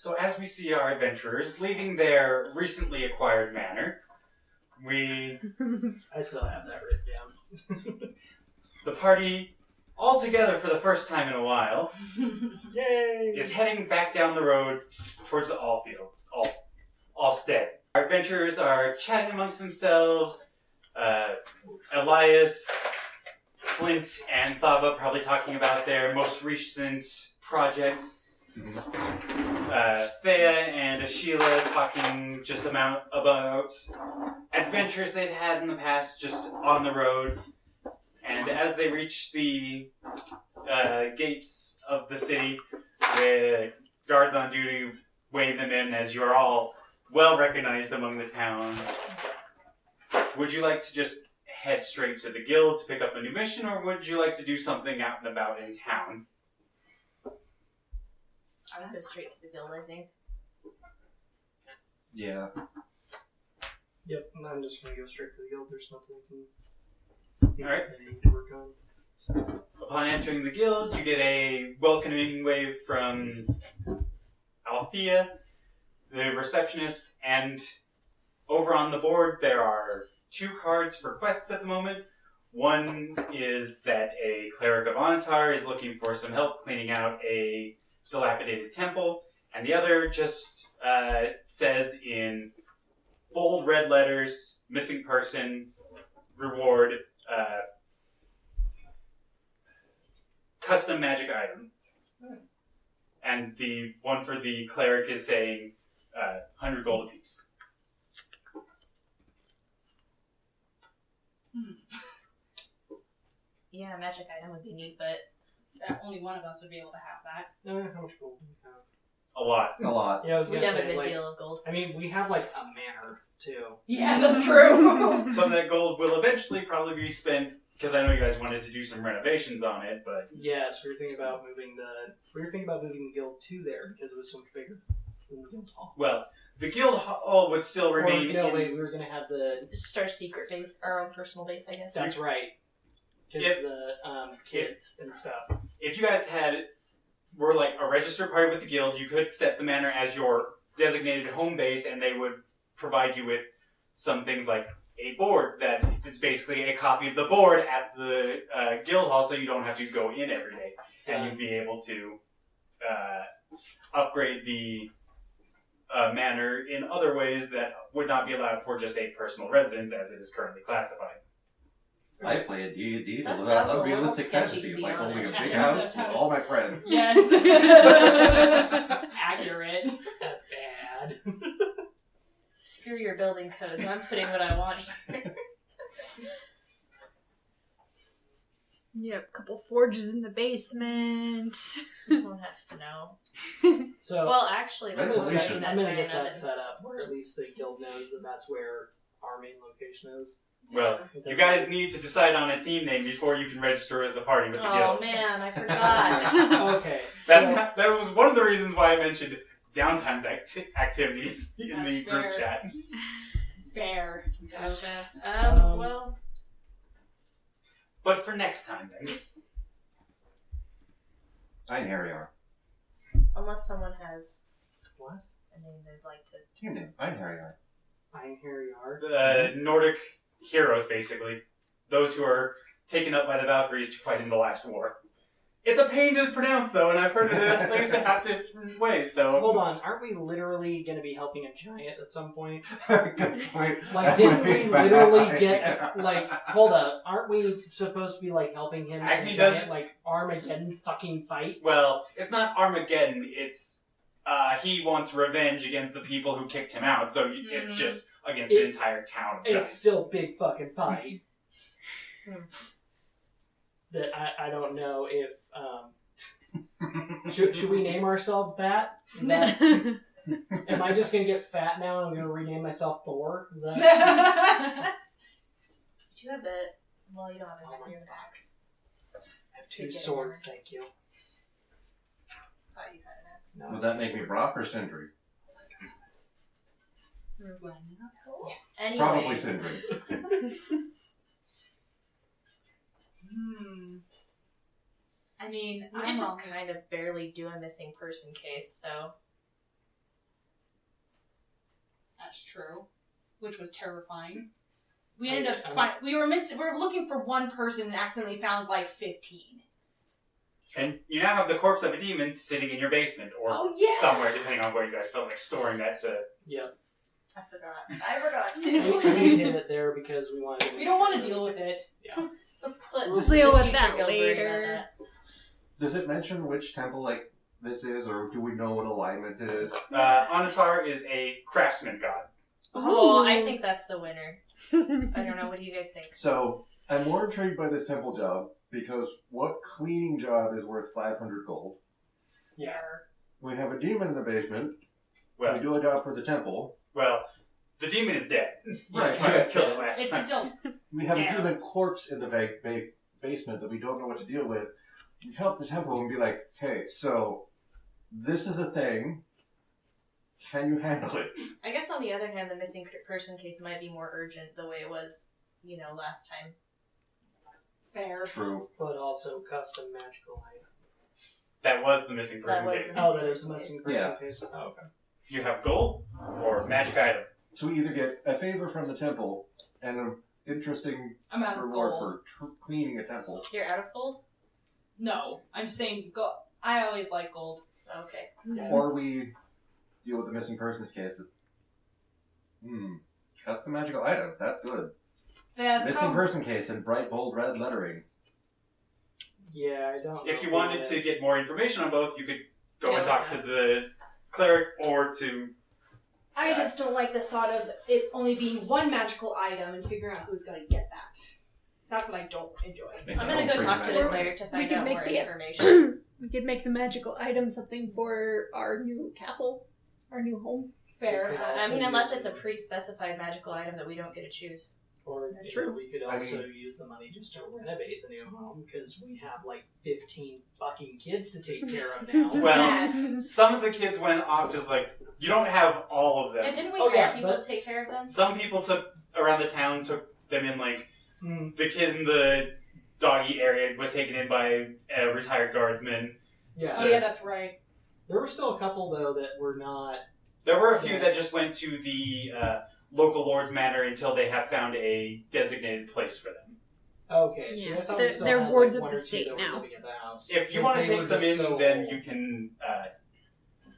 So as we see our adventurers leaving their recently acquired manor, I still have that written down. the party, all together for the first time in a while, Yay! is heading back down the road towards the Allstead. Our adventurers are chatting amongst themselves. Elias, Flint, and Thava probably talking about their most recent projects. Thea and Ashila talking just about adventures they'd had in the past just on the road. And as they reach the gates of the city, the guards on duty wave them in as you are all well recognized among the town. Would you like to just head straight to the guild to pick up a new mission, or would you like to do something out and about in town? I would go straight to the guild, I think. Yeah. Yep, I'm just gonna go straight for the guild. There's nothing I can Alright. I need to work on. So. Upon entering the guild, you get a welcoming wave from Althea, the receptionist, and over on the board there are 2 cards for quests at the moment. One is that a cleric of Anatar is looking for some help cleaning out a dilapidated temple, and the other just says in bold red letters, missing person, reward, custom magic item. And the one for the cleric is saying 100 gold apiece. Yeah, a magic item would be neat, but only one of us would be able to have that. How much gold do we have? A lot. A lot. Yeah, I was we gonna have a say, good like, deal of gold. I mean, we have like a manor too. Yeah, that's true. Some of that gold will eventually probably be spent, because I know you guys wanted to do some renovations on it, but Yes, we were thinking about moving the guild to there because it was so much bigger than the guild hall. well, the guild hall would still remain Or, no, in... wait, we were gonna have the. Just our secret base, our own personal base, I guess. That's right. Because If- the kids and stuff. If you guys were like a registered party with the guild, you could set the manor as your designated home base, and they would provide you with some things like a board that it's basically a copy of the board at the guild hall, so you don't have to go in every day, and you'd be able to upgrade the manor in other ways that would not be allowed for just a personal residence as it is currently classified. I play a D&D That without sounds a little unrealistic sketchy, to fantasies, be like owning a honest. big house with all my friends. Yes. Accurate. That's bad. Screw your building codes. I'm putting what I want here. Yep, a couple forges in the basement. No one has to know. So Well, actually, I'm there's gonna, already Ventilation. that I'm gonna giant get that ovens. set up where at least the guild knows that that's where our main location is. Well, you guys need to decide on a team name before you can register as a party with the Oh guild. man, I forgot. Okay. That was one of the reasons why I mentioned downtime's activities in That's the group fair. chat. Fair. Gotcha. Well, But for next time, then. I and Harry are. unless someone has What? a name they'd like to. Team name. I and Harry are. I'm Harry Yard. Nordic heroes, basically. Those who are taken up by the Valkyries to fight in the last war. It's a pain to pronounce, though, and I've heard it at least a half different ways, so... Hold on, aren't we literally going to be helping a giant at some point? Good point. Like, didn't we literally get, like, hold up, aren't we supposed to be, like, helping him in Acme a does- giant, like, Armageddon fucking fight? Well, it's not Armageddon, it's... he wants revenge against the people who kicked him out, so it's just against the entire town of giants. It's still big fucking fight. That I don't know if, should we name ourselves that? Is that am I just going to get fat now and I'm going to rename myself Thor? Is that... Do you have the? Well, you don't have a in your box. I have 2 swords, thank you. Thought you had an axe. No, Would that 2 make me swords. Brock or Sindri? Anyway, Probably Sindri. I mean, we I'm did just all- kind of barely do a missing person case, so That's true. Which was terrifying. We ended I- up we were looking for one person and accidentally found like 15. And you now have the corpse of a demon sitting in your basement, or Oh, yeah! somewhere, depending on where you guys felt like storing that to. Yep. I forgot We too. hid it there because we wanted to. We don't want to deal with it. We'll deal with future that guild worry later. about that. Does it mention which temple like this is, or do we know what alignment is? Anatar is a craftsman god. Oh, I think that's the winner. I don't know. What do you guys think? So I'm more intrigued by this temple job because what cleaning job is worth 500 gold? Yeah. We have a demon in the basement. We Well, do a job for the temple. the demon is dead. Right. You guys killed it last It's time. still We have Yeah. a demon corpse in the basement that we don't know what to deal with. We help the temple and be like, hey, so this is a thing. Can you handle it? I guess on the other hand, the missing person case might be more urgent the way it was, last time. fair. True. But also custom magical item. That was the missing person That was case. the- Oh, that is the missing person Yeah. case. Oh, okay. You have gold or magic item. So we either get a favor from the temple and an interesting Amount of reward gold. for cleaning a temple. You're out of gold? No, I'm just saying gold. I always like gold. Okay. Or we deal with the missing persons case. Custom magical item. That's good. The Missing prob- person case in bright bold red lettering. Yeah, I don't know. If you we wanted wanna- to get more information on both, you could go Yeah, and talk let's to the cleric or to. I just don't like the thought of it only being one magical item and figuring out who's going to get that. That's what I don't enjoy. Make I'm your gonna own go freaking talk to the magical cleric item. to We find could out make more the- information. We could make the magical item something for our new castle, our new home. Fair. We could I also mean, unless use- it's a pre-specified magical item that we don't get to choose. Or True. we could I also mean- use the money just to renovate the new home because we have like 15 fucking kids to take care of now. Well, some of the kids went off just like, you don't have all of them. Yeah, didn't we Oh, hire yeah, people but- to take care of them? Some people took around the town, took them in like, Hmm. the kid in the doggy area was taken in by a retired guardsman. Yeah. Oh yeah, that's right. There were still a couple though that were not. There were a few Yeah. that just went to the local lord's manor until they have found a designated place for them. Okay, so Yeah. I thought They're- we still they're had, wards like, of one the or two state that were now. living at the house. If you Because want to they take were some just in, so then old. you can.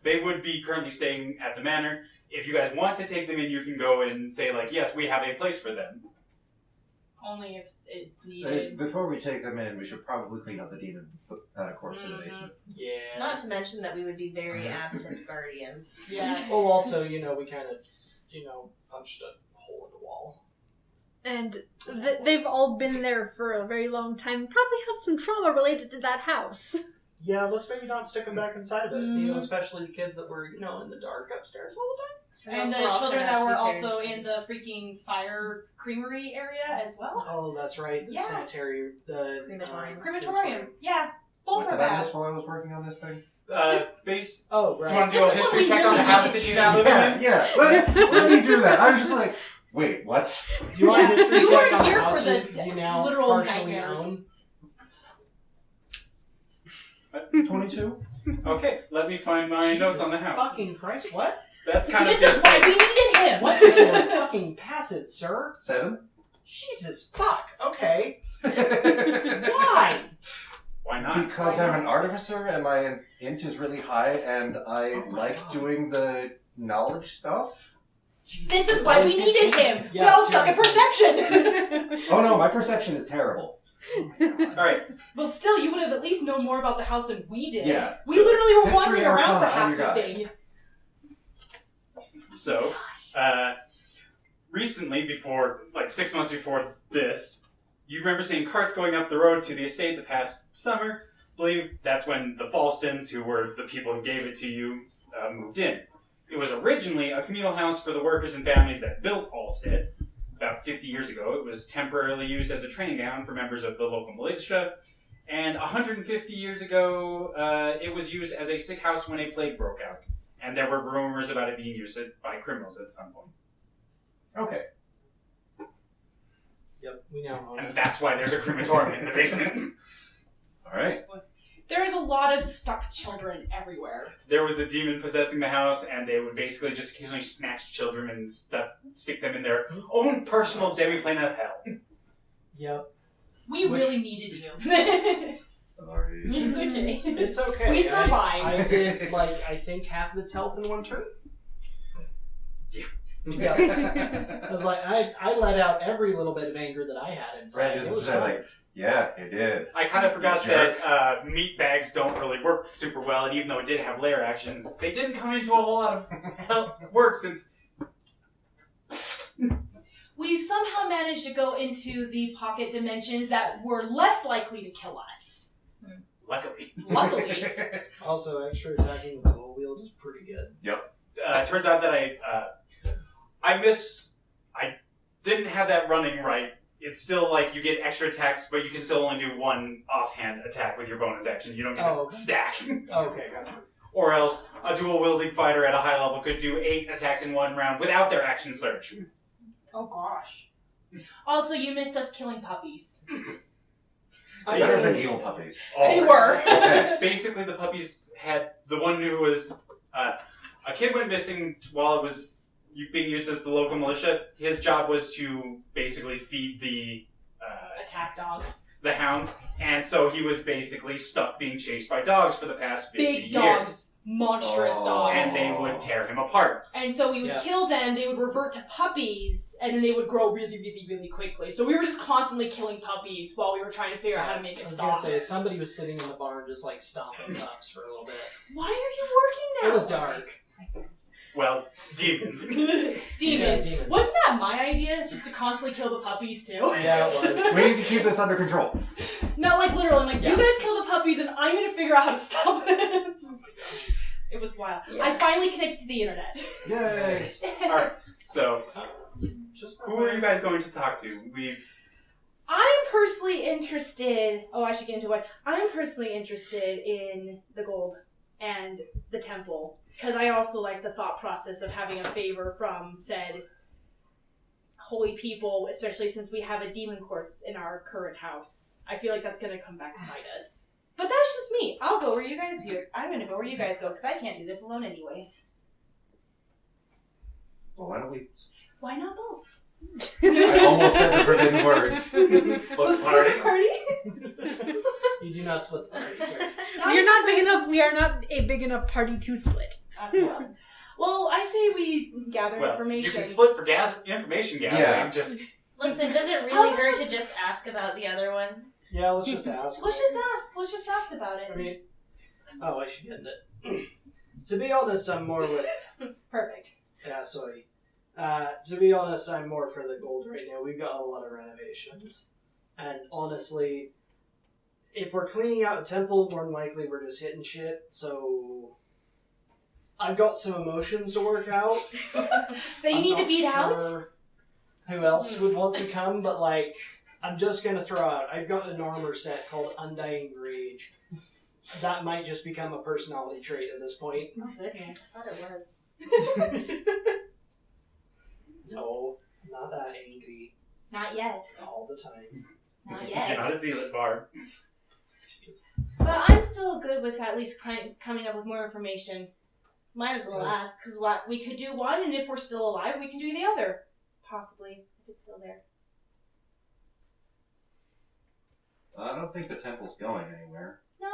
They would be currently staying at the manor. If you guys want to take them in, you can go and say like, yes, we have a place for them. Only if it's needed. Before we take them in, we should probably clean up the demon corpse in the Mhm. basement. Yeah. Not to mention that we would be very absent guardians. Yes. Well, also, we kind of, punched a hole in the wall. And they've all been there for a very long time. Probably have some trauma related to that house. Yeah, let's maybe not stick them back inside of it. Mhm. Especially the kids that were, in the dark upstairs all the time. And the We're all children gonna have that were two also parents, in the freaking fire creamery area as well. Oh, that's right. The Yeah. cemetery, the Crematorium. Crematorium. Yeah. Both What are did I bad. miss while I was working on this thing? Base. Oh, Do you right. want to do a This is what history we check on the really house need that to you do. now live in? Yeah. Let me do that. I was just like, wait, what? Do you want a history You check weren't on the here for house the that you now literal partially nightmares. own? 22? Okay, let me find my notes on the Jesus house. Fucking Christ, what? That's kind of This is why we needed him. What is your fucking passive, sir? 7? Jesus fuck. Okay. Why? Why not? Because I'm an artificer and my int is really high and I Oh my like God. doing the knowledge stuff. This is why we needed him. Yeah, we all suck at seriously. perception. Oh no, my perception is terrible. All right. Well, still, you would have at least known more about the house than we did. Yeah, We so literally were history wandering around for Arcana, I'm half your the guy. thing. So, recently, before, like 6 months before this, you remember seeing carts going up the road to the estate the past summer. I believe that's when the Falstons, who were the people who gave it to you, moved in. It was originally a communal house for the workers and families that built Alstead. About 50 years ago, it was temporarily used as a training ground for members of the local militia. And 150 years ago, it was used as a sick house when a plague broke out. And there were rumors about it being used by criminals at some point. Okay. Yep, we now own And it. that's why there's a crematorium in the basement. Alright. There is a lot of stuck children everywhere. There was a demon possessing the house, and they would basically just occasionally snatch children and stick them in their own personal demi-plane of hell. Yep. We really needed you. Sorry. It's okay. It's okay. We survived. I did, I think half of its health in one turn. Yeah. I was like, I let out every little bit of anger that I had inside. Right, It just was say fun. like, yeah, it did. I kind of forgot Jerk. that meat bags don't really work super well, and even though it did have layer actions, they didn't come into a whole lot of work since... We somehow managed to go into the pocket dimensions that were less likely to kill us. Luckily. Luckily. Also, extra attacking with the dual wield is pretty good. Turns out that I didn't have that running right. It's still like you get extra attacks, but you can still only do one offhand attack with your bonus action. You don't get Oh, a stack. Okay, gotcha. Or else a dual wielding fighter at a high level could do 8 attacks in one round without their action surge. Oh gosh. Also, you missed us killing puppies. Better than evil puppies. They were. Okay. Basically, the puppies had the one who was a kid went missing while it was being used as the local militia. His job was to basically feed the Attack dogs. hounds, and so he was basically stuck being chased by dogs for the past 50 Big years. dogs. Monstrous Oh. dogs. And they would tear him apart. And so we would Yeah. kill them, they would revert to puppies, and then they would grow really, really, really quickly. So we were just constantly killing puppies while we were trying to figure out how to make I it was stop. gonna say, somebody was sitting in the barn just like stomping pups for a little bit. Why are you working now? It was dark. Well, demons. demons. Yeah, demons. Wasn't that my idea? Just to constantly kill the puppies too? Yeah, it was. We need to keep this under control. Not like literal. I'm like, Yeah. you guys kill the puppies and I'm gonna figure out how to stop this. It was wild. Yeah. I finally connected to the internet. Yay! Alright, so Just who are you guys going to talk to? I'm personally interested. Oh, I should get into what. I'm personally interested in the gold and the temple because I also like the thought process of having a favor from said holy people, especially since we have a demon course in our current house. I feel like that's going to come back to bite us. But that's just me. I'll go where you guys go. I'm going to go where you guys go because I can't do this alone anyways. Well, why don't we... Why not both? I almost said the forbidden words. Split Let's the split party. the party. You do not split the party, sir. We are not big enough. We are not a big enough party to split. That's fun. Well, I say we gather Well, information. you can split for information gathering. Yeah. Just Listen, does it really hurt to just ask about the other one? Yeah, let's just ask. Let's just ask. Let's just ask about I it. mean, I should get it. To be honest, I'm more with. Perfect. Yeah, sorry. To be honest, I'm more for the gold right now. We've got a lot of renovations. And honestly, if we're cleaning out a temple, more than likely we're just hitting shit, so... I've got some emotions to work out. That you I'm need to not beat out? sure who else would want to come, but like, I'm just gonna throw out, I've got an armor set called Undying Rage. That might just become a personality trait at this point. Oh, goodness. I thought it was. No, not that angry Not yet. all the time. Not you're yet. not a zealot bard. But I'm still good with at least coming up with more information. Might as well ask, because we could do one, and if we're still alive, we can do the other. Possibly, if it's still there. I don't think the temple's going anywhere. No,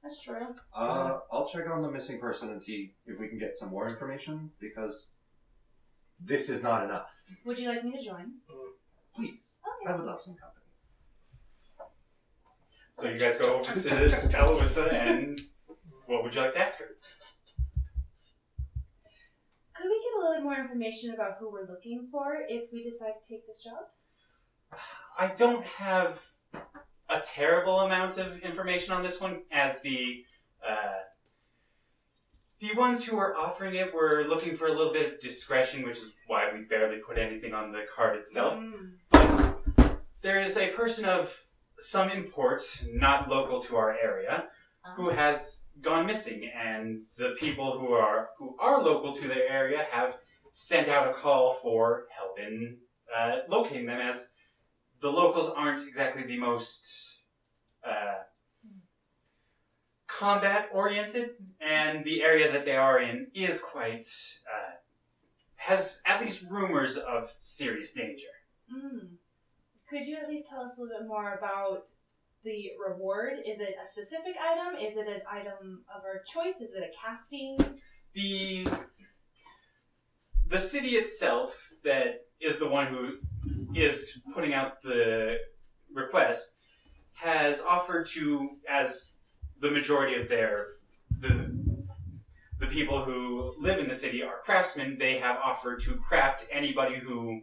that's true. I'll check on the missing person and see if we can get some more information, because this is not enough. Would you like me to join? Please. Okay. I would love some company. So you guys go over to Eloisa, and what would you like to ask her? Could we get a little bit more information about who we're looking for if we decide to take this job? I don't have a terrible amount of information on this one, as the ones who were offering it were looking for a little bit of discretion, which is why we barely put anything on the card itself. But there is a person of some import, not local to our area, who has gone missing, and the people who are local to their area have sent out a call for help in locating them, as the locals aren't exactly the most combat oriented, and the area that they are in is quite has at least rumors of serious danger. Could you at least tell us a little bit more about the reward? Is it a specific item? Is it an item of our choice? Is it a casting? The city itself, that is the one who is putting out the request, has offered to, as the majority of the people who live in the city are craftsmen, they have offered to craft anybody who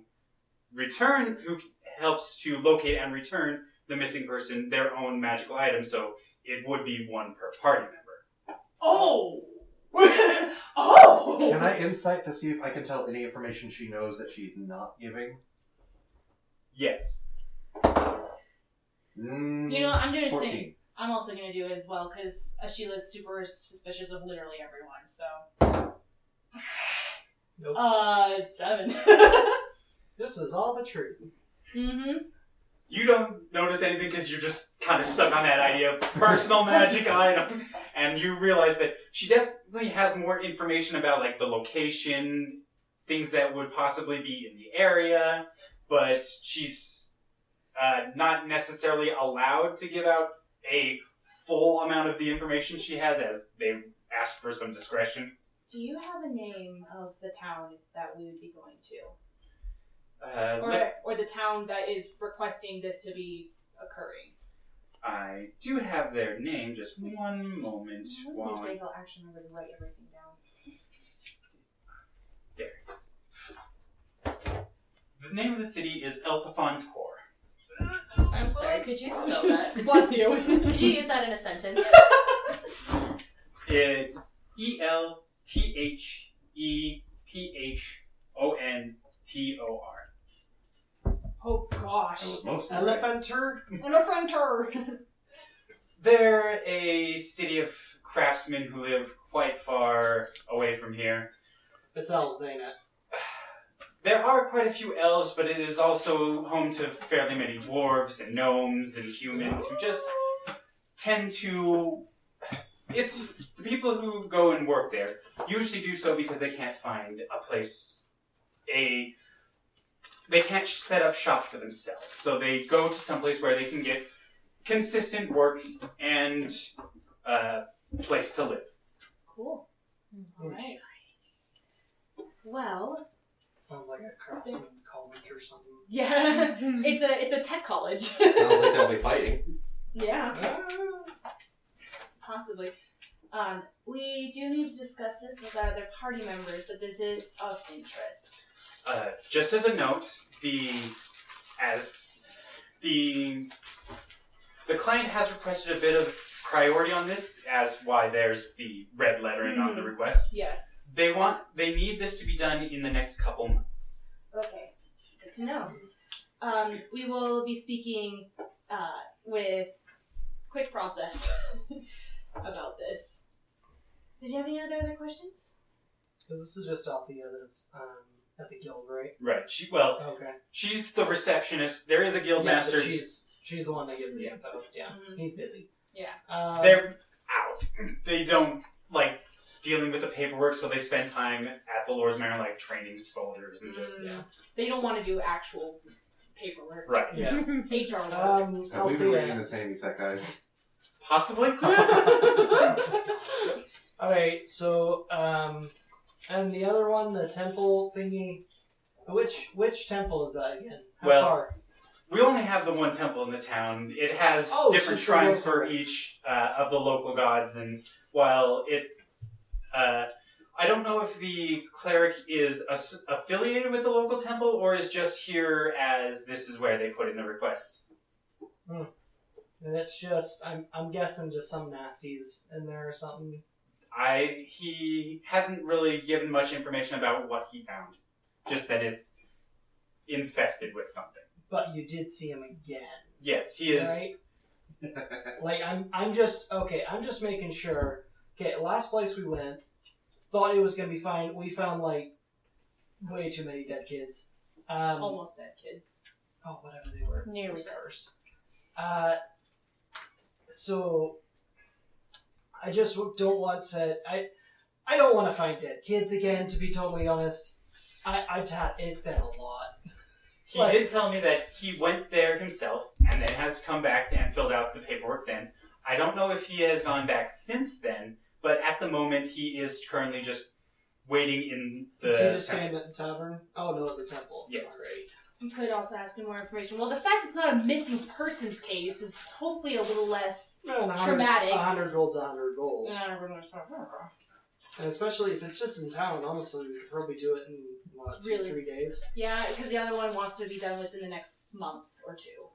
helps to locate and return the missing person their own magical item, so it would be one per party member. Oh! Oh! Can I insight to see if I can tell any information she knows that she's not giving? Yes. You know, I'm gonna 14. say I'm also gonna do it as well because Asheila's super suspicious of literally everyone. So, Nope. 7. This is all the truth. Mm-hmm. You don't notice anything because you're just kind of stuck on that idea of personal magic item, and you realize that she definitely has more information about like the location, things that would possibly be in the area, but she's not necessarily allowed to give out a full amount of the information she has, as they asked for some discretion. Do you have a name of the town that we would be going to? Or the town that is requesting this to be occurring? I do have their name, just one moment. One of these days I'll actually remember to write everything down. There it is. The name of the city is Elthafon Tor. I'm sorry, could you spell that? Bless you. Could you use that in a sentence? It's Elthephoontor. Oh gosh. That was most of it. Elephanter? Elephanter. They're a city of craftsmen who live quite far away from here. It's elves, ain't it? There are quite a few elves, but it is also home to fairly many dwarves and gnomes and humans who just tend to... It's the people who go and work there usually do so because they can't find a place, they can't set up shop for themselves. So they go to someplace where they can get consistent work and a place to live. Cool. Alright. Well, Sounds like a craftsman college or something. yeah. It's a tech college. Sounds like they'll be fighting. Yeah. Possibly. We do need to discuss this with our other party members, but this is of interest. Just as a note, the client has requested a bit of priority on this, as why there's the red lettering on the request. Yes. They need this to be done in the next couple months. Okay. Good to know. We will be speaking with Quick Process about this. Did you have any other questions? Because this is just Althea that's at the guild, right? Right. Okay. She's the receptionist. There is a guild Yeah, master. but she's the one that gives the info. Yeah. Mhm. He's busy. Yeah. They're out. They don't like dealing with the paperwork, so they spend time at the Lord's Manor like training soldiers and just They don't want to do actual paperwork. right. Yeah. HR work. Have we been reading Althea. Uh, the same guys? Possibly. Alright, so, and the other one, the temple thingy, which temple is that again? How Well, far? We only have the one temple in the town. It has Oh, different just the shrines local- for each of the local gods, and while it, I don't know if the cleric is affiliated with the local temple or is just here as this is where they put in the request. And it's just, I'm guessing just some nasties in there or something. He hasn't really given much information about what he found, just that it's infested with something. But you did see him again, Yes, he is. right? Like, I'm just making sure. Okay, last place we went, thought it was gonna be fine. We found, like, way too many dead kids. Almost dead kids. Oh, whatever they were. Nearly was cursed. So, I just don't want to. I don't want to find dead kids again. To be totally honest, it's been a lot. He did tell me that he went there himself and then has come back and filled out the paperwork then. I don't know if he has gone back since then, but at the moment he is currently just waiting in the Is he just temple. staying at the tavern? Oh no, the temple. Yes. Alright. You could also ask him more information. Well, the fact it's not a missing persons case is hopefully a little less traumatic. 100 gold's 100 gold. Yeah, And especially if it's just in town, honestly, we could probably do it in, what, 2-3 days? because the other one wants to be done within the next month or two.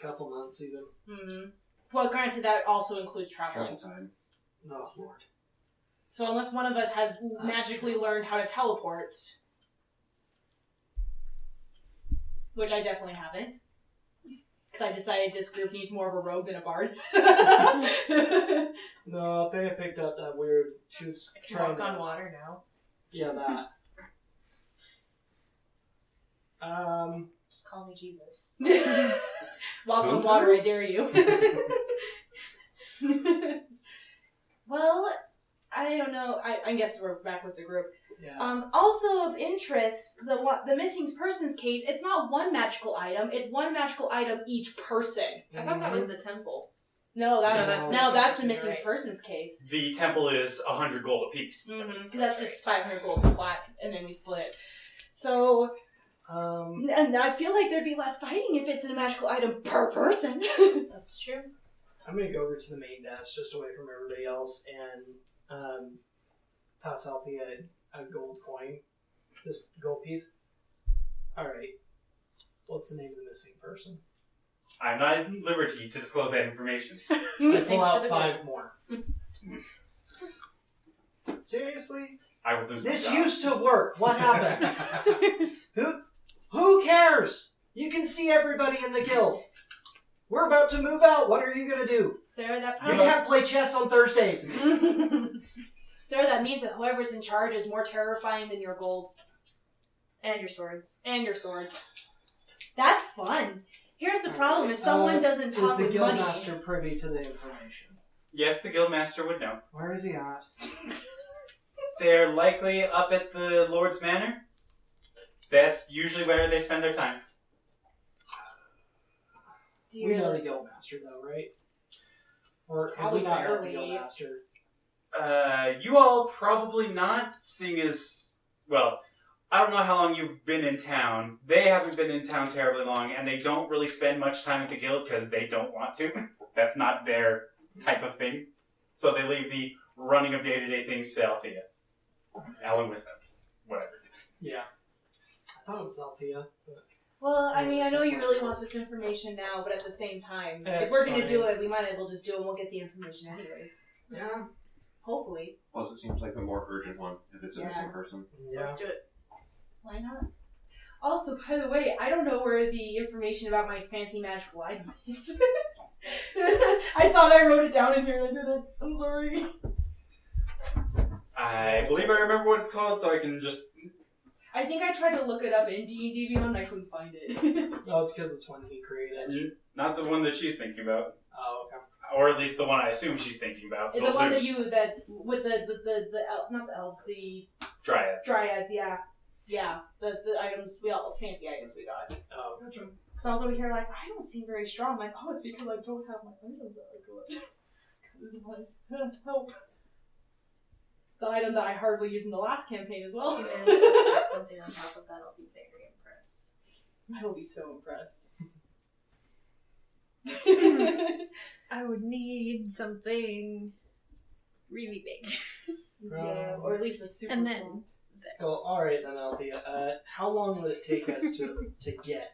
Couple months even. Mm-hmm. Well, granted, that also includes traveling. Travel time. Oh, Lord. So unless one of us has magically learned how to teleport, which I definitely haven't, because I decided this group needs more of a rogue than a bard. No, they picked up that weird. She was I can trying walk to. on water now. Yeah, that. Just call me Jesus. Walk on water, I dare you. Well, I don't know. I guess we're back with the group. Yeah. Also of interest, the missing persons case. It's not one magical item. It's one magical item each person. I thought that was the temple. No, that's No, that's the missing missing person, persons case. The temple is 100 gold apiece. Because that's just 500 gold flat, and then we split it. So, and I feel like there'd be less fighting if it's a magical item per person. That's true. I'm gonna go over to the main desk, just away from everybody else, and toss Alfie a gold coin. Just gold piece. Alright. What's the name of the missing person? I'm not at liberty to disclose that information. I pull Thanks out for the 5 more. Seriously? I will lose This my job. used to work. What happened? Who cares? You can see everybody in the guild. We're about to move out. What are you gonna do? Sarah, that We probably... can't play chess on Thursdays. Sarah, that means that whoever's in charge is more terrifying than your gold. And your swords. And your swords. That's fun. Here's the problem, if someone doesn't talk Is with the money... guildmaster privy to the information? Yes, the guildmaster would know. Where is he at? They're likely up at the Lord's Manor. That's usually where they spend their time. We know the guildmaster, though, right? Or have we Probably not met the barely. guildmaster? You all probably not, seeing as, well, I don't know how long you've been in town. They haven't been in town terribly long, and they don't really spend much time at the guild because they don't want to. That's not their type of thing. So they leave the running of day-to-day things to Althea. Alan Wisdom. Whatever. Yeah. I thought it was Althea. But Well, I mean, I know you really want this information now, but at the same time, if It's we're going to do fine. it, we might as well just do it and we'll get the information anyways. yeah. Hopefully. Plus, it seems like the more urgent one if it's a Yeah. missing person. Yeah. Let's do it. Why not? Also, by the way, I don't know where the information about my fancy magical item is. I thought I wrote it down in here and I didn't. I'm sorry. I believe I remember what it's called, so I can just... I think I tried to look it up in D&D Beyond and I couldn't find it. No, it's because it's one he created. Not the one that she's thinking about. Oh, okay. Or at least the one I assume she's thinking about. The one that with not the elves, the Dryads. dryads, yeah. Yeah, the items, fancy items we got. Oh, gotcha. Because I was over here like, I don't seem very strong. I'm like, oh, it's because I don't have my items that are good. This is my help. The item that I hardly used in the last campaign as well. If you manage to stack something on top of that, I'll be very impressed. I will be so impressed. I would need something really big. Yeah, or at least a super And then- cool. Well, alright then, Althea. How long would it take us to get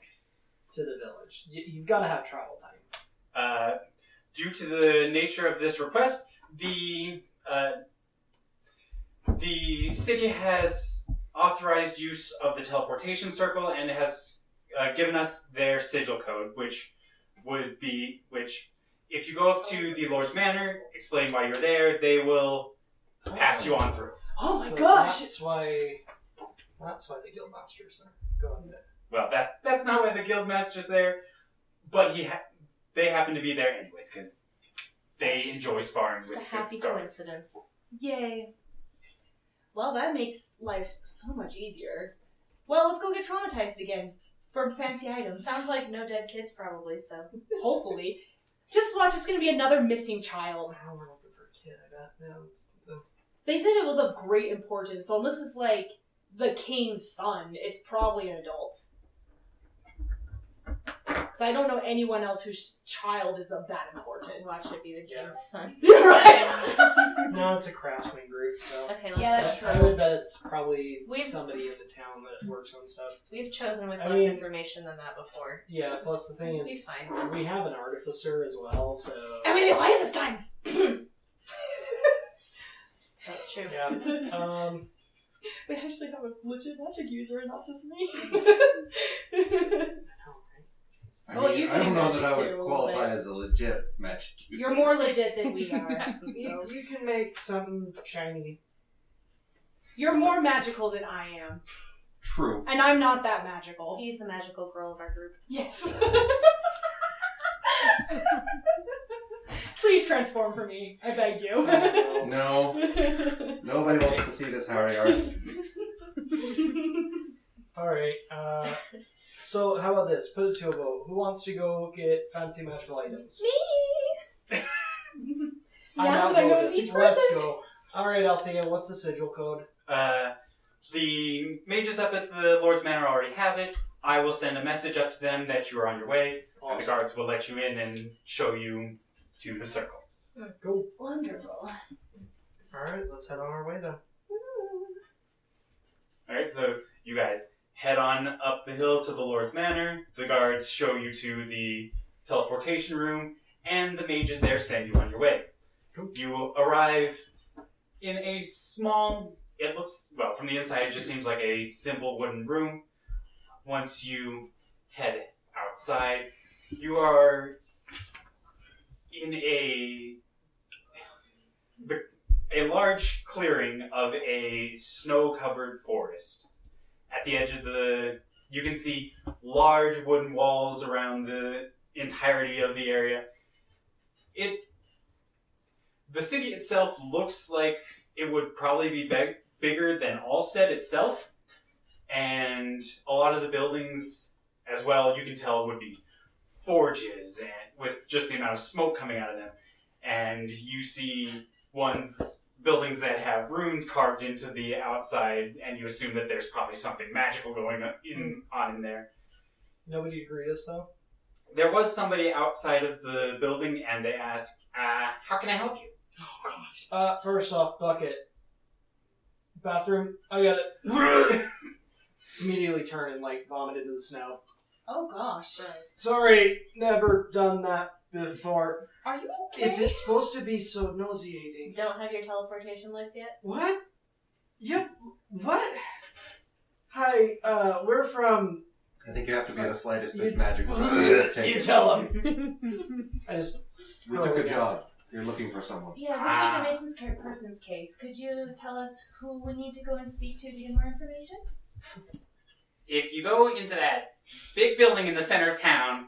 to the village? You've got to have travel time. Due to the nature of this request, the city has authorized use of the teleportation circle and has given us their sigil code, which if you go up to the Lord's Manor, explain why you're there, they will pass you on through. Oh my So gosh! That's why the guildmasters are going there. Well, that's not why the guildmaster's there, but they happen to be there anyways, because they enjoy sparring Just with a happy the guards. coincidence. Yay. Well, that makes life so much easier. Well, let's go get traumatized again for fancy items. Sounds like no dead kids, probably. So Hopefully. Just watch, it's gonna be another missing child. Now we're looking for a kid, I bet. No, it's They said it was of great importance, so unless it's like the king's son, it's probably an adult. Because I don't know anyone else whose child is of that importance. watch it be the king's Yeah. son. You're right! No, it's a craftsman group, so. Okay, let's Yeah, go. that's I would bet it's probably We've- somebody in the town that works on stuff. We've chosen with I less mean- information than that before. Yeah, plus the thing We'll be is, fine. we have an artificer as well, so. And maybe why is this time? That's true. Yeah. We actually have a legit magic user, not just me. Well, you I can don't know be that I magic would too, a little qualify bit. as a legit magic user. You're more legit than we are. Have some spells. You can make something shiny. You're more magical than I am. True. And I'm not that magical. He's the magical girl of our group. Yes. Please transform for me. I beg you. No. Nobody wants to see this, Harry Arse. Alright, so how about this? Put it to a vote. Who wants to go get fancy magical items? Me. I'm Now that I know outvoted. it's each Let's person. go. Alright, Althea, what's the sigil code? The mages up at the Lord's Manor already have it. I will send a message up to them that you are on your way, and the guards will let you in and show you to the circle. Cool. Wonderful. Alright, let's head on our way then. Alright, so you guys head on up the hill to the Lord's Manor. The guards show you to the teleportation room, and the mages there send you on your way. Cool. You arrive in a small, it looks, well, from the inside, it just seems like a simple wooden room. Once you head outside, you are in a large clearing of a snow-covered forest. At the edge of you can see large wooden walls around the entirety of the area. The city itself looks like it would probably be bigger than Alstead itself, and a lot of the buildings as well, you can tell, would be forges, and with just the amount of smoke coming out of them. And you see buildings that have runes carved into the outside, and you assume that there's probably something magical going on in there. Nobody greet us though? There was somebody outside of the building, and they asked, how can I help you? Oh gosh. First off, bucket. Bathroom. I got it. Just immediately turn and vomit into the snow. Oh gosh. Sorry, never done that before. Are you okay? Is it supposed to be so nauseating? Don't have your teleportation legs yet? What? What? Hi, we're from... I think you have to be the slightest You- bit magical. You tell him. We took a job. You're looking for someone. Yeah, we're taking Mason's person's case. Could you tell us who we need to go and speak to get more information? If you go into that big building in the center of town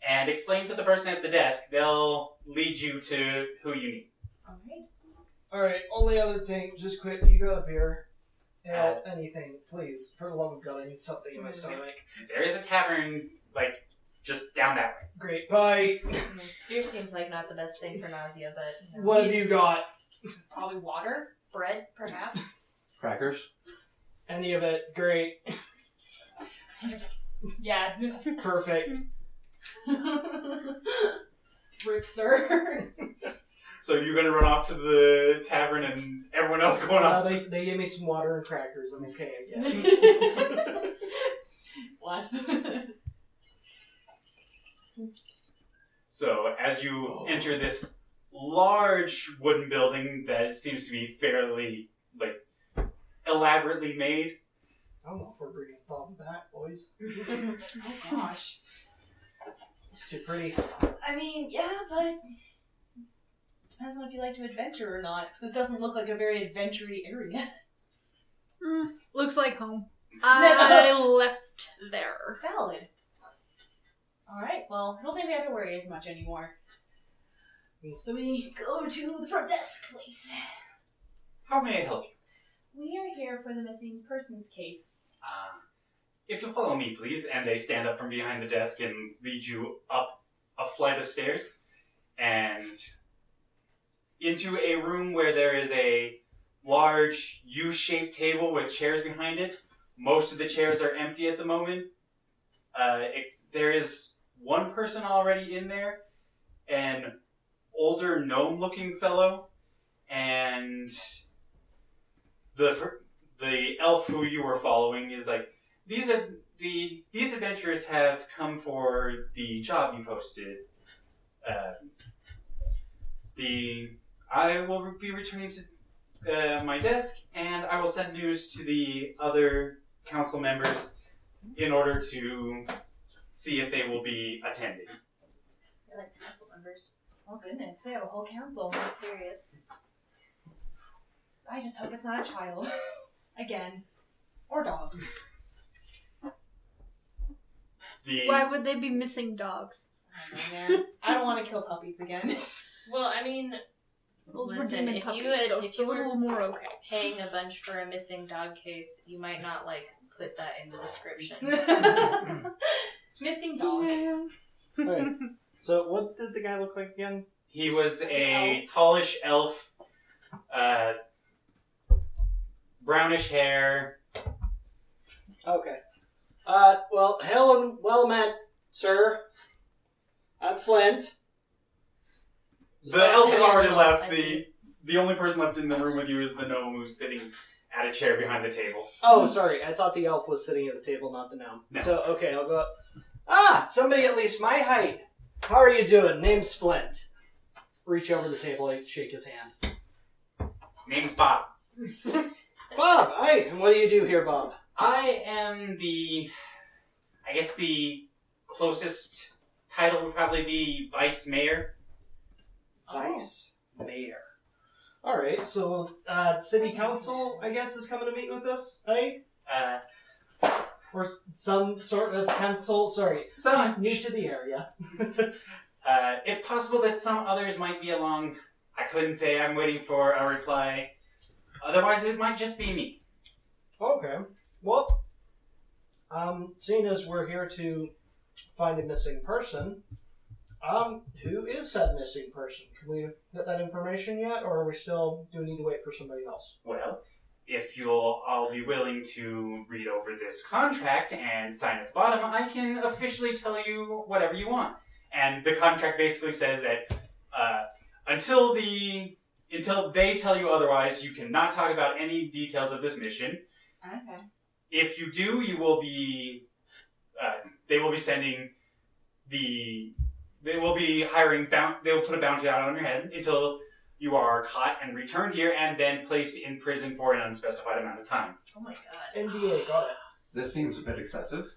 and explain to the person at the desk, they'll lead you to who you need. Alright. Alright, only other thing, just quick, you got a beer? Yeah, anything, please. For the love of God, I need something in my stomach. There is a tavern, just down that way. Great, bye. Beer seems like not the best thing for nausea, but... What have you got? Probably water? Bread, perhaps? Crackers? Any of it, great. Yeah. Perfect. Rip, sir. So you're gonna run off to the tavern and everyone else going off to... They gave me some water and crackers, I'm okay, I guess. Bless. So as you enter this large wooden building that seems to be fairly, elaborately made, I don't know if we're bringing thought back, boys. Oh gosh. It's too pretty. I mean, yeah, but depends on if you like to adventure or not, because this doesn't look like a very adventure-y area. Looks like home. I left there. Valid. Alright, well, I don't think we have to worry as much anymore. So we go to the front desk, please. How may I help you? We are here for the missing persons case. If you'll follow me, please. And they stand up from behind the desk and lead you up a flight of stairs and into a room where there is a large U-shaped table with chairs behind it. Most of the chairs are empty at the moment. There is one person already in there, an older gnome-looking fellow, and the elf who you were following is like, these adventurers have come for the job you posted. I will be returning to my desk, and I will send news to the other council members in order to see if they will be attending. They're like council members. Oh goodness, we have a whole council. I'm serious. I just hope it's not a child. Again. Or dogs. Why would they be missing dogs? I don't know, man. I don't want to kill puppies again. Well, I mean, Those were listen, demon if puppies, you had, so if it's you a were little more okay. paying a bunch for a missing dog case, you might not like put that in the description. Missing dog. Alright. So, what did the guy look like again? He was a tallish elf, brownish hair. Okay. Well, hail and well met, sir. I'm Flint. The elf has already I left. see. The only person left in the room with you is the gnome who's sitting at a chair behind the table. Oh, sorry. I thought the elf was sitting at the table, not the gnome. No. So, okay, I'll go up. Ah, somebody at least my height. How are you doing? Name's Flint. Reach over the table and shake his hand. Name's Bob. Bob, hi. And what do you do here, Bob? I am I guess the closest title would probably be Vice Mayor. Vice Mayor. Alright, so, City Council, I guess, is coming to meet with us, right? Or some sort of council. Sorry, Some new to the area. It's possible that some others might be along. I couldn't say. I'm waiting for a reply. Otherwise, it might just be me. Okay. Well, seeing as we're here to find a missing person, who is said missing person? Can we get that information yet, or are we still do we need to wait for somebody else? Well, if I'll be willing to read over this contract and sign at the bottom, I can officially tell you whatever you want. And the contract basically says that until they tell you otherwise, you cannot talk about any details of this mission. Okay. If you do, you will be. They will be sending They will be hiring. They will put a bounty out on your head until you are caught and returned here, and then placed in prison for an unspecified amount of time. Oh my god. NDA, got it. This seems a bit excessive.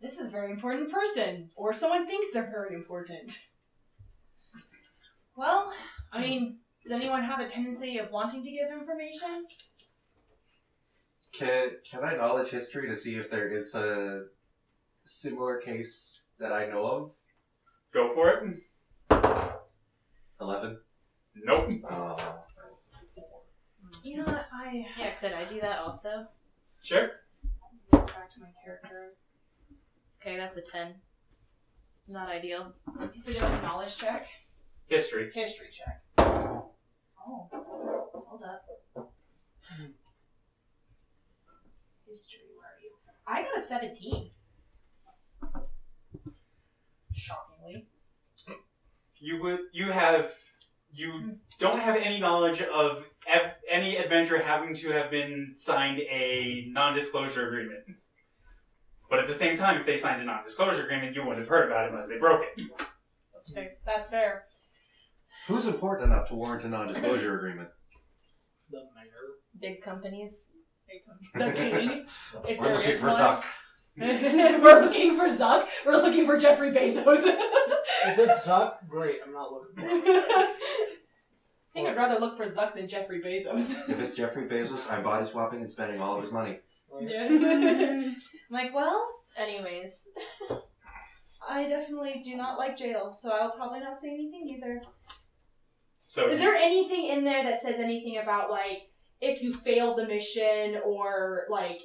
This is a very important person. Or someone thinks they're very important. Well, I mean, does anyone have a tendency of wanting to give information? Can I knowledge history to see if there is a similar case that I know of? Go for it. 11. Nope. You know what, Yeah, could I do that also? Sure. back to my character. Okay, that's a 10. Not ideal. Is it a knowledge check? History. History check. Oh. Hold up. History, where are you? I got a 17. Shockingly. You don't have any knowledge of any adventure having to have been signed a non-disclosure agreement. But at the same time, if they signed a non-disclosure agreement, you wouldn't have heard about it unless they broke it. That's fair. That's fair. Who's important enough to warrant a non-disclosure agreement? The mayor. Big companies. The king. If We're there looking is for one. Zuck. We're looking for Zuck. We're looking for Jeffrey Bezos. If it's Zuck, great. I'm not looking for it. I think I'd rather look for Zuck than Jeffrey Bezos. If it's Jeffrey Bezos, I'm body swapping and spending all of his money. Yeah. I'm like, well, Anyways. I definitely do not like jail, so I'll probably not say anything either. So Is there anything in there that says anything about, like, if you fail the mission or, like,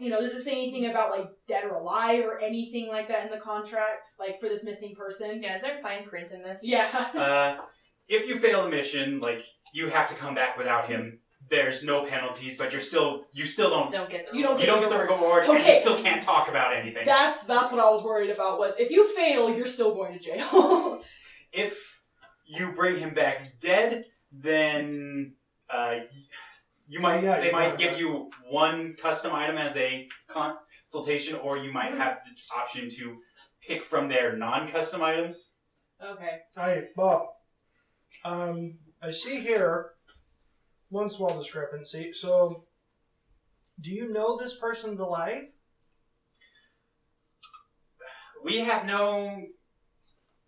does it say anything about, like, dead or alive or anything like that in the contract? Like, for this missing person? Yeah, is there fine print in this? Yeah. if you fail the mission, like, you have to come back without him. There's no penalties, but you still don't Don't get the You don't you don't get the reward, and Okay. you still can't talk about anything. That's what I was worried about, was if you fail, you're still going to jail. If you bring him back dead, then they might give you one custom item as a consultation, or you might have the option to pick from their non-custom items. Okay. Hi, Bob. I see here one small discrepancy. So, do you know this person's alive? We have no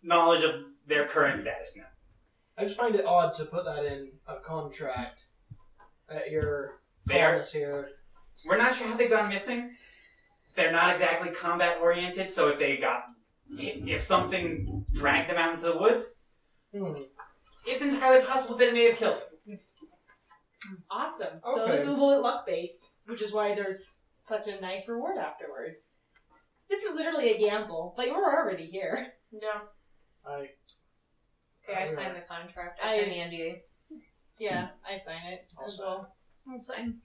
knowledge of their current status now. I just find it odd to put that in a contract at your They are- promise here. We're not sure how they gone missing. They're not exactly combat oriented, so if something dragged them out into the woods, it's entirely possible that it may have killed them. Awesome. So Okay. this is a little luck-based, which is why there's such a nice reward afterwards. This is literally a gamble, but we're already here. No. Okay, I signed the contract. I signed the NDA. Yeah, I sign it as well. I'll sign.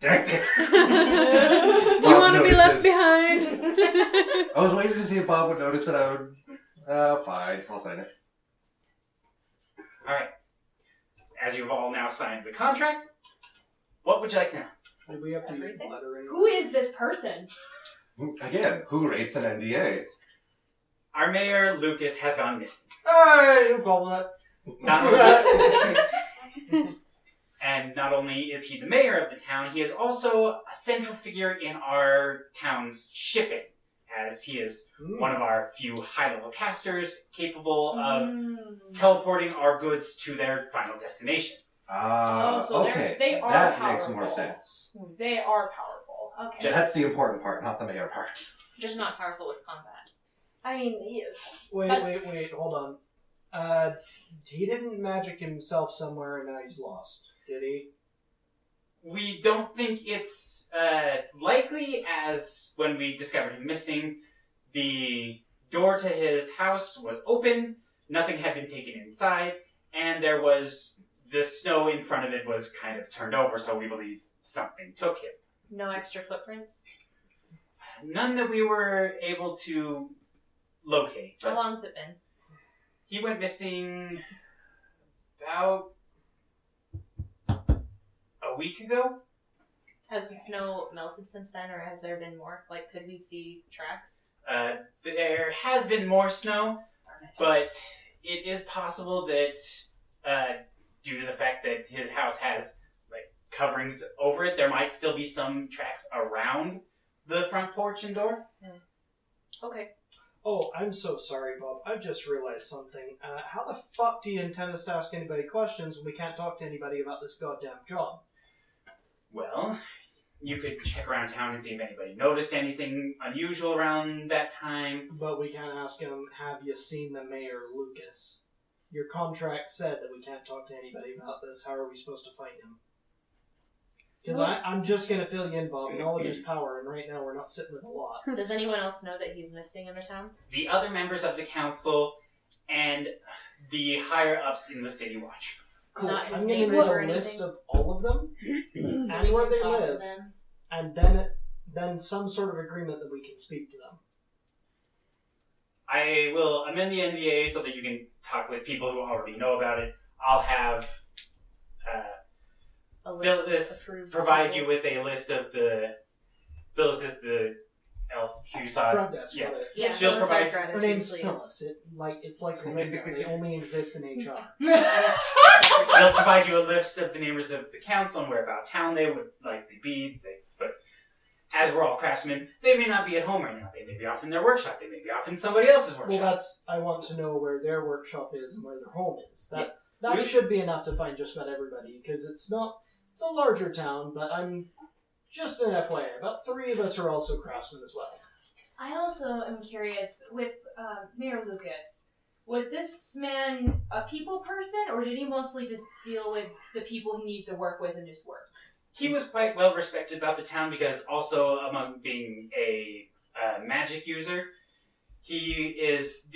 Dang it. Do you want to be left notices. behind? I was waiting to see if Bob would notice that I would. Fine, I'll sign it. Alright. As you've all now signed the contract, what would you like now? Like, we have to use Everything? lettering. Who is this person? Again, who rates an NDA? Our mayor, Lucas, has gone missing. Hey, you call that? Not only is he the mayor of the town, he is also a central figure in our town's shipping, as he is one of our few high-level casters capable of teleporting our goods to their final destination. So Okay. they are that powerful. makes more sense. They are powerful. Okay. That's the important part, not the mayor part. Just not powerful with combat. I mean, Wait, hold on. He didn't magic himself somewhere and now he's lost, did he? We don't think it's likely, as when we discovered him missing, the door to his house was open, nothing had been taken inside, and there was the snow in front of it was kind of turned over, so we believe something took him. No extra footprints? None that we were able to locate. How But long's it been? he went missing about a week ago. Has the snow melted since then, or has there been more? Like, could we see tracks? There has been more snow, but it is possible that due to the fact that his house has like coverings over it, there might still be some tracks around the front porch and door. Okay. Oh, I'm so sorry, Bob. I've just realized something. How the fuck do you intend us to ask anybody questions when we can't talk to anybody about this goddamn job? Well, you could check around town and see if anybody noticed anything unusual around that time. But we can't ask him, have you seen the mayor, Lucas? Your contract said that we can't talk to anybody about this. How are we supposed to find him? Because I'm just going to fill you in, Bob. Knowledge is power, and right now we're not sitting with a lot. Does anyone else know that he's missing in the town? The other members of the council and the higher-ups in the city watch. Cool. Not his I'm going to neighbors make or a list anything? of all of them, and We where can they talk to live, them. and then some sort of agreement that we can speak to them. I will amend the NDA so that you can talk with people who already know about it. I'll have A list of Phyllis approved provide people. you with a list of the... Phyllis is the elf you saw. Front desk, yeah. got it. Yeah, She'll Phyllis provide- our gratitude, Her name's please. Phyllis. It's like Linda. They only exist in HR. They'll provide you a list of the members of the council and where about town they would likely be. But as we're all craftsmen, they may not be at home right now. They may be off in their workshop. They may be off in somebody else's workshop. Well, I want to know where their workshop is and where their home is. That We- should be enough to find just about everybody, because it's a larger town, but I'm just an FYI. About 3 of us are also craftsmen as well. I also am curious with Mayor Lucas. Was this man a people person, or did he mostly just deal with the people he needs to work with in his work? He was quite well respected about the town because also among being a magic user, he is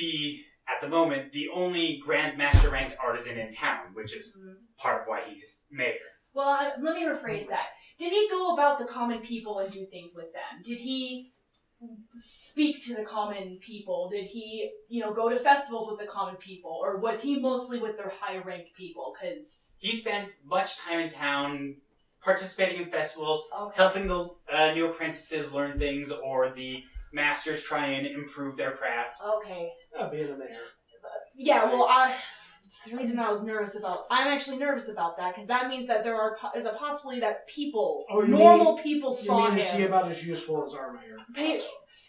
at the moment, the only Grandmaster ranked artisan in town, which is part of why he's mayor. Well, let me rephrase that. Did he go about the common people and do things with them? Did he speak to the common people? Did he, go to festivals with the common people? Or was he mostly with their high-ranked people? Because He spent much time in town participating in festivals, okay. helping the new apprentices learn things, or the masters try and improve their craft. Okay. Being a mayor. Yeah, well, the reason I'm actually nervous about that, because that means that is a possibility that people, normal people saw him. Is he about as useful as our mayor?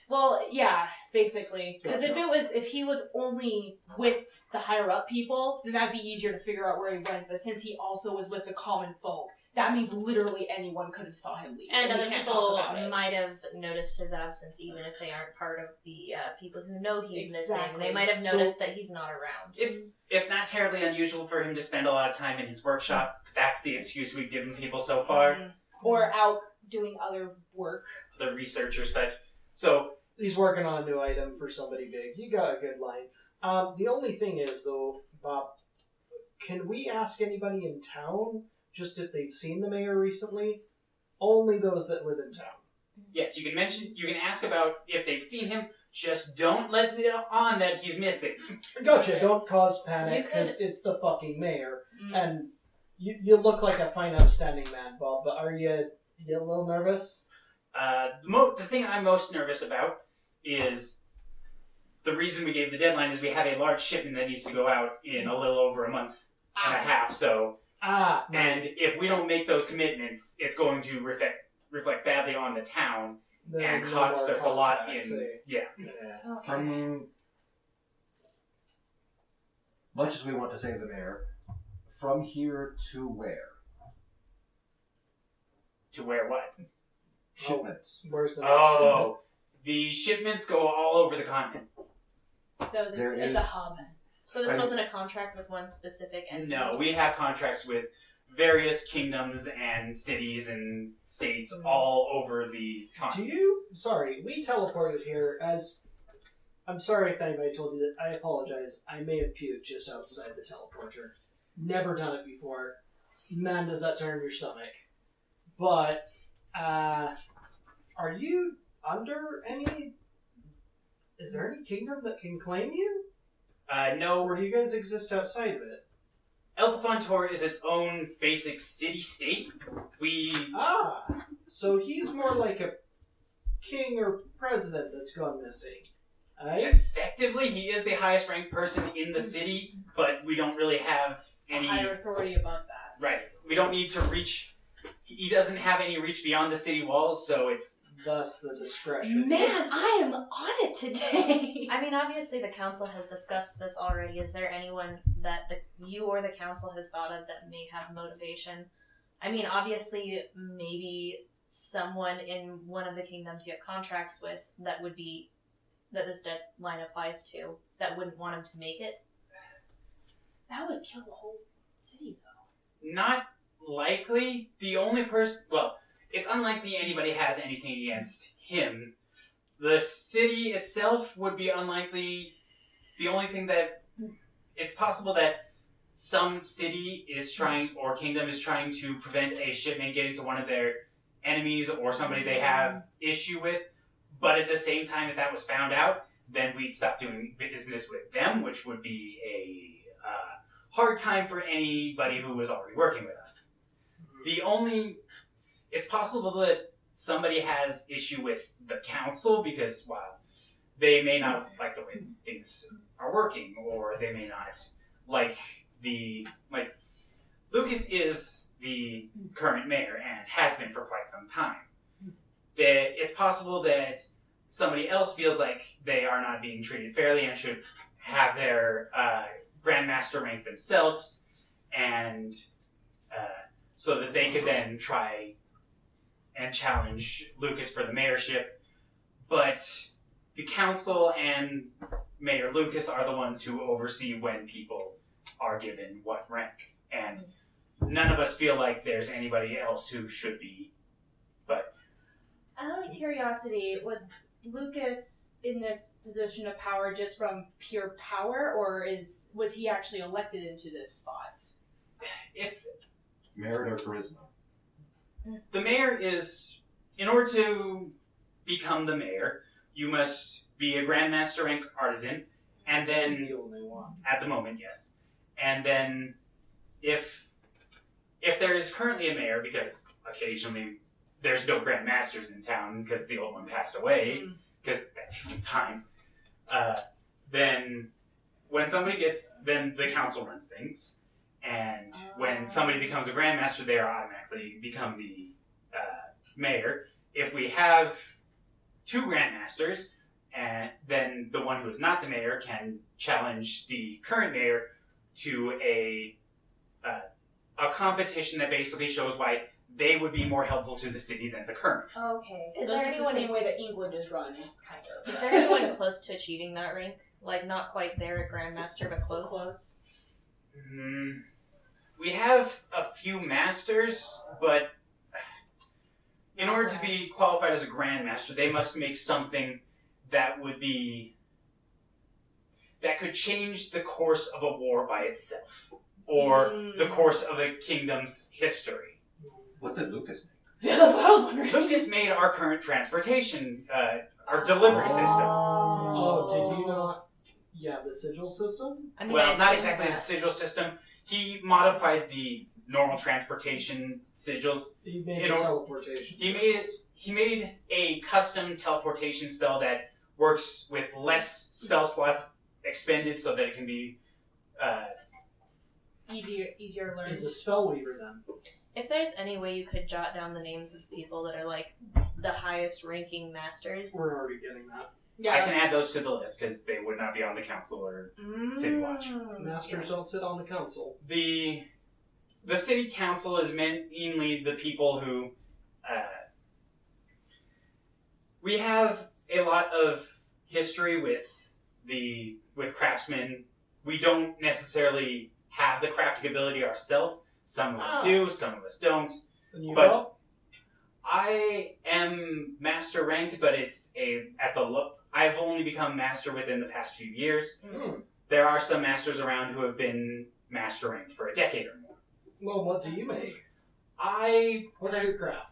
Well, yeah, basically. Because Gotcha. if he was only with the higher up people, then that'd be easier to figure out where he went. But since he also was with the common folk, that means literally anyone could have saw him leave. And we other can't people talk about it. might have noticed his absence, even if they aren't part of the people who know he's missing. Exactly. They might have noticed that he's not around. It's not terribly unusual for him to spend a lot of time in his workshop. That's the excuse we've given people so far. Or out doing other work. The research or such. So He's working on a new item for somebody big. You got a good line. The only thing is, though, Bob, can we ask anybody in town just if they've seen the mayor recently? Only those that live in town. yes, you can ask about if they've seen him. Just don't let it on that he's missing. Gotcha. Don't cause panic You could- because it's the fucking mayor, Mm. and you look like a fine, upstanding man, Bob. But are you a little nervous? The thing I'm most nervous about is the reason we gave the deadline is we have a large shipment that needs to go out in a little over a month and a half. So, and if we don't make those commitments, it's going to reflect badly on the town and cost us a lot in Yeah. Okay. From much as we want to save the mayor, from here to where? to where what? Shipments. Where's the next Oh, the shipments go all over the continent. So There it's a is- hub. So this I- wasn't a contract with one specific entity? No, we have contracts with various kingdoms and cities and states all over the Do continent. you? Sorry, we teleported here as. I'm sorry if anybody told you that. I apologize. I may have puked just outside the teleporter. Never done it before. Man, does that turn your stomach. But, are you under any. Is there any kingdom that can claim you? No, Or do you guys exist outside of it? Elfontor is its own basic city-state. So he's more like a king or president that's gone missing. Right? Effectively, he is the highest ranked person in the city, but we don't really have any. Higher authority above that. Right. We don't need to reach. He doesn't have any reach beyond the city walls, so it's. Thus the discretion. Man, I am on it today. I mean, obviously the council has discussed this already. Is there anyone that you or the council has thought of that may have motivation? I mean, obviously, maybe someone in one of the kingdoms you have contracts with that this deadline applies to, that wouldn't want him to make it. That would kill the whole city, though. Not likely. The only person. Well, it's unlikely anybody has anything against him. The city itself would be unlikely. The only thing that. It's possible that some city is trying, or kingdom is trying to prevent a shipment getting to one of their enemies or somebody they have issue with. But at the same time, if that was found out, then we'd stop doing business with them, which would be a hard time for anybody who was already working with us. It's possible that somebody has issue with the council because, well, they may not like the way things are working, or they may not like Lucas is the current mayor and has been for quite some time. It's possible that somebody else feels like they are not being treated fairly and should have their grandmaster rank themselves, and so that they could then try and challenge Lucas for the mayorship. But the council and Mayor Lucas are the ones who oversee when people are given what rank. And none of us feel like there's anybody else who should be. But Out of curiosity, was Lucas in this position of power just from pure power, or was he actually elected into this spot? it's Merit or charisma? the mayor is, in order to become the mayor, you must be a Grandmaster rank artisan, and He's then the only one. at the moment, yes. And then if there is currently a mayor, because occasionally there's no Grandmasters in town because the old one passed away, because that takes some time, then when somebody then the council runs things, and when somebody becomes a Grandmaster, they are automatically become the mayor. If we have 2 Grandmasters, and then the one who is not the mayor can challenge the current mayor to a competition that basically shows why they would be more helpful to the city than the current. Okay. Is So there this anyone- the same way that England is run, kind of? Is there anyone close to achieving that rank? Like, not quite there at Grandmaster, but close? Close. We have a few masters, but in order to be qualified as a Grandmaster, they must make something that could change the course of a war by itself, or the course of a kingdom's history. What did Lucas make? Yeah, that's what I was wondering. Lucas made our current transportation, our delivery system. Oh, did you not? Yeah, the sigil system? I mean, Well, I not assume exactly the that. sigil system. He modified the normal transportation sigils. He made In the order- teleportation. He made a custom teleportation spell that works with less spell slots expended, so that it can be. Easier learned. It's a spell weaver then. If there's any way you could jot down the names of people that are, like, the highest ranking masters. We're already getting that. I can add those to the list because they would not be on the council or City Watch. Masters don't sit on the council. The city council is mainly the people who. We have a lot of history with craftsmen. We don't necessarily have the crafting ability ourselves. Some of us do, some of us don't. And you But- go? I am master ranked, but it's I've only become master within the past few years. There are some masters around who have been master ranked for a decade or more. Well, what do you make? What's your craft?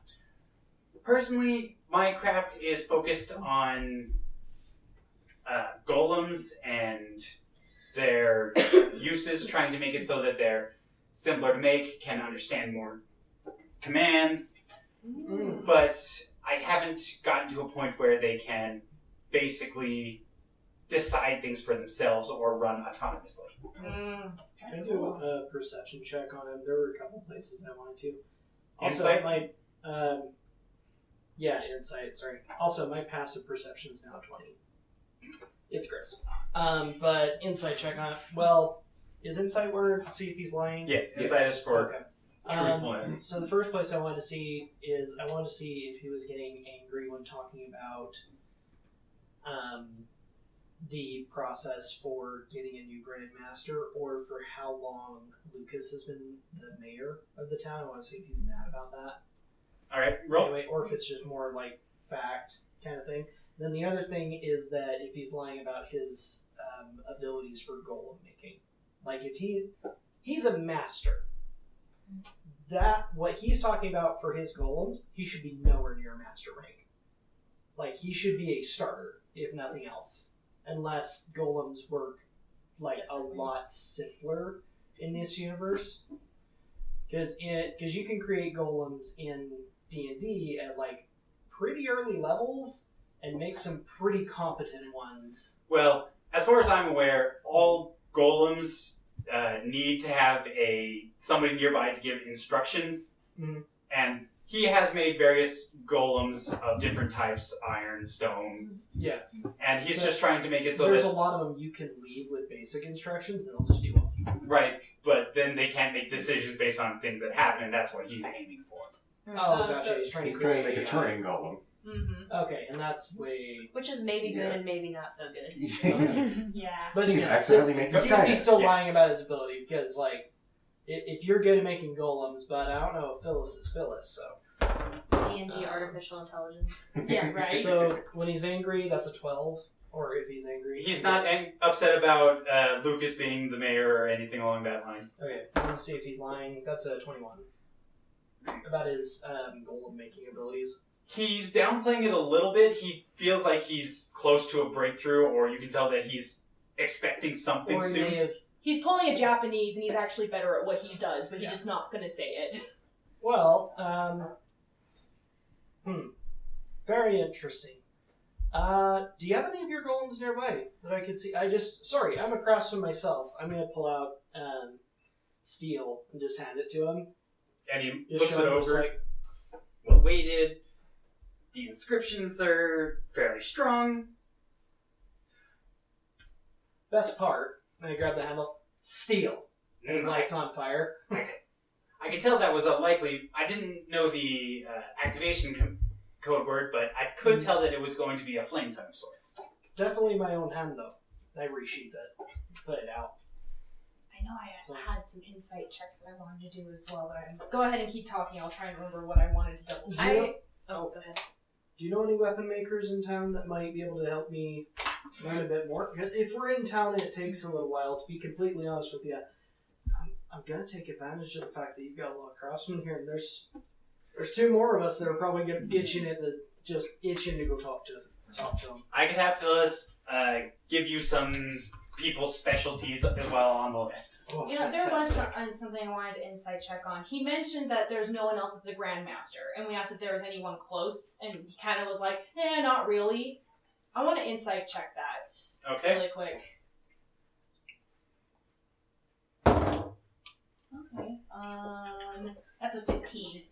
Personally, my craft is focused on golems and their uses, trying to make it so that they're simpler to make, can understand more commands, but I haven't gotten to a point where they can basically decide things for themselves or run autonomously. Can I do a perception check on him? There were a couple places I wanted to. Also, Insight? insight, sorry. Also, my passive perception is now 20. It's gross. But insight check on it. Well, is insight where see if he's lying? Yes, insight is for Okay. truthfulness. So the first place I wanted to see is I wanted to see if he was getting angry when talking about the process for getting a new Grand Master, or for how long Lucas has been the mayor of the town. I want to see if he's mad about that. Alright, roll. Anyway, or if it's just more like fact kind of thing. Then the other thing is that if he's lying about his abilities for golem making, like if he's a master, that what he's talking about for his golems, he should be nowhere near master rank. Like he should be a starter, if nothing else, unless golems work like a lot simpler in this universe. Because you can create golems in D&D at like pretty early levels and make some pretty competent ones. Well, as far as I'm aware, all golems need to have somebody nearby to give instructions, and he has made various golems of different types: iron, stone. Yeah. And he's just trying to make it so there's that a lot of them you can leave with basic instructions and they'll just do them. right, but then they can't make decisions based on things that happen, and that's what he's aiming for. Oh, gotcha. so- He's trying He's to trying to create make a Turing golem. Mm-hmm. Okay, and that's way. Which is maybe good Yeah. and maybe not so good. Yeah. But He's again, accidentally making see if he's Skynet. still Yeah. lying about his ability, because like, if you're good at making golems, but I don't know if Phyllis is Phyllis, so. D&D artificial intelligence. Yeah, right. So when he's angry, that's a 12, or if he's angry, He's not upset about Lucas being the mayor or anything along that line. Okay, let's see if he's lying. That's a 21. About his golem making abilities. He's downplaying it a little bit. He feels like he's close to a breakthrough, or you can tell that he's expecting something Or he soon. may have. He's pulling a Japanese, and he's actually better at what he does, but he's just not going to say it. Well, very interesting. Do you have any of your golems nearby that I could see? Sorry, I'm a craftsman myself. I'm gonna pull out steel and just hand it to him. And he Just looks show it him, just over. like, Well weighted. The inscriptions are fairly strong. best part. And I grab the handle. Steel. And it lights on fire. I can tell that was unlikely. I didn't know the activation code word, but I could tell that it was going to be a flame tongue of sorts. Definitely my own hand though. I resheath it. Put it out. I know I So- had some insight checks that I wanted to do as well, but go ahead and keep talking. I'll try and remember what I wanted to double check. Go ahead. Do you know any weapon makers in town that might be able to help me learn a bit more? If we're in town and it takes a little while, to be completely honest with you, I'm gonna take advantage of the fact that you've got a lot of craftsmen here, and there's two more of us that are probably gonna itching to go talk to them. I could have Phyllis give you some people's specialties as well on the list. Oh, You know, there was fantastic. something I wanted to insight check on. He mentioned that there's no one else that's a grandmaster, and we asked if there was anyone close, and he kind of was like, not really. I want to insight check that Okay. really quick. Okay, that's a 15.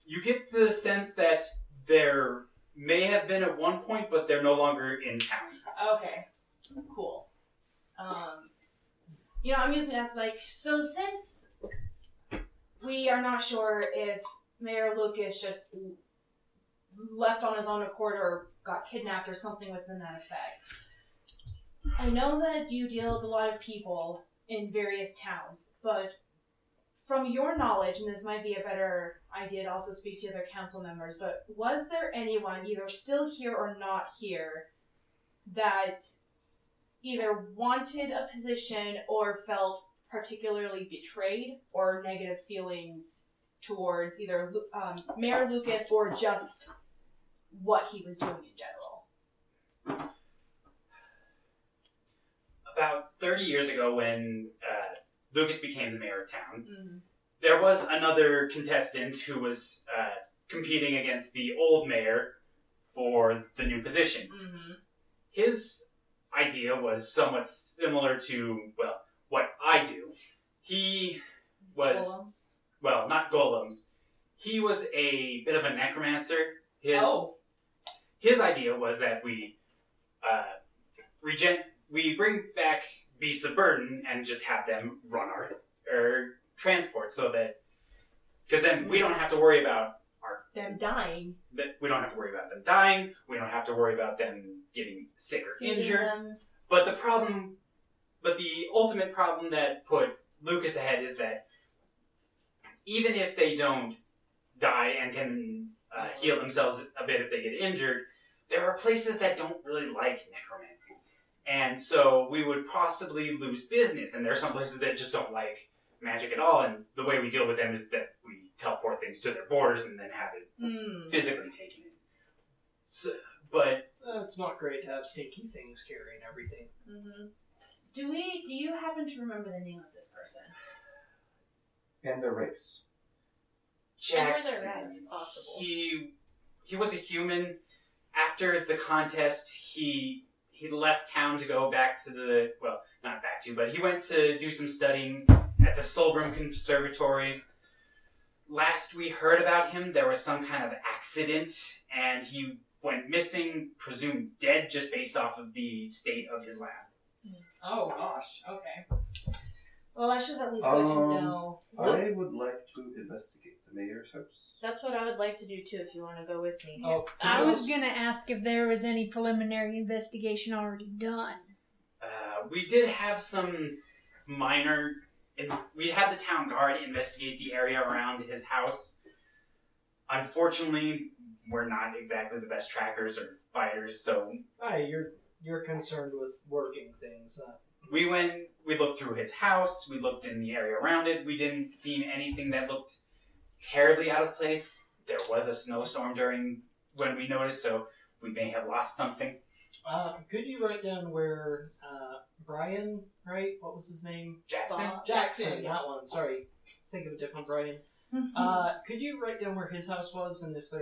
You get the sense that there may have been at one point, but they're no longer in town. Okay, cool. I'm using that so since we are not sure if Mayor Lucas just left on his own accord or got kidnapped or something within that effect. I know that you deal with a lot of people in various towns, but from your knowledge, and this might be a better idea to also speak to other council members, but was there anyone, either still here or not here, that either wanted a position or felt particularly betrayed or negative feelings towards either Mayor Lucas or just what he was doing in general? About 30 years ago, when Lucas became the mayor of town, Mm-hmm. there was another contestant who was competing against the old mayor for the new position. Mm-hmm. His idea was somewhat similar to, well, what I do. He was, Golems? well, not golems. He was a bit of a necromancer. His idea was that we bring back beasts of burden and just have them run our transport, so that, because then we don't have to worry about Them dying. we don't have to worry about them dying. We don't have to worry about them getting sick or Feeding injured. them. But the ultimate problem that put Lucas ahead is that even if they don't die and can heal themselves a bit if they get injured, there are places that don't really like necromancy. And so we would possibly lose business, and there are some places that just don't like magic at all, and the way we deal with them is that we teleport things to their borders and then have it physically taken in. So, but It's not great to have stinky things carrying everything. Mm-hmm. Do you happen to remember the name of this person? And the race. Jackson, Further right, possible. he was a human. After the contest, he left town to go back to not back to, but he went to do some studying at the Solbrum Conservatory. Last we heard about him, there was some kind of accident, and he went missing, presumed dead, just based off of the state of his lab. Oh gosh, okay. Well, let's just at least go to know. So, I would like to investigate the mayor's house? That's what I would like to do too. If you want to go with me. Oh, I was gonna ask if there was any preliminary investigation already done. We did have some minor. We had the town guard investigate the area around his house. Unfortunately, we're not exactly the best trackers or fighters, so Hi, you're concerned with working things. we looked through his house, we looked in the area around it, we didn't see anything that looked terribly out of place. There was a snowstorm when we noticed, so we may have lost something. Could you write down where Brian, right? What was his name? Jackson? Jackson, that one. Sorry. Let's think of a different Brian. Could you write down where his house was and if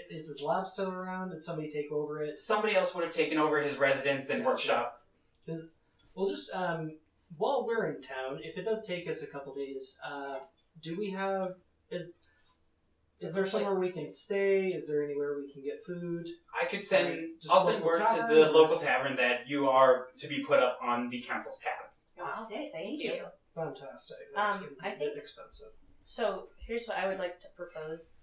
is his lab still around? Did somebody take over it? Somebody else would have taken over his residence and workshop. We'll just, while we're in town, if it does take us a couple days, do we have, is there somewhere we can stay? Is there anywhere we can get food? I'll send word to the local tavern that you are to be put up on the council's tab. Wow. Thank you. Fantastic. That's gonna be I a bit think- expensive. So here's what I would like to propose.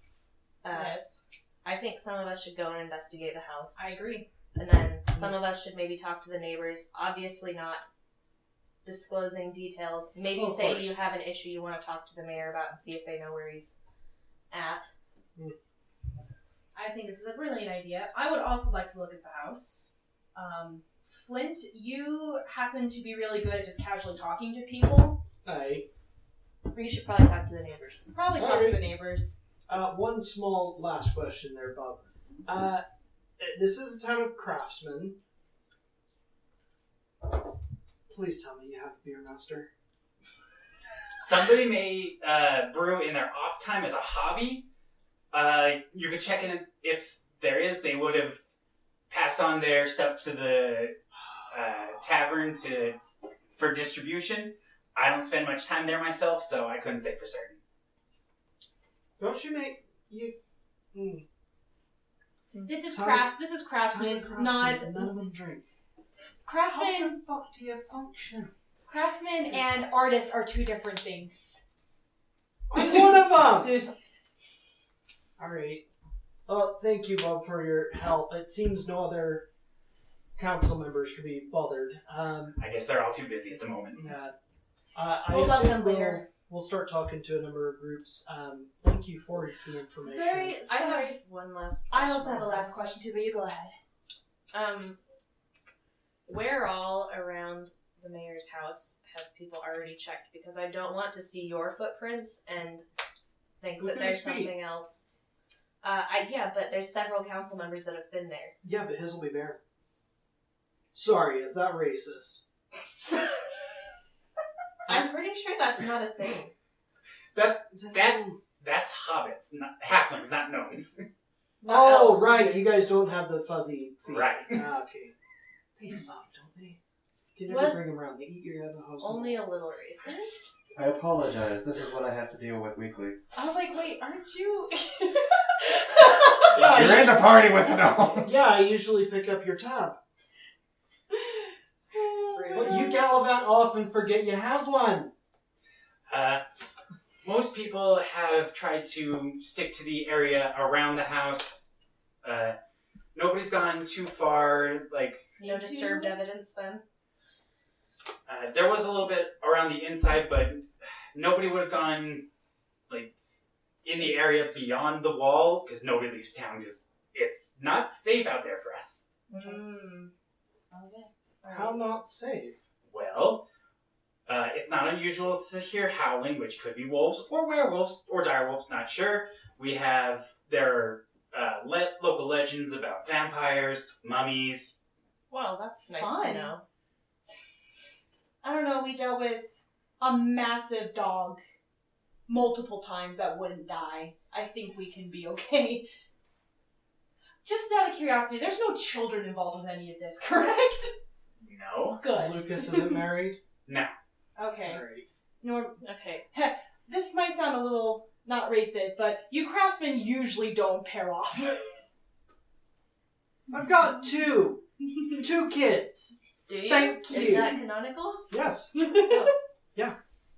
Yes. I think some of us should go and investigate the house. I agree. And then some of us should maybe talk to the neighbors. Obviously not disclosing details. Maybe Oh, of say course. you have an issue you want to talk to the mayor about and see if they know where he's at. I think this is a brilliant idea. I would also like to look at the house. Flint, you happen to be really good at just casually talking to people. You should probably talk to the neighbors. Probably talk Alright. to the neighbors. One small last question there, Bob. This is a town of craftsmen. Please tell me you have a beer master. Somebody may brew in their off time as a hobby. You can check in if there is. They would have passed on their stuff to the tavern for distribution. I don't spend much time there myself, so I couldn't say for certain. Don't you make you? This is Time- craftsmen. It's not None of them drink. craftsmen. How the fuck do you function? Craftsmen and artists are two different things. I'm one of them. All right. Well, thank you, Bob, for your help. It seems no other council members could be bothered. I guess they're all too busy at the moment. Yeah. I We'll let assume them later. we'll start talking to a number of groups. Thank you for the information. Very I have sorry. one last question. I also have a last question too, but you go ahead. Where all around the mayor's house have people already checked? Because I don't want to see your footprints and think Look that at there's his feet. something else. But there's several council members that have been there. Yeah, but his will be bare. Sorry, is that racist? I'm pretty sure that's not a thing. Is that That's hobbits, not halflings, not gnomes. Not Oh, elves. right. You guys don't have the fuzzy feet. Right. Okay. They suck, don't they? You can never Was bring them around. They eat your head house. Only a little racist. I apologize. This is what I have to deal with weekly. I was like, wait, aren't you? Yeah, You're in the party with an gnome. Yeah, I usually pick up your tab. But you gallivant off and forget you have one. Most people have tried to stick to the area around the house. Nobody's gone too far. No disturbed evidence then? There was a little bit around the inside, but nobody would have gone in the area beyond the wall because nobody leaves town because it's not safe out there for us. Okay. How not safe? Well, it's not unusual to hear howling, which could be wolves or werewolves or direwolves, not sure. There are local legends about vampires, mummies. Well, that's nice Fun. to know. I don't know, we dealt with a massive dog multiple times that wouldn't die. I think we can be okay. Just out of curiosity, there's no children involved with any of this, correct? No. Good. Lucas isn't married? No. Okay. Alright. Okay. This might sound a little not racist, but you craftsmen usually don't pair off. I've got two. 2 kids. Do you? Thank Is you. that canonical? Yes. Oh. Yeah.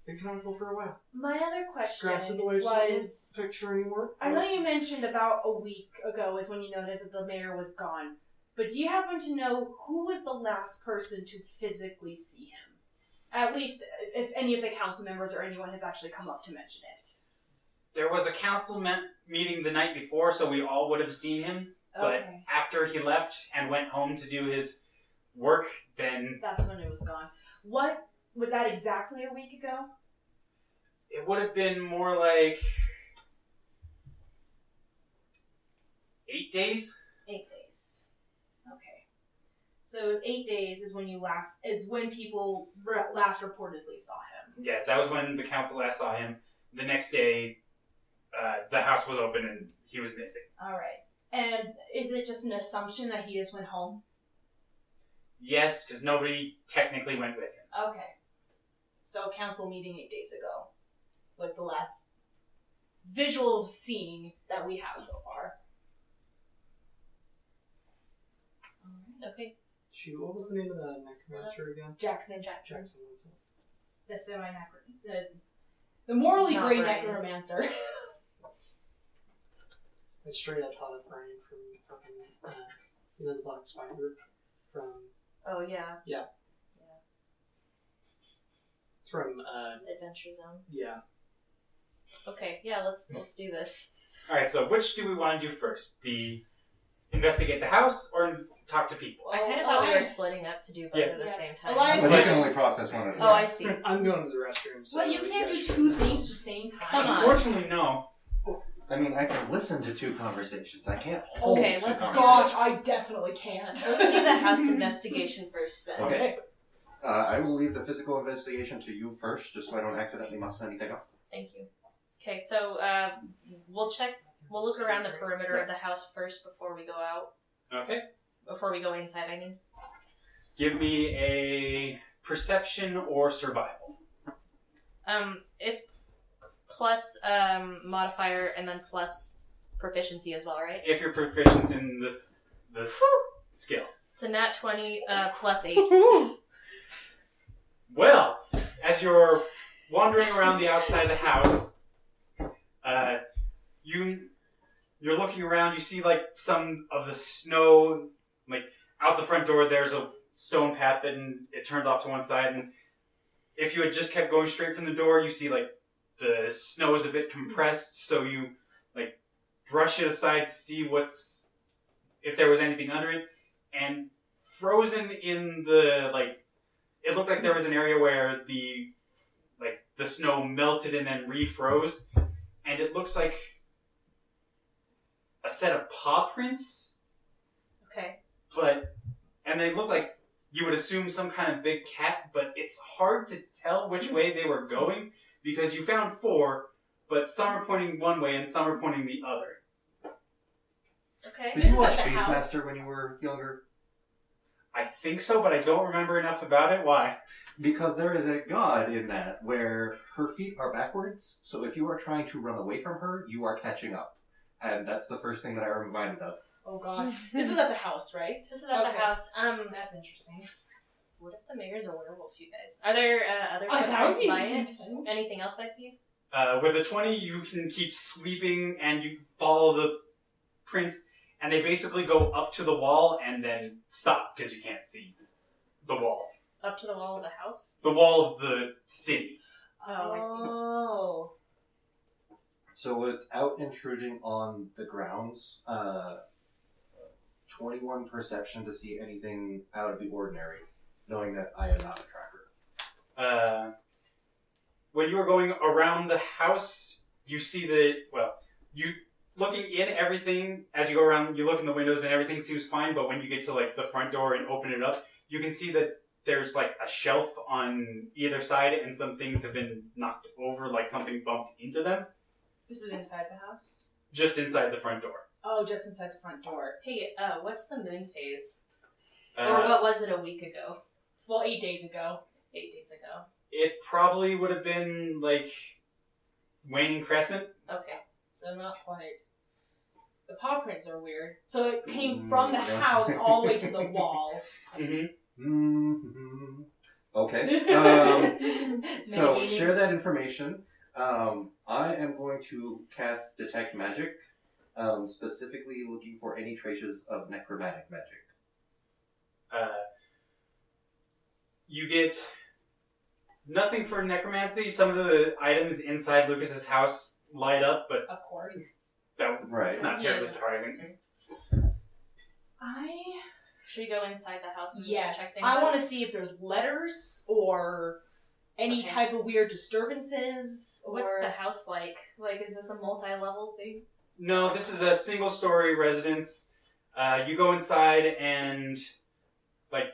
Been canonical for a while. My other question Grabs it away was... picture anymore. I know you mentioned about a week ago is when you noticed that the mayor was gone. But do you happen to know who was the last person to physically see him? At least if any of the council members or anyone has actually come up to mention it. There was a council meeting the night before, so we all would have seen him. But Okay. after he left and went home to do his work, then That's when it was gone. What, was that exactly a week ago? it would have been more like 8 days. 8 days. Okay. So 8 days is when people last reportedly saw him. Yes, that was when the council last saw him. The next day, the house was open and he was missing. Alright. And is it just an assumption that he just went home? Yes, because nobody technically went with him. Okay. So council meeting 8 days ago was the last visual scene that we have so far. Okay. Shoot, what was the name of the necromancer again? Jackson. Jackson. That's it. The semi-necromancer. The morally Not great Brian. necromancer. I straight up thought of Brian from fucking, the Black Spider from. Oh yeah. From Adventure Zone. yeah. Okay. Yeah. Let's do this. All right, so which do we want to do first? Investigate the house or talk to people? I kind of thought we were splitting up to do both at the same time. Elias- But they can only process one at a time. Oh, I see. I'm going to the restroom. So Well, you can't do guys two should- things at the same time. Come on. Unfortunately, no. I mean, I can listen to two conversations. I can't hold Okay, two let's conversations. Gosh, I definitely can. Let's do the house investigation first then. Okay. I will leave the physical investigation to you first, just so I don't accidentally mess anything up. Thank you. Okay, so we'll look around the perimeter of the house first before we go out. Okay. Before we go inside, I mean. Give me a perception or survival. It's plus modifier and then plus proficiency as well, right? If you're proficient in this skill. It's a nat 20 plus 8. Well, as you're wandering around the outside of the house, you're looking around. You see like some of the snow, like out the front door. There's a stone path, and it turns off to one side. And if you had just kept going straight from the door, you see like the snow is a bit compressed, so you like brush it aside to see if there was anything under it, and frozen in the it looked like there was an area where the snow melted and then refroze, and it looks like a set of paw prints, Okay. and they look like you would assume some kind of big cat, but it's hard to tell which way they were going because you found 4, but some are pointing one way and some are pointing the other. Okay. Did This you is watch at the house. Beastmaster when you were younger? I think so, but I don't remember enough about it. Why? Because there is a god in that where her feet are backwards, so if you are trying to run away from her, you are catching up. And that's the first thing that I reminded of. Oh god. This is at the house, right? This is at Okay. the house. That's interesting. What if the mayor's a werewolf, you guys? Are there other That would footprints be by it? intense. Anything else I see? With a 20, you can keep sweeping and you follow the prints, and they basically go up to the wall and then stop because you can't see the wall. Up to the wall of the house? The wall of the city. Oh, I see. Oh. So without intruding on the grounds, 21 perception to see anything out of the ordinary, knowing that I am not a tracker. When you are going around the house, you see you looking in everything as you go around, you look in the windows and everything seems fine, but when you get to the front door and open it up, you can see that there's a shelf on either side and some things have been knocked over, like something bumped into them, This is inside the house? just inside the front door. Oh, just inside the front door. Hey, what's the moon phase? Uh, Or what was it a week ago? Well, 8 days ago. 8 days ago. It probably would have been waning crescent. Okay. So not quite. The paw prints are weird. So it came from the Yeah. house all the way to the wall. Mm-hmm. Mm-hmm. Okay. So Metagaming. share that information. I am going to cast Detect Magic, specifically looking for any traces of necromantic magic. You get nothing for necromancy. Some of the items inside Lucas's house light up, but Of course. that's Right. not terribly Yes. surprising. Should we go inside the house and check Yes, things I out? want to see if there's letters or any Okay. type of weird disturbances. Or... What's the house like? Like, is this a multi-level thing? No, this is a single-story residence. You go inside and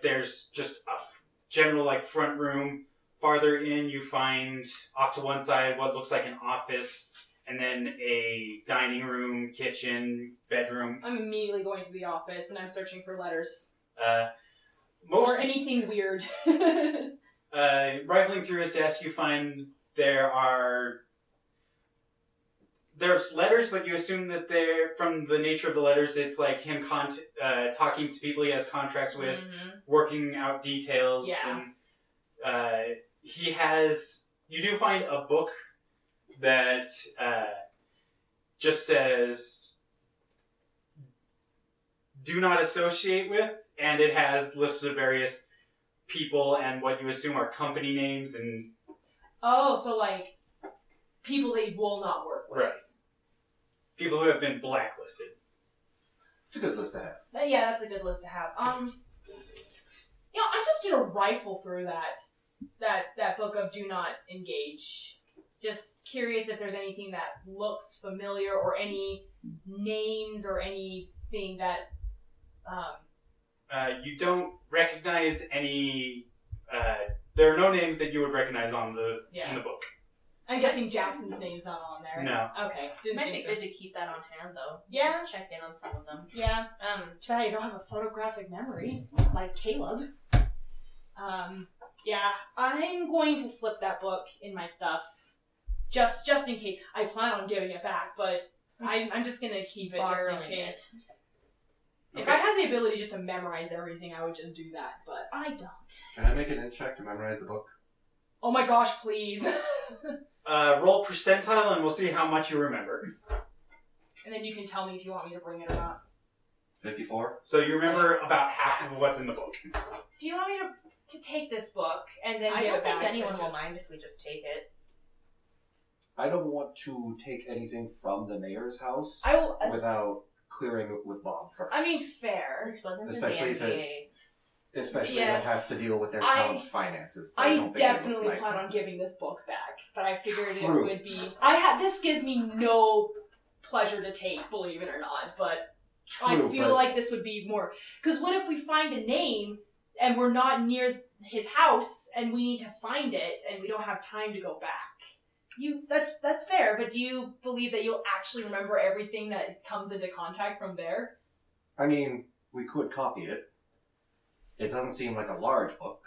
there's just a general front room. Farther in, you find off to one side what looks like an office, and then a dining room, kitchen, bedroom. I'm immediately going to the office and I'm searching for letters Most or anything weird. rifling through his desk, you find there's letters, but you assume that they're from the nature of the letters. It's like him talking to people he has contracts with, working out details. Yeah. And you do find a book that just says "Do not associate with," and it has lists of various people and what you assume are company names and Oh, so like people they will not work with. right people who have been blacklisted. It's a good list to have. Yeah, that's a good list to have. I'm just gonna rifle through that book of Do Not Engage. Just curious if there's anything that looks familiar or any names or anything that You don't recognize any. There are no names that you would recognize in the book. I'm guessing Jackson's name's not on there. No. Okay. It Didn't might think be so. good to keep that on hand, though. Yeah. Check in on some of them. Yeah. Too bad you don't have a photographic memory like Caleb. Yeah. I'm going to slip that book in my stuff, just in case. I plan on giving it back, but I'm just gonna keep it just in Borrowing case. it. If Okay. I had the ability just to memorize everything, I would just do that, but I don't. Can I make an int check to memorize the book? Oh my gosh, please. Roll percentile, and we'll see how much you remember. And then you can tell me if you want me to bring it or not. 54? So you remember about half of what's in the book. Do you want me to take this book and then I give don't it back? think anyone will mind if we just take it. I don't want to take anything from the mayor's house I will. without clearing it with Bob first. I mean, fair. This wasn't Especially in if the it- NDA. Especially Yeah. when it has to deal with their I- town's finances. I don't think they look definitely nice plan on on giving this book back, but I figured it True. would be. This gives me no pleasure to take, believe it or not, but I True, feel but like this would be more. Because what if we find a name and we're not near his house and we need to find it and we don't have time to go back? That's fair, but do you believe that you'll actually remember everything that comes into contact from there? I mean, we could copy it. It doesn't seem like a large book.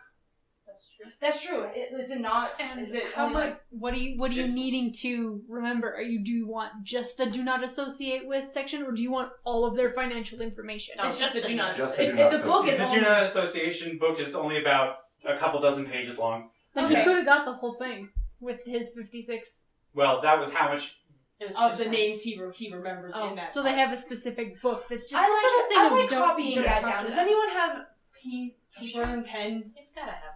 That's true. That's true. Is it not? And Is it how only much? What are you It's- needing to remember? Do you want just the "Do not associate with" section, or do you want all of their financial information? No, It's just the do not. Just If the do not the book is The only. Do Not Association book is only about a couple dozen pages long. Then Okay. he could have got the whole thing with his 56. Well, that was how much. It was Of the percent. names he remembers in that. So they part. have a specific book that's just I a little like thing of don't copying don't that talk down. to Does them. anyone have paper and pen? He's gotta have.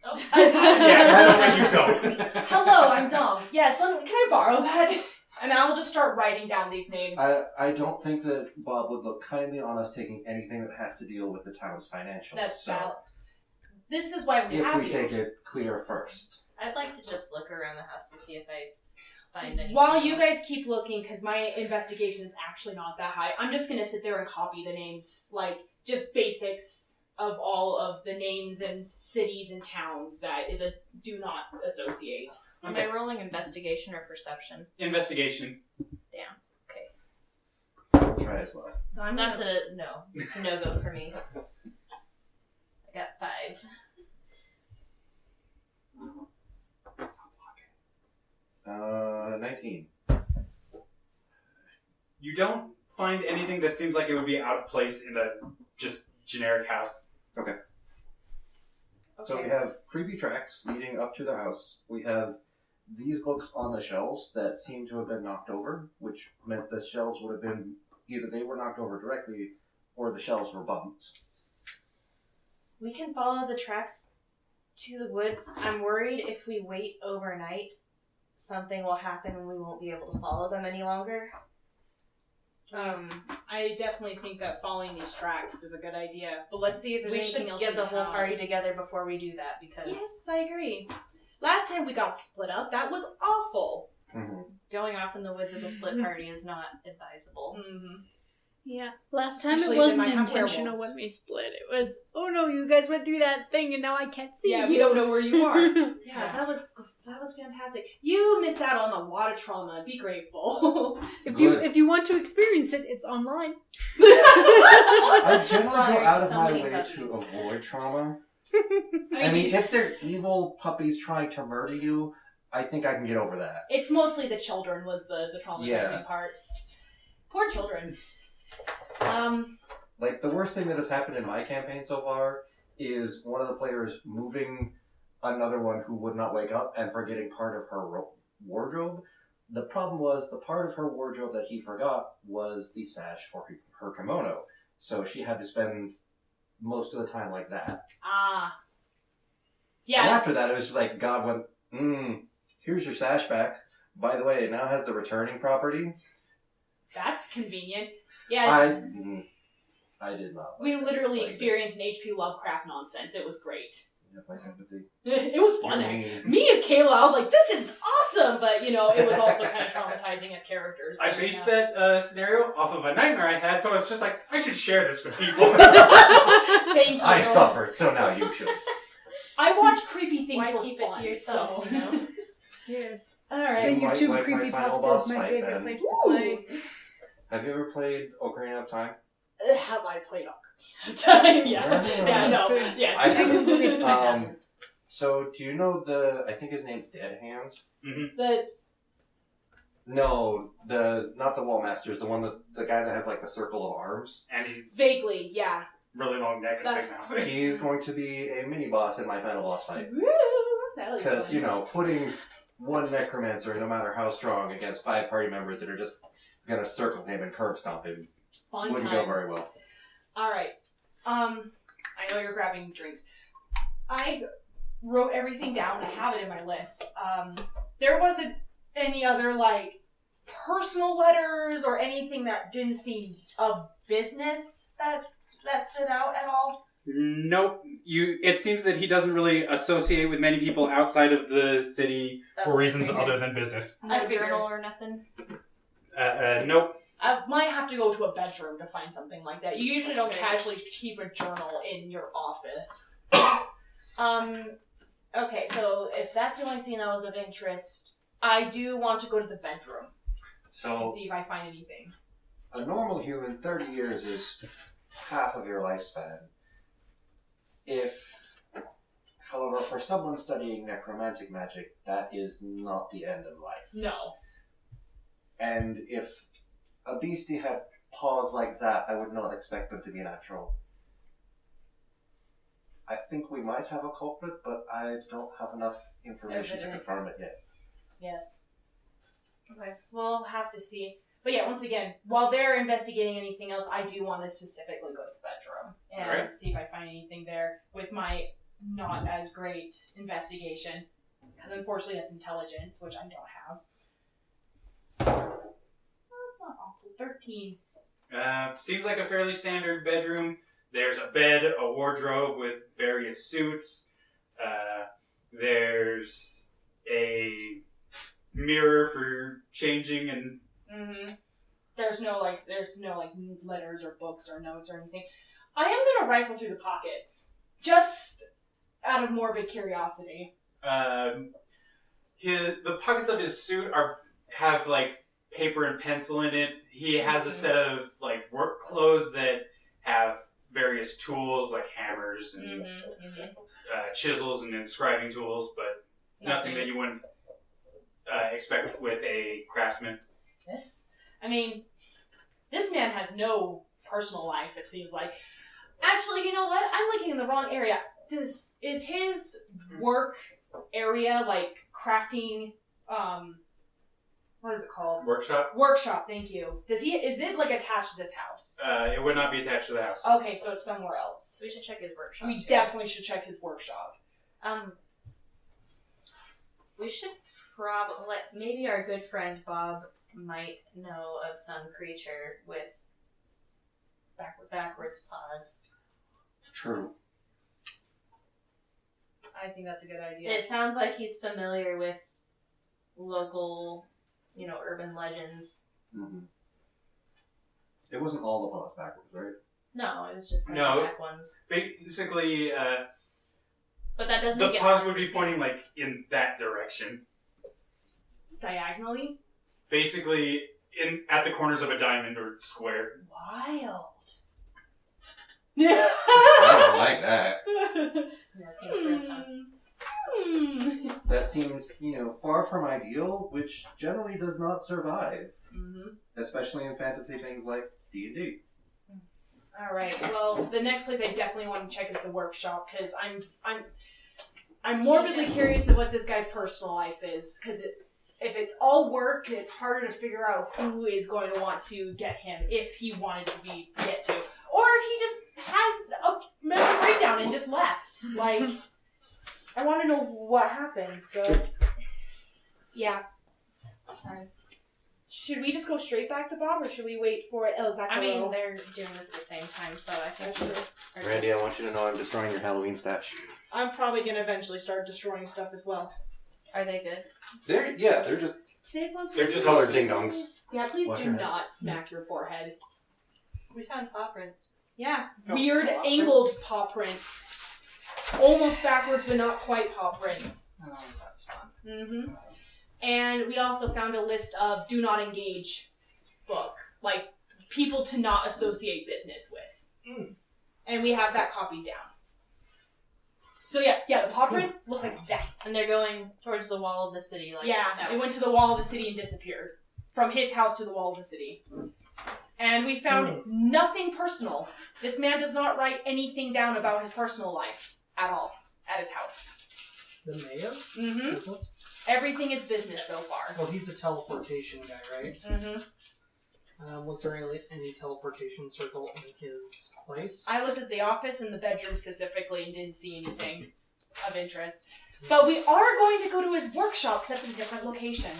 Oh. Yeah, you don't. Hello, I'm Dom. Yes, can I borrow that? And I'll just start writing down these names. I don't think that Bob would look kindly on us taking anything that has to deal with the town's financials. That's so valid. This is why we if have we you. take it clear first. I'd like to just look around the house to see if I find anything. While you else. guys keep looking, because my investigation is actually not that high, I'm just going to sit there and copy the names, like, just basics of all of the names and cities and towns that is a do not associate. Am I rolling investigation or perception? Investigation. Try as well. So I'm That's gonna, a no. It's a no go for me. I got 5. 19. You don't find anything that seems like it would be out of place in a just generic house. Okay. So we have creepy tracks leading up to the house. We have these books on the shelves that seem to have been knocked over, which meant the shelves would have been either they were knocked over directly or the shelves were bumped. We can follow the tracks to the woods. I'm worried if we wait overnight, something will happen and we won't be able to follow them any longer. I definitely think that following these tracks is a good idea. But let's see if there's We anything should else get in the whole house. party together before we do that because Yes, I agree. Last time we got split up, that was awful. Mm-hmm. going off in the woods with a split party is not advisable. Mm-hmm. Yeah. Last time Especially it wasn't when I have intentional werewolves. when we split. It was, oh no, you guys went through that thing and now I can't see Yeah, you. we don't know where you are. Yeah. Yeah, that was fantastic. You missed out on a lot of trauma. Be grateful. If you want to experience it, it's online. I generally Slaughtered go out of so my many way puppies. to avoid trauma. I I mean, mean, if they're evil puppies trying to murder you, I think I can get over that. it's mostly the children was the traumatizing Yeah. part. Poor children. Like, the worst thing that has happened in my campaign so far is one of the players moving another one who would not wake up and forgetting part of her wardrobe. The problem was the part of her wardrobe that he forgot was the sash for her kimono. So she had to spend most of the time like that. And Yeah. after that, it was just like, God went, here's your sash back. By the way, it now has the returning property. That's convenient. Yeah. I did not. We literally like experienced an HP Lovecraft nonsense. It was great. You have my sympathy. It was fun. You're Actually. mean. Me as Kayla, I was like, this is awesome! But, it was also kind of traumatizing as characters. I so, based that scenario off of a nightmare I had, so it's just like, I should share this with people. Thank you. I suffered, so now you should. I watch creepy things Why for keep fun, it to yourself, you know? Yes. So. The Alright. might YouTube like my final creepypasta boss is my fight, favorite then. place to play. Have you ever played Ocarina of Time? Have I played Ocarina of Time? Yeah. Yeah, no. Food. Yes. I So, do you know I think his name's Dead Hands? The No, not the Wall Masters, the guy that has like the circle of arms. And he's vaguely, yeah. really long neck and big mouth. He's going to be a mini boss in my final boss fight. Woo! That'll be Because, fun. putting one necromancer, no matter how strong, against 5 party members that are just gonna circle him and curb stomp him Fun wouldn't times. go very well. Alright. I know you're grabbing drinks. I wrote everything down. I have it in my list. There wasn't any other, personal letters or anything that didn't seem of business that stood out at all. Nope. It seems that he doesn't really associate with many people outside of the city That's for what I reasons figured. other than business. No I figured. journal or nothing. Nope. I might have to go to a bedroom to find something like that. You usually don't That's fair. casually keep a journal in your office. Okay, so if that's the only thing that was of interest, I do want to go to the bedroom. And So, see if I find anything. a normal human, 30 years is half of your lifespan. However, for someone studying necromantic magic, that is not the end of life. No. And if a beastie had paws like that, I would not expect them to be natural. I think we might have a culprit, but I don't have enough information to Evidence. confirm it yet. Yes. Okay, we'll have to see. But yeah, once again, while they're investigating anything else, I do want to specifically go to the bedroom and Alright. see if I find anything there with my not as great investigation. Because unfortunately that's intelligence, which I don't have. That's not awful. 13. Seems like a fairly standard bedroom. There's a bed, a wardrobe with various suits. There's a mirror for changing and Mm-hmm. There's no letters or books or notes or anything. I am gonna rifle through the pockets. Just out of morbid curiosity. the pockets of his suit have paper and pencil in it. He has a set of work clothes that have various tools like hammers and chisels and inscribing tools, but nothing that you wouldn't expect with a craftsman. This man has no personal life, it seems like. Actually, you know what? I'm looking in the wrong area. is his work area like crafting? What is it called? Workshop? Workshop. Thank you. Is it like attached to this house? It would not be attached to the house. Okay, so it's somewhere else. We should check his workshop. We too. definitely should check his workshop. We should probably maybe our good friend Bob might know of some creature with backwards paws. True. I think that's a good idea. It sounds like he's familiar with local, urban legends. Mm-hmm. It wasn't all the paws backwards, right? No, it was just like No. the back ones. Basically, But that doesn't the make it paws hard would to be see. pointing like in that direction. Diagonally? Basically, at the corners of a diamond or square. Wild. I don't like that. Yeah, seems gross, huh? That seems, far from ideal, which generally does not survive, especially in fantasy things like D&D. All right. Well, the next place I definitely want to check is the workshop because I'm morbidly curious of what this guy's personal life is because if it's all work, it's harder to figure out who is going to want to get him if he wanted to get to, or if he just had a mental breakdown and just left. Like, I want to know what happened. So, yeah. Sorry. Should we just go straight back to Bob, or should we wait for El Zacaro? I mean, they're doing this at the same time, so I think Randy, I want you to know I'm destroying your Halloween statue. I'm probably going to eventually start destroying stuff as well. Are they good? They're just Save one for They're just colored all ding dongs. Yeah, please Wash do your head. not smack your forehead. We found paw prints. Yeah, Oh, weird paw angled paw prints. Almost backwards, but not quite paw prints. Oh, that's fun. Mm-hmm. And we also found a list of do not engage book, like people to not associate business with. And we have that copied down. So yeah, the paw prints look like that. And they're going towards the wall of the city. Like Yeah, that. it went to the wall of the city and disappeared. From his house to the wall of the city. And we found nothing personal. This man does not write anything down about his personal life at all at his house. The mayor? Mm-hmm. Is it? Everything is business so far. Well, he's a teleportation guy, right? Mm-hmm. Was there any teleportation circle in his place? I looked at the office and the bedroom specifically and didn't see anything of interest. But we are going to go to his workshop because that's a different location.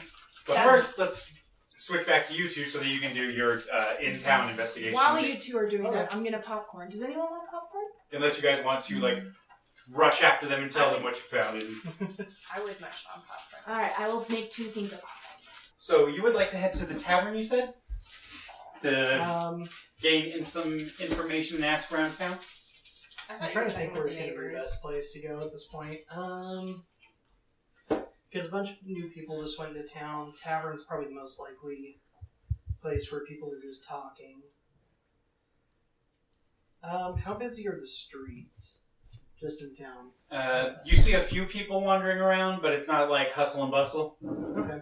But That's- first, let's switch back to you two so that you can do your in-town investigation. While you two are doing Okay. that, I'm gonna popcorn. Does anyone want popcorn? Unless you guys want to, rush after them and tell them what you found. I would much on popcorn. Alright, I will make 2 things of popcorn. So, you would like to head to the tavern, you said? To gain some information and ask around town? I'm trying to think where's going to be the best place to go at this point. Because a bunch of new people just went into town. Tavern's probably the most likely place where people are just talking. How busy are the streets just in town? You see a few people wandering around, but it's not like hustle and bustle. Okay.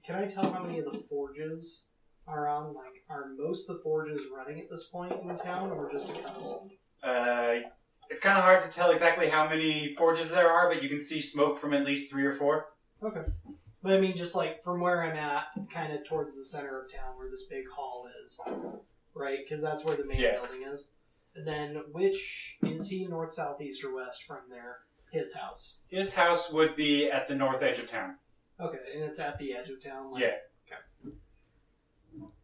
Can I tell how many of the forges are on? Like, are most of the forges running at this point in town, or just a couple? It's kind of hard to tell exactly how many forges there are, but you can see smoke from at least 3 or 4. Okay. But I mean, just like from where I'm at, kind of towards the center of town where this big hall is, right? Because that's where the main building is. And then, which is he, north, south, east, or west from there? His house. His house would be at the north edge of town. Okay, and it's at the edge of town? Yeah. Okay.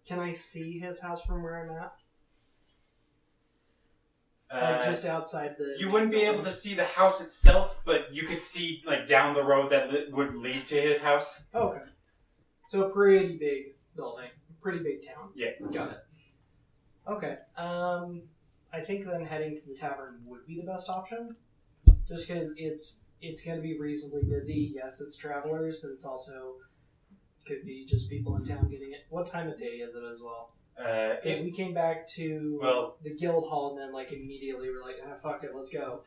Can I see his house from where I'm at? Like just outside the... You wouldn't be able to see the house itself, but you could see down the road that would lead to his house. Okay. So a pretty big building. Pretty big town. Yeah. Got it. Okay. I think then heading to the tavern would be the best option. Just because it's going to be reasonably busy. Yes, it's travelers, but it's also could be just people in town getting it. What time of day is it as well? Because we came back to the guild hall and then immediately we're like, fuck it, let's go.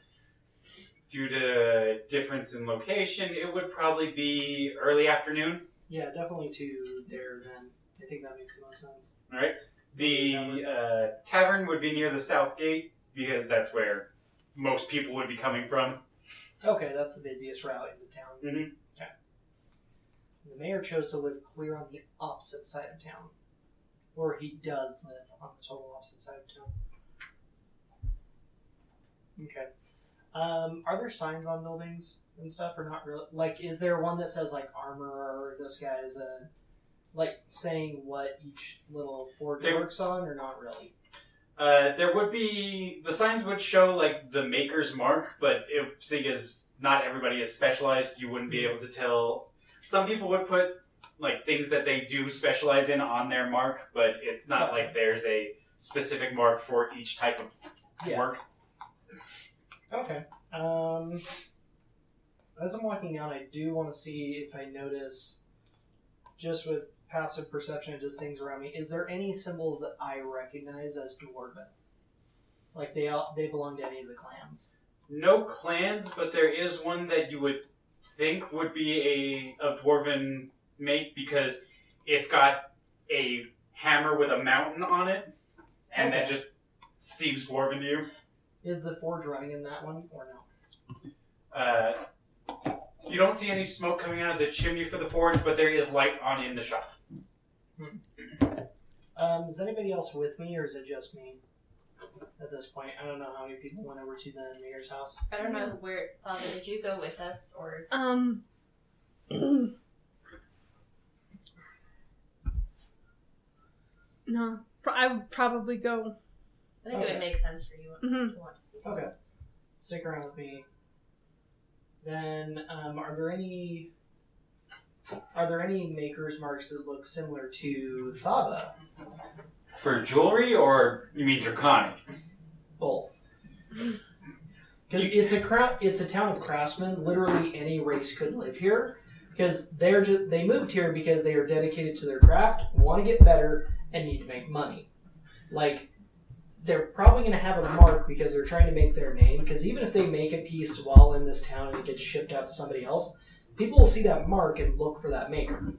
Due to difference in location, it would probably be early afternoon. Yeah, definitely to there then. I think that makes the most sense. All right. The tavern would be near the south gate because that's where most people would be coming from. Okay, that's the busiest route into town. Mm-hmm. Okay. The mayor chose to live clear on the opposite side of town. Or he does live on the total opposite side of town. Okay. Are there signs on buildings and stuff, or not really? Like, is there one that says, like, armor, or this guy is a... Like, saying what each little forge works on, or not really? There would be... The signs would show, like, the maker's mark, but seeing as not everybody is specialized, you wouldn't be able to tell... Some people would put, like, things that they do specialize in on their mark, but it's not like there's a specific mark for each type of work. Okay. As I'm walking down, I do want to see if I notice, just with passive perception of just things around me, is there any symbols that I recognize as dwarven? Like they belong to any of the clans? No clans, but there is one that you would think would be a dwarven make, because it's got a hammer with a mountain on it, and that just seems dwarven to you. Is the forge running in that one, or no? You don't see any smoke coming out of the chimney for the forge, but there is light on in the shop. Is anybody else with me, or is it just me at this point? I don't know how many people went over to the mayor's house. I don't know where. Father, did you go with us, or? No, I would probably go. I think it would make sense for you to want to see. Okay, stick around with me. Then, are there any maker's marks that look similar to Thaba? For jewelry, or you mean draconic? Both. It's a town of craftsmen. Literally any race could live here, because they moved here because they are dedicated to their craft, want to get better, and need to make money. Like, they're probably going to have a mark because they're trying to make their name, because even if they make a piece while in this town and it gets shipped out to somebody else, people will see that mark and look for that maker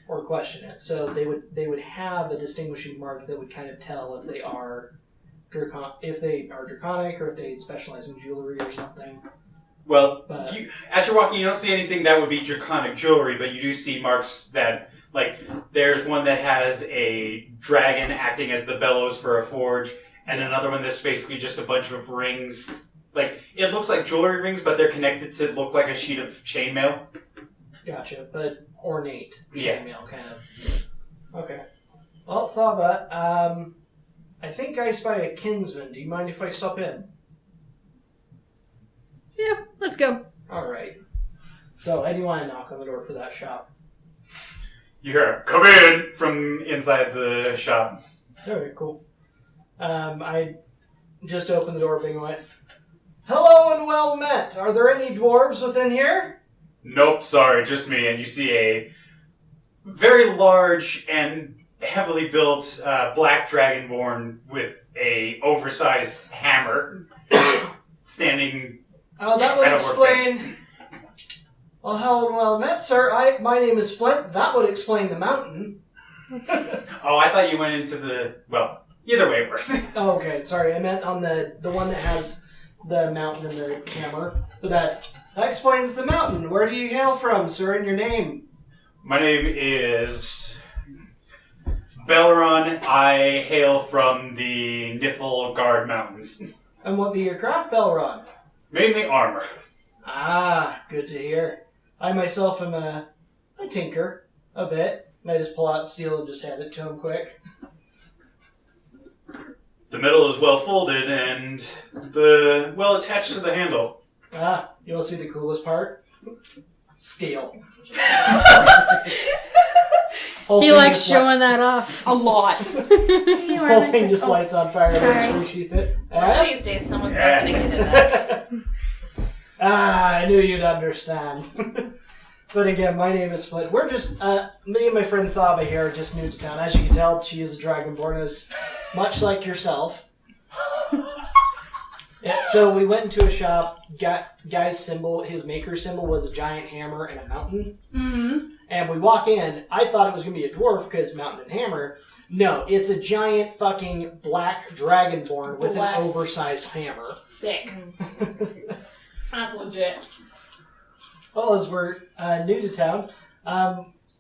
or question it. So they would have a distinguishing mark that would kind of tell if they are draconic or if they specialize in jewelry or something. Well, as you're walking, you don't see anything that would be draconic jewelry, but you do see marks that, like, there's one that has a dragon acting as the bellows for a forge, and another one that's basically just a bunch of rings. Like, it looks like jewelry rings, but they're connected to look like a sheet of chainmail. Gotcha, but ornate Yeah. chainmail, kind of. Okay. Well, Thaba, I think I spy a kinsman. Do you mind if I stop in? Yeah, let's go. Alright. So, I do want to knock on the door for that shop. You hear a, "Come in," from inside the shop. Alright, cool. I just opened the door being like, "Hello and well met. Are there any dwarves within here?" Nope, sorry, just me. And you see a very large and heavily built black dragonborn with a oversized hammer standing. Oh, that would at a explain. Well, hello and well met, sir. My name is Flint. That would explain the mountain. Oh, I thought you went into the... Well, either way it works. Oh, okay, sorry. I meant on the one that has the mountain and the hammer. But that explains the mountain. Where do you hail from, sir, and your name? My name is Belron. I hail from the Niflgaard Mountains. And what be your craft, Belron? Mainly armor. Ah, good to hear. I myself am a tinker, a bit. And I just pull out steel and just hand it to him quick. The middle is well folded and the well attached to the handle. Ah, you want to see the coolest part? Steel. He likes showing that off. A lot. The whole thing just lights on fire and I just resheath it. One of these days, someone's not going to get that. I knew you'd understand. But again, my name is Flint. We're just, me and my friend Thaba here are just new to town. As you can tell, she is a dragonborn, as much like yourself. So we went into a shop. Guy's symbol, his maker symbol, was a giant hammer and a mountain. Mm-hmm. And we walk in. I thought it was going to be a dwarf because mountain and hammer. No, it's a giant fucking black dragonborn with an oversized hammer. Sick. That's legit. Well, as we're new to town,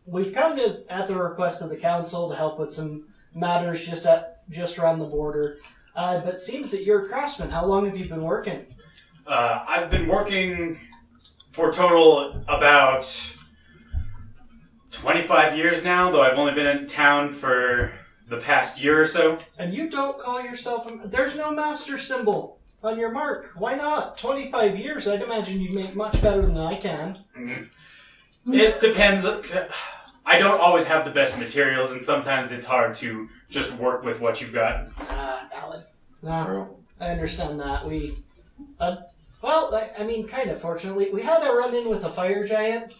we've come at the request of the council to help with some matters just around the border. But it seems that you're a craftsman. How long have you been working? I've been working for total about 25 years now, though I've only been in town for the past year or so. And you don't call yourself there's no master symbol on your mark. Why not? 25 years, I'd imagine you'd make much better than I can. It depends. I don't always have the best materials, and sometimes it's hard to just work with what you've got. Valid. No, I understand that. Kind of, fortunately. We had a run-in with a fire giant.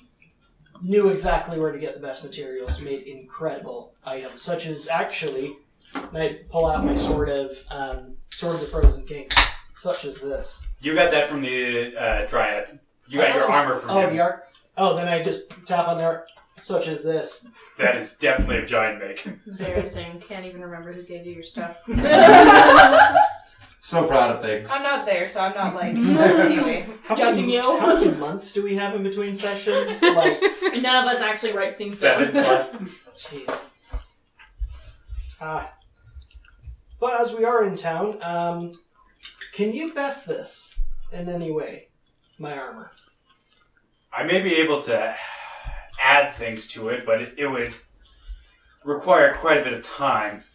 Knew exactly where to get the best materials, made incredible items, such as, actually, and I pull out my Sword of the Frozen King, such as this. You got that from the Dryads. You got your armor from him. Then I just tap on there, such as this. That is definitely a giant make. Embarrassing. Can't even remember who gave you your stuff. So proud of things. I'm not there, so I'm not like anyway. Judging you. How many months do we have in between sessions? None of us actually write things 7 down. plus. Jeez. But as we are in town, can you best this in any way? My armor. I may be able to add things to it, but it would require quite a bit of time.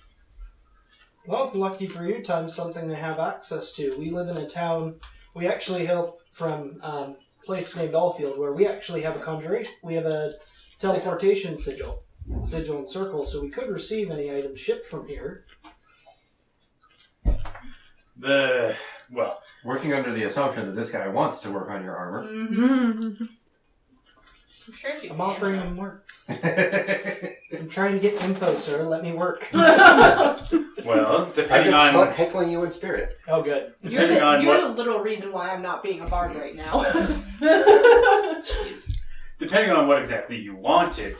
Well, lucky for you, time's something they have access to. We live in a town, we actually hail from a place named Allfield, where we actually have a conjuration. We have a teleportation sigil and circle, so we could receive any items shipped from here. Working under the assumption that this guy wants to work on your armor. Mm-hmm. I'm sure if you I'm offering him work. I'm trying to get info, sir. Let me work. Well, I'm depending just on... heckling you in spirit. Oh, good. You're the literal reason why I'm not being a bard right now. Jeez. Depending on what exactly you wanted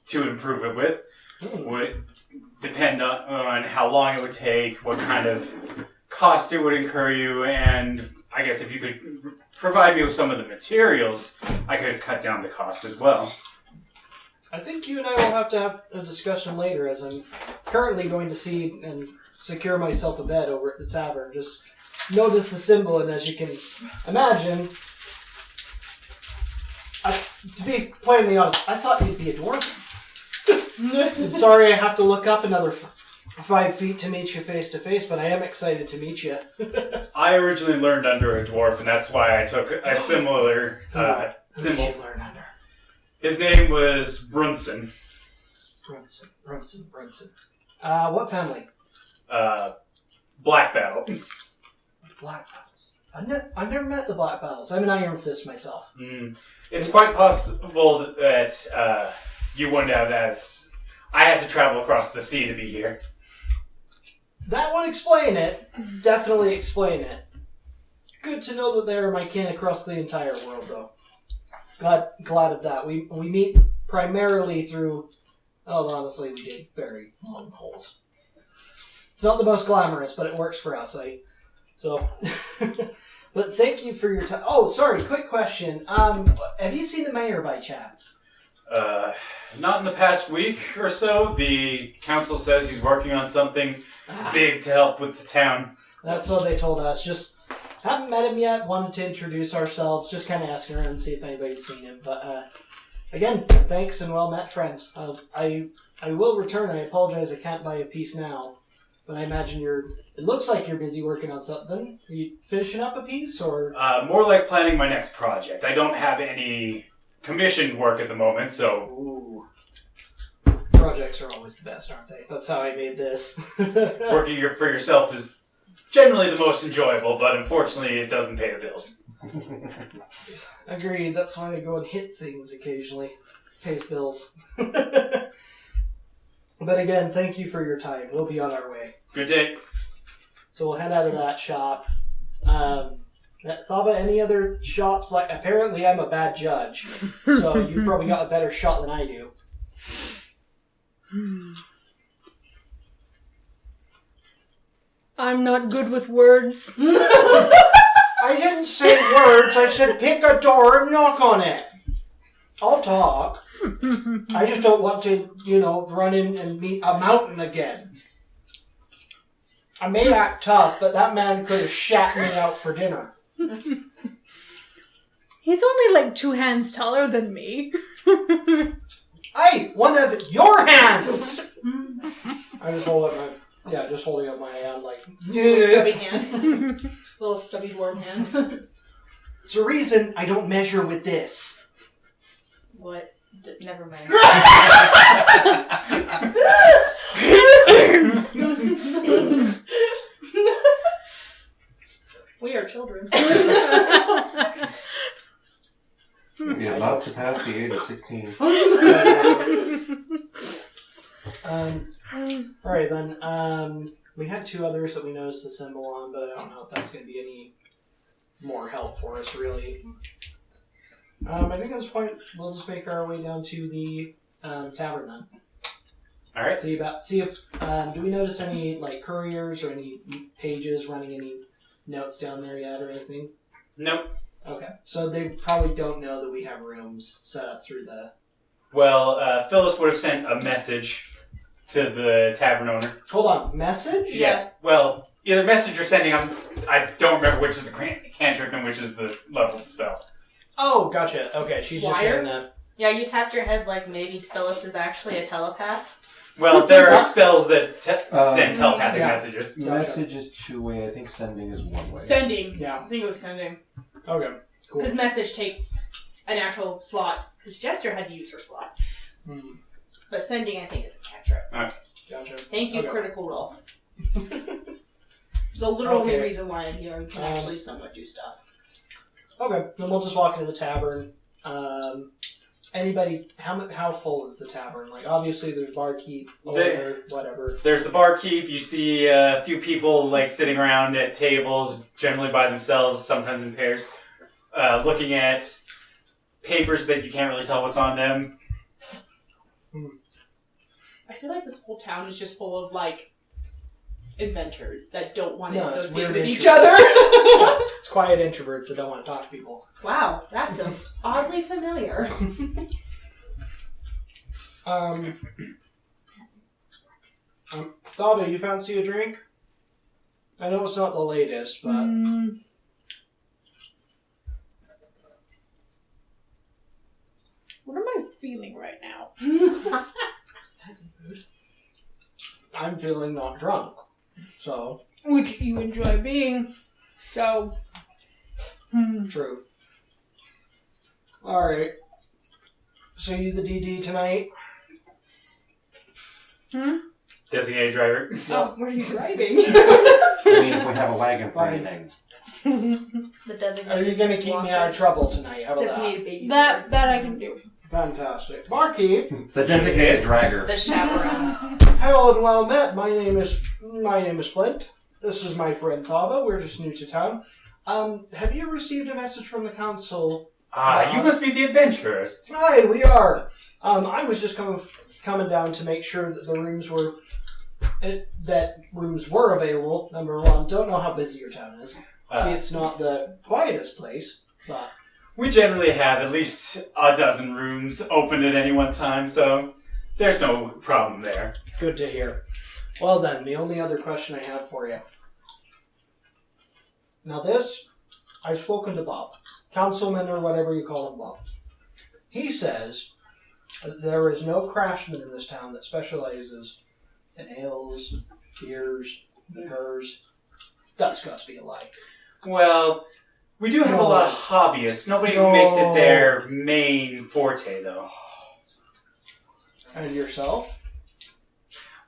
to improve it with, would depend on how long it would take, what kind of cost it would incur you, and I guess if you could provide me with some of the materials, I could cut down the cost as well. I think you and I will have to have a discussion later, as I'm currently going to see and secure myself a bed over at the tavern. Just notice the symbol, and as you can imagine, to be plainly honest, I thought you'd be a dwarf. I'm sorry I have to look up another 5 feet to meet you face to face, but I am excited to meet you. I originally learned under a dwarf, and that's why I took a similar symbol. Who did you learn under? His name was Brunson. Brunson. What family? Black Battle. Black Battles. I've never met the Black Battles. I'm an Iron Fist myself. It's quite possible that you wouldn't have, as I had to travel across the sea to be here. That would explain it. Definitely explain it. Good to know that they are my kin across the entire world, though. Glad of that. We meet primarily through... Oh, honestly, we did very long holes. It's not the most glamorous, but it works for us. But thank you for your time. Oh, sorry, quick question. Have you seen the mayor by chance? Not in the past week or so. The council says he's working on something big to help with the town. That's what they told us. Just haven't met him yet. Wanted to introduce ourselves. Just kind of asking around and see if anybody's seen him. But again, thanks and well met, friend. I will return. I apologize I can't buy a piece now. But I imagine it looks like you're busy working on something. Are you finishing up a piece, or? More like planning my next project. I don't have any commissioned work at the moment, so... Ooh. Projects are always the best, aren't they? That's how I made this. Working for yourself is generally the most enjoyable, but unfortunately it doesn't pay the bills. Agreed. That's why I go and hit things occasionally. Pays bills. But again, thank you for your time. We'll be on our way. Good day. So we'll head out of that shop, Thava, any other shops? Like, apparently I'm a bad judge, so you probably got a better shot than I do. I'm not good with words. I didn't say words. I said pick a door and knock on it. I'll talk. I just don't want to, run in and meet a mountain again. I may act tough, but that man could have shat me out for dinner. He's only like 2 hands taller than me. Hey, one of your hands! I just hold up just holding up my hand like, Little stubby hand. Little stubby dwarf hand. It's a reason I don't measure with this. What? Never mind. We are children. We have not surpassed the age of 16. Alright then, we had 2 others that we noticed the symbol on, but I don't know if that's going to be any more help for us, really. I think at this point, we'll just make our way down to the tavern then. Alright. See if, do we notice any, like, couriers or any pages running any notes down there yet or anything? Nope. Okay, so they probably don't know that we have rooms set up through the... Well, Phyllis would have sent a message to the tavern owner. Hold on, message? Yeah. Well, either message or sending. I don't remember which is the cantrip and which is the leveled spell. Oh, gotcha. Okay, she's just Wire? getting that. Yeah, you tapped your head like maybe Phyllis is actually a telepath. Well, there are spells that send telepathic yeah. messages. Message is 2-way. I think sending is 1-way. Sending. Yeah. I think it was sending. Okay, cool. Because message takes an actual slot. Because Jester had to use her slot. Hmm. But sending, I think, is a cantrip. Gotcha. Thank you, Okay. Critical Role. So literal only Okay. reason why I'm here and can actually somewhat do stuff. Okay, then we'll just walk into the tavern. Anybody, how full is the tavern? Like, obviously there's barkeep, owner, whatever. There's the barkeep. You see a few people like sitting around at tables, generally by themselves, sometimes in pairs, looking at papers that you can't really tell what's on them. I feel like this whole town is just full of, like, inventors that don't want to No, it's associate weird with each introverts. other. It's quiet introverts that don't want to talk to people. Wow, that feels oddly familiar. Dava, you fancy a drink? I know it's not the latest, but... What am I feeling right now? That's a mood. I'm feeling not drunk, so... Which you enjoy being, so... True. Alright. So you the DD tonight? Designated driver. Oh, where are you driving? I mean, if we have a wagon for Fine. anything. The designated Are you going to keep me out of trouble tonight? How about Just that? need a babysitter. That I can do. Fantastic. Barkeep, The designated Yes. dragger. The chaperone. hello and well met. My name is Flint. This is my friend Tava. We're just new to town. Have you received a message from the council? You must be the adventurers. Hi, we are. I was just coming down to make sure that the rooms were available. Number one, don't know how busy your town is. See, it's not the quietest place, but We generally have at least a dozen rooms open at any one time, so there's no problem there. good to hear. Well then, the only other question I have for you. Now this, I've spoken to Bob, councilman or whatever you call him, Bob. He says that there is no craftsman in this town that specializes in ales, beers, liquors. That's got to be a lie. Well, we do have a lot of hobbyists. Nobody who makes it their main forte, though. And yourself?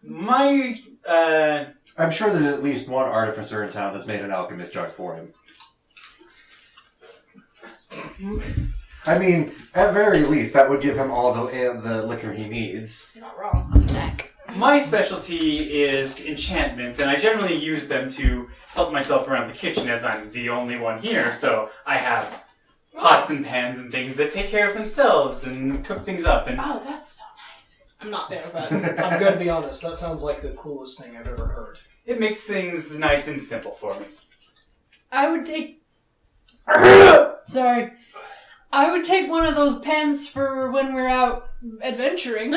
My, I'm sure there's at least one artificer in town that's made an alchemist jug for him. I mean, at very least, that would give him all the liquor he needs. You're not wrong. My specialty is enchantments, and I generally use them to help myself around the kitchen as I'm the only one here, so I have pots and pans and things that take care of themselves and cook things up. And Oh, that's so nice. I'm not there, but I'm gonna be honest, that sounds like the coolest thing I've ever heard. it makes things nice and simple for me. I would take. Sorry. I would take one of those pans for when we're out adventuring.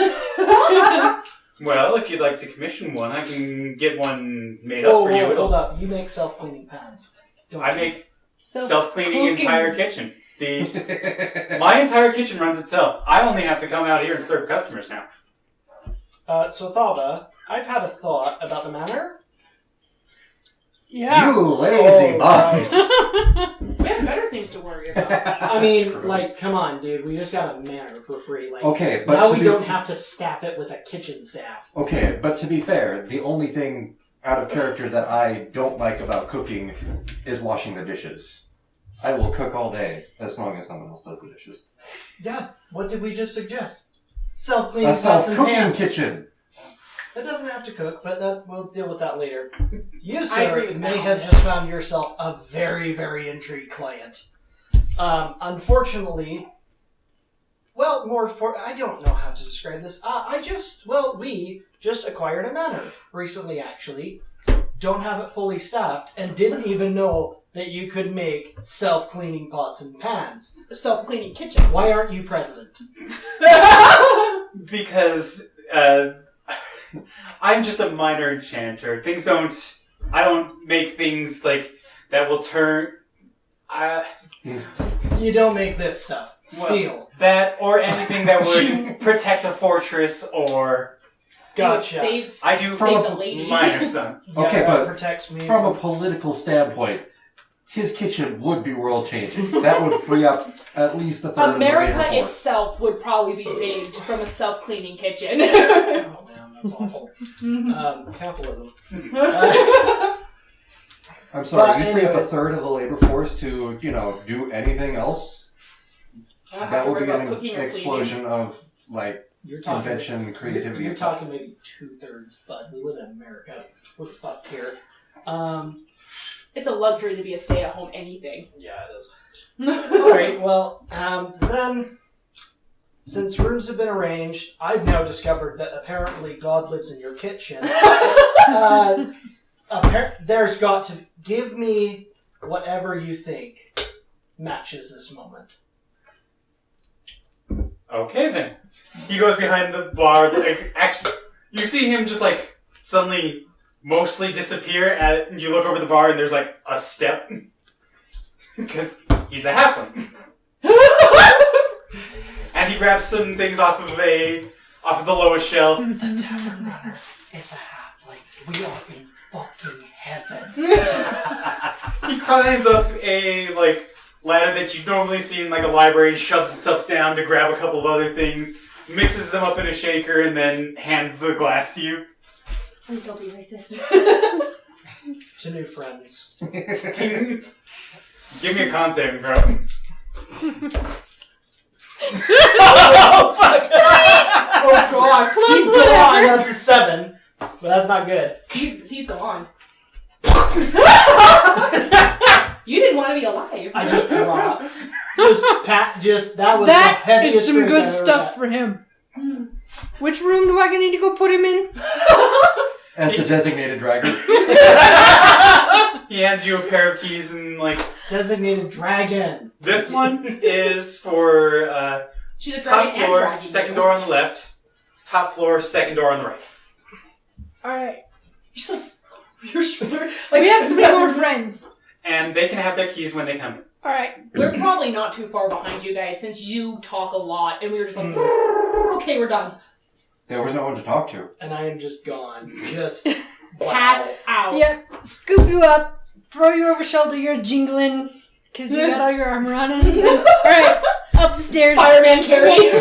Well, if you'd like to commission one, I can get one made up Whoa, for you. hold up. You make self-cleaning pans. Don't I you? make Self-cooking. self-cleaning entire kitchen. My entire kitchen runs itself. I only have to come out here and serve customers now. So Thava, I've had a thought about the manor. Yeah. You lazy right. bums. we have better things to worry about. I mean, True. like, come on, dude. We just got a manor for free. Like, Okay, but now to we be- don't have to staff it with a kitchen staff. Okay, but to be fair, the only thing out of character that I don't like about cooking is washing the dishes. I will cook all day as long as someone else does the dishes. Yeah. What did we just suggest? Self-cleaning A pots and self-cooking pans. kitchen. It doesn't have to cook, but we'll deal with that later. You, I sir, agree with may that have on just found yourself a very, very intrigued client. Unfortunately, well, I don't know how to describe this. We just acquired a manor recently, actually. Don't have it fully staffed, and didn't even know that you could make self-cleaning pots and pans. A self-cleaning kitchen. Why aren't you president? Because I'm just a minor enchanter. I don't make things like that will turn. You don't make this stuff. Steel. That or anything that would protect a fortress or. Gotcha. Save I do Save the ladies. minor son. Okay, that but protects me From a political standpoint, his kitchen would be world changing. That would free up at least a third of the labor America force. itself would probably be saved from a self-cleaning kitchen. Oh man, that's awful. Capitalism. I'm sorry, But you free up a anyways. third of the labor force to, do anything else? I don't have That to would worry be about an cooking or explosion of, You're talking. invention, creativity, You're and stuff. talking maybe 2/3, bud. We live in America. We're fucked here. cleaning. It's a luxury to be a stay-at-home anything. Yeah, it is. Alright, well, then, since rooms have been arranged, I've now discovered that apparently God lives in your kitchen. There's got to give me whatever you think matches this moment. Okay then. He goes behind the bar. Actually, you see him just suddenly mostly disappear. And you look over the bar and there's a step because he's a halfling. And he grabs some things off of the lowest shelf. The tavern runner. It's a halfling. We are in fucking heaven. He climbs up a ladder that you normally see in a library and shoves himself down to grab a couple of other things, mixes them up in a shaker, and then hands the glass to you. Please don't be racist. To new friends. Give me a con saving throw. Oh, fuck! Oh god, he's gone. That's a 7, but that's not good. He's gone. You didn't want to be alive. I just dropped. That was the That heaviest is some drink good I've ever stuff had. for him. Which room do I need to go put him in? As the designated dragon. He hands you a pair of keys and Designated dragon. this one is for She's a top dragon and floor, dragon. second door on the left. Top floor, second door on the right. Alright. She's like, you're sure? We have 3 more friends. And they can have their keys when they come in. Alright. We're probably not too far behind you guys since you talk a lot, and we were just like, okay, we're done. There was no one to talk to. And I am just gone. Just Passed out. Yeah, scoop you up, throw you over shoulder, you're jingling, because you got all your armor on. Alright, up the stairs. Fireman carry.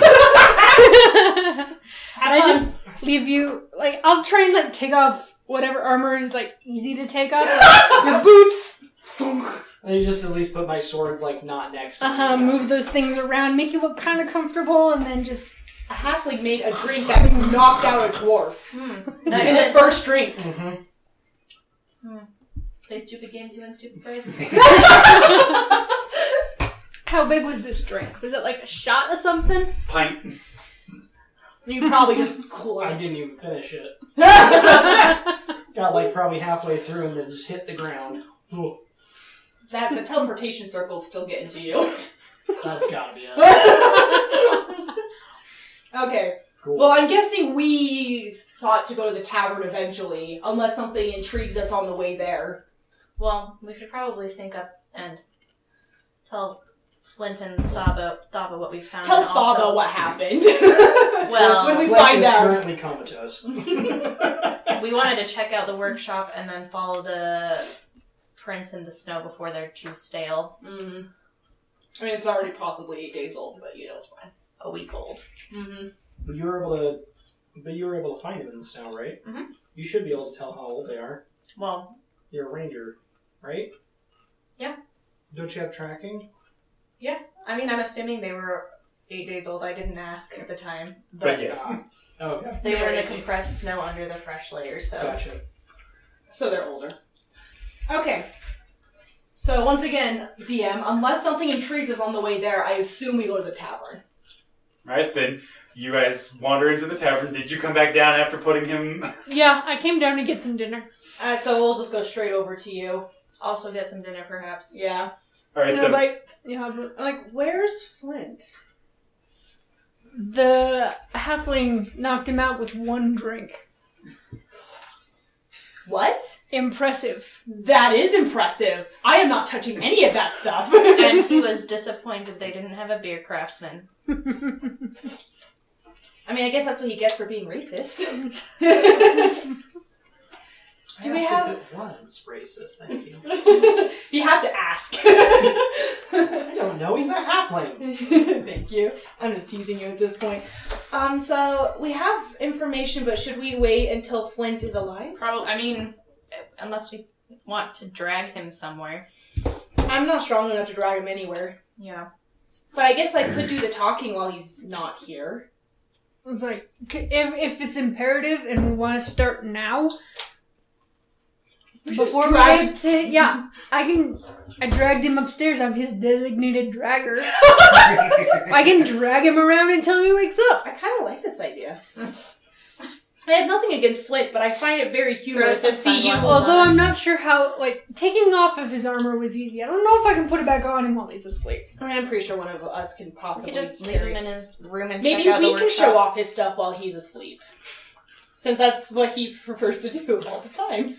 And I just leave you, I'll try and take off whatever armor is easy to take off. Your boots. I just at least put my swords not next to me. Move those things around, make you look kind of comfortable, and then just a halfling made a drink that knocked out a dwarf. In the first drink. Play stupid games, you win stupid prizes. How big was this drink? Was it like a shot of something? Pint. You probably just I didn't even finish it. Got like probably halfway through and then just hit the ground. Ooh, that the teleportation circle's still getting to you. that's gotta be it. Okay. Cool. Well, I'm guessing we thought to go to the tavern eventually, unless something intrigues us on the way there. Well, we should probably sync up and tell Flint and Thaba what we found. Tell and also- Thaba what happened. Well, when we Flint find is out. currently comatose. We wanted to check out the workshop and then follow the prints in the snow before they're too stale. Mm-hmm. I mean, it's already possibly 8 days old, but you know, it's fine. A week old. Mm-hmm. But you were able to find them in the snow, right? Mhm. You should be able to tell how old they are. Well, You're a ranger, right? Yeah. Don't you have tracking? I mean, I'm assuming they were 8 days old. I didn't ask at the time. But yes. Okay. They were in the Yeah. compressed snow under the fresh layers, so. Gotcha. So they're older. Okay. So once again, DM, unless something intrigues us on the way there, I assume we go to the tavern. Right, then you guys wander into the tavern. Did you come back down after putting him... Yeah, I came down to get some dinner. So we'll just go straight over to you. Also get some dinner, perhaps. Yeah. Alright, so... Yeah, but Like, where's Flint? the halfling knocked him out with one drink. What? Impressive. That is impressive. I am not touching any of that stuff. And he was disappointed they didn't have a beer craftsman. I mean, I guess that's what he gets for being racist. Do we I asked have- if it was racist, thank you. You have to ask. I don't know, he's a halfling. Thank you. I'm just teasing you at this point. So we have information, but should we wait until Flint is alive? Probably, I mean, unless we want to drag him somewhere. I'm not strong enough to drag him anywhere. Yeah. But I guess I could do the talking while he's not here. It's like, if it's imperative and we want to start now, before we drag- get to, yeah, I dragged him upstairs. I'm his designated dragger. I can drag him around until he wakes up. I kind of like this idea. I have nothing against Flint, but I find it very humorous Throw to some see you. sunglasses Although on. I'm not sure how, like, taking off of his armor was easy. I don't know if I can put it back on him while he's asleep. I mean, I'm pretty sure one of us can We possibly could just leave carry- him in his room and Maybe check out the we can workshop. show off his stuff while he's asleep. Since that's what he prefers to do all the time.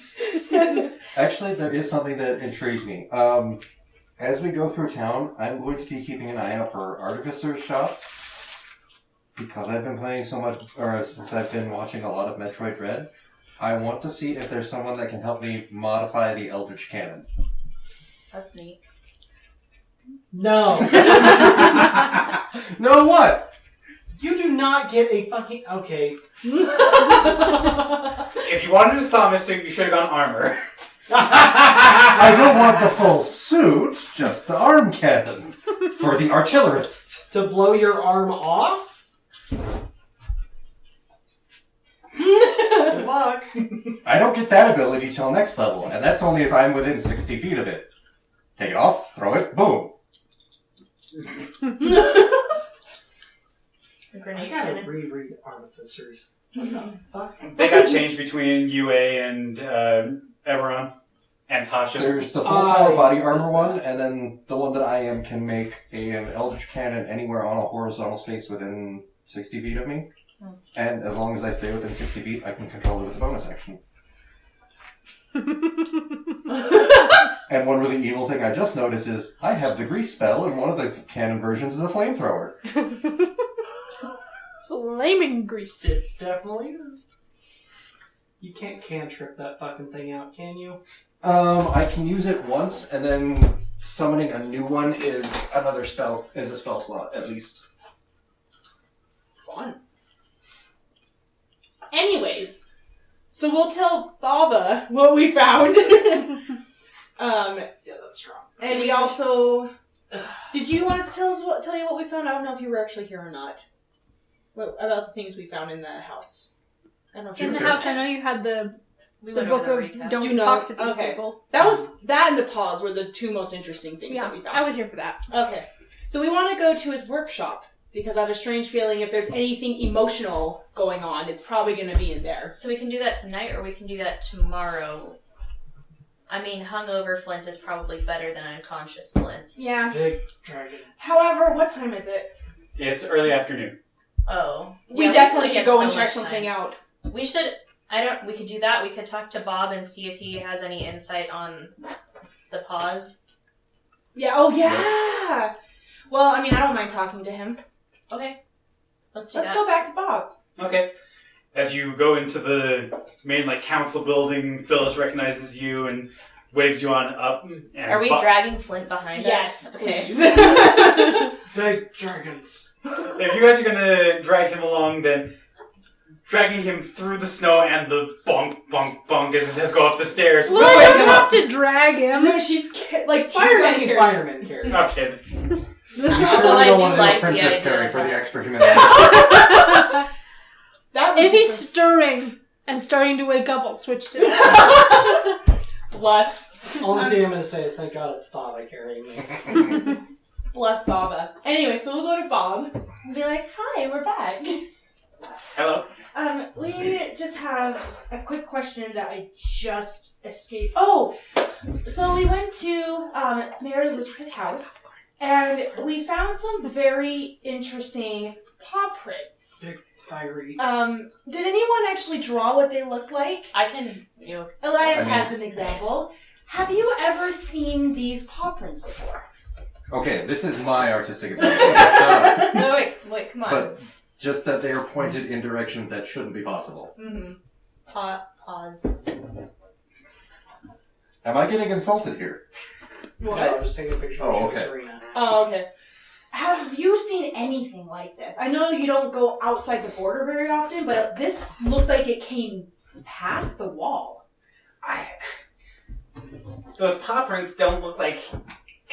Actually, there is something that intrigued me. As we go through town, I'm going to be keeping an eye out for artificer shops. Because I've been playing so much, or since I've been watching a lot of Metroid Dread, I want to see if there's someone that can help me modify the Eldritch Cannon. That's neat. No. No, what? You do not get a fucking... Okay. If you wanted a Sama suit, you should have gone armor. I don't want the full suit, just the arm cannon. For the artillerist. To blow your arm off? Good luck. I don't get that ability till next level, and that's only if I'm within 60 feet of it. Take it off, throw it, boom. A I grenade gotta cannon. reread Artificers. What the fuck? They got changed between UA and Everon and Tasha's. There's the full power body armor missed one, that. and then the one that I am can make an Eldritch Cannon anywhere on a horizontal space within 60 feet of me. And as long as I stay within 60 feet, I can control it with a bonus action. And one really evil thing I just noticed is I have the grease spell, and one of the cannon versions is a flamethrower. Flaming grease. It definitely is. You can't cantrip that fucking thing out, can you? I can use it once, and then summoning a new one is another spell, is a spell slot, at least. Fun. Anyways, so we'll tell Thaba what we found. Yeah, that's strong. And we also... Did you want us to tell you what we found? I don't know if you were actually here or not. What about the things we found in the house? I don't know if In you the Sure. house, I know you had the We book went over of the recap. don't Do not- talk to these okay. people. That and the pause were the two most interesting things Yeah, that we found. I was here for that. Okay. So we want to go to his workshop because I have a strange feeling if there's anything emotional going on, it's probably going to be in there. So we can do that tonight, or we can do that tomorrow. I mean, hungover Flint is probably better than unconscious Flint. Yeah. Big dragon. However, what time is it? It's early afternoon. Oh, We yeah, definitely could should get go so and check much something time. out. We should. We could do that. We could talk to Bob and see if he has any insight on the pause. Yeah. Oh, yeah. Well, I mean, I don't mind talking to him. Okay, let's do Let's that. go back to Bob. Okay. As you go into the main council building, Phyllis recognizes you and waves you on up. And Are we dragging Flint behind Yes, us? Okay. please. Big dragons. If you guys are gonna drag him along, then dragging him through the snow and the bonk, bonk, bonk as it says go up the stairs. Well, will I wake him don't up. have to drag him. No, she's like She's got fireman the here. fireman character. Okay. You Although I don't do want to like do the Princess idea Carrie of for the that. expert humiliation. That If he's stirring and starting to wake up, I'll switch to bless. Only thing I'm going to say is thank God it's Thava carrying me. Bless Baba. Anyway, so we'll go to Bob and be like, "Hi, we're back. Hello. We just have a quick question that I just escaped. Oh, so we went to Mayor Elizabeth's house, and we found some very interesting paw prints. Big fiery. Did anyone actually draw what they look like? I can. Elias I mean- has an example. Have you ever seen these paw prints before? Okay, this is my artistic ability. Shut up. No, wait, come on. But just that they are pointed in directions that shouldn't be possible. Mm-hmm. Pause. Am I getting insulted here? No, I'm just taking a picture of Oh, okay. Serena. Oh, okay. Have you seen anything like this? I know you don't go outside the border very often, but this looked like it came past the wall. Those paw prints don't look like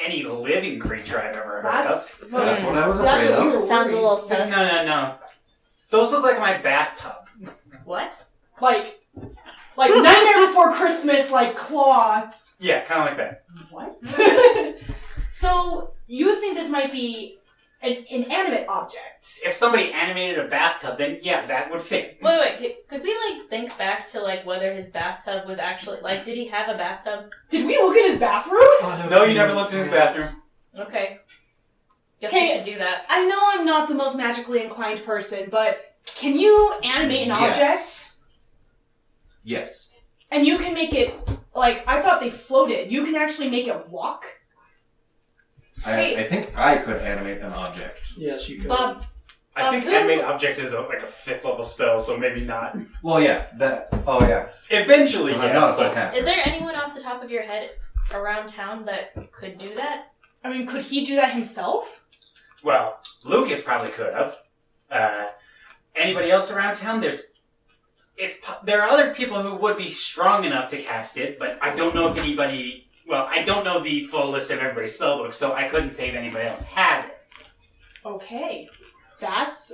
any living creature I've ever heard That's of. That's what I was That's afraid what we of. were Sounds a worried. little sus. No. Those look like my bathtub. What? Like Nightmare Before Christmas, like claw. Yeah, kind of like that. What? So you think this might be an inanimate object? If somebody animated a bathtub, then yeah, that would fit. Wait. Could we think back to whether his bathtub was actually did he have a bathtub? Did we look in his bathroom? Oh, No, you never looked in his bathroom. Okay. Guess Okay. we should do that. I know I'm not the most magically inclined person, but can you animate an object? Yes. And you can make it, I thought they floated. You can actually make it walk? I think I could animate an object. Yes, you could. Bob, I think who- animate object is a 5th level spell, so maybe not. Well, yeah. Oh, yeah. Eventually, I'm yes, not a full but caster. is there anyone off the top of your head around town that could do that? I mean, could he do that himself? well, Lucas probably could have. Anybody else around town? There are other people who would be strong enough to cast it, but I don't know if anybody. Well, I don't know the full list of everybody's spellbook, so I couldn't say if anybody else has it. Okay. That's...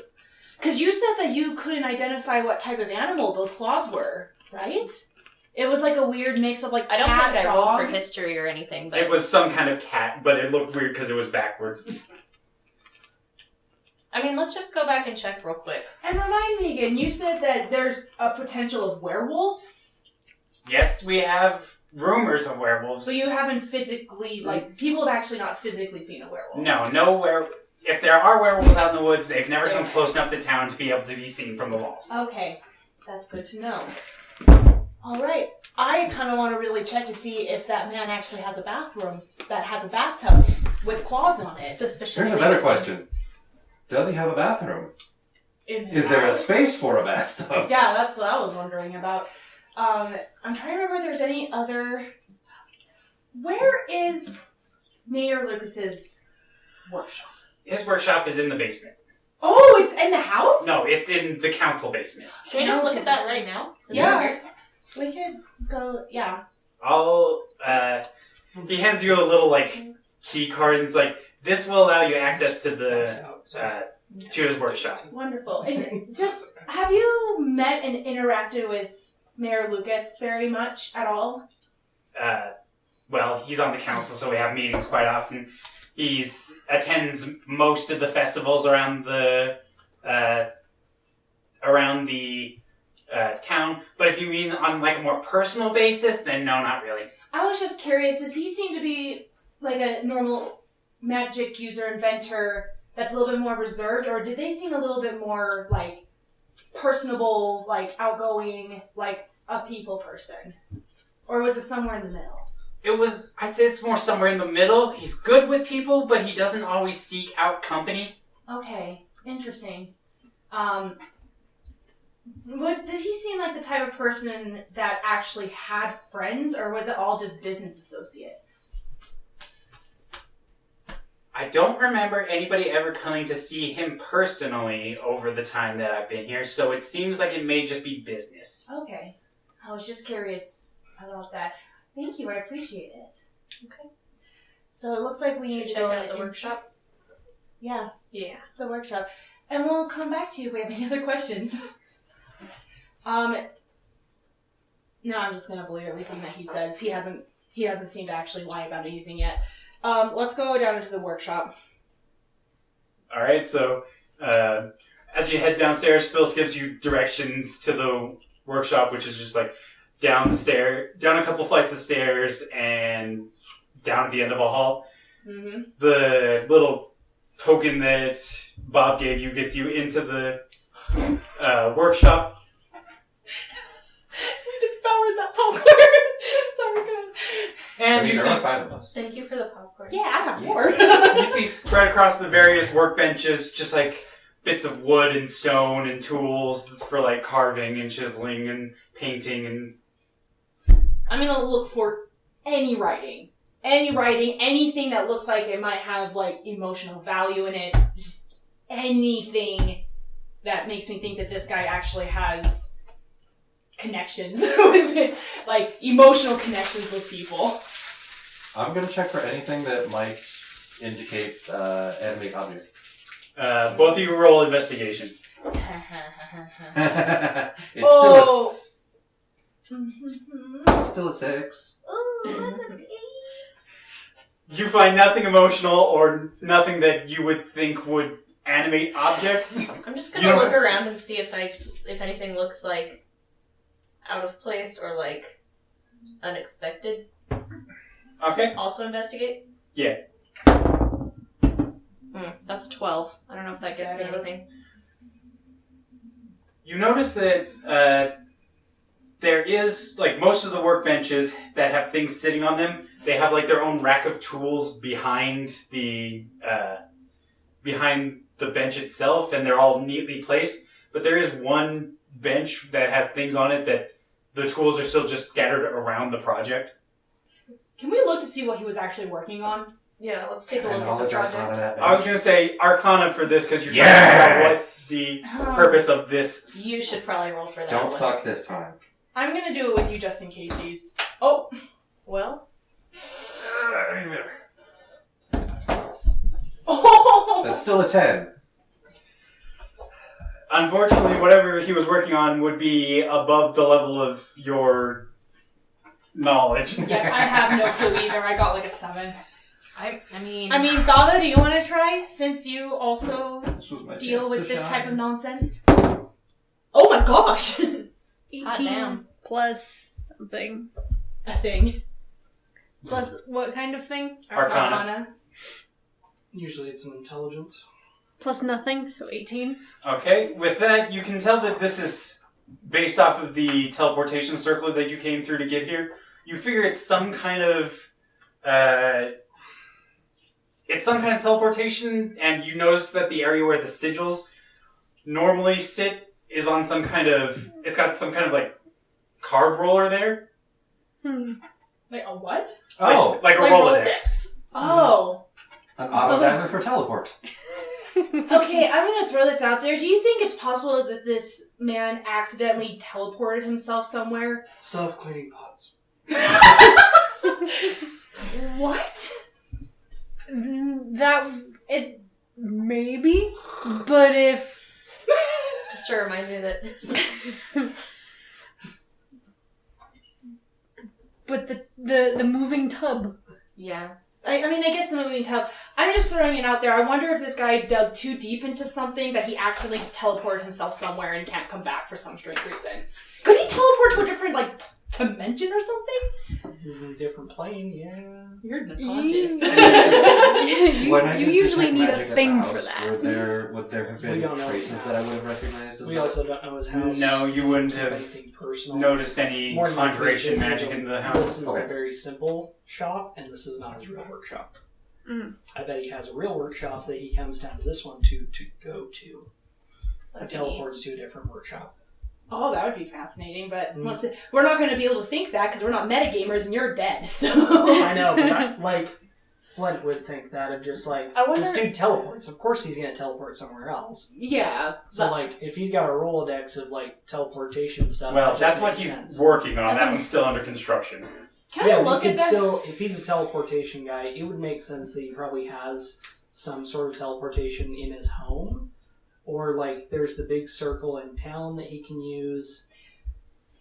Because you said that you couldn't identify what type of animal those claws were, right? It was like a weird mix of I don't cat, think I rolled dog. for history or anything, but It was some kind of cat, but it looked weird because it was backwards. I mean, let's just go back and check real quick. And remind me again, you said that there's a potential of werewolves? Yes, we have rumors of werewolves. So you haven't physically, people have actually not physically seen a werewolf. No. If there are werewolves out in the woods, they've never come close enough to town to be able to be seen from the walls. Okay, that's good to know. Alright, I kind of want to really check to see if that man actually has a bathroom that has a bathtub with claws on it. Suspiciously Here's a better missing. question. Does he have a bathroom? In his Is there a house. space for a bathtub? Yeah, that's what I was wondering about. I'm trying to remember if there's any other... Where is Mayor Lucas's workshop? His workshop is in the basement. Oh, it's in the house? No, it's in the council basement. Should we just look at that right now? Since Yeah. we're here? We could go, yeah. He hands you a little, key card and it's like, this will allow you access to Pass the, out, sorry. to his workshop. Wonderful. And just, have you met and interacted with Mayor Lucas very much at all? Well, he's on the council, so we have meetings quite often. He attends most of the festivals around the town. But if you mean on like a more personal basis, then no, not really. I was just curious, does he seem to be like a normal magic user, inventor that's a little bit more reserved, or did they seem a little bit more like personable, like outgoing, like a people person? Or was it somewhere in the middle? I'd say it's more somewhere in the middle. He's good with people, but he doesn't always seek out company. Okay, interesting. Did he seem like the type of person that actually had friends, or was it all just business associates? I don't remember anybody ever coming to see him personally over the time that I've been here, so it seems like it may just be business. Okay. I was just curious about that. Thank you, I appreciate it. Okay. So it looks like we need to check go out the in- workshop. Yeah, Yeah. the workshop. And we'll come back to you if we have any other questions. No, I'm just gonna believe everything that he says. He hasn't seemed to actually lie about anything yet. Let's go down into the workshop. All right, so as you head downstairs, Phyllis gives you directions to the workshop, which is just like down a couple flights of stairs, and down at the end of a hall. Mm-hmm. The little token that Bob gave you gets you into the workshop. We devoured that popcorn. Sorry, guys. And you see, Thank you for the popcorn. Yeah, I got more. you see spread across the various workbenches just like bits of wood and stone and tools for like carving and chiseling and painting and... I'm gonna look for any writing, anything that looks like it might have like emotional value in it. Just anything that makes me think that this guy actually has connections with it, like emotional connections with people. I'm gonna check for anything that might indicate enemy object. both of you roll investigation. It's still a 6. Oh, that's an 8. You find nothing emotional or nothing that you would think would animate objects. I'm just You gonna don't- look around and see if anything looks like out of place or like unexpected. Okay. Also investigate? Yeah. That's a 12. I don't know if that gets me anything. You notice that there is, like, most of the workbenches that have things sitting on them, they have, like, their own rack of tools behind the bench itself, and they're all neatly placed. But there is one bench that has things on it that the tools are still just scattered around the project. Can we look to see what he was actually working on? Yeah, let's take a look at the Knowledge Arcana project. that I was bench. going to say Arcana for this because you're trying to figure out what the purpose of this... You should probably roll for that Don't one. suck this time. I'm gonna do it with you just in case he's... Oh! Well, Oh! That's still a 10. Unfortunately, whatever he was working on would be above the level of your knowledge. Yeah, I have no clue either. I got like a 7. I mean, Thava, do you want to try? Since you also This was my deal chance with to this shine. type of nonsense. Oh my gosh! 18 damn. plus something. A thing. Plus what kind of thing? Arcana. Usually it's an intelligence. Plus nothing, so 18. Okay, with that, you can tell that this is based off of the teleportation circle that you came through to get here. You figure it's some kind of teleportation, and you notice that the area where the sigils normally sit is on some kind of... It's got some kind of, like, card roller there. Wait, a what? Oh, Like a Like Rolodex. Oh. an auto dialer for teleport. Okay, I'm gonna throw this out there. Do you think it's possible that this man accidentally teleported himself somewhere? Self-cleaning pots. What? Maybe, but if Just to remind me that. but the moving tub. Yeah. I mean, I guess the moving tub. I'm just throwing it out there. I wonder if this guy dug too deep into something that he accidentally just teleported himself somewhere and can't come back for some strange reason. Could he teleport to a different, like, dimension or something? Different plane, yeah. You're You, unconscious. When I you did usually detect need magic a at the thing house, for that. Would there have We been don't know traces his that I house. would have recognized as We well? also don't know his house. No, you wouldn't have Anything personal. noticed any More than likely, conjuration this is magic a- into the This house. is a very simple shop, and this is not his real workshop. Mm. I bet he has a real workshop that he comes down to this one to go to. Or teleports to a different workshop. Oh, that would be fascinating, but Mm. we're not going to be able to think that because we're not metagamers and you're dead, so... I know, but Flint would think that of just like, I wonder- this dude teleports. Of course he's going to teleport somewhere else. Yeah. So, but- if he's got a Rolodex of, teleportation stuff... Well, that just that's what makes he's sense. working on. That's That what- one's still under construction. Can Yeah, I you look could at that? still, if he's a teleportation guy, it would make sense that he probably has some sort of teleportation in his home. Or, there's the big circle in town that he can use.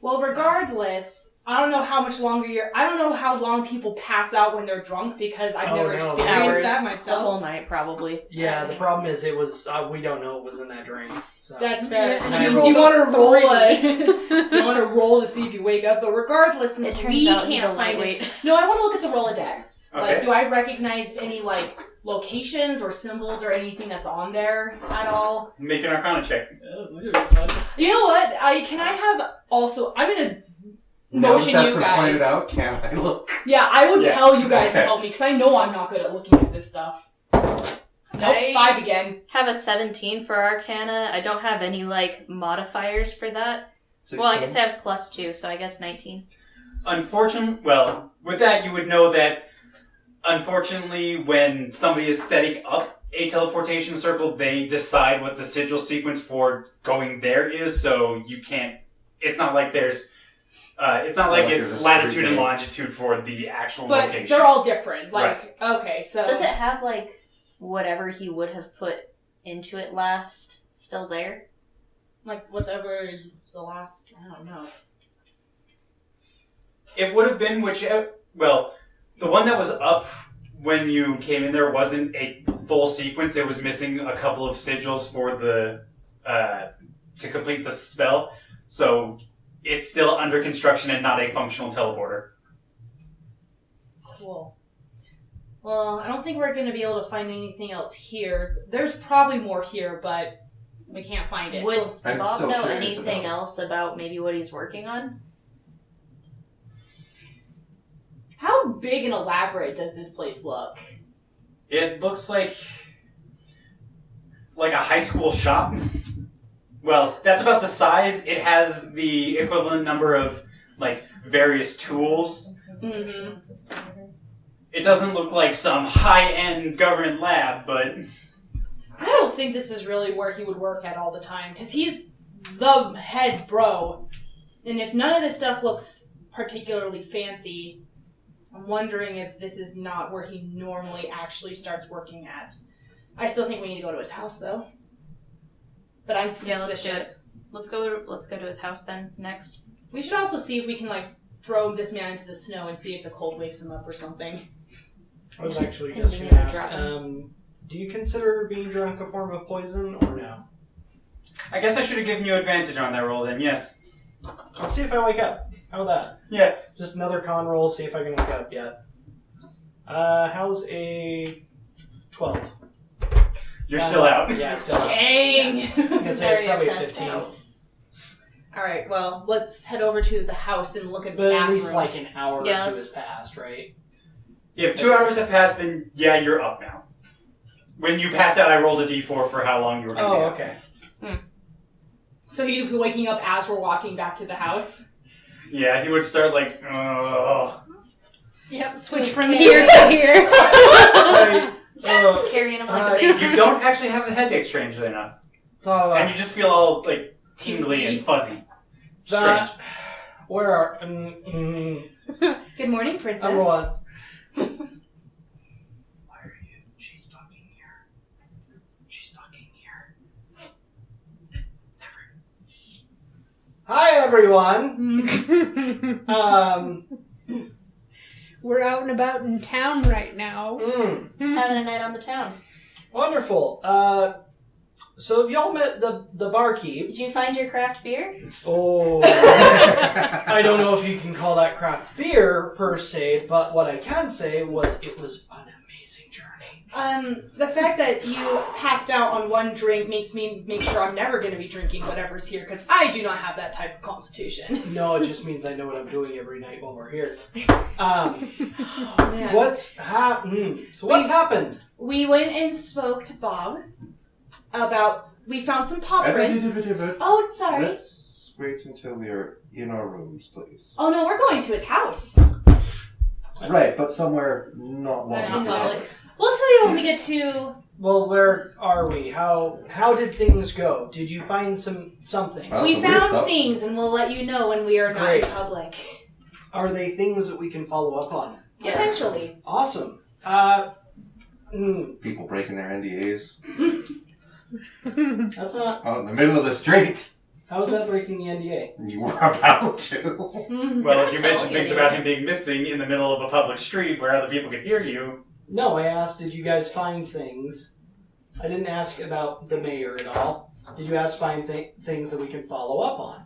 Well, regardless, I don't know how much longer I don't know how long people pass out when they're drunk because I've Oh, never no. experienced Hours. that The myself. whole night, probably. Yeah, the problem is it was, we don't know it was in that drink. So. That's fair. Yeah, and I Do rolled you want to a roll three. do you want to roll to see if you wake up? But regardless, since It turns we out can't he's a find lightweight. it. No, I want to look at the Rolodex. Okay. Do I recognize any locations or symbols or anything that's on there at all? Make an Arcana check. You know what? Can I have also? I'm gonna Now that motion that's you been guys. pointed out, can I look? Yeah, I would Yeah. tell you guys to Okay. help me because I know I'm not good at looking at this stuff. Nope, I 5 again. have a 17 for Arcana. I don't have any, modifiers for that. Well, I guess I have +2, so I guess 19. Well, with that, you would know that, unfortunately, when somebody is setting up a teleportation circle, they decide what the sigil sequence for going there is, so you can't... It's not like there's... it's not like Like it's there's a latitude street and name. longitude for the actual But location. they're all different. Right. Okay, so Does it have, whatever he would have put into it last still there? whatever is the last. I don't know. It would have been whichever... Well, the one that was up when you came in there wasn't a full sequence. It was missing a couple of sigils for the... to complete the spell. So it's still under construction and not a functional teleporter. Cool. Well, I don't think we're going to be able to find anything else here. There's probably more here, but we can't find it. Would So, I'm Bob still know curious anything about- else about maybe what he's working on? how big and elaborate does this place look? It looks like a high school shop. Well, that's about the size. It has the equivalent number of various tools. Mm-hmm. It doesn't look like some high-end government lab, but I don't think this is really where he would work at all the time, because he's the head bro. And if none of this stuff looks particularly fancy, I'm wondering if this is not where he normally actually starts working at. I still think we need to go to his house, though. But I'm Yeah, let's do suspicious. it. Let's go to his house then next. We should also see if we can, throw this man into the snow and see if the cold wakes him up or something. I was Just actually just going to conveniently ask, drop him. do you consider being drunk a form of poison or no? I guess I should have given you advantage on that roll then, yes. Let's see if I wake up. How about that? Yeah. Just another con roll, see if I can wake up yet. How's a 12? You're still out. Yeah, still out. Dang! I'm gonna say it's Sorry, probably I a passed 15. out. Alright, well, let's head over to the house and look at his But at bathroom. least an hour Yeah, or two let's- has passed, right? If 2 hours have passed, then yeah, you're up now. When you passed out, I rolled a d4 for how long you were going to be Oh, out. okay. So he's waking up as we're walking back to the house. Yeah, he would start ugh. Yep, switch Just from kidding. here to here. Right. So, Carrying him like a baby. You don't actually have the headache, strangely enough. And you just feel all, tingly and fuzzy. Strange. that, where are... Good morning, princess. Number one. Why are you? She's fucking here. Hi, everyone. We're out and about in town right now. Just having a night on the town. Wonderful. So have y'all met the barkeep? Did you find your craft beer? Oh, I don't know if you can call that craft beer per se, but what I can say was it was an amazing journey. The fact that you passed out on one drink makes me make sure I'm never going to be drinking whatever's here, because I do not have that type of constitution. No, it just means I know what I'm doing every night while we're here. Oh, man. What's happened? So what's happened? We went and spoke to Bob about... We found some paw prints. Oh, sorry. Let's wait until we are in our rooms, please. Oh, no, we're going to his house. Right, but somewhere not Not walking public. We'll tell you when we get to... Well, where are we? How did things go? Did you find something? Well, we some weird found stuff. things, and we'll let you know when we are not Great. in public. Are they things that we can follow up on? Yes. Potentially. Awesome. People breaking their NDAs That's not. out in the middle of the street. How is that breaking the NDA? You were about to. Well, if you Tell mention things you. about him being missing in the middle of a public street where other people could hear you, No, I asked, did you guys find things? I didn't ask about the mayor at all. Did you ask find things that we can follow up on?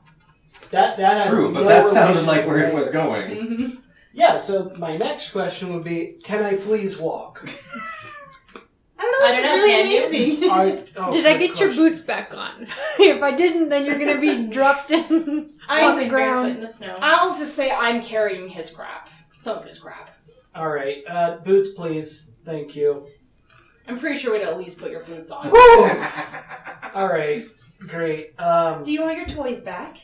That has True, but no that sounded relation like to where the it was mayor. going. Yeah, so my next question would be, can I please walk? I don't know, this is really amusing. Did I get your boots back on? If I didn't, then you're gonna be dropped in on I've the been barefoot in ground. the snow. I'll just say I'm carrying his crap. Some of his crap. Alright, boots please. Thank you. I'm pretty sure we'd at least put your boots on. Alright, great. Do you want your toys back?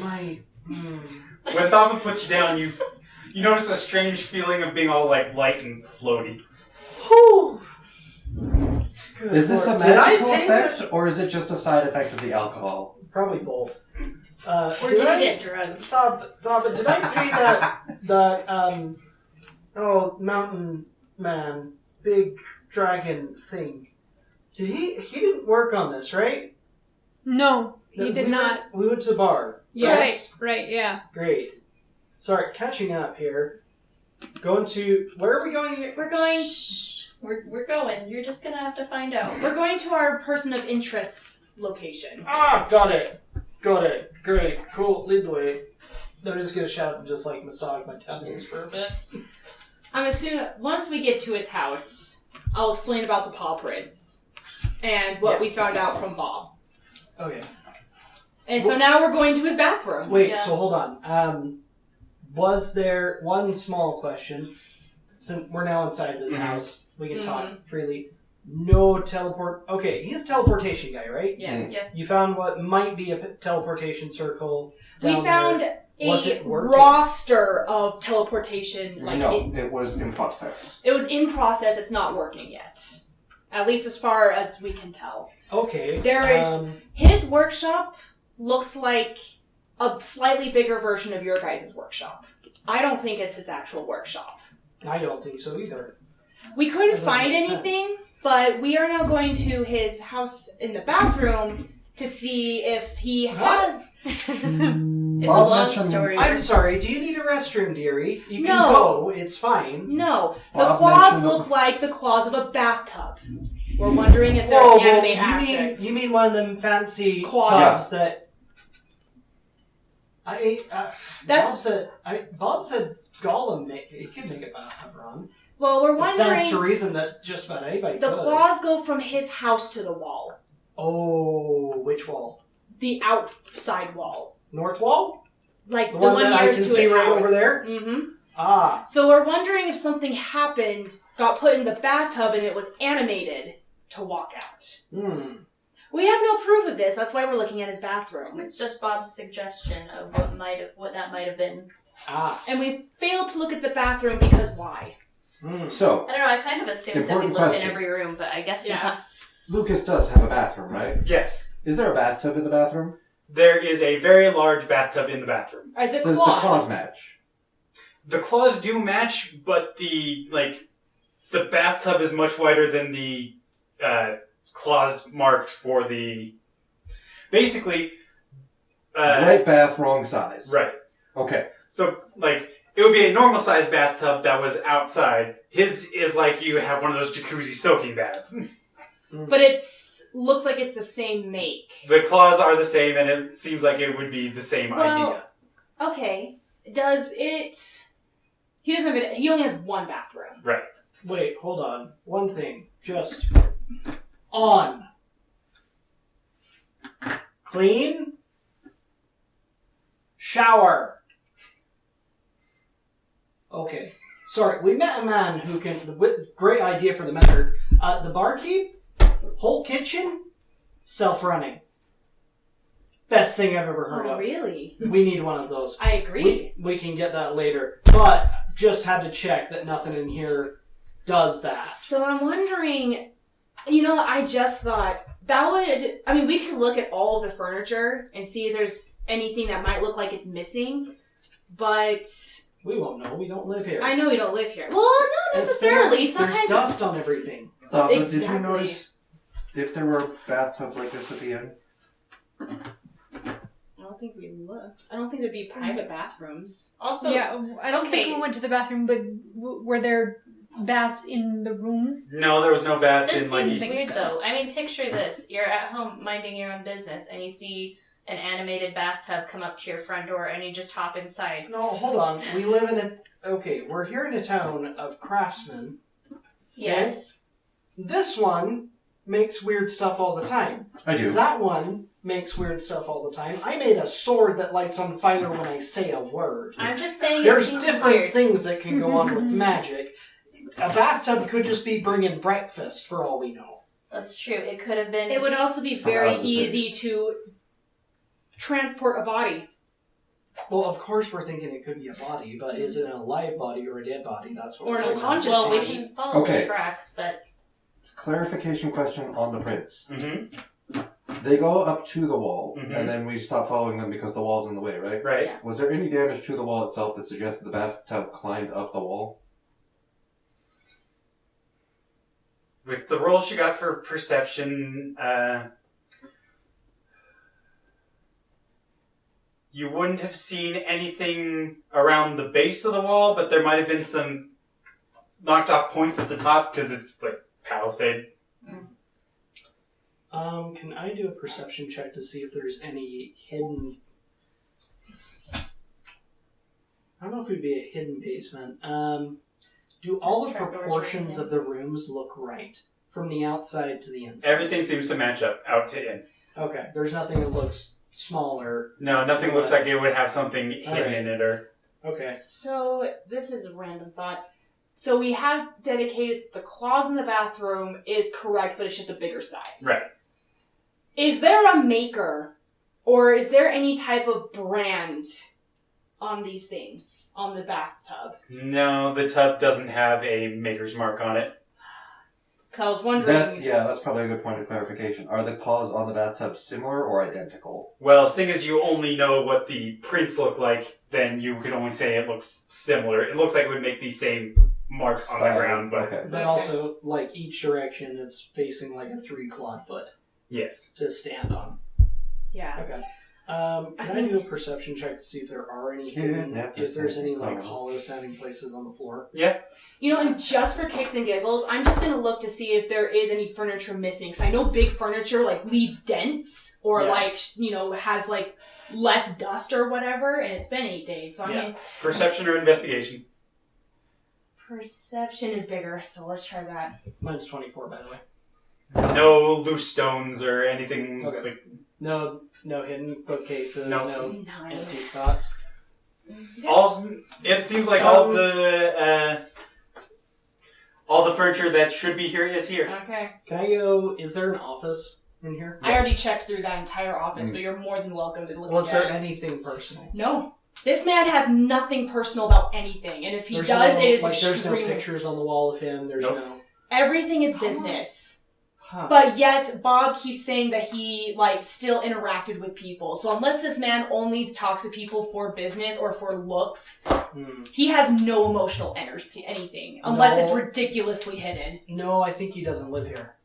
My... when Thava puts you down, you notice a strange feeling of being all like light and floaty. Whew. Good Is this a Lord. Did I magical pay effect, or is it just a side effect of the alcohol? Probably both. Or did I you get drugged? Thaba, did I pay mountain man, big dragon thing? He didn't work on this, right? No, he did not. We went to the bar. Yes. Right, yeah. Great. Sorry, catching up here. Going to... Where are we going again? We're going... We're going. You're just gonna have to find out. We're going to our person of interest location. Ah, got it. Great. Cool. Lead the way. I'm just going to shout and just like massage my temples for a bit. I'm assuming once we get to his house, I'll explain about the paw prints and what we found out from Bob. Okay. And so now we're going to his bathroom. Wait, Yeah. so hold on. Was there one small question? Since we're now inside this house, we can talk freely. No teleport. Okay, he's a teleportation guy, right? Yes. Yes. You found what might be a teleportation circle. We down found there. Was a it working? roster of teleportation. No, it was in process. It was in process. It's not working yet. At least as far as we can tell. Okay. There is... His workshop looks like a slightly bigger version of your guys' workshop. I don't think it's his actual workshop. I don't think so either. We couldn't That doesn't find make anything, but we are now going to his house in the bathroom to see if he has... It's a Bob long mentioned- story. I'm sorry, do you need a restroom, dearie? You can No. go, it's fine. No, the Bob claws mentioned look like the claws of a bathtub. We're wondering if there's anime aspect. you mean one of them fancy Claw. tubs that... That's- Bob said Gollum, he could make a bathtub run. Well, we're It stands to wondering... reason that just about anybody The could. claws go from his house to the wall. Oh, which wall? The outside wall. North wall? Like The the one one that I nearest can to see his right house. over there? Mm-hmm. Ah, So we're wondering if something happened, got put in the bathtub, and it was animated to walk out. We have no proof of this. That's why we're looking at his bathroom. It's just Bob's suggestion of what that might have been. Ah. And we failed to look at the bathroom because why? So, I don't know. I kind of assumed that we Important looked question. in every room, but I guess Yeah. not. Lucas does have a bathroom, right? Yes, Is there a bathtub in the bathroom? there is a very large bathtub in the bathroom. Is it Does clawed? the claws match? The claws do match, but the bathtub is much wider than the claws marked for the. Basically, Right bath, wrong size. Right. Okay. So, like, it would be a normal sized bathtub that was outside. His is like you have one of those jacuzzi soaking baths. But looks like it's the same make. The claws are the same, and it seems like it would be the same idea. Okay. Does it... He doesn't have it... He only has one bathroom. Right. Wait, hold on. One thing. Just on. Clean. Shower. Okay. Sorry, we met a man who can... Great idea for the method. The barkeep, whole kitchen, self-running. Best thing I've ever heard Oh, of. really? We need one of those. I agree. We can get that later. But just had to check that nothing in here does that. So I'm wondering, I just thought that would, I mean, we could look at all of the furniture and see if there's anything that might look like it's missing, but We won't know. We don't live here. I know we don't live here. Well, not necessarily. There's Sometimes dust on everything. Did you Exactly. notice if there were bathtubs like this at the end? I don't think we looked. I don't think there'd be private bathrooms. Also, Yeah, I don't think okay. we went to the bathroom, but were there baths in the rooms? No, there was no bath this in my seems think weird so. though. I mean, picture this: you're at home minding your own business, and you see an animated bathtub come up to your front door, and you just hop inside. No, hold on. We live in a... Okay, we're here in a town of craftsmen. Yes. This one makes weird stuff all the time. I do. That one makes weird stuff all the time. I made a sword that lights on fire when I say a word. I'm just saying. There's it seems different weird. things that can go on with magic. A bathtub could just be bringing breakfast, for all we know. That's true. It could have been. It would also be very About the same. easy to transport a body. Well, of course we're thinking it could be a body, but is it a live body or a dead body? That's what Or we're an talking about. unconscious Well, we body. can follow Okay. the tracks, but Clarification question on the prints. Mm-hmm. They go up to the wall, Mhm. and then we stop following them because the wall's in the way, right? Right. Yeah. Was there any damage to the wall itself that suggested the bathtub climbed up the wall? With the roll she got for perception, you wouldn't have seen anything around the base of the wall, but there might have been some knocked off points at the top because it's like palisade. Can I do a perception check to see if there's any hidden... I don't know if it would be a hidden basement. Do all the Trapdoors or proportions anything? of the rooms look right? From the outside to the inside? Everything seems to match up, out to in. Okay, there's nothing that looks smaller. No, nothing looks like it would have something hidden Alright. in it or... Okay. So, this is a random thought. So we have dedicated the claws in the bathroom is correct, but it's just a bigger size. Right. Is there a maker, or is there any type of brand on these things, on the bathtub? No, the tub doesn't have a maker's mark on it. Because I was wondering... That's probably a good point of clarification. Are the claws on the bathtub similar or identical? Well, seeing as you only know what the prints look like, then you could only say it looks similar. It looks like it would make the same marks on the ground, but Okay. But also, like, each direction, it's facing like a 3-clawed foot yes. to stand on. Yeah. Okay. Can I do a perception check to see if there are any hidden, if there's any, like, hollow-sounding places on the floor? And just for kicks and giggles, I'm just going to look to see if there is any furniture missing. Because I know big furniture, like, leave dents or, Yeah. has, like, less dust or whatever. And it's been 8 days. So, Yeah. I mean, Perception or investigation? perception is bigger. So let's try that. Mine's 24, by the way. No loose stones or anything Okay. like... No hidden bookcases, No. no 9. empty spots. It seems like all the furniture that should be here is here. Okay. Can I go, is there an office in here? I already checked through that entire office, Mm. but you're more than welcome to look Was at there it. anything personal? No. This man has nothing personal about anything. And if he There's does, no, it is like, there's no extremely... pictures on the wall of him, there's Nope. no... Everything is business. Huh. But yet, Bob keeps saying that he, still interacted with people. So unless this man only talks to people for business or for looks, he has no emotional energy, anything. Unless No. it's ridiculously hidden. No, I think he doesn't live here.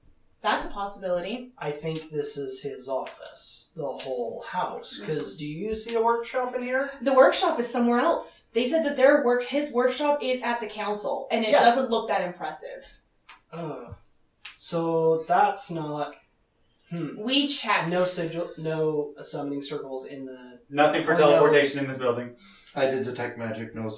That's a possibility. I think this is his office, the whole house. Because do you see a workshop in here? The workshop is somewhere else. They said that his workshop is at the council, and it Yeah. doesn't look that impressive. So that's not. We checked. No sigil, no summoning circles in the. Nothing for Oh, teleportation in this building. I did detect magic, no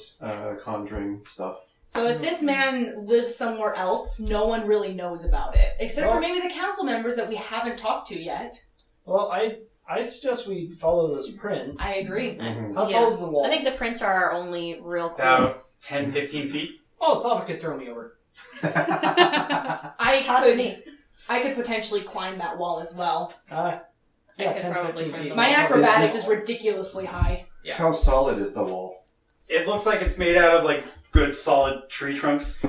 conjuring stuff. So if this man lives somewhere else, no one really knows about it. Except for maybe the council members that we haven't talked to yet. Well, I suggest we follow those prints. I agree. Mm-hmm. How Yeah. tall is the wall? I think the prints are our only real clue. About 10, 15 feet. Oh, I thought it could throw me over. I could potentially climb that wall as well. Yeah, I could 10, probably 15 find feet. the My wall. acrobatics Is is ridiculously high. Yeah. How solid is the wall? It looks like it's made out of like good solid tree trunks.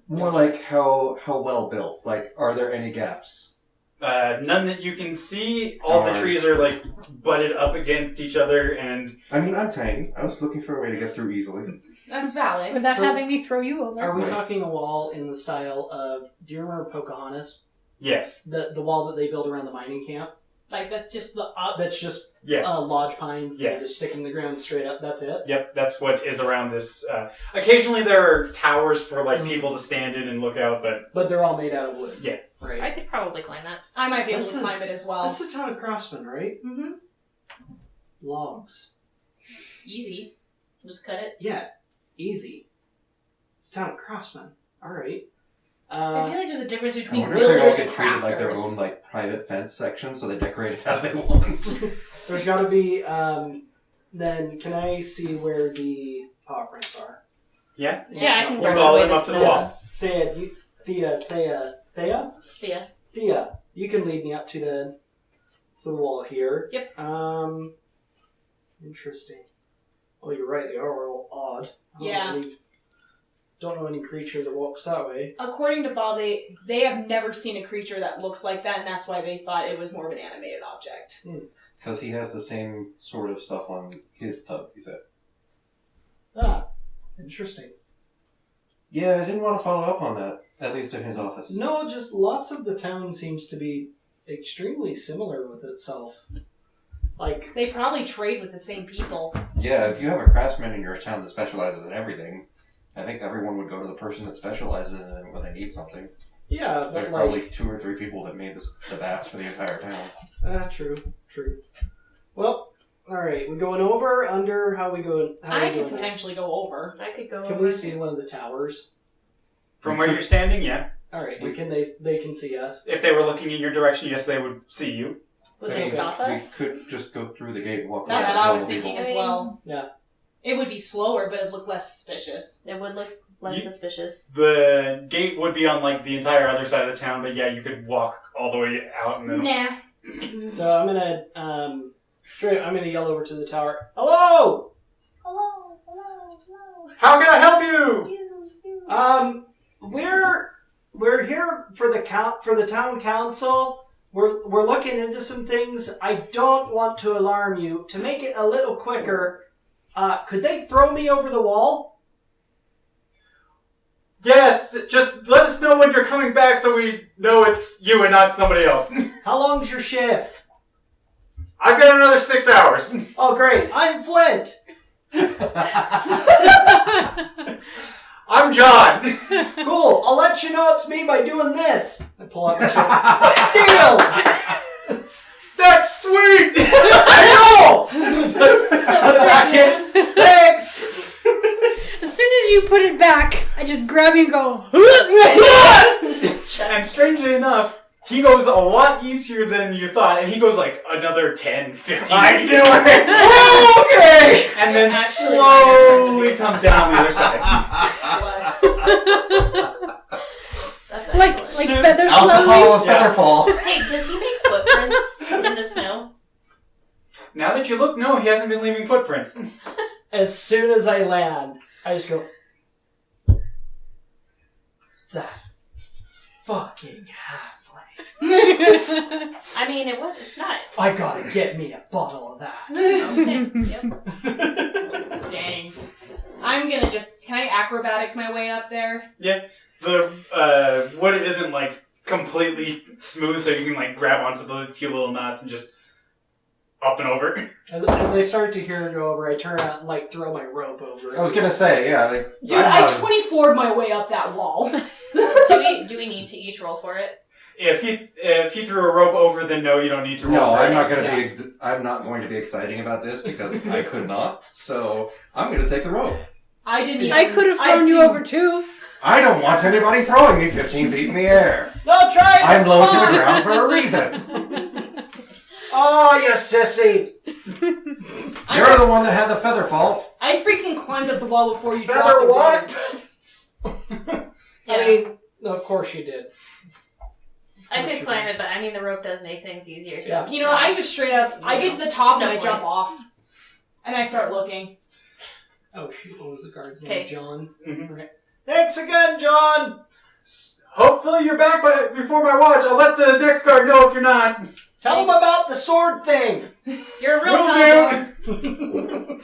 More like how well built. Like, are there any gaps? None that you can see. All the Darn. trees are like butted up against each other, and I mean, I'm tiny. I was looking for a way to get through easily. That's valid. Without So- having me throw you over. Are we Right. talking a wall in the style of? Do you remember Pocahontas? yes, The wall that they built around the mining camp. Like, that's just the up. That's just yeah, lodge pines. Yes. They're just sticking the ground straight up. That's it. yep. That's what is around this. Occasionally, there are towers for like people to stand in and look out, but But they're all made out of wood. Yeah. Right. I could probably climb that. I might be able This to is- climb it as well. This is a town of craftsmen, right? Mm-hmm. Logs. Easy. Just cut it. Yeah. Easy. It's a town of craftsmen. All right. I feel like there's a difference I between wonder if they all builders get and treated like their crafters. own like private fence section, so they decorate it how they want. There's got to be. Then can I see where the paw prints are? yeah, Yeah, I can You brush follow away them the up to the snow. wall. Thea, Thea. Thea, you can lead me up to the wall here. Yep. Interesting. Oh, you're right. They are all odd. Yeah. Don't know any creature that walks that way. According to Bob, they have never seen a creature that looks like that, and that's why they thought it was more of an animated object. Because he has the same sort of stuff on his tub, he said. Ah, interesting. Yeah, I didn't want to follow up on that, at least in his office. No, just lots of the town seems to be extremely similar with itself. Like, They probably trade with the same people. Yeah, if you have a craftsman in your town that specializes in everything, I think everyone would go to the person that specializes in it when they need something. yeah, but There's like, probably 2 or 3 people that made the bats for the entire town. True. Well, all right, we going over, under, how we going? How I we could doing this? potentially go over. I could go Can over. we see one of the towers? From where you're standing, yeah. All right, and can they can see us? If they were looking in your direction, yes, they would see you. Would I they mean, stop us? We could just go through the gate and walk That's past what I all was the people. thinking as well. Yeah. It would be slower, but it would look less suspicious. It would look less You- suspicious. The gate would be on like the entire other side of the town, but yeah, you could walk all the way out and then. Nah. So I'm gonna I'm gonna yell over to the tower. Hello. Hello, hello, hello. How can I help you? We're here for the town council. We're looking into some things. I don't want to alarm you. To make it a little quicker, could they throw me over the wall? Yes, just let us know when you're coming back so we know it's you and not somebody else. How long's your shift? I've got another 6 hours. Oh, great. I'm Flint. I'm John. Cool. I'll let you know it's me by doing this. I pull out my shirt. Steal! That's sweet. I know. Second. Thanks. As soon as you put it back, I just grab you and go. And strangely enough, he goes a lot easier than you thought, and he goes like another 10, 15. I knew it! Okay! And then Actually, slowly comes down the other side. That's like excellent. feather Alcohol slowly. of Featherfall. Hey, does he make footprints in the snow? Now that you look, no, he hasn't been leaving footprints. As soon as I land, I just go, that fucking halfling. I mean, it's not. I gotta get me a bottle of that. Okay. Yep. Dang. I'm gonna can I acrobatics my way up there? Yeah, the wood isn't like completely smooth, so you can like grab onto the few little knots and just up and over. As I start to hear her go over, I turn out and like throw my rope over it. I was gonna say, yeah. Like, Dude, I'm I not- 24'd my way up that wall. Do we need to each roll for it? If he threw a rope over, then no, you don't need to roll. No, for I'm it. not gonna be. I'm not going to be exciting about this because I could not. So I'm gonna take the rope. I didn't even... I could have thrown you over too. I don't want anybody throwing me 15 feet in the air. No, try it! I'm it's low to fine. the ground for a reason. Oh, you sissy! You're the one that had the feather fall. I freaking climbed up the wall before you Feather dropped the what? rope. I mean, of course you did. I could climb it, but I mean the rope does make things easier. So Yeah. You know, I just straight up... I get to the top and I Snowboard. jump off. And I start looking. Oh shoot, what was the guard's Okay. name? John? Mhm. Right. Thanks again, John! Hopefully you're back before my watch. I'll let the next guard know if you're not. Tell him about the sword thing! you're a real Will cowboy.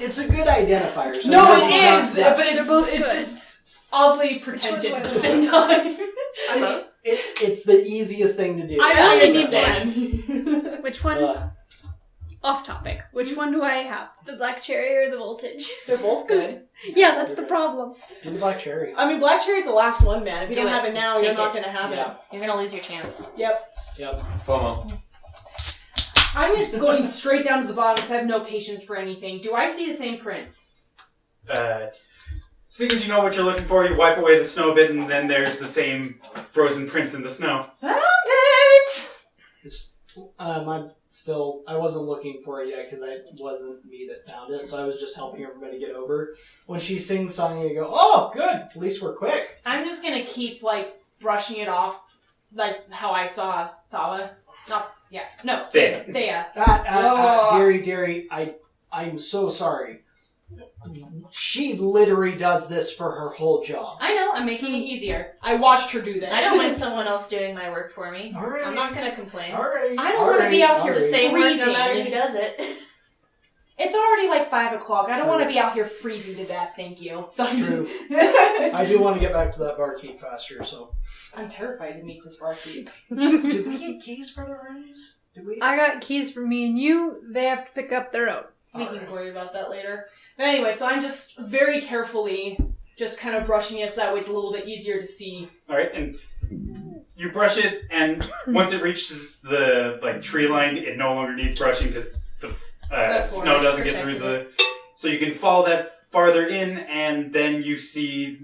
It's a good identifier. So No, doesn't it is, sound that- but it's, both it's good. just oddly pretentious at the same time. I mean, it's the easiest thing to do. I only need understand. Which one? Off topic. Which one do I have? The black cherry or the voltage? They're both good. Yeah, that's the problem. Do the black cherry. I mean, black cherry's the last one, man. If you Do don't it. have it now, Take you're not it. gonna have Yeah. it. You're gonna lose your chance. Yep. Yep. FOMO. I'm just going straight down to the bottom because I have no patience for anything. Do I see the same prints? Seeing as you know what you're looking for, you wipe away the snow a bit, and then there's the same frozen prints in the snow. Found it! I wasn't looking for it yet because it wasn't me that found it, so I was just helping everybody get over. When she sings song, you go, oh, good, at least we're quick. I'm just gonna keep, like, brushing it off, like how I saw Thawa. Thea. Oh. Dearie, I'm so sorry. She literally does this for her whole job. I know, I'm making it easier. I watched her do this. I don't mind someone else doing my work for me. Alright. I'm not gonna complain. Alright. I don't want to be out here The same work, freezing. no matter who does it. It's already like 5 o'clock. I don't want to be out here freezing to death, thank you. So True. I do want to get back to that barkeep faster, so. I'm terrified to meet this barkeep. Did we get keys for the rooms? Did we? I got keys for me and you. They have to pick up their own. We can worry about that later. But anyway, so I'm just very carefully just kind of brushing it so that way it's a little bit easier to see. Alright, and you brush it, and once it reaches the tree line, it no longer needs brushing because the snow doesn't get through the... So you can follow that farther in, and then you see,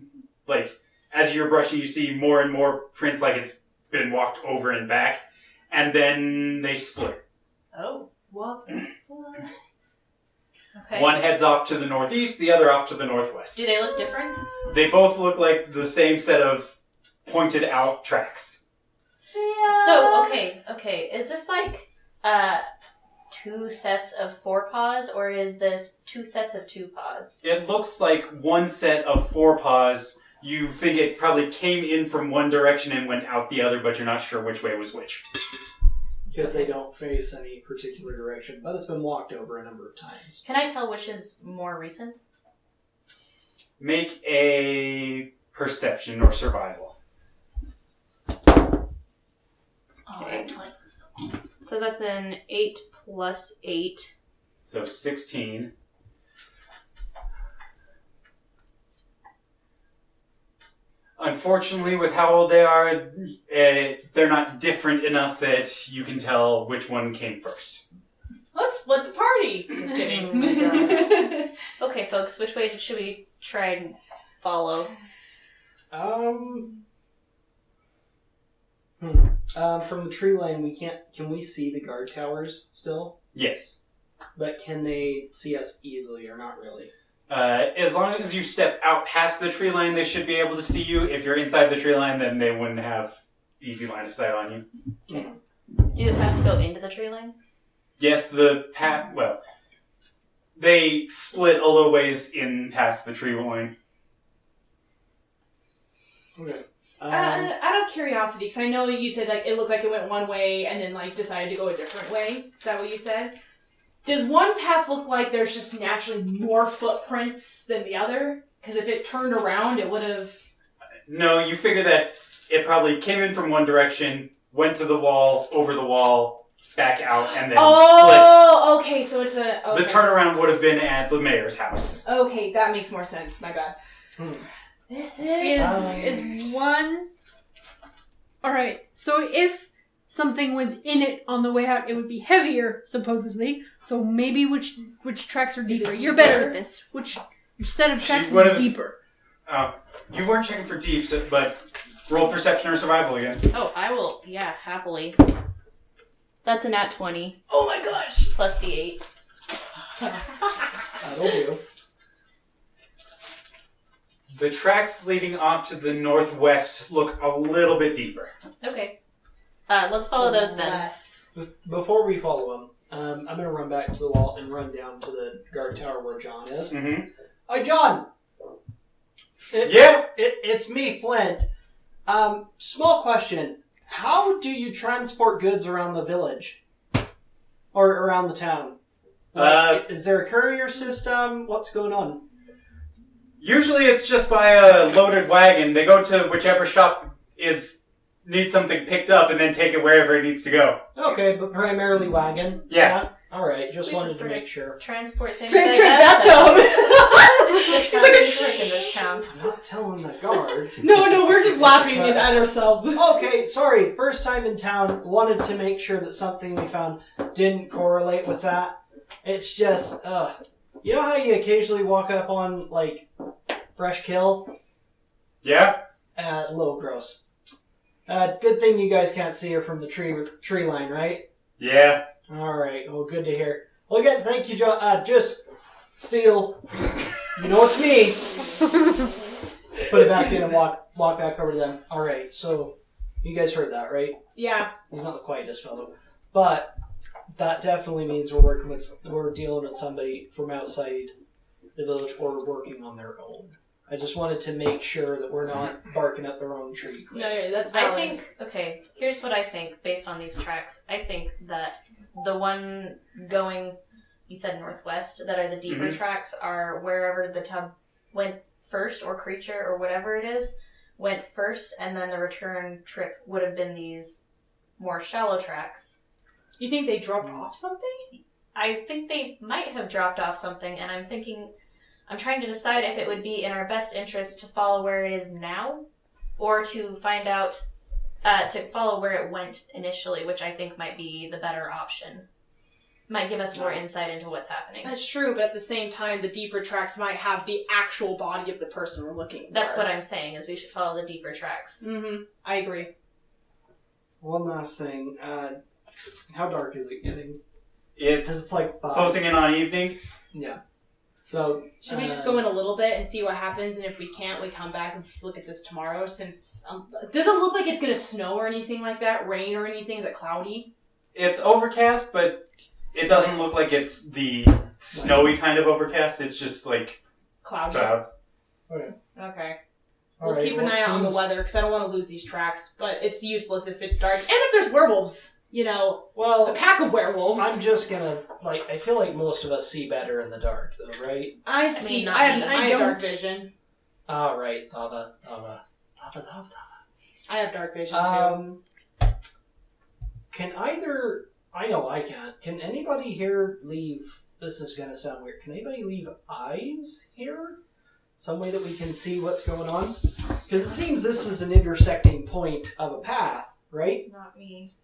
as you're brushing, you see more and more prints like it's been walked over and back, and then they split. Oh. What? Okay. One heads off to the northeast, the other off to the northwest. Do they look different? They both look like the same set of pointed out tracks. So, okay. Is this like 2 sets of 4 paws, or is this 2 sets of 2 paws? It looks like one set of 4 paws. You think it probably came in from one direction and went out the other, but you're not sure which way was which. Because they don't face any particular direction, but it's been walked over a number of times. Can I tell which is more recent? Make a perception or survival. Okay. 20. So that's an 8 plus 8. So 16. Unfortunately, with how old they are, they're not different enough that you can tell which one came first. Let's split the party. Just kidding. Okay, folks, which way should we try and follow? From the tree line, can we see the guard towers still? Yes. But can they see us easily or not really? As long as you step out past the tree line, they should be able to see you. If you're inside the tree line, then they wouldn't have easy line of sight on you. Okay. Do the paths go into the tree line? Yes, the path, they split a little ways in past the tree line. Okay. Out of curiosity, because I know you said it looked like it went one way and then decided to go a different way. Is that what you said? Does one path look like there's just naturally more footprints than the other? Because if it turned around, it would have... No, you figure that it probably came in from one direction, went to the wall, over the wall, back out, and then Oh, okay, so it's a... split. Okay. The turnaround would have been at the mayor's house. Okay, that makes more sense. My bad. This Is one... Alright, so if something was in it on the way out, it would be heavier, supposedly. So maybe which tracks are deeper? You're better at this. Which set of tracks is deeper? You weren't checking for deeps, but roll perception or survival again. Oh, I will. Yeah, happily. That's a nat 20 Oh my gosh! plus the 8. That'll do. The tracks leading off to the northwest look a little bit deeper. Okay. Let's follow those then. Yes. Before we follow them, I'm going to run back to the wall and run down to the guard tower where John is. Mm-hmm. Hi, John! Yeah? It's me, Flint. Small question. How do you transport goods around the village? Or around the town? Is there a courier system? What's going on? Usually it's just by a loaded wagon. They go to whichever shop needs something picked up and then take it wherever it needs to go. Okay, but primarily wagon? Yeah. Alright, just We wanted to prefer make sure. Transport things. Trent like bathtub! It's just how like, things work in this town. I'm not telling the guard. No, we're just laughing at ourselves. Okay, sorry. First time in town. Wanted to make sure that something we found didn't correlate with that. It's just, you know how you occasionally walk up on, like, fresh kill? Yeah? A little gross. Good thing you guys can't see her from the tree line, right? Yeah. Alright, well, good to hear. Well, again, thank you, John. Just steal. You know it's me. Put it back in and walk back over to them. Alright, so you guys heard that, right? Yeah. He's not the quietest fellow. But that definitely means we're dealing with somebody from outside the village or working on their own. I just wanted to make sure that we're not barking up the wrong tree. No, that's valid. I think, okay, here's what I think based on these tracks. I think that the one going, you said northwest, that are the deeper tracks are wherever the tub went first, or creature, or whatever it is, went first, and then the return trip would have been these more shallow tracks. You think they dropped off something? I think they might have dropped off something, and I'm trying to decide if it would be in our best interest to follow where it is now, or to find out, to follow where it went initially, which I think might be the better option. Might give us more insight into what's happening. That's true, but at the same time, the deeper tracks might have the actual body of the person we're looking for. That's what I'm saying, is we should follow the deeper tracks. Mm-hmm. I agree. One last thing. How dark is it getting? It's Because it's like 5. closing in on evening. Yeah. So Should we just go in a little bit and see what happens, and if we can't, we come back and look at this tomorrow, since it doesn't look like it's going to snow or anything like that, rain or anything. Is it cloudy? It's overcast, but it doesn't look like it's the snowy kind of overcast. It's just like Cloudy. clouds. Okay. All We'll right, keep an well, eye it out on the seems- weather, because I don't want to lose these tracks, but it's useless if it's dark. And if there's werewolves, a Well, pack of werewolves. I'm just gonna I feel like most of us see better in the dark, though, right? I see. not I me. have dark vision. All right, Thava. I have dark vision too. Can either I know I can't. Can anybody here leave? This is gonna sound weird. Can anybody leave eyes here? Some way that we can see what's going on? Because it seems this is an intersecting point of a path, right? Not me.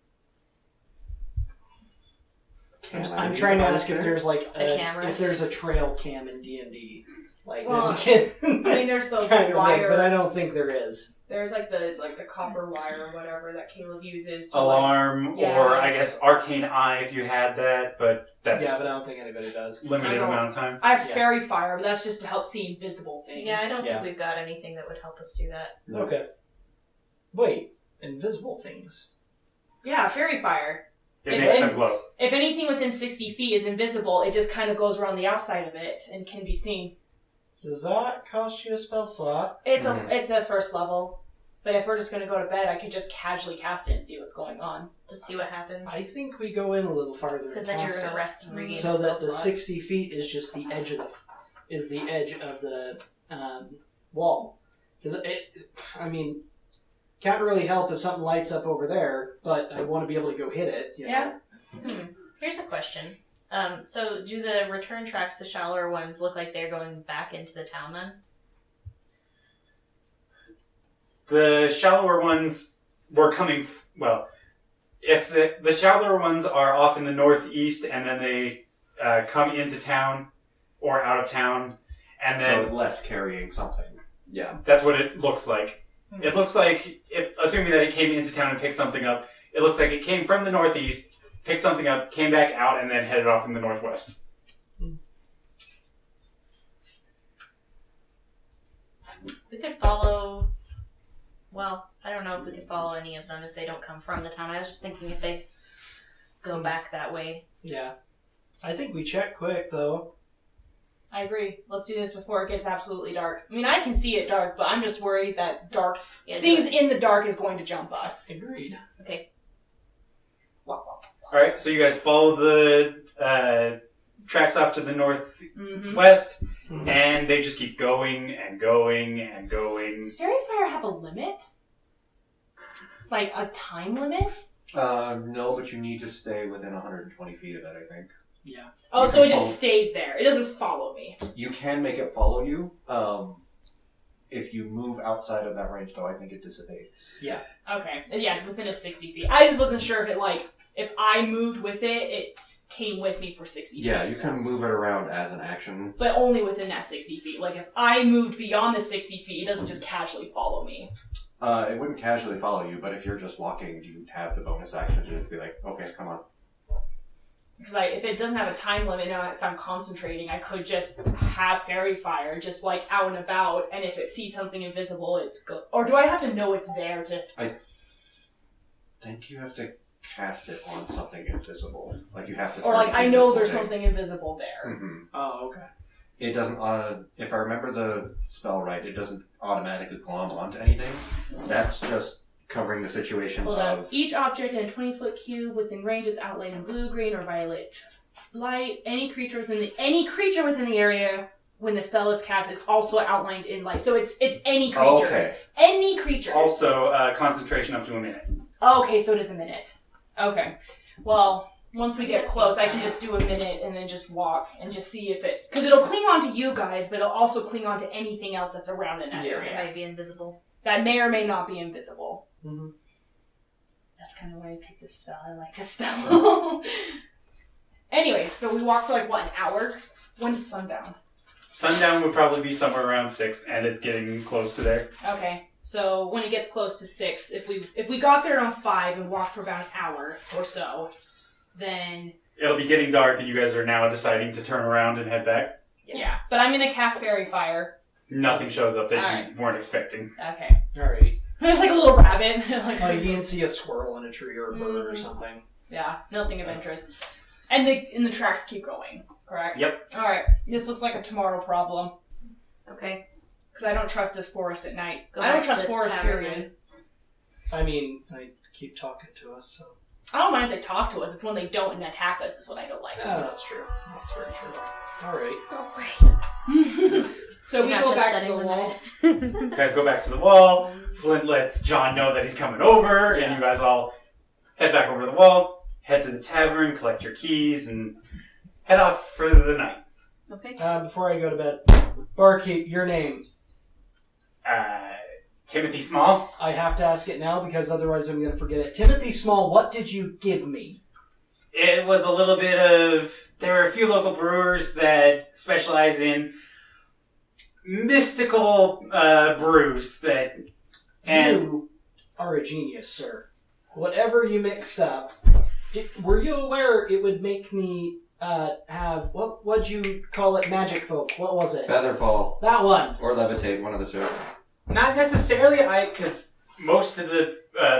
I'm trying to ask if there's like A camera? if there's a trail cam in D&D, like Well, that we can I mean, there's the kind of wire. rig, but I don't think there is. There's like the copper wire or whatever that Caleb uses. To Alarm, Yeah. or I guess arcane eye if you had that, but that's Yeah, but I don't think anybody does. limited I don't- amount of time. I have Yeah. fairy fire, but that's just to help see invisible things. Yeah, I don't Yeah. think we've got anything that would help us do that. Okay. Wait, invisible things. Yeah, fairy fire. It If makes them it's- glow. If anything within 60 feet is invisible, it just kind of goes around the outside of it and can be seen. Does that cost you a spell slot? It's Mhm. it's a first level, but if we're just gonna go to bed, I could just casually cast it and see what's going on. Just see what happens. I think we go in a little farther. Because and then you're cast going to it. rest and regain so a that spell the slot. 60 feet is just the edge of the wall. Because I mean, can't really help if something lights up over there, but I want to be able to go hit it. You know? Yeah. Here's a question. So do the return tracks, the shallower ones, look like they're going back into the town then? The shallower ones were coming. If the shallower ones are off in the northeast, and then they come into town or out of town, and So then it left carrying something. Yeah. that's what it looks like. It looks like, if assuming that it came into town and picked something up, it looks like it came from the northeast, picked something up, came back out, and then headed off in the northwest. We could follow... Well, I don't know if we could follow any of them if they don't come from the town. I was just thinking if they go back that way. Yeah. I think we check quick, though. I agree. Let's do this before it gets absolutely dark. I mean, I can see it dark, but I'm just worried that things in the dark is going to jump us. Agreed. Okay. Alright, so you guys follow the tracks off to the Mm-hmm. northwest, and they just keep going and going and going. Does Fairy Fire have a limit? Like a time limit? No, but you need to stay within 120 feet of it, I think. Yeah. Oh, You so can it just follow- stays there. It doesn't follow me. You can make it follow you. If you move outside of that range, though, I think it dissipates. Okay. Yeah, it's within a 60 feet. I just wasn't sure if I moved with it, it came with me for 60 feet. Yeah, you so- can move it around as an action. But only within that 60 feet. Like, if I moved beyond the 60 feet, it doesn't just casually follow me. It wouldn't casually follow you, but if you're just walking, you have the bonus action to just be like, okay, come on. Because if it doesn't have a time limit, now if I'm concentrating, I could just have Fairy Fire, just like out and about, and if it sees something invisible, it goes. Or do I have to know it's there to. I think you have to cast it on something invisible. Like, you have to. Or, turn like, the I know invisible there's thing. something invisible there. Mm-hmm. Oh, okay. It doesn't, if I remember the spell right, it doesn't automatically glom onto anything. That's just covering the situation Hold up. of... Each object in a 20-foot cube within range is outlined in blue, green, or violet light. Any creature within the area when the spell is cast is also outlined in light. So it's any creatures. Okay. Any creatures. Also, concentration up to a minute. Okay, so it is a minute. Okay. Well, once we get That close, seems I can fine. just do a minute and then just walk and just see if it... Because it'll cling on to you guys, but it'll also cling on to anything else that's around in that Yeah. It area. might be invisible. That may or may not be invisible. Mm-hmm. That's kind of why I picked this spell. I like this spell. Anyways, so we walk for an hour? When does sundown? Sundown would probably be somewhere around 6, and it's getting close to there. Okay. So when it gets close to 6, if we got there around 5 and walked for about an hour or so, then It'll be getting dark, and you guys are now deciding to turn around and head back. yeah. But I'm gonna cast Fairy Fire. Nothing shows up that Alright. you weren't expecting. Okay. Alright. There's like a little rabbit. like, Oh, you didn't see a squirrel in a tree or a bird or something. yeah, nothing of interest. And the tracks keep going, correct? Yep. Alright, this looks like a tomorrow problem. Okay. Because I don't trust this forest at night. Go I don't back to trust the forest, tavern period. I mean, I keep talking to us, so... I don't mind if they talk to us. It's when they don't and attack us is what I don't like. Yeah, that's true. That's very true. Alright. Go away. So we Not go just back to setting the the wall. You guys go back to the wall. Flint lets John know that he's coming over, and you guys all head back over to the wall, head to the tavern, collect your keys, and head off for the night. Okay. Before I go to bed, barkeep, your name. Timothy Small. I have to ask it now because otherwise I'm going to forget it. Timothy Small, what did you give me? It was a little bit of... There are a few local brewers that specialize in mystical brews that... And You are a genius, sir. Whatever you mixed up, were you aware it would make me have... What'd you call it? Magic folk. What was it? Featherfall. That one. Or levitate, one of the two. not necessarily, because most of the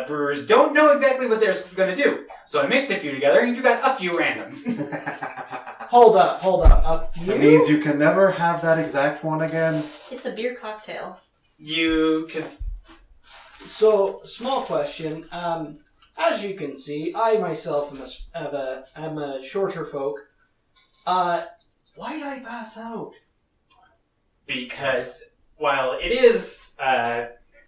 brewers don't know exactly what they're going to do. So I mixed a few together, and you got a few randoms. Hold up. A few? It means you can never have that exact one again. It's a beer cocktail. Because... So, small question. As you can see, I myself am a shorter folk. Why'd I pass out? Because while it is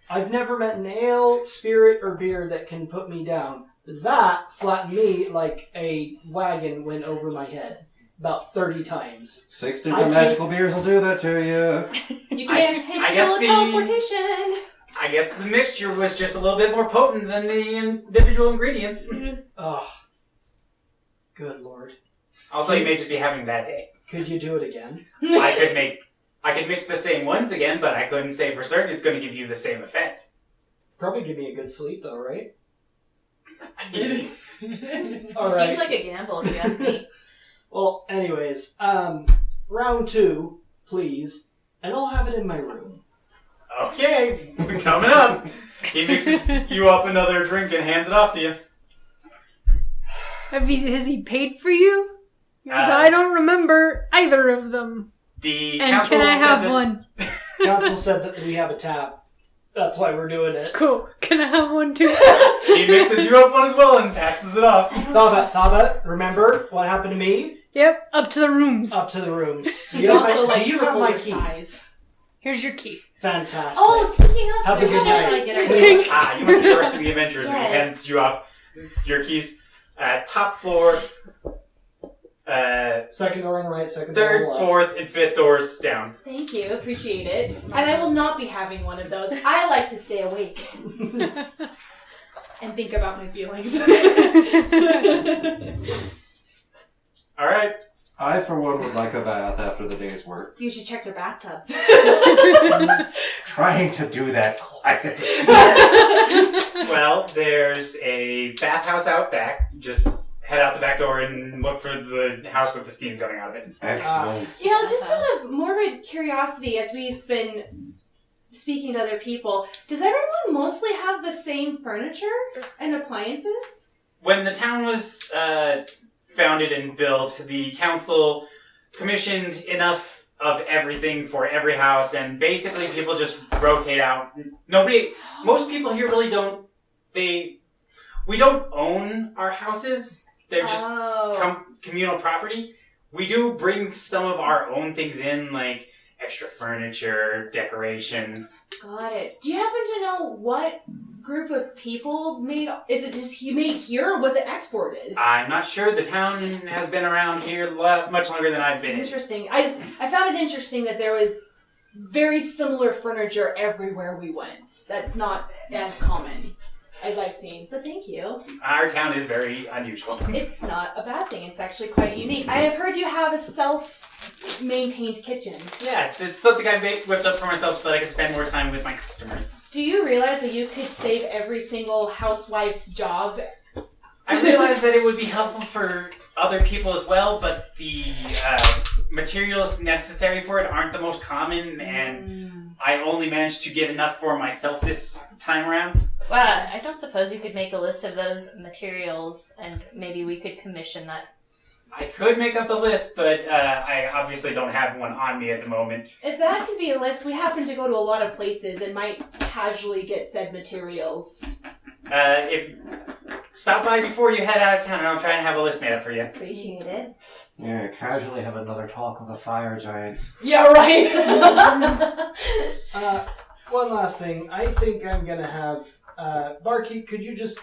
I've never met an ale, spirit, or beer that can put me down. That flattened me like a wagon went over my head about 30 times. 6 different magical beers will do that to you. You can't I guess handle the- teleportation. I guess the mixture was just a little bit more potent than the individual ingredients. Oh, good lord. Also, you may just be having a bad day. Could you do it again? I could mix the same ones again, but I couldn't say for certain it's going to give you the same effect. Probably give me a good sleep though, right? Seems Alright. like a gamble, if you ask me. Well, anyways, round 2, please. And I'll have it in my room. Okay, coming up. He mixes you up another drink and hands it off to you. Has he paid for you? Because Uh, I don't remember either of them. The And council can I said have that- one? Council said that we have a tab. That's why we're doing it. Cool. Can I have one too? He mixes you up one as well and passes it off. Thaba, remember what happened to me? Yep, up to the rooms. Up to the rooms. He's also like do you have triple my your key? size. Here's your key. Fantastic. Oh, speaking of, Have a we good should night. really get our Tink. Ah, you must be the rest of the adventurers and he Yes. hands you off your keys. Top floor, Second door on the right, second door on third, the left. fourth, and fifth doors down. Thank you, appreciate it. And I will not be having one of those. I like to stay awake and think about my feelings. Alright. I, for one, would like a bath after the day's work. You should check their bathtubs. Trying to do that quietly. Well, there's a bathhouse out back. Just head out the back door and look for the house with the steam coming out of it. Excellent. You know, just out of morbid curiosity, as we've been speaking to other people, does everyone mostly have the same furniture and appliances? When the town was founded and built, the council commissioned enough of everything for every house, and basically people just rotate out. Most people here really don't. We don't own our houses. They're just communal property. We do bring some of our own things in, like extra furniture, decorations. Got it. Do you happen to know what group of people made? Is it just made here, or was it exported? I'm not sure. The town has been around here much longer than I've been. Interesting. I found it interesting that there was very similar furniture everywhere we went. That's not as common as I've seen. But thank you. Our town is very unusual. It's not a bad thing. It's actually quite unique. I have heard you have a self-maintained kitchen. Yes, it's something I whipped up for myself so that I can spend more time with my customers. Do you realize that you could save every single housewife's job? I realized that it would be helpful for other people as well, but the materials necessary for it aren't the most common, and I only managed to get enough for myself this time around. Well, I don't suppose you could make a list of those materials and maybe we could commission that. I could make up a list, but I obviously don't have one on me at the moment. If that could be a list, we happen to go to a lot of places and might casually get said materials. If stop by before you head out of town, and I'll try and have a list made up for you. Appreciate it. Yeah, casually have another talk with a fire giant. Yeah, right. One last thing. I think I'm gonna have barkeep. Could you just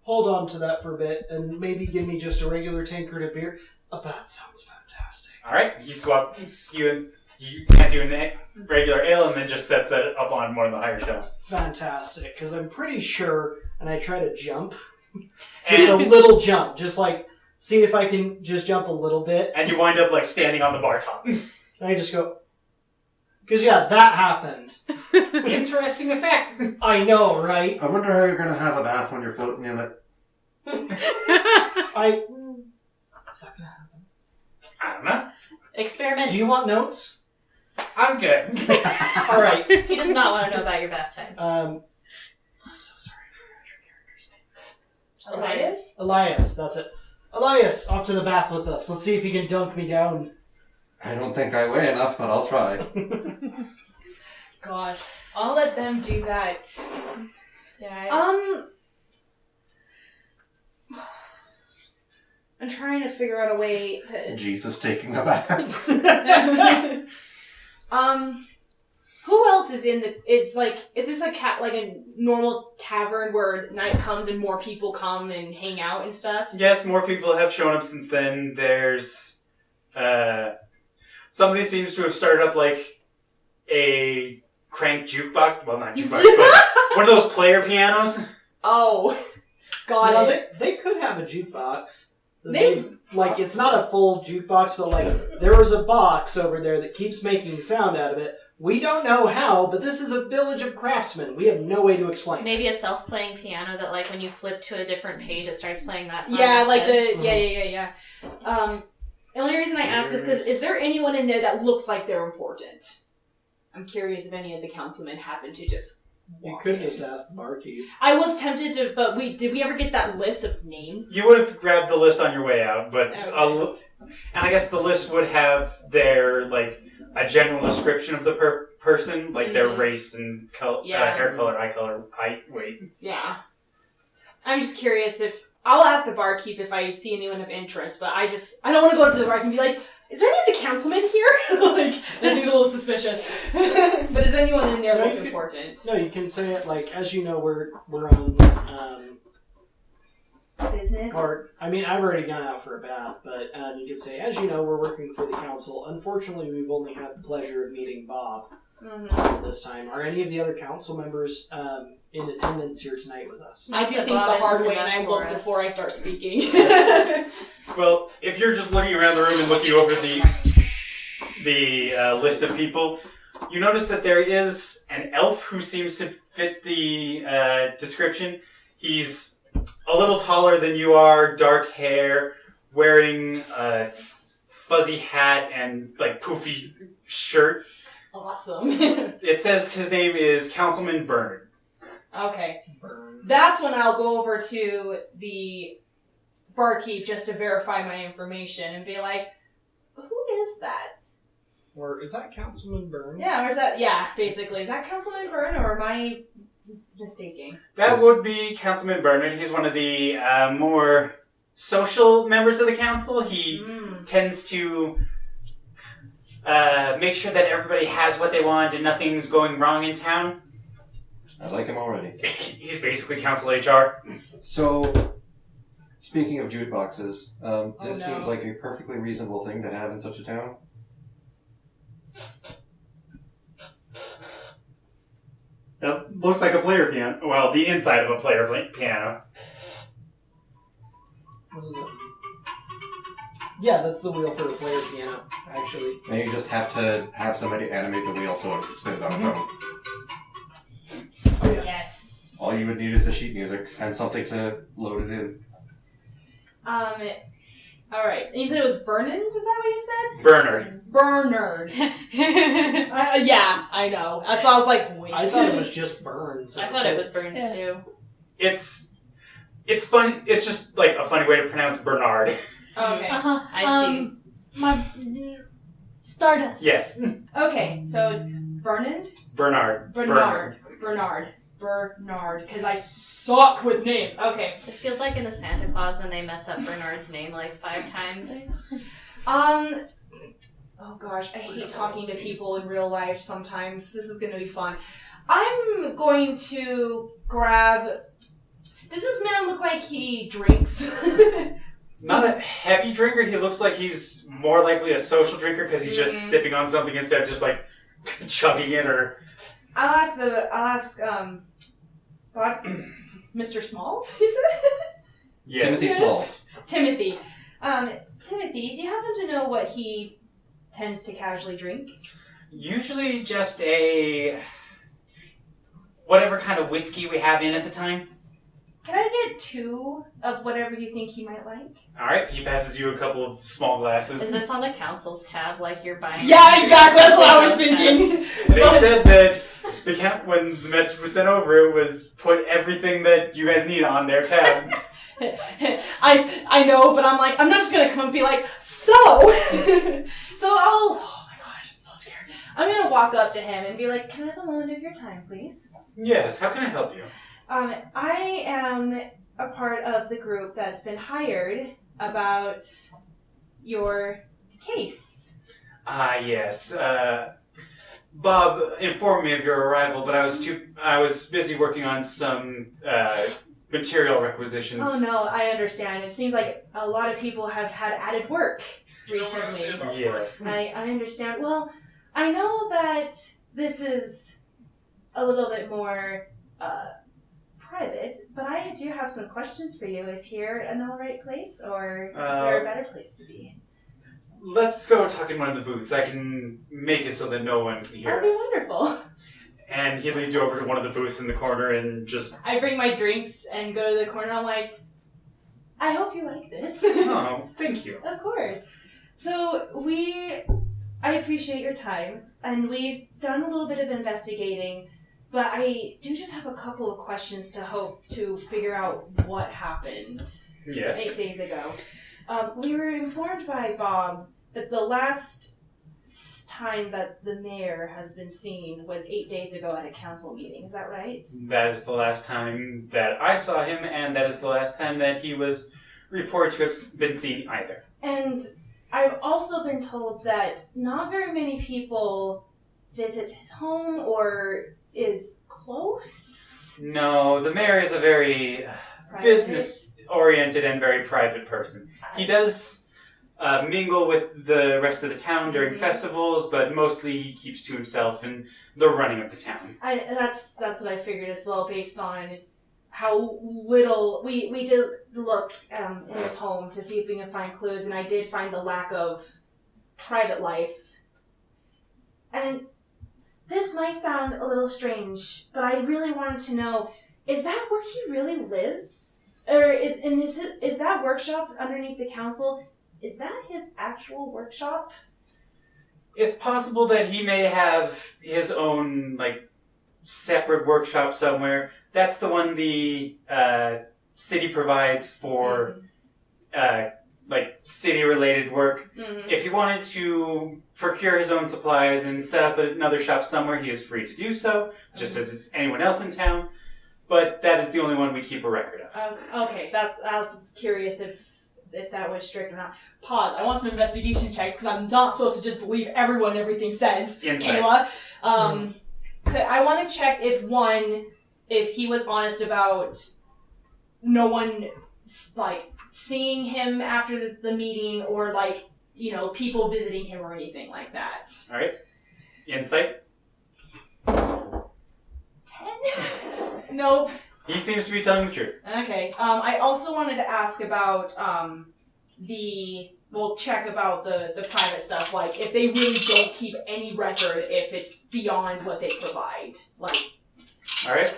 hold on to that for a bit and maybe give me just a regular tankard of beer? Oh, that sounds fantastic. All right, he swaps you and you can't do a regular ale, and then just sets that up on one of the higher shelves. Fantastic, because I'm pretty sure, and I try to jump, just a little jump, just like see if I can just jump a little bit. And you wind up like standing on the bar top. And I just go, because yeah, that happened. Interesting effect. I know, right? I wonder how you're going to have a bath when you're floating in it. Is that gonna happen? I don't know. Experiment. Do you want notes? I'm good. All right. He does not want to know about your bath time. I'm so sorry. I forgot your character's name. Elias? Elias, that's it. Elias, off to the bath with us. Let's see if you can dunk me down. I don't think I weigh enough, but I'll try. Gosh, I'll let them do that. Yeah. I'm trying to figure out a way to. Jesus taking a bath. Who else is in the? Is this a normal tavern where night comes and more people come and hang out and stuff? Yes, more people have shown up since then. There's, somebody seems to have started up like a crank jukebox. Well, not jukebox, but one of those player pianos. Oh, got No, it. they could have a jukebox. They- like it's not a full jukebox, but like there was a box over there that keeps making sound out of it. We don't know how, but this is a village of craftsmen. We have no way to explain. Maybe a self-playing piano that, like, when you flip to a different page, it starts playing that song. Yeah, like instead. the yeah. The only reason I ask is because is there anyone in there that looks like they're important? I'm curious if any of the councilmen happen to just. You could just ask the barkeep. I was tempted to, but did we ever get that list of names? You would have grabbed the list on your way out, but Okay. and I guess the list would have their like a general description of the person, like their race and Yeah. hair color, eye color, weight. Yeah. I'm just curious if I'll ask the barkeep if I see anyone of interest, but I don't want to go up to the barkeep and be like, "Is there any of the councilmen here?" Like that seems a little suspicious. But is anyone in there No, look you could- important? No, you can say it like, as you know, we're on. Business. Or, I mean, I've already gone out for a bath, but you could say, as you know, we're working for the council. Unfortunately, we've only had the pleasure of meeting Bob this time. Are any of the other council members in attendance here tonight with us? I do But things the Bob hard isn't way, and I enough look for us. before I start speaking. Well, if you're just looking around the room and looking over the list of people, you notice that there is an elf who seems to fit the description. He's a little taller than you are, dark hair, wearing a fuzzy hat and like poofy shirt. Awesome. It says his name is Councilman Bernard. Okay. Burn. That's when I'll go over to the barkeep just to verify my information and be like, who is that? Or is that Councilman Byrne? Yeah, or is that, basically. Is that Councilman Byrne or am I mistaking? That would be Councilman Bernard. He's one of the more social members of the council. He tends to make sure that everybody has what they want and nothing's going wrong in town. I like him already. He's basically council HR. So, speaking of jukeboxes, this no. seems like a perfectly reasonable thing to have in such a town. That looks like a player piano. Well, the inside of a player piano. What is it? Yeah, that's the wheel for the player piano, actually. And you just have to have somebody animate the wheel so it spins on its own. Oh, yeah. Yes. All you would need is the sheet music and something to load it in. Alright. And you said it was Bernard, is that what you said? Bernard. Bernard. Yeah, I know. That's why I was like, wait. I thought it was just Burn. So I thought it was Burns too. It's funny. It's just like a funny way to pronounce Bernard. Okay. Uh-huh. I see. My Stardust. Yes, Okay, so it's Bernard? Bernard. Bernard, because I suck with names. Okay. This feels like in the Santa Claus when they mess up Bernard's name like 5 times. Oh gosh, I hate talking to people in real life sometimes. This is gonna be fun. I'm going to grab... Does this man look like he drinks? Not a heavy drinker. He looks like he's more likely a social drinker because he's just sipping on something instead of just like chugging it or. I'll ask Mr. Smalls, you said? Yes. Timothy Smalls. Timothy. Timothy, do you happen to know what he tends to casually drink? Usually just a whatever kind of whiskey we have in at the time. Can I get 2 of whatever you think he might like? All right. He passes you a couple of small glasses. Is this on the council's tab, like you're buying? Yeah, exactly. That's what I was thinking. They said that when the message was sent over, it was put everything that you guys need on their tab. I know, but I'm like, I'm not just gonna come and be like, so. Oh my gosh, I'm so scared. I'm gonna walk up to him and be like, can I have a moment of your time, please? Yes. How can I help you? I am a part of the group that's been hired about your case. Yes. Bob informed me of your arrival, but I was busy working on some material requisitions. Oh no, I understand. It seems like a lot of people have had added work recently. Yes. I understand. Well, I know that this is a little bit more private, but I do have some questions for you. Is here an alright place, or is there a better place to be? Let's go talk in one of the booths. I can make it so that no one can hear That'd be us. wonderful. And he leads you over to one of the booths in the corner and just... I bring my drinks and go to the corner. I'm like, I hope you like this. Oh, thank you. Of course. So I appreciate your time, and we've done a little bit of investigating, but I do just have a couple of questions to hope to figure out what happened Yes. 8 days ago. We were informed by Bob that the last time that the mayor has been seen was 8 days ago at a council meeting. Is that right? That is the last time that I saw him, and that is the last time that he was reported to have been seen either. And I've also been told that not very many people visit his home or is close. No, the mayor is a very Private. business-oriented and very private person. He does mingle with the rest of the town during festivals, but mostly he keeps to himself and the running of the town. That's what I figured as well, based on how little we did look in his home to see if we can find clues, and I did find the lack of private life. And this might sound a little strange, but I really wanted to know: is that where he really lives, or is that workshop underneath the council? Is that his actual workshop? It's possible that he may have his own, separate workshop somewhere. That's the one the city provides for, city-related work. Mm-hmm. If he wanted to procure his own supplies and set up another shop somewhere, he is free to do so, just as is anyone else in town. But that is the only one we keep a record of. Okay, I was curious if that was strict or not. Pause. I want some investigation checks because I'm not supposed to just believe everything says. Insight. Kayla. I want to check if he was honest about no one seeing him after the meeting, or people visiting him or anything like that. All right. Insight. 10? Nope. He seems to be telling the truth. Okay. I also wanted to ask about check about the private stuff. Like, if they really don't keep any record, if it's beyond what they provide. All right.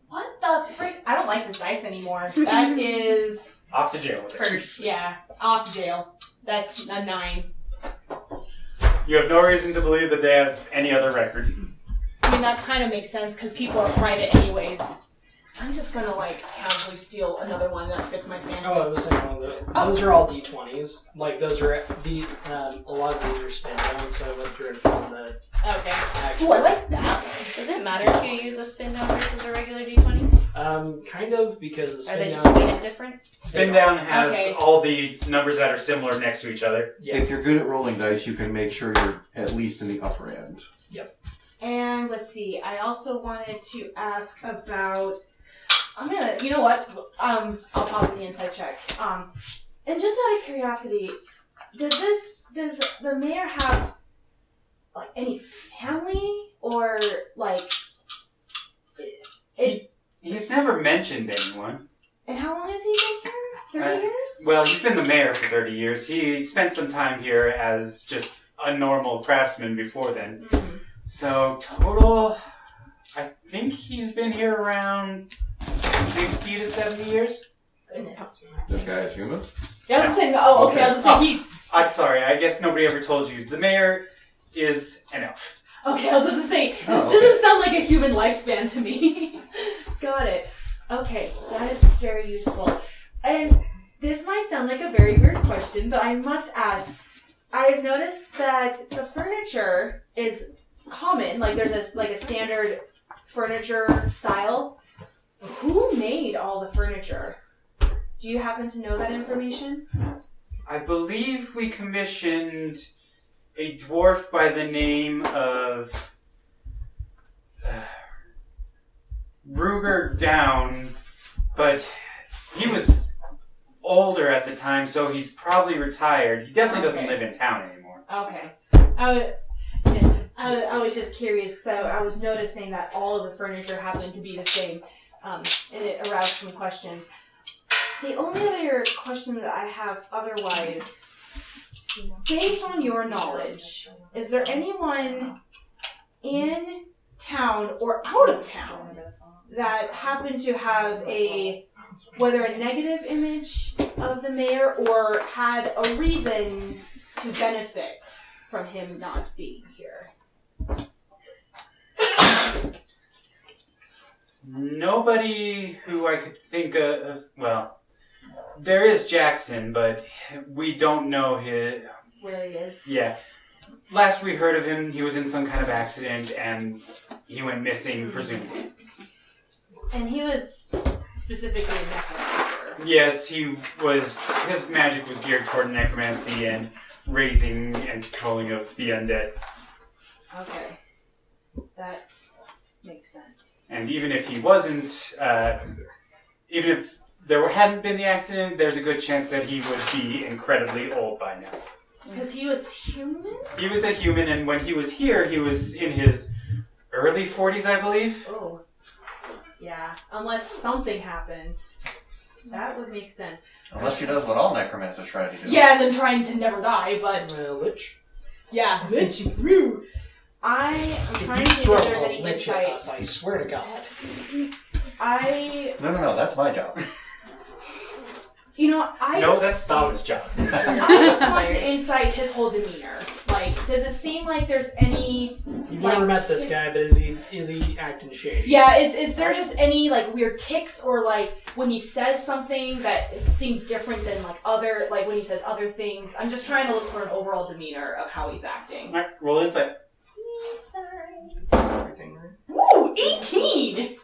What the frick? I don't like this dice anymore. That is Off to jail with it. cursed. Yeah, off to jail. That's a 9. You have no reason to believe that they have any other records. I mean, that kind of makes sense because people are private anyways. I'm just gonna casually steal another one that fits my fancy. Oh, I was saying those are all D20s. Those are a lot of these are spin down, so I went through and found the Okay. actual. Ooh, I like that. Does it matter if you use a spin down versus a regular d20? Kind of, because the Are spin they down. just weighted different? Spin down has Okay. all the numbers that are similar next to each other. Yeah. If you're good at rolling dice, you can make sure you're at least in the upper end. And let's see. I also wanted to ask about. You know what? I'll pop in the inside check. And just out of curiosity, does the mayor have any family, or He's never mentioned anyone. And how long has he been here? 30 years? Well, he's been the mayor for 30 years. He spent some time here as just a normal craftsman before then. Mm-hmm. So, total, I think he's been here around 60 to 70 years. Goodness. This guy is human? Yeah, I was saying. Oh, okay. I was gonna say he's. I'm sorry, I guess nobody ever told you. The mayor is an elf. Okay, I was supposed to say, this Oh, okay. doesn't sound like a human lifespan to me. Got it. Okay, that is very useful. And this might sound like a very weird question, but I must ask. I've noticed that the furniture is common, there's a standard furniture style. Who made all the furniture? Do you happen to know that information? I believe we commissioned a dwarf by the name of Ruger Down, but he was older at the time, so he's probably retired. He definitely doesn't live in town anymore. Okay. I was just curious because I was noticing that all of the furniture happened to be the same, and it aroused some questions. The only other question that I have otherwise, based on your knowledge, is there anyone in town or out of town that happened to have whether a negative image of the mayor or had a reason to benefit from him not being here? Nobody who I could think of. Well, there is Jackson, but we don't know his. Where he is? Yeah. Last we heard of him, he was in some kind of accident and he went missing, presumably. And he was specifically a necromancer. Yes, he was. His magic was geared toward necromancy and raising and controlling of the undead. Okay. That makes sense. And even if he wasn't, even if there hadn't been the accident, there's a good chance that he would be incredibly old by now. Because he was human? He was a human, and when he was here, he was in his early 40s, I believe. Oh. Yeah, unless something happened. That would make sense. Unless she does what all necromancers try to do. Yeah, and then trying to never die, but... Lich. Yeah, lich. Woo. I am trying to think if there's any lich at insight. us, I swear to God. No, that's my job. No, that's Bob's job. I just want to insight his whole demeanor. Like, does it seem like there's any... You've never met this guy, but is he acting shady? Yeah, is there just any, like, weird tics or, like, when he says something that seems different than, like, when he says other things? I'm just trying to look for an overall demeanor of how he's acting. Alright, roll insight. Everything right? Woo! 18!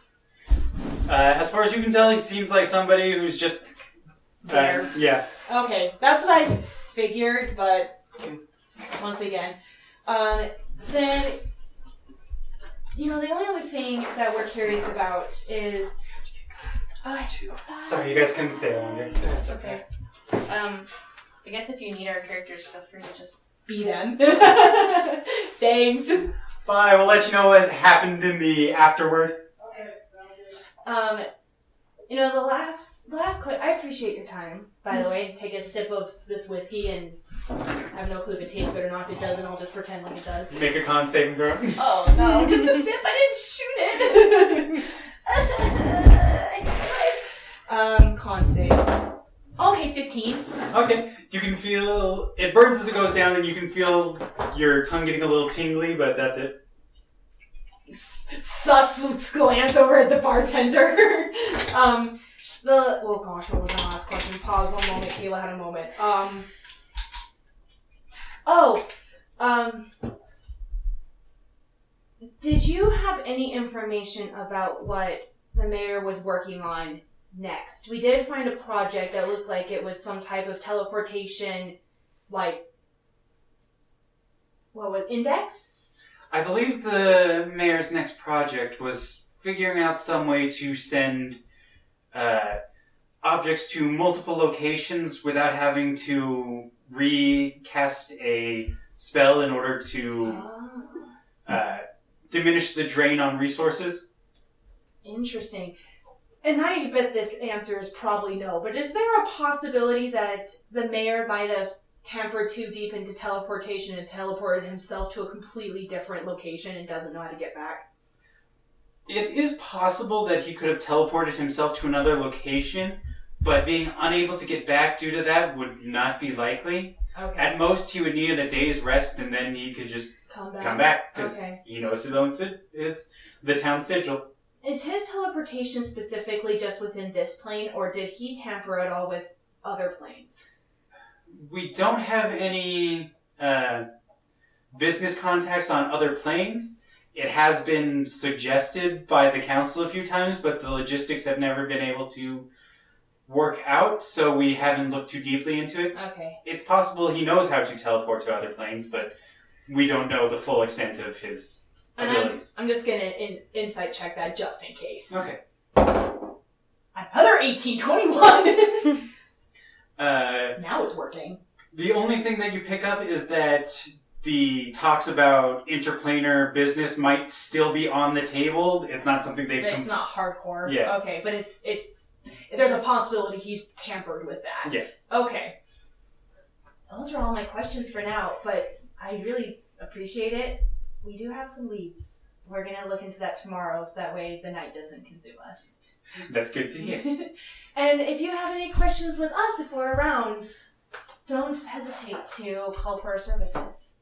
As far as you can tell, he seems like somebody who's just... There. Yeah. Okay, that's what I figured, but once again. Then, the only other thing that we're curious about is... Sorry, you guys couldn't stay longer. That's Okay. I guess if you need our characters, feel free to just Be them. Thanks. Bye, we'll let you know what happened in the afterward. The last I appreciate your time, by the way. Take a sip of this whiskey and I have no clue if it tastes good or not. If it doesn't, I'll just pretend like it does. Make a con saving throw. Oh, no. Just a sip. I didn't shoot it. Con save. Okay, 15. Okay, you can feel... It burns as it goes down and you can feel your tongue getting a little tingly, but that's it. Sus glance over at the bartender. Oh gosh, what was my last question? Pause 1 moment. Kayla had a moment. Did you have any information about what the mayor was working on next? We did find a project that looked like it was some type of teleportation, index? I believe the mayor's next project was figuring out some way to send objects to multiple locations without having to recast a spell in order to diminish the drain on resources. Interesting. And I bet this answer is probably no, but is there a possibility that the mayor might have tampered too deep into teleportation and teleported himself to a completely different location and doesn't know how to get back? It is possible that he could have teleported himself to another location, but being unable to get back due to that would not be likely. Okay. At most, he would need a day's rest, and then he could just come back because he knows his own the town sigil. Is his teleportation specifically just within this plane, or did he tamper at all with other planes? We don't have any business contacts on other planes. It has been suggested by the council a few times, but the logistics have never been able to work out, so we haven't looked too deeply into it. Okay. It's possible he knows how to teleport to other planes, but we don't know the full extent of his And abilities. I'm just gonna insight check that just in case. Okay. Another 1821. Now it's working. The only thing that you pick up is that the talks about interplanar business might still be on the table. It's not something they've... It's not hardcore. Yeah. Okay, but it's there's a possibility he's tampered with that. Yeah. Okay. Those are all my questions for now, but I really appreciate it. We do have some leads. We're gonna look into that tomorrow, so that way the night doesn't consume us. That's good to hear. And if you have any questions with us, if we're around, don't hesitate to call for our services.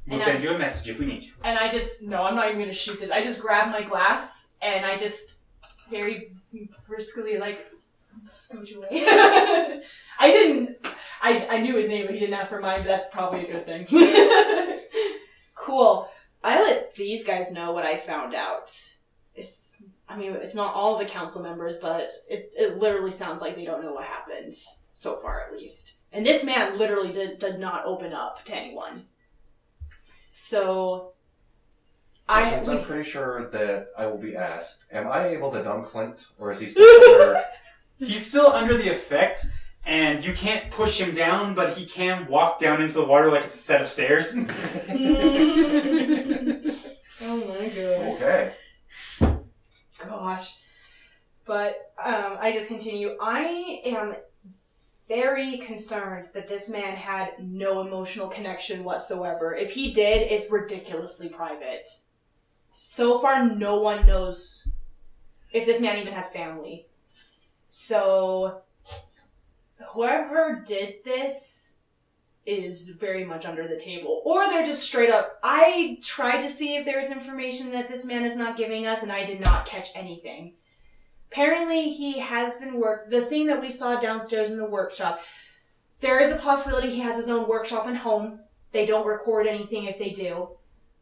We'll send you a message if we need you. And I just, no, I'm not even going to shoot this. I just grab my glass and I just very briskly, like, scooch away. I knew his name, but he didn't ask for mine, but that's probably a good thing. Cool. I let these guys know what I found out. It's not all the council members, but it literally sounds like they don't know what happened, so far at least. And this man literally did not open up to anyone. So, Since I'm pretty sure that I will be asked, am I able to dunk Flint, or is he still under... He's still under the effect, and you can't push him down, but he can walk down into the water like it's a set of stairs. Oh my god. Okay. Gosh. But, I just continue. I am very concerned that this man had no emotional connection whatsoever. If he did, it's ridiculously private. So far, no one knows if this man even has family. So, whoever did this is very much under the table. Or they're just straight up, I tried to see if there was information that this man is not giving us, and I did not catch anything. Apparently, he has been the thing that we saw downstairs in the workshop, there is a possibility he has his own workshop and home. They don't record anything if they do,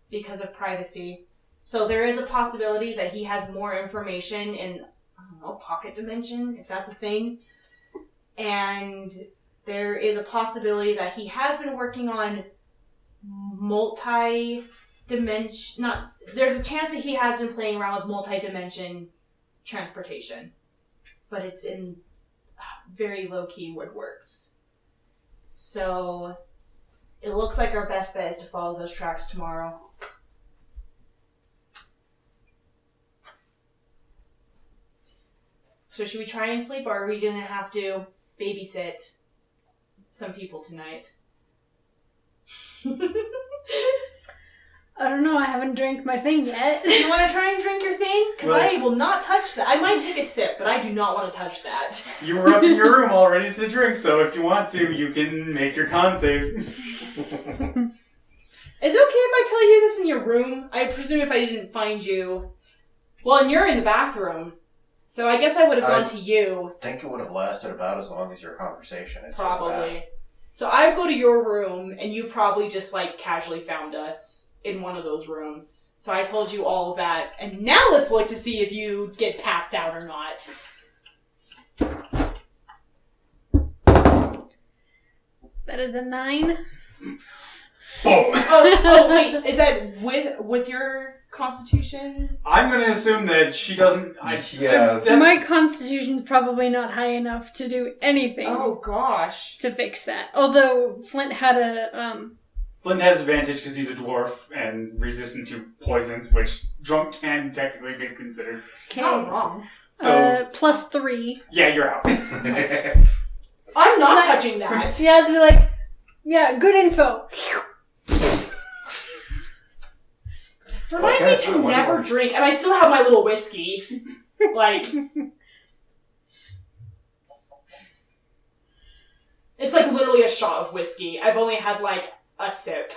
because of privacy. So there is a possibility that he has more information in, I don't know, pocket dimension, if that's a thing. And there is a possibility that he has been working on multi-dimension, there's a chance that he has been playing around with multi-dimension transportation, but it's in very low-key woodworks. So it looks like our best bet is to follow those tracks tomorrow. So should we try and sleep, or are we gonna have to babysit some people tonight? I don't know, I haven't drank my thing yet. You want to try and drink your thing? Because I will not touch that. I might take a sip, but I do not want to touch that. You were up in your room all ready to drink, so if you want to, you can make your con save. Is it okay if I tell you this in your room? I presume if I didn't find you... Well, and you're in the bathroom. So I guess I would have gone to you. I think it would have lasted about as long as your conversation. It's Probably. So I go to your room, and you probably just, like, casually found us in one of those rooms. So I told you all of that. And now let's look to see if you get passed out or not. That is a 9. Boom! Oh, wait. Is that with your constitution? I'm gonna assume that she doesn't... My constitution's probably not high enough to do anything Oh, gosh. to fix that. Although Flint had a, Flint has advantage because he's a dwarf and resistant to poisons, which drunk can technically be considered. Not wrong. So, +3. yeah, you're out. I'm not touching that. Yeah, to be like, yeah, good info. Remind me to never drink, and I still have my little whiskey. Like... It's like literally a shot of whiskey. I've only had like a sip.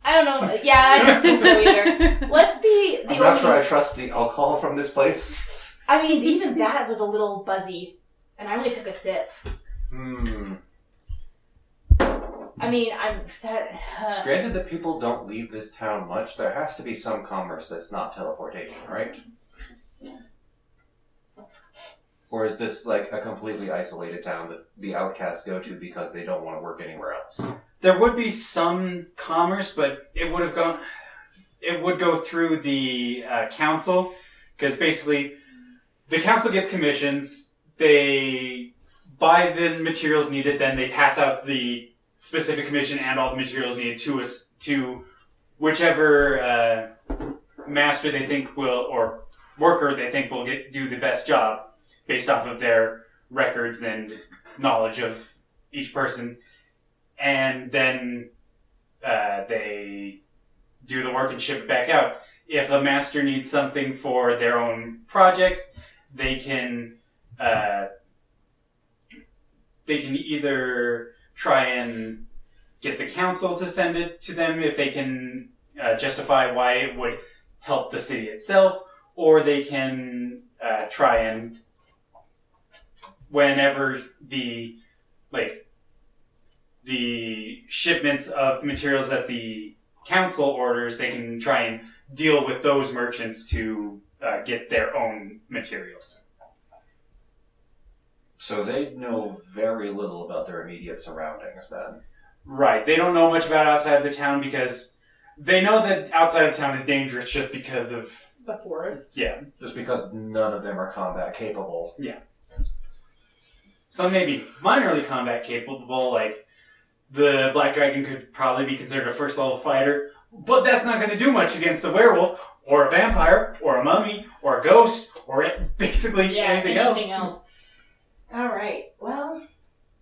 I don't know. Yeah, I don't think so either. Let's be the I'm not sure I trust the alcohol from this place. I mean, even that was a little buzzy, and I only took a sip. I mean, Granted that people don't leave this town much, there has to be some commerce that's not teleportation, right? Or is this like a completely isolated town that the outcasts go to because they don't want to work anywhere else? There would be some commerce, but it would go through the council, because basically the council gets commissions, they buy the materials needed, then they pass out the specific commission and all the materials needed to whichever master they think will, or worker they think will do the best job based off of their records and knowledge of each person. And then they do the work and ship it back out. If a master needs something for their own projects, they can either try and get the council to send it to them if they can justify why it would help the city itself, or they can try and, whenever the shipments of materials that the council orders, they can try and deal with those merchants to get their own materials. So they know very little about their immediate surroundings then. Right. They don't know much about outside of the town because they know that outside of town is dangerous just because of... The forest. Yeah. Just because none of them are combat capable. Yeah. Some may be minorly combat capable, like the Black Dragon could probably be considered a first level fighter, but that's not going to do much against a werewolf, or a vampire, or a mummy, or a ghost, or basically anything else. Alright, well,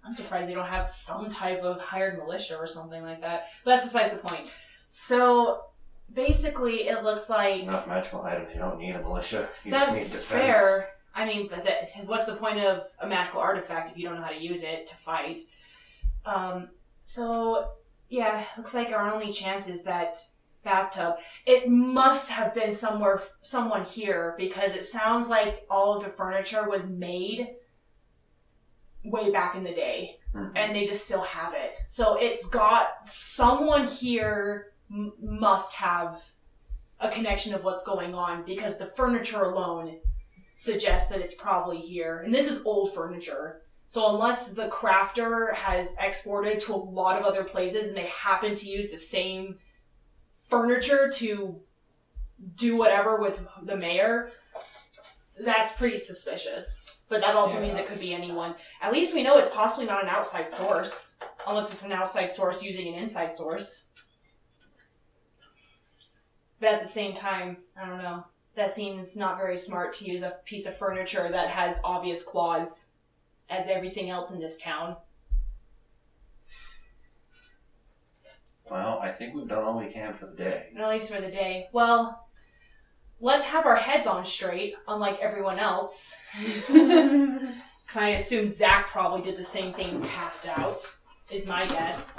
I'm surprised they don't have some type of hired militia or something like that. But that's besides the point. So, basically, it looks like... Enough magical items, you don't need a militia. You just need That's defense. fair. I mean, but what's the point of a magical artifact if you don't know how to use it to fight? So, yeah, looks like our only chance is that bathtub. It must have been someone here, because it sounds like all of the furniture was made way back in the day, and they just still have it. So it's got someone here must have a connection of what's going on, because the furniture alone suggests that it's probably here. And this is old furniture. So unless the crafter has exported to a lot of other places and they happen to use the same furniture to do whatever with the mayor, that's pretty suspicious. But that also means it could be anyone. At least we know it's possibly not an outside source, unless it's an outside source using an inside source. But at the same time, I don't know. That seems not very smart to use a piece of furniture that has obvious claws as everything else in this town. Well, I think we've done all we can for the day. At least for the day. Well, let's have our heads on straight, unlike everyone else. Because I assume Zach probably did the same thing and passed out, is my guess.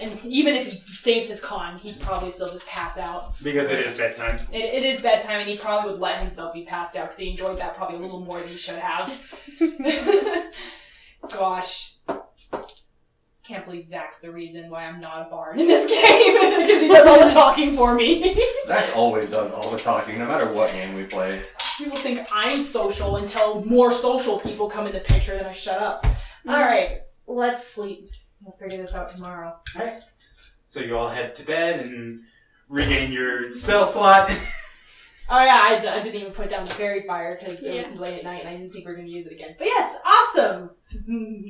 And even if he saved his con, he'd probably still just pass out. Because it is bedtime. It is bedtime, and he probably would let himself be passed out, because he enjoyed that probably a little more than he should have. Gosh. Can't believe Zach's the reason why I'm not a bard in this game, because he does all the talking for me. Zach always does all the talking, no matter what game we play. People think I'm social until more social people come in the picture, then I shut up. Alright, let's sleep. We'll figure this out tomorrow. Alright. So you all head to bed and regain your spell slot. Oh yeah, I didn't even put down the fairy fire because it was late at night and I didn't think we were going to use it again. But yes, awesome!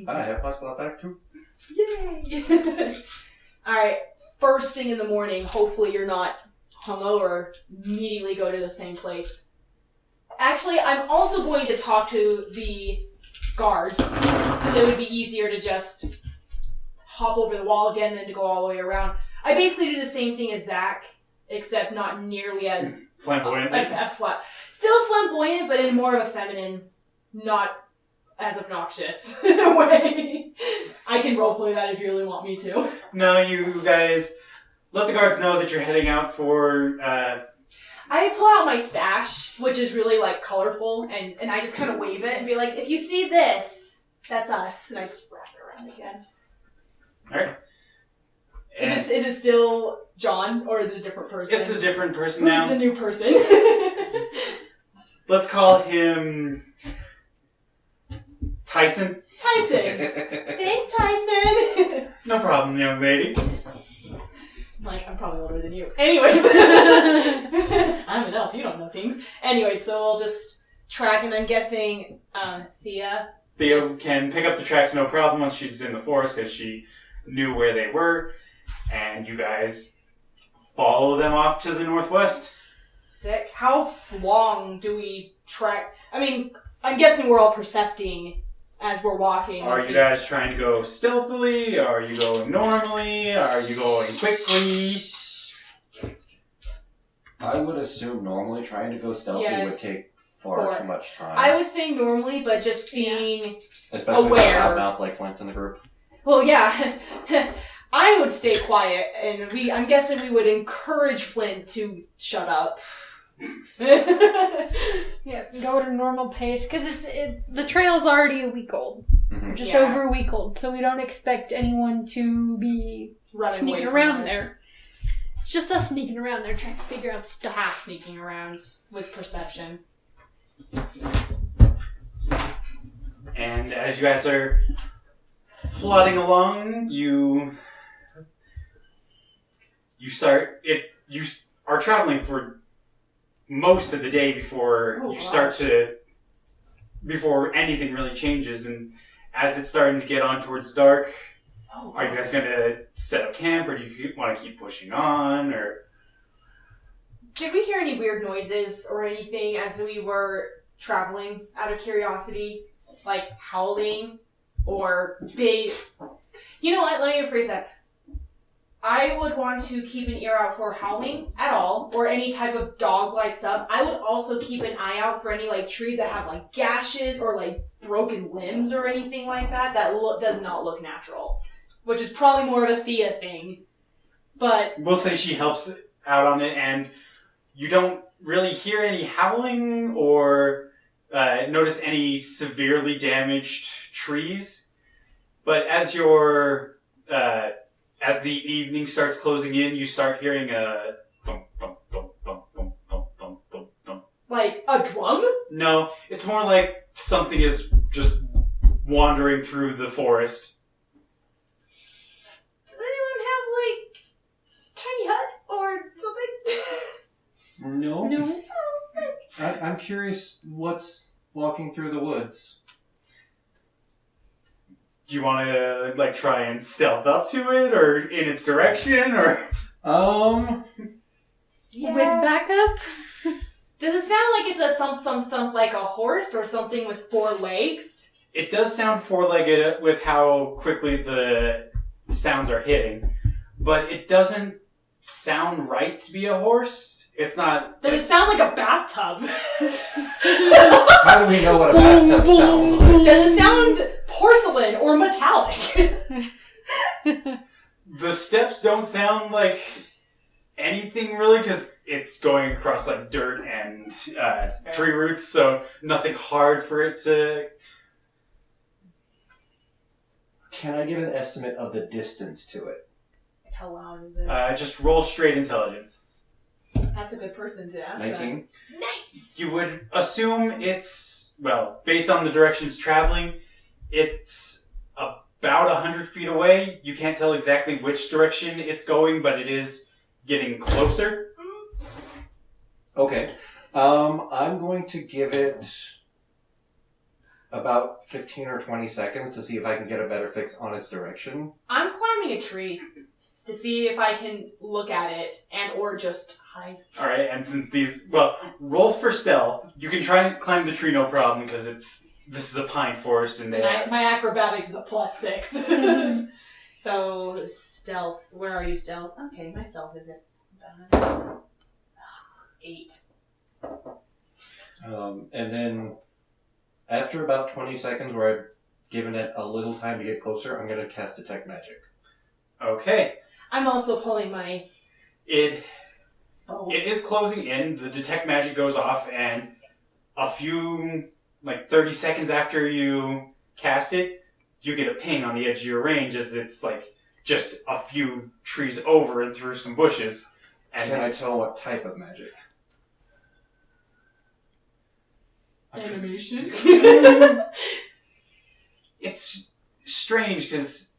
I have my slot back too. Yay! Alright, first thing in the morning, hopefully you're not hungover, immediately go to the same place. Actually, I'm also going to talk to the guards, because it would be easier to just hop over the wall again than to go all the way around. I basically do the same thing as Zach, except not nearly as flamboyant. Still flamboyant, but in more of a feminine, not as obnoxious way. I can roleplay that if you really want me to. No, you guys let the guards know that you're heading out for. I pull out my sash, which is really like colorful, and I just kind of wave it and be like, "If you see this, that's us." And I just wrap it around again. All right. Is it still John, or is it a different person? It's a different person now. Who's the new person? Let's call him Tyson. Tyson. Thanks, Tyson. No problem, young lady. I'm probably older than you. Anyways. I'm an elf, you don't know things. Anyways, so we'll just track, and I'm guessing Thea Can pick up the tracks no problem once she's in the forest because she knew where they were, and you guys follow them off to the northwest. Sick. How long do we track? I mean, I'm guessing we're all percepting as we're walking. Are you guys trying to go stealthily? Are you going normally? Are you going quickly? I would assume normally trying to go stealthy would take far too much time. I was saying normally, but just being especially aware. with a mouth like Flint in the group. Well, yeah. I would stay quiet, and I'm guessing we would encourage Flint to shut up. Yeah, go at a normal pace because the trail's already a week old, just over a week old, so we don't expect anyone to be sneaking around there. It's just us sneaking around there trying to figure out stuff. Half sneaking around with perception. And as you guys are plodding along, you are traveling for most of the day before before anything really changes, and as it's starting to get on towards dark, are you guys going to set up camp, or do you want to keep pushing on, or? Did we hear any weird noises or anything as we were traveling, out of curiosity? Like howling or big... You know what? Let me rephrase that. I would want to keep an ear out for howling at all, or any type of dog-like stuff. I would also keep an eye out for any trees that have gashes or broken limbs or anything like that. That does not look natural, which is probably more of a Thea thing. But we'll say she helps out on it, and you don't really hear any howling or notice any severely damaged trees. But as as the evening starts closing in, you start hearing a thump, thump, thump, thump, thump, thump, thump, thump, thump. Like a drum? No, it's more like something is just wandering through the forest. Does anyone have tiny hut or something? No. I'm curious what's walking through the woods. Do you want to try and stealth up to it, or in its direction, or? Yeah. With backup? Does it sound like it's a thump thump thump like a horse or something with 4 legs? It does sound 4-legged with how quickly the sounds are hitting, but it doesn't sound right to be a horse. It's not. Does it sound like a bathtub? How do we know what a bathtub sounds like? Does it sound porcelain or metallic? The steps don't sound like anything really, because it's going across dirt and tree roots, so nothing hard for it to. Can I get an estimate of the distance to it? How loud is it? Just roll straight intelligence. That's a good person to ask 19? that. Nice! You would assume it's, based on the direction it's traveling, it's about 100 feet away. You can't tell exactly which direction it's going, but it is getting closer. Okay. I'm going to give it about 15 or 20 seconds to see if I can get a better fix on its direction. I'm climbing a tree to see if I can look at it or just hide. Alright, and since roll for stealth. You can try and climb the tree, no problem, because this is a pine forest, and my acrobatics is a +6. So, stealth. Where are you, stealth? Okay, my stealth isn't bad. 8. And then after about 20 seconds where I've given it a little time to get closer, I'm going to cast Detect Magic. Okay. I'm also pulling my... It is closing in. The Detect Magic goes off, and a few, 30 seconds after you cast it, you get a ping on the edge of your range as it's, just a few trees over and through some bushes. And Can I tell what type of magic? Animation? it's strange because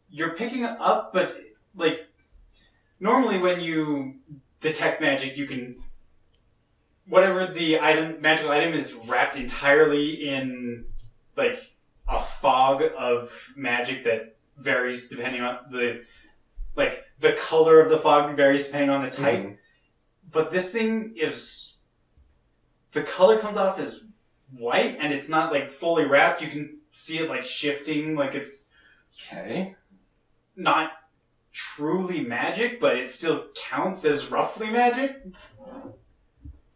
you're picking up, but like normally when you detect magic, you can whatever the magical item is wrapped entirely in like a fog of magic that varies depending on the color of the fog varies depending on the type. Mhm. But this thing is the color comes off as white and it's not like fully wrapped. You can see it like shifting, like it's Okay. not truly magic, but it still counts as roughly magic.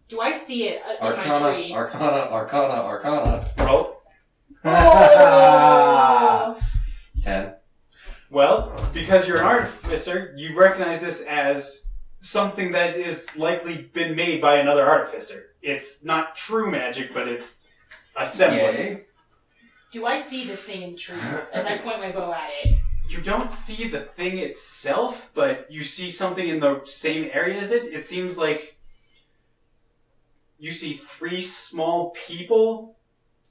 Do I see it in my Arcana, tree? Arcana. Roll. Oh! 10. Well, because you're an artificer, you recognize this as something that is likely been made by another artificer. It's not true magic, but it's a semblance. Yay. Do I see this thing in trees as I point my bow at it? You don't see the thing itself, but you see something in the same area as it. It seems like you see 3 small people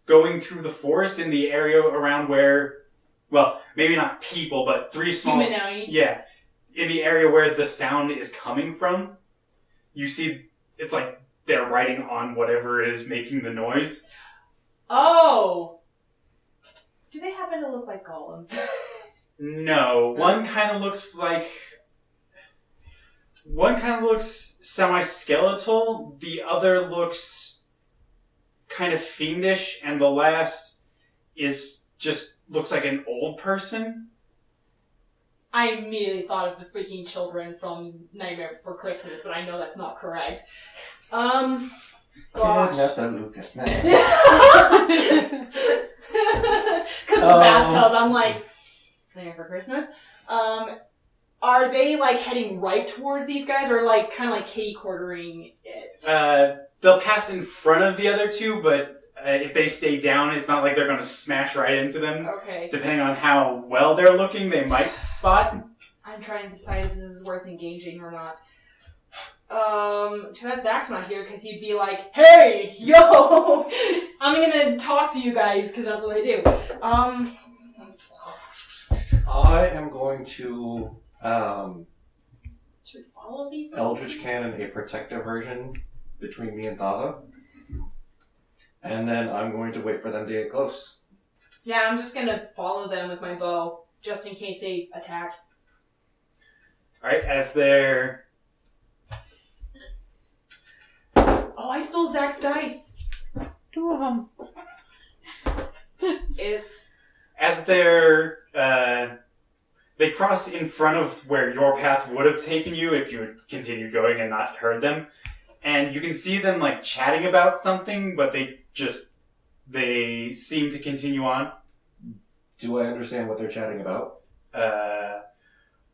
going through the forest in the area around where, well, maybe not people, but 3 small... Humanoid. Yeah. In the area where the sound is coming from, you see it's like they're riding on whatever is making the noise. Oh! Do they happen to look like golems? No. One kind of looks semi-skeletal, the other looks kind of fiendish, and the last is just looks like an old person. I immediately thought of the freaking children from Nightmare Before Christmas, but I know that's not correct. Gosh. Kidnap the Lucas man. Because the bathtub, I'm like, Nightmare Before Christmas? Are they, like, heading right towards these guys, or, like, kind of like kitty quartering it? They'll pass in front of the other 2, but if they stay down, it's not like they're going to smash right into them. Okay. Depending on how well they're looking, they might spot. I'm trying to decide if this is worth engaging or not. Too bad Zach's not here, because he'd be like, hey, yo, I'm gonna talk to you guys, because that's what I do. I am going to Should we follow these? Eldritch Cannon a protective version between me and Tava. And then I'm going to wait for them to get close. Yeah, I'm just gonna follow them with my bow, just in case they attack. Alright, as they're... Oh, I stole Zach's dice! 2 of them. It's... As they're... they cross in front of where your path would have taken you if you had continued going and not heard them. And you can see them, like, chatting about something, but they seem to continue on. Do I understand what they're chatting about?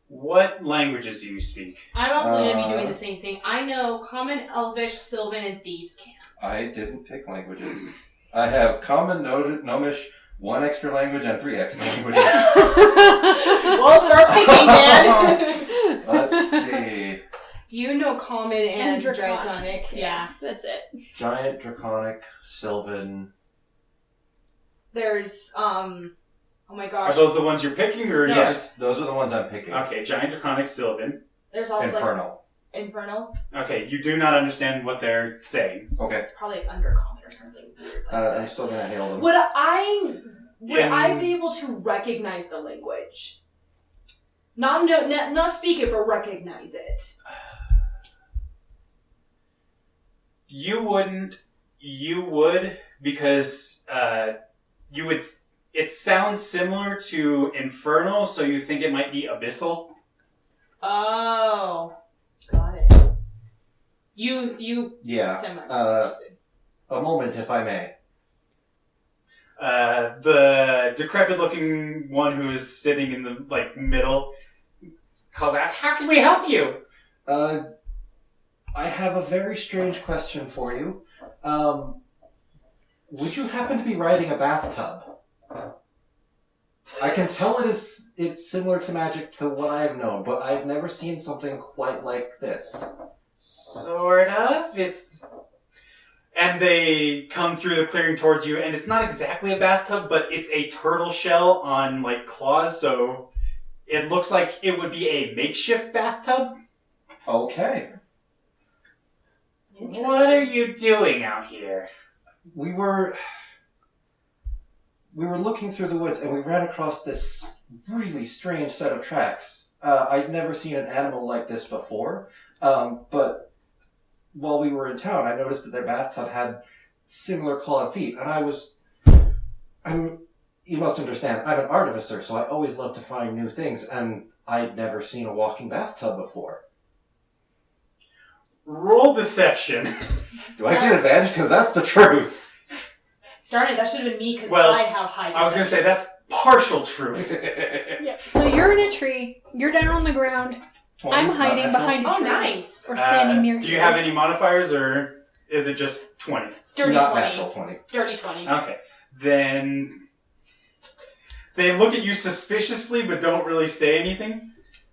What languages do you speak? I'm also gonna be doing the same thing. I know Common, Elvish, Sylvan, and Thieves' Cant. I didn't pick languages. I have Common, Gnomish, 1 extra language, and 3 extra languages. Well, start picking, man! Let's see. You know Common and Draconic. Draconic. Yeah. That's it. Giant, Draconic, Sylvan. There's, oh my Are gosh. those the ones you're picking, or Yes, those are the ones I'm picking. Okay, Giant Draconic Sylvan. There's also, Infernal. like, Infernal. Okay, you do not understand what they're saying. Okay, Probably like Undercommon or something weird like that. I'm still gonna hail them. Would I In- be able to recognize the language? Not speak it, but recognize it. You wouldn't. You would, because you would. It sounds similar to Infernal, so you think it might be Abyssal. Oh, got it. You. Yeah. A moment, if I may. The decrepit-looking one who is sitting in the middle calls out, "How can we help you?" I have a very strange question for you. Would you happen to be riding a bathtub? I can tell it's similar to magic to what I've known, but I've never seen something quite like this. Sort of. It's And they come through the clearing towards you, and it's not exactly a bathtub, but it's a turtle shell on, like, claws, so it looks like it would be a makeshift bathtub. Okay. What are you doing out here? We were looking through the woods, and we ran across this really strange set of tracks. I'd never seen an animal like this before, but while we were in town, I noticed that their bathtub had similar clawed feet, and you must understand, I'm an artificer, so I always love to find new things, and I'd never seen a walking bathtub before. Roll deception. Do I get advantage? Because that's the truth. Darn it, that should have been me because Well, I have high I was going to say, that's partial truth. Yeah. So you're in a tree. You're down on the ground. 20, I'm not hiding natural. behind a Oh, tree. nice. Or standing near Do you have any modifiers, or is it just 20? Dirty Not 20. natural 20. Dirty 20. Okay. Then they look at you suspiciously but don't really say anything.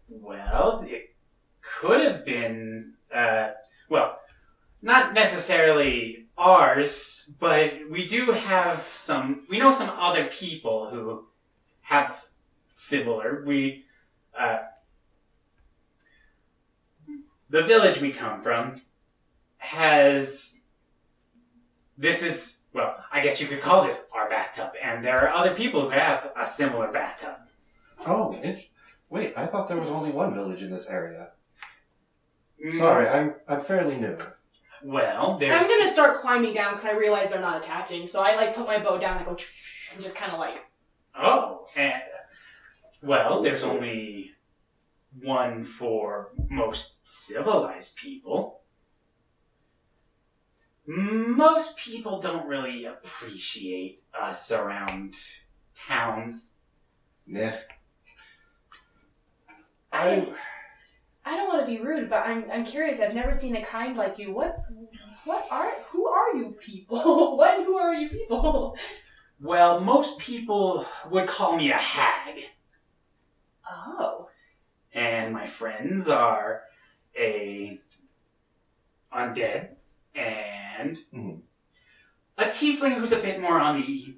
Well, it could have been, not necessarily ours, but we do have we know some other people who have similar. The village we come from has, I guess you could call this our bathtub, and there are other people who have a similar bathtub. Oh, wait, I thought there was only one village in this area. Sorry, I'm fairly new. Well, there's... I'm gonna start climbing down because I realize they're not attacking, so I put my bow down and go and just kind of Oh, and... Well, there's only one for most civilized people. Most people don't really appreciate us around towns. Yeah. I don't want to be rude, but I'm curious. I've never seen a kind like you. Who are you people? Who are you people? Well, most people would call me a hag. Oh. And my friends are a undead and a tiefling who's a bit more on the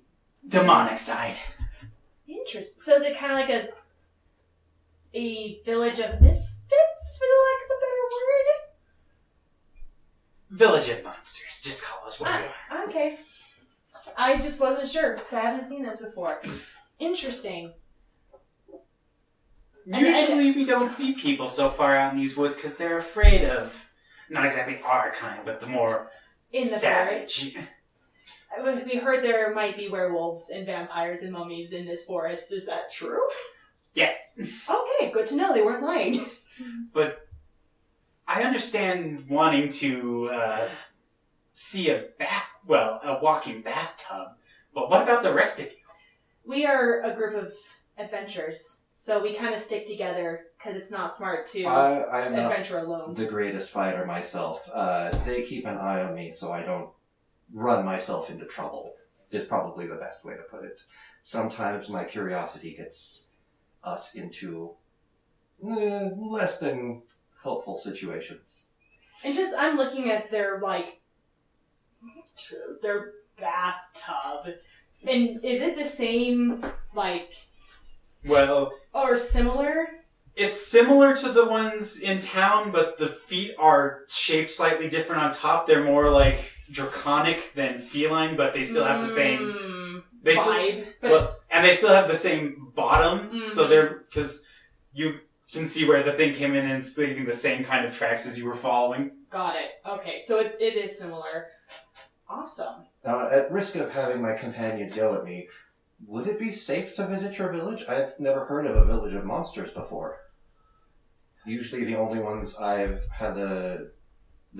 demonic side. Interesting. So is it kind of like a village of misfits, for the lack of a better word? Village of monsters. Just call us what we are. Okay. I just wasn't sure because I haven't seen this before. Interesting. Usually we don't see people so far out in these woods because they're afraid of, not exactly our kind, but the more In the savage. forest. We heard there might be werewolves and vampires and mummies in this forest. Is that true? Yes. Okay, good to know. They weren't lying. But I understand wanting to see a walking bathtub. But what about the rest of you? We are a group of adventurers, so we kind of stick together because it's not smart to I'm not adventure alone. the greatest fighter myself. They keep an eye on me so I don't run myself into trouble, is probably the best way to put it. Sometimes my curiosity gets us into less than helpful situations. And I'm looking at their bathtub. And is it the same, Well, or similar? it's similar to the ones in town, but the feet are shaped slightly different on top. They're more draconic than feline, but they still have the same vibe. and they still have the same bottom. Mhm. So because you can see where the thing came in and it's leaving the same kind of tracks as you were following. Got it. Okay, so it is similar. Awesome. Now, at risk of having my companions yell at me, would it be safe to visit your village? I've never heard of a village of monsters before. Usually the only ones I've had the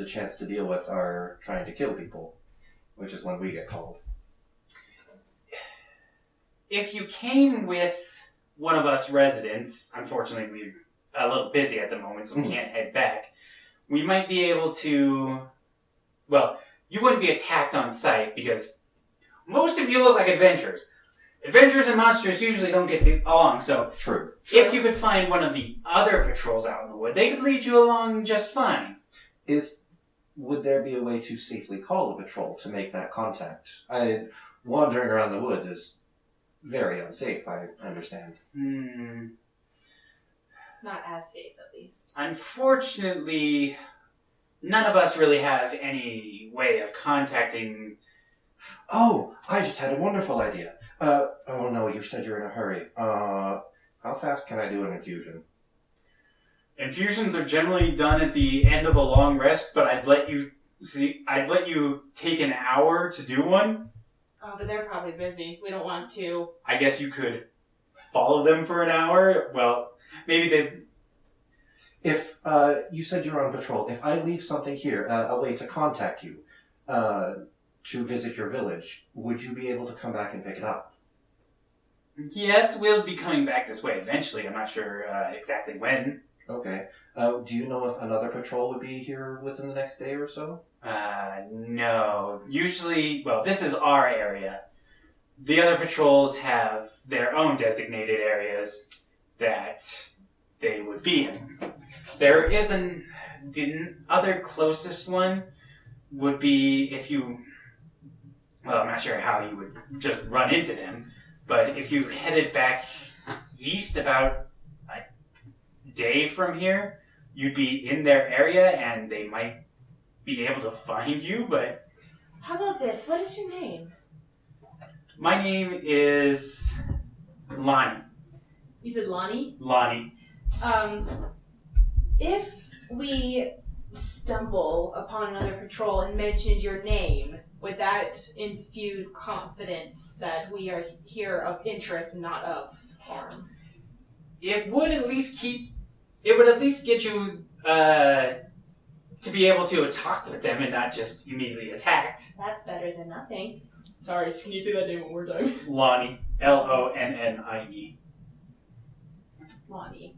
chance to deal with are trying to kill people, which is when we get called. If you came with one of us residents, unfortunately we're a little busy at the moment, so we can't head back, we might be able to... Well, you wouldn't be attacked on sight because most of you look like adventurers. Adventurers and monsters usually don't get along, so True. if you could find one of the other patrols out in the wood, they could lead you along just fine. Is would there be a way to safely call a patrol to make that contact? Wandering around the woods is very unsafe, I understand. Not as safe, at least. Unfortunately, none of us really have any way of contacting... Oh, I just had a wonderful idea. Oh no, you said you're in a hurry. How fast can I do an infusion? Infusions are generally done at the end of a long rest, but I'd let you take an hour to do one. Oh, but they're probably busy. We don't want to. I guess you could follow them for an hour. Well, maybe they... If, you said you're on patrol, if I leave something here, a way to contact you, to visit your village, would you be able to come back and pick it up? Yes, we'll be coming back this way eventually. I'm not sure exactly when. Okay. Do you know if another patrol would be here within the next day or so? No. Usually, well, this is our area. The other patrols have their own designated areas that they would be in. There is the other closest one would be if you, well, I'm not sure how you would just run into them, but if you headed back east about a day from here, you'd be in their area and they might be able to find you, but... How about this? What is your name? My name is Lonnie. You said Lonnie? Lonnie. If we stumble upon another patrol and mentioned your name, would that infuse confidence that we are here of interest and not of harm? It would at least get you to be able to talk with them and not just immediately attacked. That's better than nothing. Sorry, can you say that name one more time? Lonnie. Lonnie. Lonnie.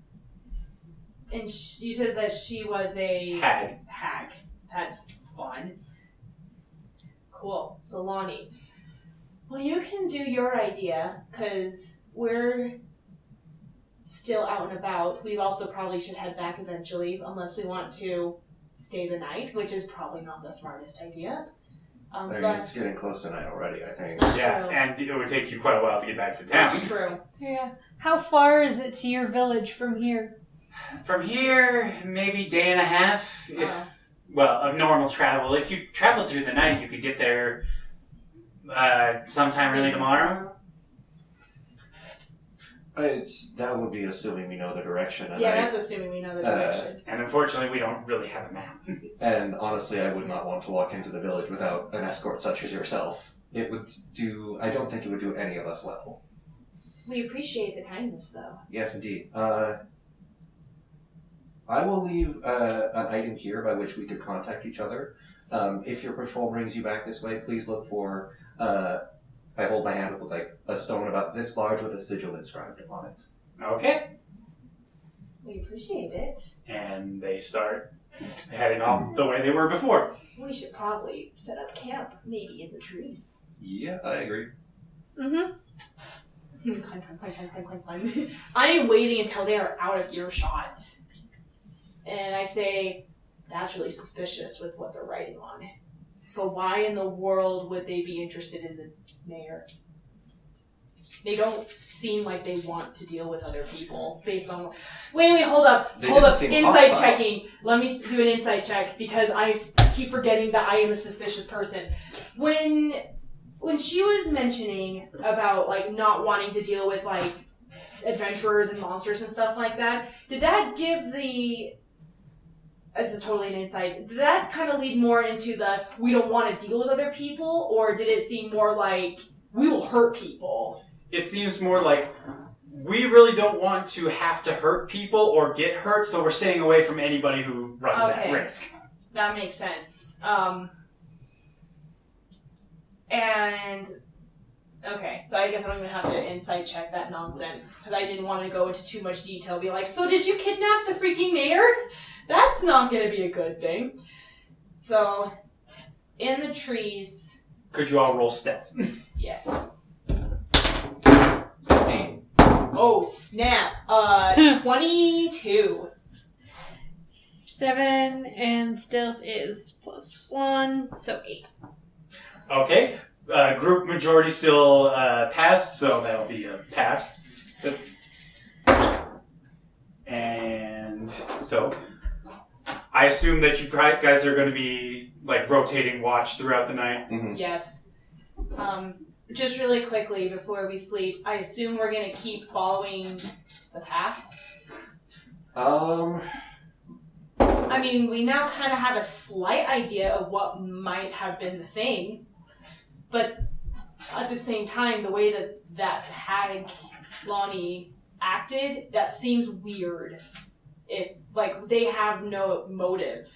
And you said that she was a... Hag. That's fun. Cool. So Lonnie. Well, you can do your idea, because we're still out and about. We also probably should head back eventually, unless we want to stay the night, which is probably not the smartest idea. It's getting close to night already, I think. That's Yeah, true. and it would take you quite a while to get back to town. That's true. Yeah. How far is it to your village from here? From here, maybe day and a half, of normal travel. If you traveled through the night, you could get there sometime early tomorrow. That would be assuming we know the direction. And Yeah, that's assuming we know the direction. And unfortunately, we don't really have a map. And honestly, I would not want to walk into the village without an escort such as yourself. I don't think it would do any of us well. We appreciate the kindness, though. Yes, indeed. I will leave an item here by which we could contact each other. If your patrol brings you back this way, please look for... I hold my hand with like a stone about this large with a sigil inscribed upon it. Okay. We appreciate it. And they start heading off the way they were before. We should probably set up camp, maybe in the trees. Yeah, I agree. Climb, climb, climb, climb, climb, climb, climb. I am waiting until they are out of earshot. And I say, that's really suspicious with what they're writing on it. But why in the world would they be interested in the mayor? They don't seem like they want to deal with other people based on... Wait, hold up. Insight hostile. checking. Let me do an insight check because I keep forgetting that I am a suspicious person. When she was mentioning about, like, not wanting to deal with, like, adventurers and monsters and stuff like that, did that give the... This is totally an insight. Did that kind of lead more into the we don't want to deal with other people, or did it seem more like we will hurt people? It seems more like we really don't want to have to hurt people or get hurt, so we're staying away from anybody who runs that risk. That makes sense. Okay, so I guess I'm gonna have to insight check that nonsense because I didn't want to go into too much detail. Be like, so did you kidnap the freaking mayor? That's not gonna be a good thing. So, in the trees. Could you all roll stealth? Yes. 15. Oh snap! 22. 7, and stealth is +1, so 8. Okay. Group majority still passed, so that'll be a pass. And so, I assume that you guys are going to be like rotating watch throughout the night. Mm-hmm. Yes. Just really quickly before we sleep, I assume we're gonna keep following the path. I mean, we now kind of have a slight idea of what might have been the thing, but at the same time, the way that hag Lonnie acted, that seems weird. If, like, they have no motive.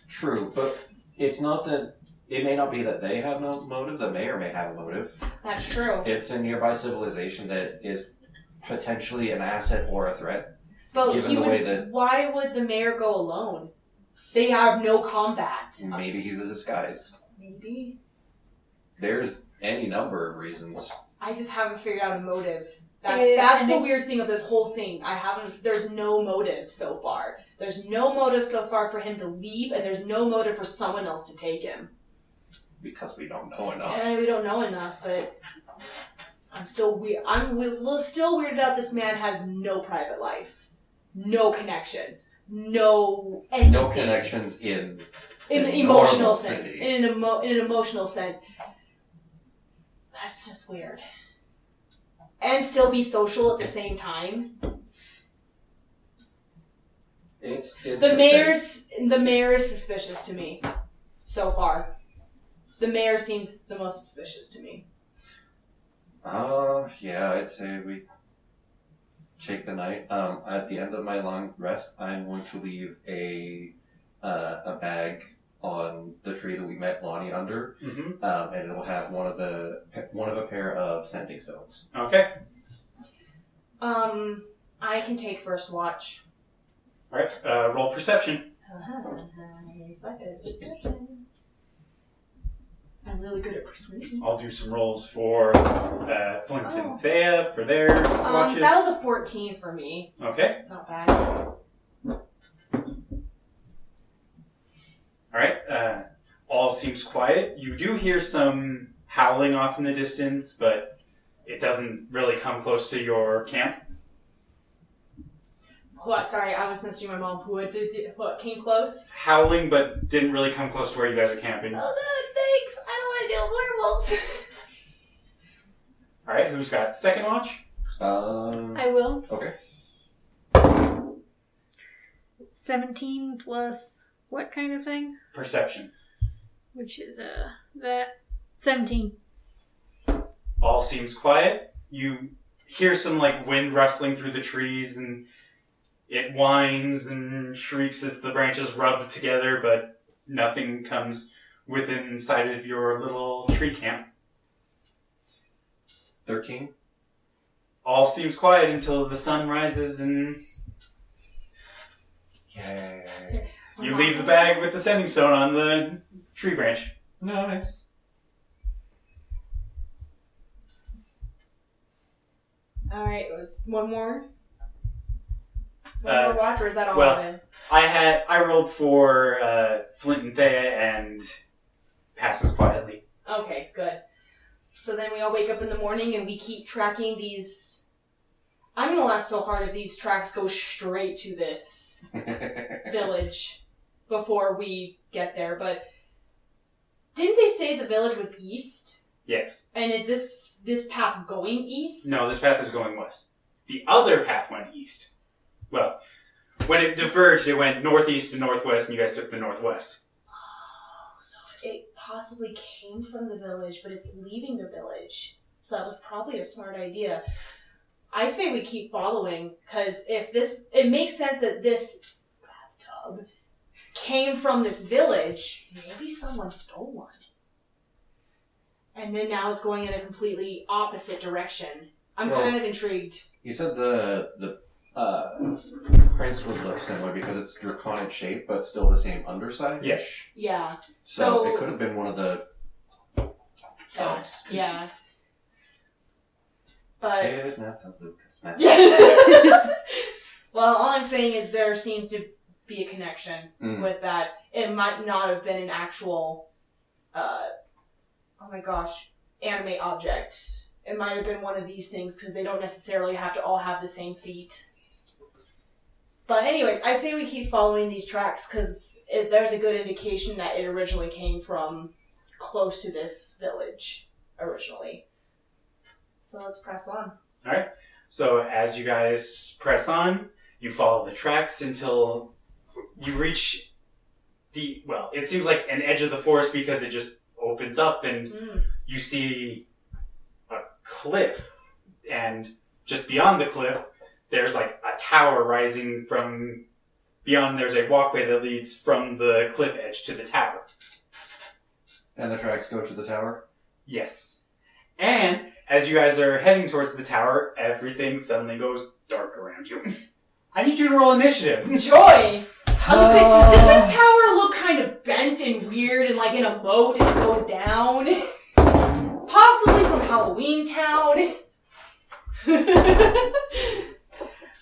True, but it's not that... It may not be that they have no motive. The mayor may have a motive. That's true. It's a nearby civilization that is potentially an asset or a threat. But given the way that... why would the mayor go alone? They have no combat. Maybe he's a disguise. Maybe. There's any number of reasons. I just haven't figured out a motive. That's the weird thing of this whole thing. There's no motive so far. There's no motive so far for him to leave, and there's no motive for someone else to take him. Because we don't know enough. And we don't know enough, but I'm still weird. I'm still weirded out. This man has no private life, no connections, no anything. No connections in an the emotional normal sense. city. In an emotional sense, that's just weird. And still be social at the same time. It's The mayor is suspicious to me so far. The mayor seems the most suspicious to me. Yeah, I'd say we take the night. At the end of my long rest, I'm going to leave a bag on the tree that we met Lonnie under, and it'll have one of a pair of sending stones. Okay. I can take first watch. All right. Roll perception. I'm really good at persuasion. I'll do some rolls for Flint and Thea for their watches. That was a 14 for me. Okay. Not bad. All right. All seems quiet. You do hear some howling off in the distance, but it doesn't really come close to your camp. What? Sorry, I was messaging my mom. What came close? Howling, but didn't really come close to where you guys are camping. Oh, thanks. I don't want to deal with werewolves. All right. Who's got second watch? I will. Okay. 17 plus what kind of thing? Perception. Which is that 17. All seems quiet. You hear some like wind rustling through the trees, and it whines and shrieks as the branches rub together, but nothing comes within sight of your little tree camp. 13. All seems quiet until the sun rises and Yay. you leave the bag with the sending stone on the tree branch. Nice. Alright, it was one more? One more watch, or is that all well, of it? I rolled for Flint and Thea and passes quietly. Okay, good. So then we all wake up in the morning and we keep tracking these... I'm gonna laugh so hard if these tracks go straight to this village before we get there, but didn't they say the village was east? Yes. And is this path going east? No, this path is going west. The other path went east. Well, when it diverged, it went northeast and northwest, and you guys took the northwest. Oh, so it possibly came from the village, but it's leaving the village. So that was probably a smart idea. I say we keep following, because it makes sense that this bathtub came from this village. Maybe someone stole one. And then now it's going in a completely opposite direction. I'm kind of intrigued. You said the prints would look similar because it's draconic shape, but still the same underside? Yes. Yeah. So it could have been one of the dogs. Yeah. But... Kidnap the Lucas man. Yeah. Well, all I'm saying is there seems to be a connection Mm. with that. It might not have been an actual, oh my gosh, anime object. It might have been one of these things because they don't necessarily have to all have the same feet. But anyways, I say we keep following these tracks because there's a good indication that it originally came from close to this village originally. So let's press on. Alright. So as you guys press on, you follow the tracks until you reach it seems like an edge of the forest because it just opens up and you see a cliff. And just beyond the cliff, there's like a tower rising from beyond. There's a walkway that leads from the cliff edge to the tower. And the tracks go to the tower? Yes. And as you guys are heading towards the tower, everything suddenly goes dark around you. I need you to roll initiative. Joy! I was gonna say, does this tower look kind of bent and weird and like in a moat and it goes down? Possibly from Halloween Town.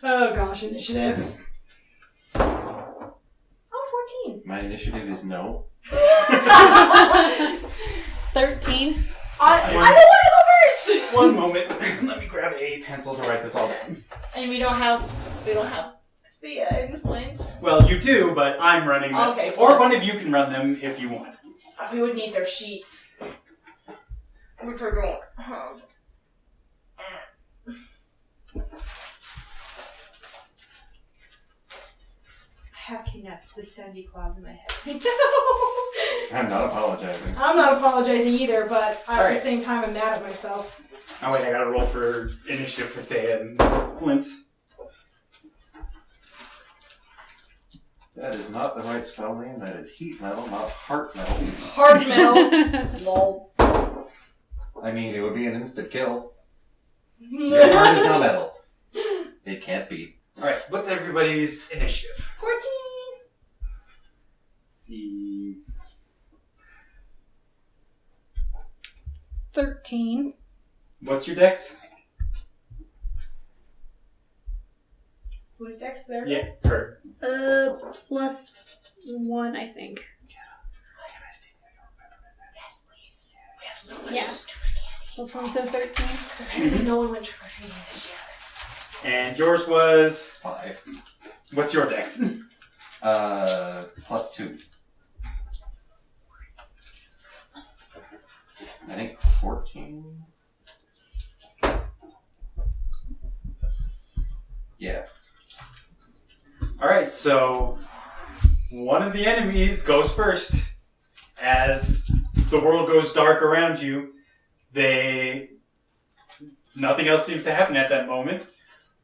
Oh gosh, initiative. Oh, 14. My initiative is no. 13. I don't want to go first! One moment. Let me grab a pencil to write this all down. And we don't have Thea and Flint. Well, you do, but I'm running them. Okay, Or plus- one of you can run them if you want. We would need their sheets. Which I don't have. I have Kiness, the Sandy Claus in my head. I'm not apologizing. I'm not apologizing either, but at Alright. the same time I'm mad at myself. Oh wait, I gotta roll for initiative for Thea and Flint. That is not the right spell name. That is heat metal, not heart metal. Hard metal. Lol. I mean, it would be an instant kill. Your heart is not metal. It can't be. Alright, what's everybody's initiative? 14. Let's see. 13. What's your dex? Who's next there? Yeah, her. Plus 1, I think. Yes, please. We have so much Yeah. stupid candy. Plus 1, so 13. Apparently no one went trick-or-treating this year. And yours was... 5. What's your dex? Plus 2. I think 14. Yeah. Alright, so one of the enemies goes first. As the world goes dark around you, nothing else seems to happen at that moment,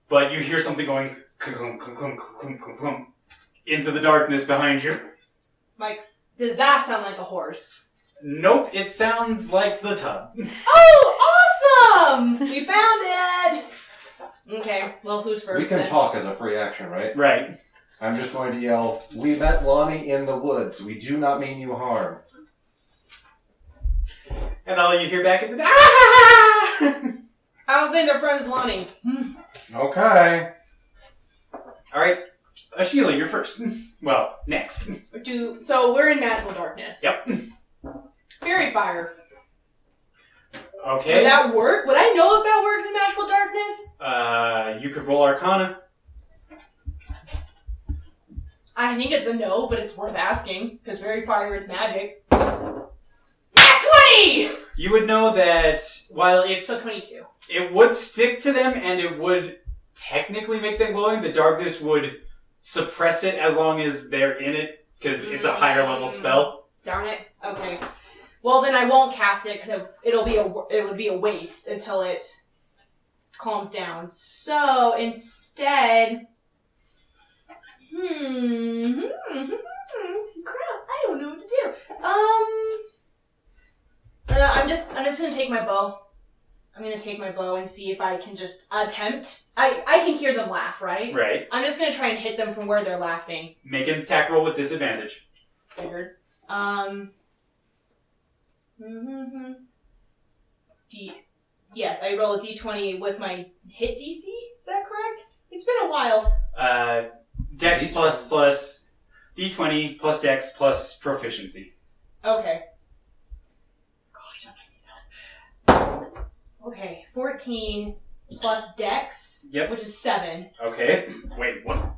but you hear something going clump, clump, clump, clump, clump, clump, into the darkness behind you. Like, does that sound like a horse? Nope, it sounds like the tub. Oh, awesome! We found it! Okay, well, who's first We can then? talk as a free action, right? Right. I'm just going to yell, "We met Lonnie in the woods. We do not mean you harm." And all you hear back is an ah! I don't think their friend's Lonnie. Okay. Alright, Sheila, you're first. Well, next. So we're in magical darkness. Yep. Fairy fire. Okay. Would that work? Would I know if that works in magical darkness? You could roll Arcana. I think it's a no, but it's worth asking, because fairy fire is magic. Yeah, 20! You would know that while So 22. it would stick to them and it would technically make them glowing, the darkness would suppress it as long as they're in it, because it's a higher level spell. Darn it. Okay. Well, then I won't cast it, because it would be a waste until it calms down. So, instead... Crap, I don't know what to do. I'm just gonna take my bow. I'm gonna take my bow and see if I can just attempt. I can hear them laugh, right? Right. I'm just gonna try and hit them from where they're laughing. Make an attack roll with disadvantage. Figured. Yes, I roll a d20 with my hit DC. Is that correct? It's been a while. Dex plus D20 plus Dex plus proficiency. Okay. Gosh, I might need help. Okay, 14 plus Dex, Yep. which is 7. Okay. Wait, what?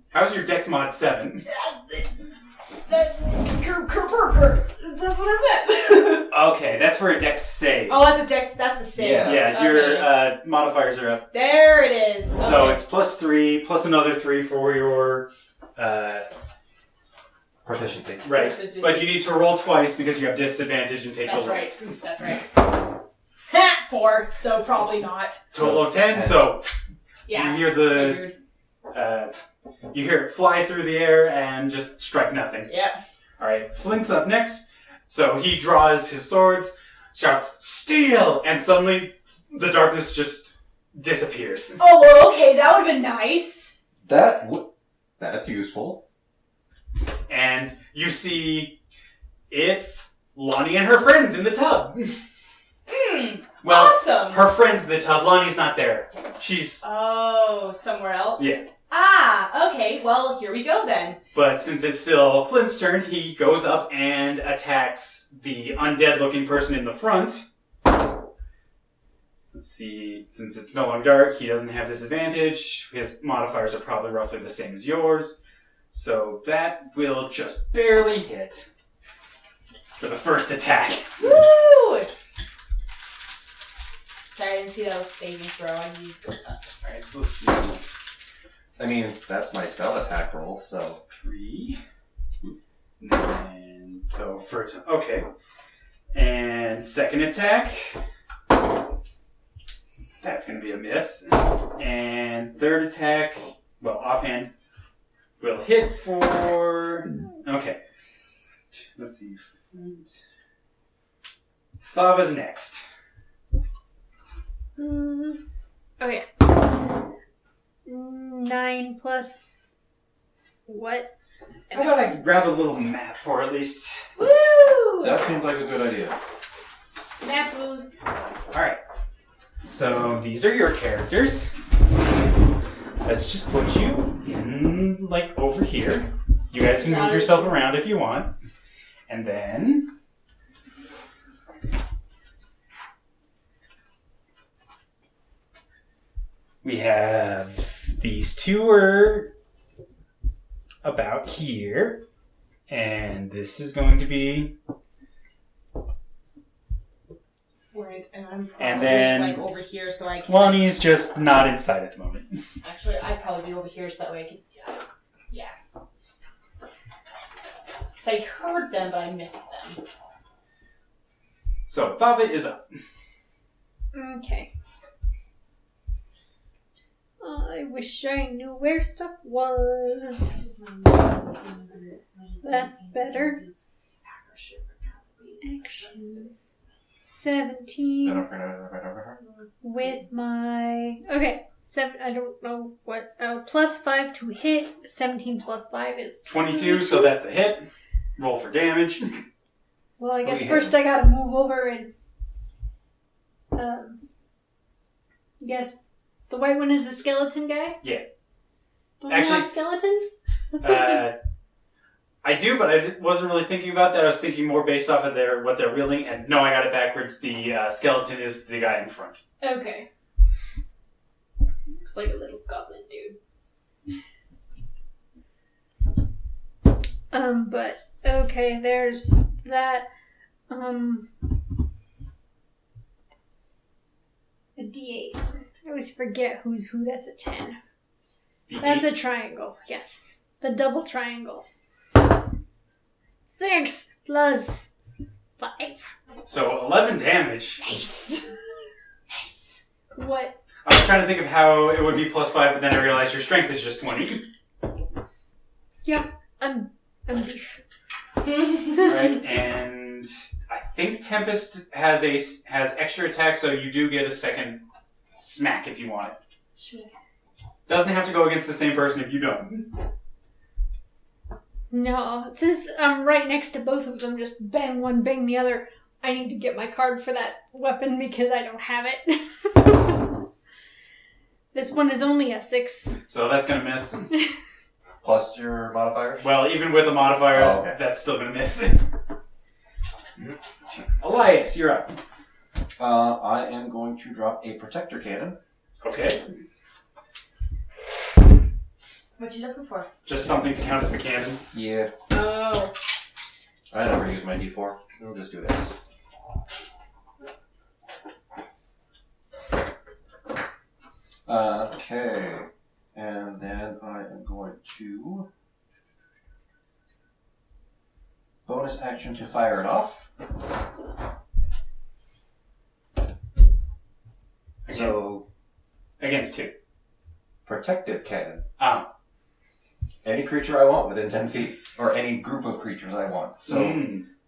How's your Dex mod 7? That's what it says. Okay, that's for a Dex save. Oh, that's a Dex. That's a save. Yeah. Yeah, your modifiers are up. There it is. Okay. So it's plus 3, plus another 3 for your... Proficiency. right. Proficiency. But you need to roll twice because you have disadvantage and take That's the right. rolls. That's right. Ha! 4, so probably not. Total of 10, so Yeah. you hear the... Figured. You hear it fly through the air and just strike nothing. Yep. Alright, Flint's up next. So he draws his swords, shouts, "Steal!" And suddenly the darkness just disappears. Oh, well, okay, that would have been nice. That's useful. And you see it's Lonnie and her friends in the tub. Well, Awesome. her friends in the tub. Lonnie's not there. She's... Oh, somewhere else? Yeah. Ah, okay, well, here we go then. But since it's still Flint's turn, he goes up and attacks the undead-looking person in the front. Let's see. Since it's no longer dark, he doesn't have disadvantage. His modifiers are probably roughly the same as yours. So that will just barely hit for the first attack. Woo! Sorry, I didn't see that was saving throw. I need... Alright, so let's see. I mean, that's my spell attack roll, so... 3. And so first... Okay. And second attack. That's going to be a miss. And third attack, well, offhand, will hit for... Okay. Let's see. Thava's next. Okay. 9 plus what? How about I grab a little map for at least... Woo! That seems like a good idea. Map food. Alright. So these are your characters. Let's just put you in, like, over here. You guys can move yourself around if you want. And then... we have... these two are about here. And this is going to be... Right, and I'm probably And then- like over here so I can... Lonnie's just not inside at the moment. Actually, I'd probably be over here so that way I can... Yeah. Because I heard them, but I missed them. So, Thava is up. Okay. I wish I knew where stuff was. That's better. Actions. 17 with my... Okay. 7, I don't know what... plus 5 to hit. 17 plus 5 is 22, so that's a hit. Roll for damage. Well, I guess Okay. first I gotta move over and... Yes, the white one is the skeleton guy? Yeah. Don't Actually- we have skeletons? I do, but I wasn't really thinking about that. I was thinking more based off of what they're wielding. And no, I got it backwards. The skeleton is the guy in front. Okay. Looks like a little goblin dude. But okay, there's that. A D8. I always forget who's who. That's a 10. The That's eight- a triangle. Yes, the double triangle. 6 plus 5. So 11 damage. Nice. Nice. What? I was trying to think of how it would be plus 5, but then I realized your strength is just 20. Yep. I'm beef. Right, and I think Tempest has extra attack, so you do get a second smack if you want it. Doesn't have to go against the same person if you don't. No, since I'm right next to both of them, just bang one, bang the other. I need to get my card for that weapon because I don't have it. This one is only a 6. So that's gonna miss. Plus your modifiers? Well, even with a modifier, Oh, okay. that's still gonna miss. Elias, you're up. I am going to drop a protector cannon. Okay. What you looking for? Just something to count as the cannon. Yeah. Oh. I never use my D4. We'll just do this. Okay. And then I am going to bonus action to fire it off. So, Against 2. protective cannon. Oh. Any creature I want within 10 feet. Or any group of creatures I want. So,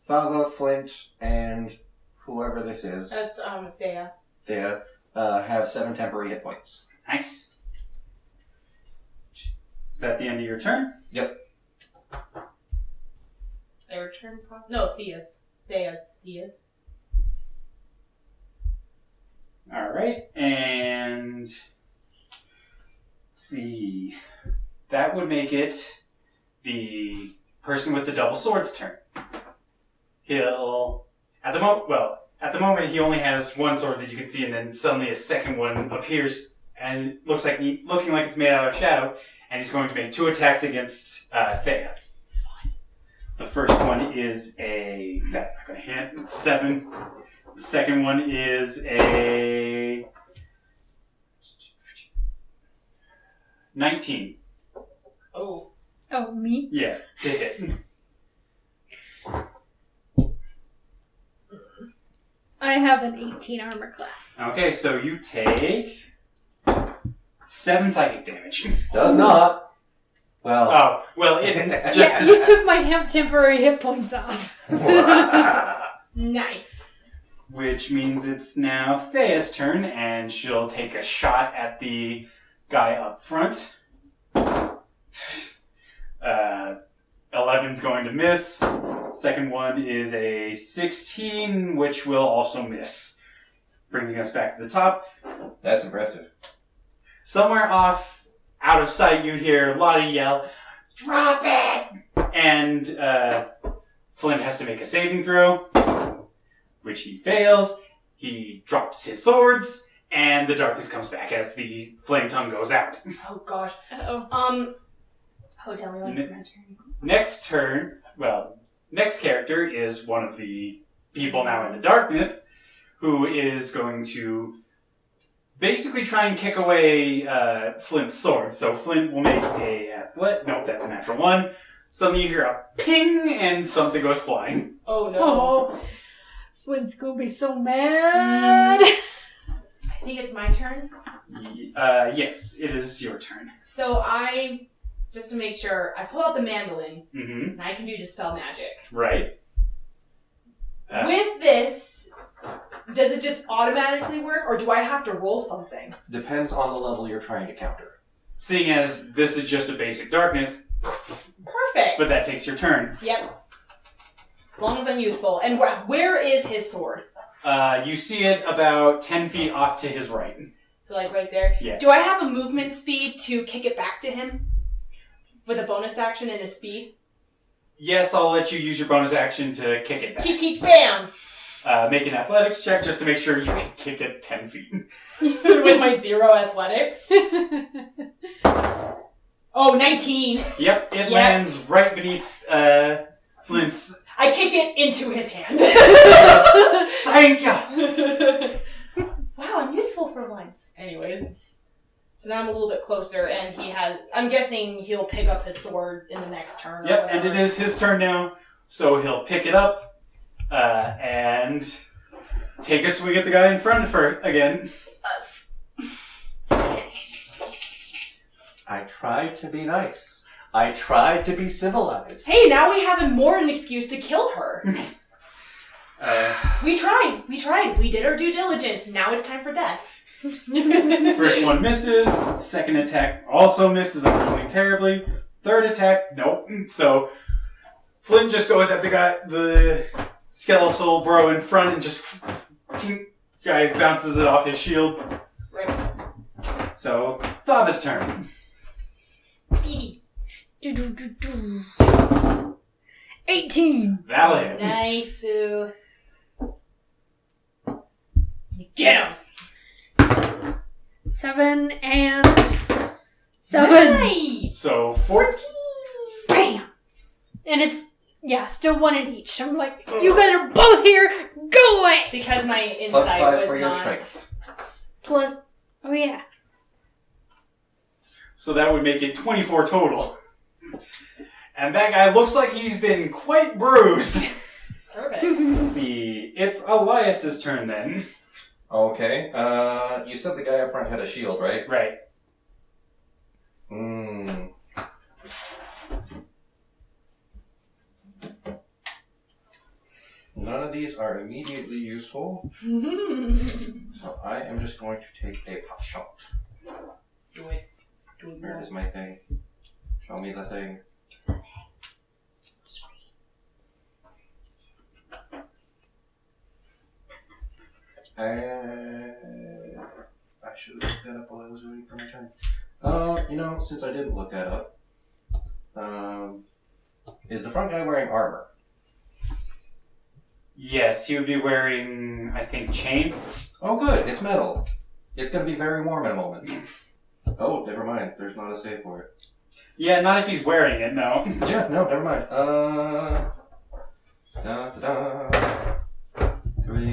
Thava, Flint, and whoever this is, That's Thea. Thea, have 7 temporary hit points. Nice. Is that the end of your turn? Yep. Their turn. No, Thea's. Thea's. Alright, and let's see. That would make it the person with the double swords turn. He'll at the moment he only has one sword that you can see, and then suddenly a second one appears and it looks like looking like it's made out of shadow, and he's going to make 2 attacks against Thea. The first one is that's not gonna hit. It's 7. The second one is a 19. Oh. Oh, me? Yeah, take it. I have an 18 armor class. Okay, so you take 7 psychic damage. Does not. Well. Oh, well, it just Yeah, you took my temporary hit points off. Nice. which means it's now Thea's turn, and she'll take a shot at the guy up front. 11's going to miss. Second one is a 16, which will also miss. Bringing us back to the top. That's impressive. Somewhere off, out of sight, you hear Lottie yell, "Drop it!" And Flint has to make a saving throw, which he fails. He drops his swords, and the darkness comes back as the flame tongue goes out. Oh gosh. Uh-oh. Tell me when it's my turn. Next character is one of the people now in the darkness, who is going to basically try and kick away Flint's sword. So Flint will make nope, that's a natural 1. Suddenly you hear a ping, and something goes flying. Oh no. Oh, Flint's gonna be so mad. I think it's my turn. Yes, it is your turn. So just to make sure, I pull out the mandolin, Mm-hmm. and I can do Dispel Magic. Right. With this, does it just automatically work, or do I have to roll something? Depends on the level you're trying to counter. Seeing as this is just a basic darkness, Perfect. but that takes your turn. Yep. As long as I'm useful. And where is his sword? You see it about 10 feet off to his right. So like right there. Yeah. Do I have a movement speed to kick it back to him? With a bonus action and a speed? Yes, I'll let you use your bonus action to kick it back. Keep, bam! Make an athletics check just to make sure you can kick it 10 feet. With my 0 athletics. Oh, 19. Yep, it lands right beneath Flint's. I kick it into his hand. Thank ya! Wow, I'm useful for once. Anyways. So now I'm a little bit closer, and I'm guessing he'll pick up his sword in the next turn. or Yep, whatever. and it is his turn now, so he'll pick it up and take a swing at the guy in front of her again. I tried to be nice. I tried to be civilized. Hey, now we have more an excuse to kill her. We tried. We did our due diligence. Now it's time for death. First one misses. Second attack also misses, unfortunately terribly. Third attack, nope. So Flint just goes at the skeletal bro in front and just guy bounces it off his shield. Right. So Thava's turn. Babies. Do-do-do-do. 18. That'll hit. Nice. Get him! 7 and 7. Nice. So 14. Bam! And it's, still 1 at each. I'm like, you guys are both here. Go away! It's because my Plus insight 5 was for your not. strength. Plus, oh yeah. So that would make it 24 total. And that guy looks like he's been quite bruised. Perfect. Let's see. It's Elias's turn then. Okay. You said the guy up front had a shield, right? Right. Hmm. None of these are immediately useful, so I am just going to take a pot shot. Do it. Do it Where more. is my thing? Show me the thing. I should have looked that up while I was waiting for my turn. Since I didn't look that up, is the front guy wearing armor? Yes, he would be wearing, I think, chain. Oh, good. It's metal. It's going to be very warm in a moment. Oh, never mind. There's not a save for it. Yeah, not if he's wearing it, no. Yeah, no, never mind. Da, da, da. 3,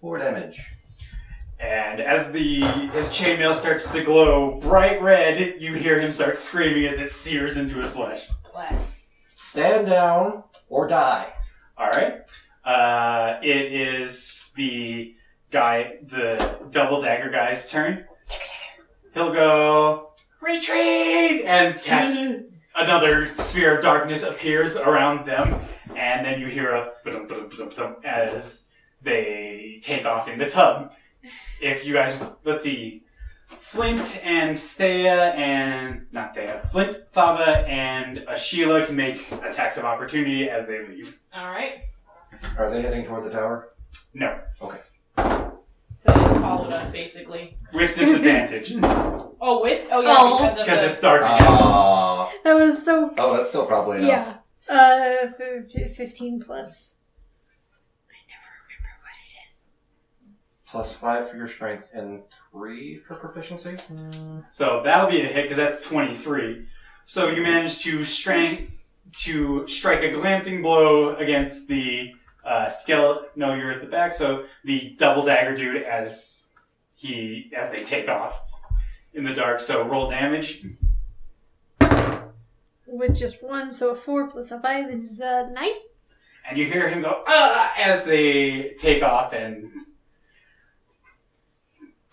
4 damage. And as his chainmail starts to glow bright red, you hear him start screaming as it sears into his flesh. Bless. Stand down or die. Alright. It is the double dagger guy's turn. He'll go, retreat! And cast another sphere of darkness appears around them. And then you hear a ba-dum, as they take off in the tub. If you guys, let's see, Flint, Thava, and Ashila can make attacks of opportunity as they leave. Alright. Are they heading toward the tower? No. So they just followed us, basically. With disadvantage. Oh, Oh. because of Because the... it's dark again. That was so. Oh, that's still probably enough. Yeah. 15 plus. I never remember what it is. Plus 5 for your strength and 3 for proficiency. So that'll be a hit because that's 23. So you manage to strike a glancing blow against the skeleton. No, you're at the back. So the double dagger dude as they take off in the dark. So roll damage. With just 1, so a 4 plus a 5 is 9. And you hear him go, as they take off, and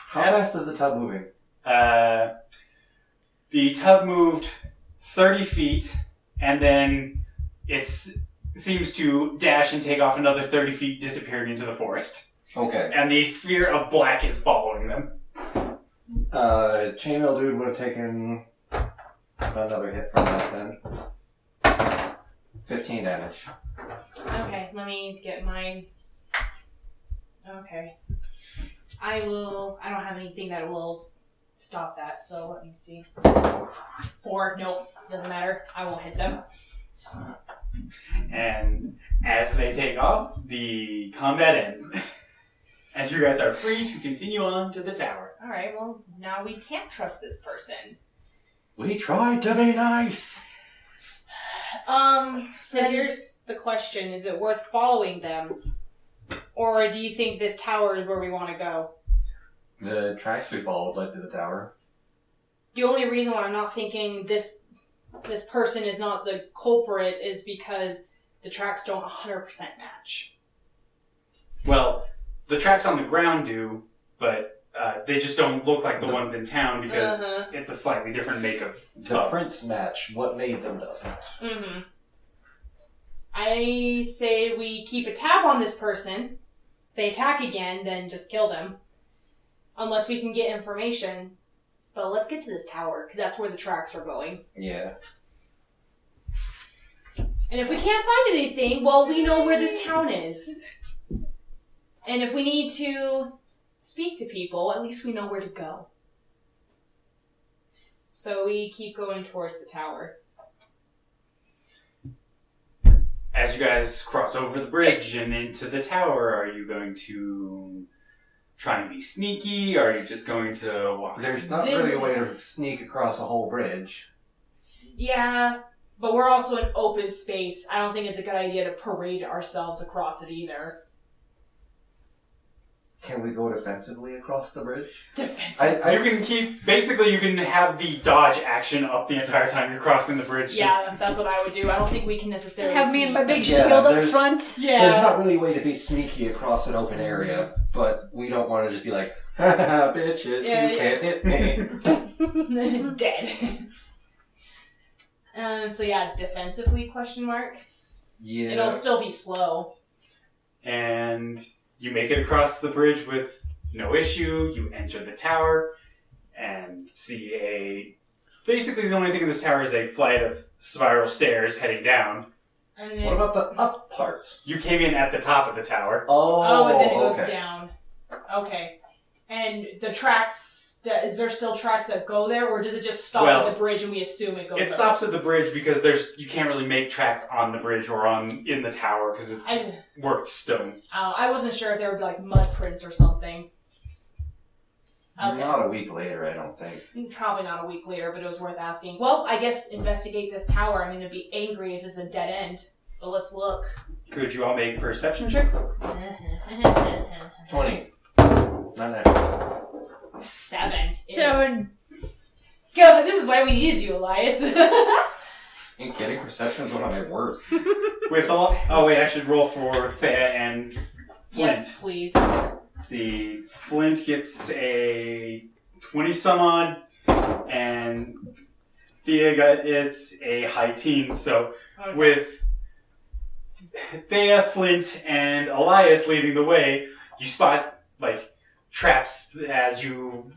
How fast is the tub moving? the tub moved 30 feet, and then it seems to dash and take off another 30 feet, disappearing into the forest. Okay. And the sphere of black is following them. Chainmail dude would have taken another hit from that then. 15 damage. Okay, let me get mine. Okay. I don't have anything that will stop that, so let me see. 4, nope, doesn't matter. I won't hit them. And as they take off, the combat ends. And you guys are free to continue on to the tower. Alright, well, now we can't trust this person. We tried to be nice. So Then- here's the question. Is it worth following them? Or do you think this tower is where we want to go? The tracks we followed led to the tower. The only reason why I'm not thinking this person is not the culprit is because the tracks don't 100% match. Well, the tracks on the ground do, but they just don't look like the ones in town because it's a slightly different make of The tub. prints match. What made them doesn't. Mm-hmm. I say we keep a tab on this person. If they attack again, then just kill them. Unless we can get information. But let's get to this tower, because that's where the tracks are going. Yeah. And if we can't find anything, well, we know where this town is. And if we need to speak to people, at least we know where to go. So we keep going towards the tower. As you guys cross over the bridge and into the tower, are you going to try and be sneaky? Or are you just going to walk? There's not really a way to sneak across a whole bridge. Yeah, but we're also in open space. I don't think it's a good idea to parade ourselves across it either. Can we go defensively across the bridge? Defensive. You can you can have the dodge action up the entire time you're crossing the bridge. Yeah, that's what I would do. I don't think we can necessarily Have me and my big Yeah, shield up there's- front. Yeah. There's not really a way to be sneaky across an open area, but we don't want to just be like, ha ha ha, bitches, Yeah, you can't hit me. Dead. So yeah, defensively, question mark. Yeah. It'll still be slow. And you make it across the bridge with no issue. You enter the tower and see basically the only thing in this tower is a flight of spiral stairs heading down. And then, What about the up part? You came in at the top of the tower. Oh, and then it goes okay. down. Okay. And the tracks, is there still tracks that go there, or does it just stop Well, at the bridge and we assume it goes It there? stops at the bridge because you can't really make tracks on the bridge or in the tower because it's worked stone. I wasn't sure if there would be like mud prints or something. Okay. Not a week later, I don't think. Probably not a week later, but it was worth asking. Well, I guess investigate this tower. I'm going to be angry if it's a dead end. But let's look. Could you all make perception checks? 20. Not natural. 7. So, Go. This is why we needed you, Elias. Ain't kidding, perception is one of my worst. With all, oh wait, I should roll for Thea and Flint. Yes, please. Let's see, Flint gets a 20 some odd, and Thea it's a high teen. So Okay. with Thea, Flint, and Elias leading the way, you spot like traps as you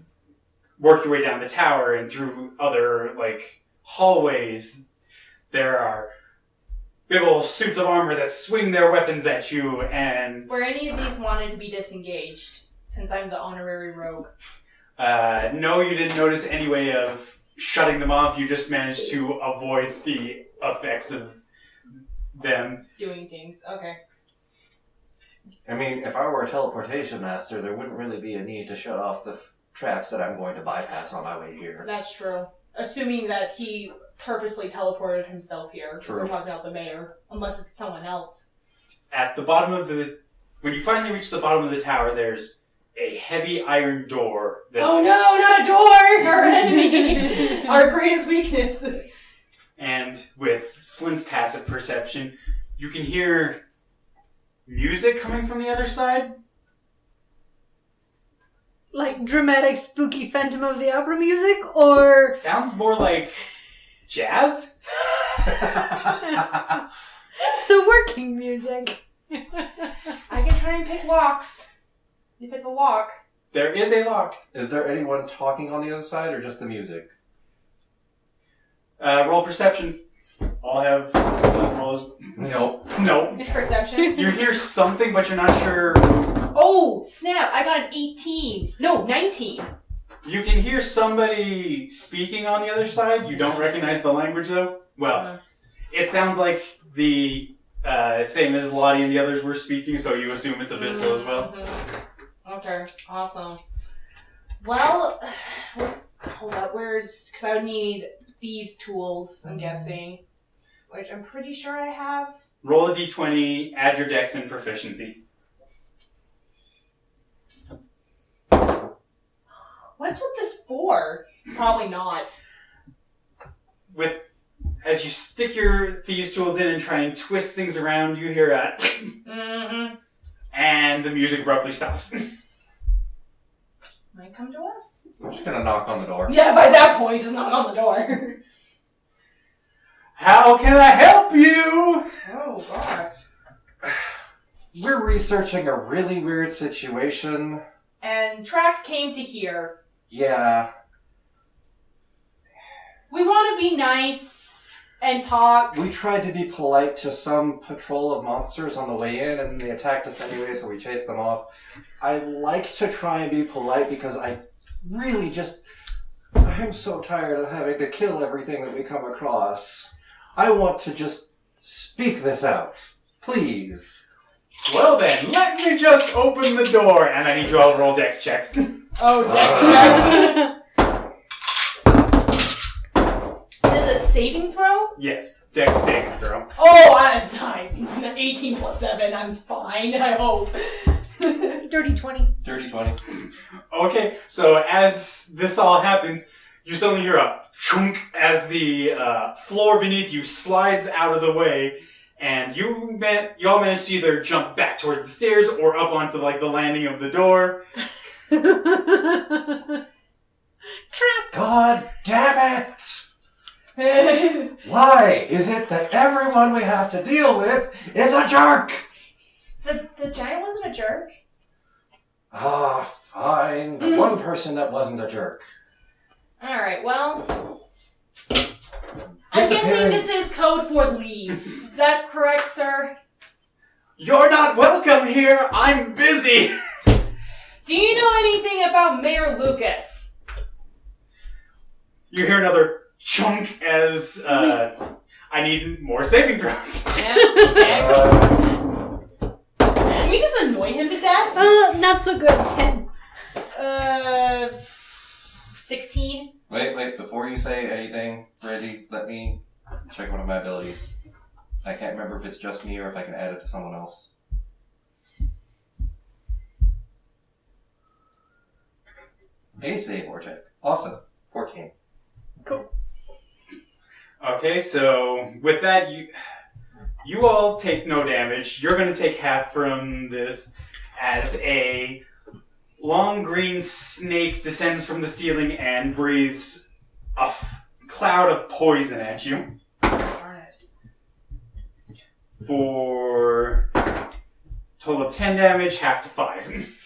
work your way down the tower and through other like hallways. There are big old suits of armor that swing their weapons at you, and Were any of these wanted to be disengaged? Since I'm the honorary rogue. no, you didn't notice any way of shutting them off. You just managed to avoid the effects of them. Doing things. Okay. I mean, if I were a teleportation master, there wouldn't really be a need to shut off the traps that I'm going to bypass on my way here. That's true. Assuming that he purposely teleported himself here. True. We're talking about the mayor. Unless it's someone else. At the bottom of when you finally reach the bottom of the tower, there's a heavy iron door that, Oh no, not a door! Our enemy! Our greatest weakness. and with Flint's passive perception, you can hear music coming from the other side. like dramatic, spooky Phantom of the Opera music, or It sounds more like jazz. so working music. I can try and pick locks. If it's a lock. There is a lock. Is there anyone talking on the other side, or just the music? Roll perception. I'll have Flint rolls. Nope. No. Perception. You hear something, but you're not sure. Oh, snap! I got an 18. No, 19. You can hear somebody speaking on the other side. You don't recognize the language, though. Well, it sounds like the same as Lottie and the others were speaking, so you assume it's Abyssal as well. Mm-hmm. Okay, awesome. Well, hold up. Because I would need thieves' tools, I'm guessing. Which I'm pretty sure I have. Roll a d20, add your dex and proficiency. What's with this for? Probably not. As you stick your thieves' tools in and try and twist things around, you hear a Mm-hmm. and the music abruptly stops. Might come to us? I'm just gonna knock on the door. Yeah, by that point, just knock on the door. How can I help you? Oh, God. We're researching a really weird situation. And tracks came to here. Yeah. We want to be nice and talk. We tried to be polite to some patrol of monsters on the way in, and they attacked us anyway, so we chased them off. I like to try and be polite because I really just... I'm so tired of having to kill everything that we come across. I want to just speak this out. Please. Well then, let me just open the door, and I need you all to roll dex checks. Oh, dex checks. Is it a saving throw? Yes, dex saving throw. Oh, I'm fine. 18 plus 7. I'm fine, I hope. Dirty 20. Dirty 20. Okay, so as this all happens, you suddenly hear a chunk as the floor beneath you slides out of the way, and you all manage to either jump back towards the stairs or up onto like the landing of the door. Trap! God damn it! Why is it that everyone we have to deal with is a jerk? The giant wasn't a jerk? Ah, fine. The one person that wasn't a jerk. Alright, well... I'm guessing this is code for leave. Is that correct, sir? You're not welcome here! I'm busy! Do you know anything about Mayor Lucas? You hear another chunk as I need more saving throws. Yeah, Can we just annoy him to death? Not so good. 10. 16? Wait, before you say anything, Randy, let me check one of my abilities. I can't remember if it's just me or if I can add it to someone else. A save or check. Awesome. 14. Cool. Okay, so with that, you all take no damage. You're going to take half from this as a long green snake descends from the ceiling and breathes a cloud of poison at you. Darn it. For a total of 10 damage, half to 5.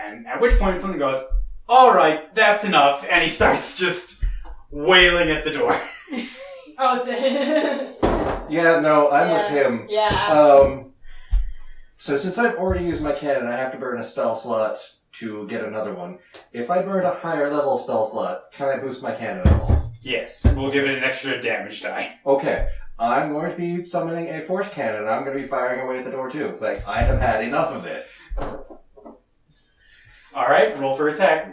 And at which point Flynn goes, "Alright, that's enough," and he starts just wailing at the door. Oh, Yeah, no, I'm with him. Yeah. So since I've already used my cannon, I have to burn a spell slot to get another one. If I burn a higher level spell slot, can I boost my cannon at all? Yes, we'll give it an extra damage die. Okay, I'm going to be summoning a force cannon, and I'm going to be firing away at the door too. Like, I have had enough of this. Alright, roll for attack.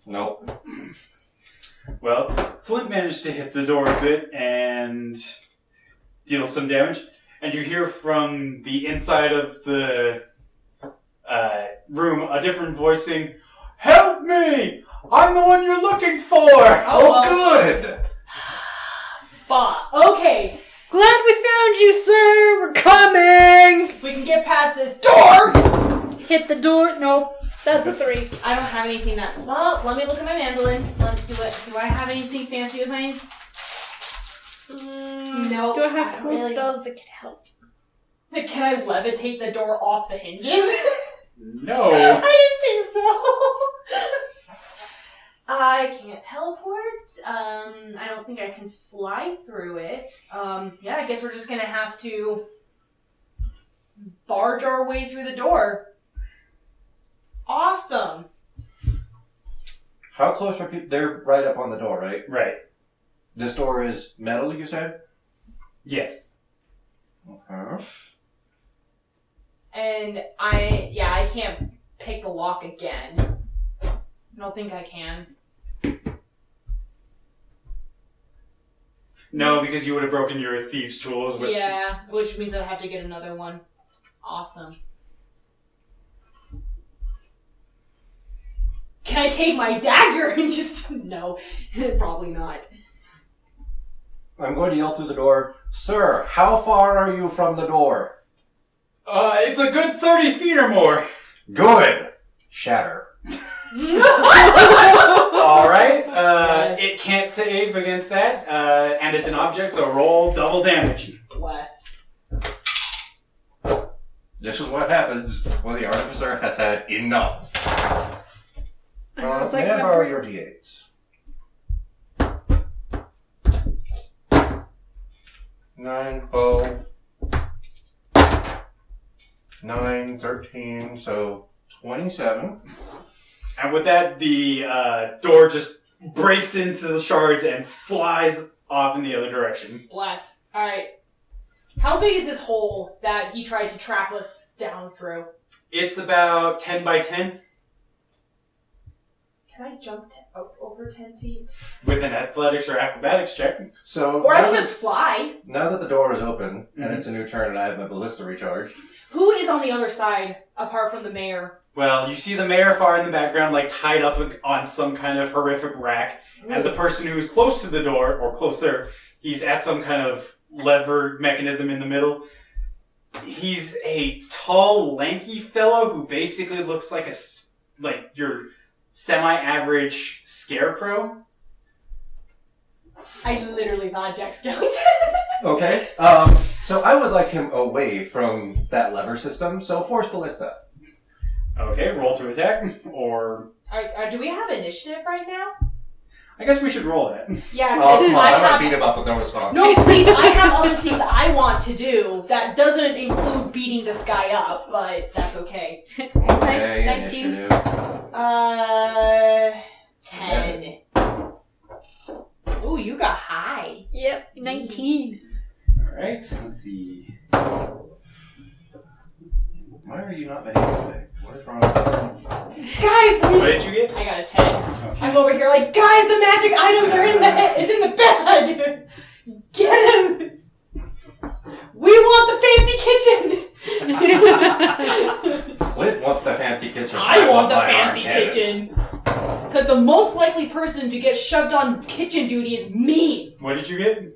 Nope. Well, Flint managed to hit the door a bit and deal some damage. And you hear from the inside of the room a different voice saying, "Help me! I'm the one you're looking for!" Oh, good! Fuck. Okay. Glad we found you, sir! We're coming! If we can get past this door! Hit the door. Nope. That's a 3. I don't have anything that... Well, let me look at my mandolin. Let's do it. Do I have anything fancy with mine? No. Do I have don't cool really. spells that can help? Can I levitate the door off the hinges? No. I didn't think so. I can't teleport. I don't think I can fly through it. Yeah, I guess we're just gonna have to barge our way through the door. Awesome. How close are people? They're right up on the door, right? Right. This door is metal, you said? Yes. Okay. And I can't pick the lock again. I don't think I can. No, because you would have broken your thieves' tools with... Yeah, which means I'll have to get another one. Awesome. Can I take my dagger and just... No, probably not. I'm going to yell through the door, "Sir, how far are you from the door?" It's a good 30 feet or more. Good! Shatter. Alright, Yes. It can't save against that, and it's an object, so roll double damage. Bless. This is what happens when the artificer has had enough. I know, it's like May I my borrow brain- your d8s? 9, 12, 9, 13, so 27. And with that, the door just breaks into the shards and flies off in the other direction. Bless. Alright. How big is this hole that he tried to trap us down through? It's about 10 by 10 Can I jump over 10 feet? with an athletics or acrobatics check. So Or I now can that, just fly. now that the door is open and Mhm. it's a new turn and I have my ballista recharged, Who is on the other side, apart from the mayor? Well, you see the mayor far in the background, like tied up on some kind of horrific rack, and the person who's close to the door, or closer, he's at some kind of lever mechanism in the middle. He's a tall, lanky fellow who basically looks like your semi-average scarecrow. I literally thought Jack Skellington. okay. So I would like him away from that lever system. So force ballista. Okay, roll to attack, or Do we have initiative right now? I guess we should roll that. Yeah, Oh, because come on! I I'm gonna have... beat him up with no response. No, please, I have other things I want to do that doesn't include beating this guy up, but that's okay. Okay, 19. initiative. 10. Ooh, you got high. Yep, 19. Alright, let's see. Why are you not behaving today? What is wrong with you? Guys, What did you get? I got a 10. Okay. I'm over here like, guys, the magic items are in the bag. Get him. We want the fancy kitchen. Flint wants the fancy kitchen. I want the my fancy arm cannon. kitchen. Because the most likely person to get shoved on kitchen duty is me. What did you get?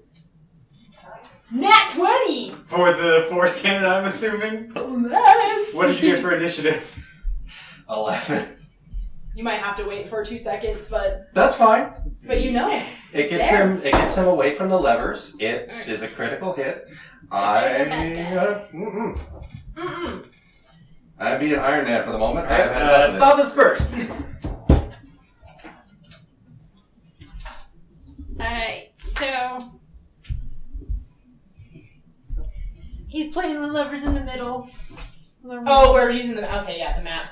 Nat 20. For the force cannon, I'm assuming? Yes. What did you get for initiative? 11. You might have to wait for 2 seconds, but That's fine. you know. It gets There. him. It gets him away from the levers. It is a critical hit. there's a bad I'm being Iron Man for the moment. I have had enough of this. Father's first. Alright, so. He's playing the levers in the middle. Oh, we're using the... Okay, yeah, the map.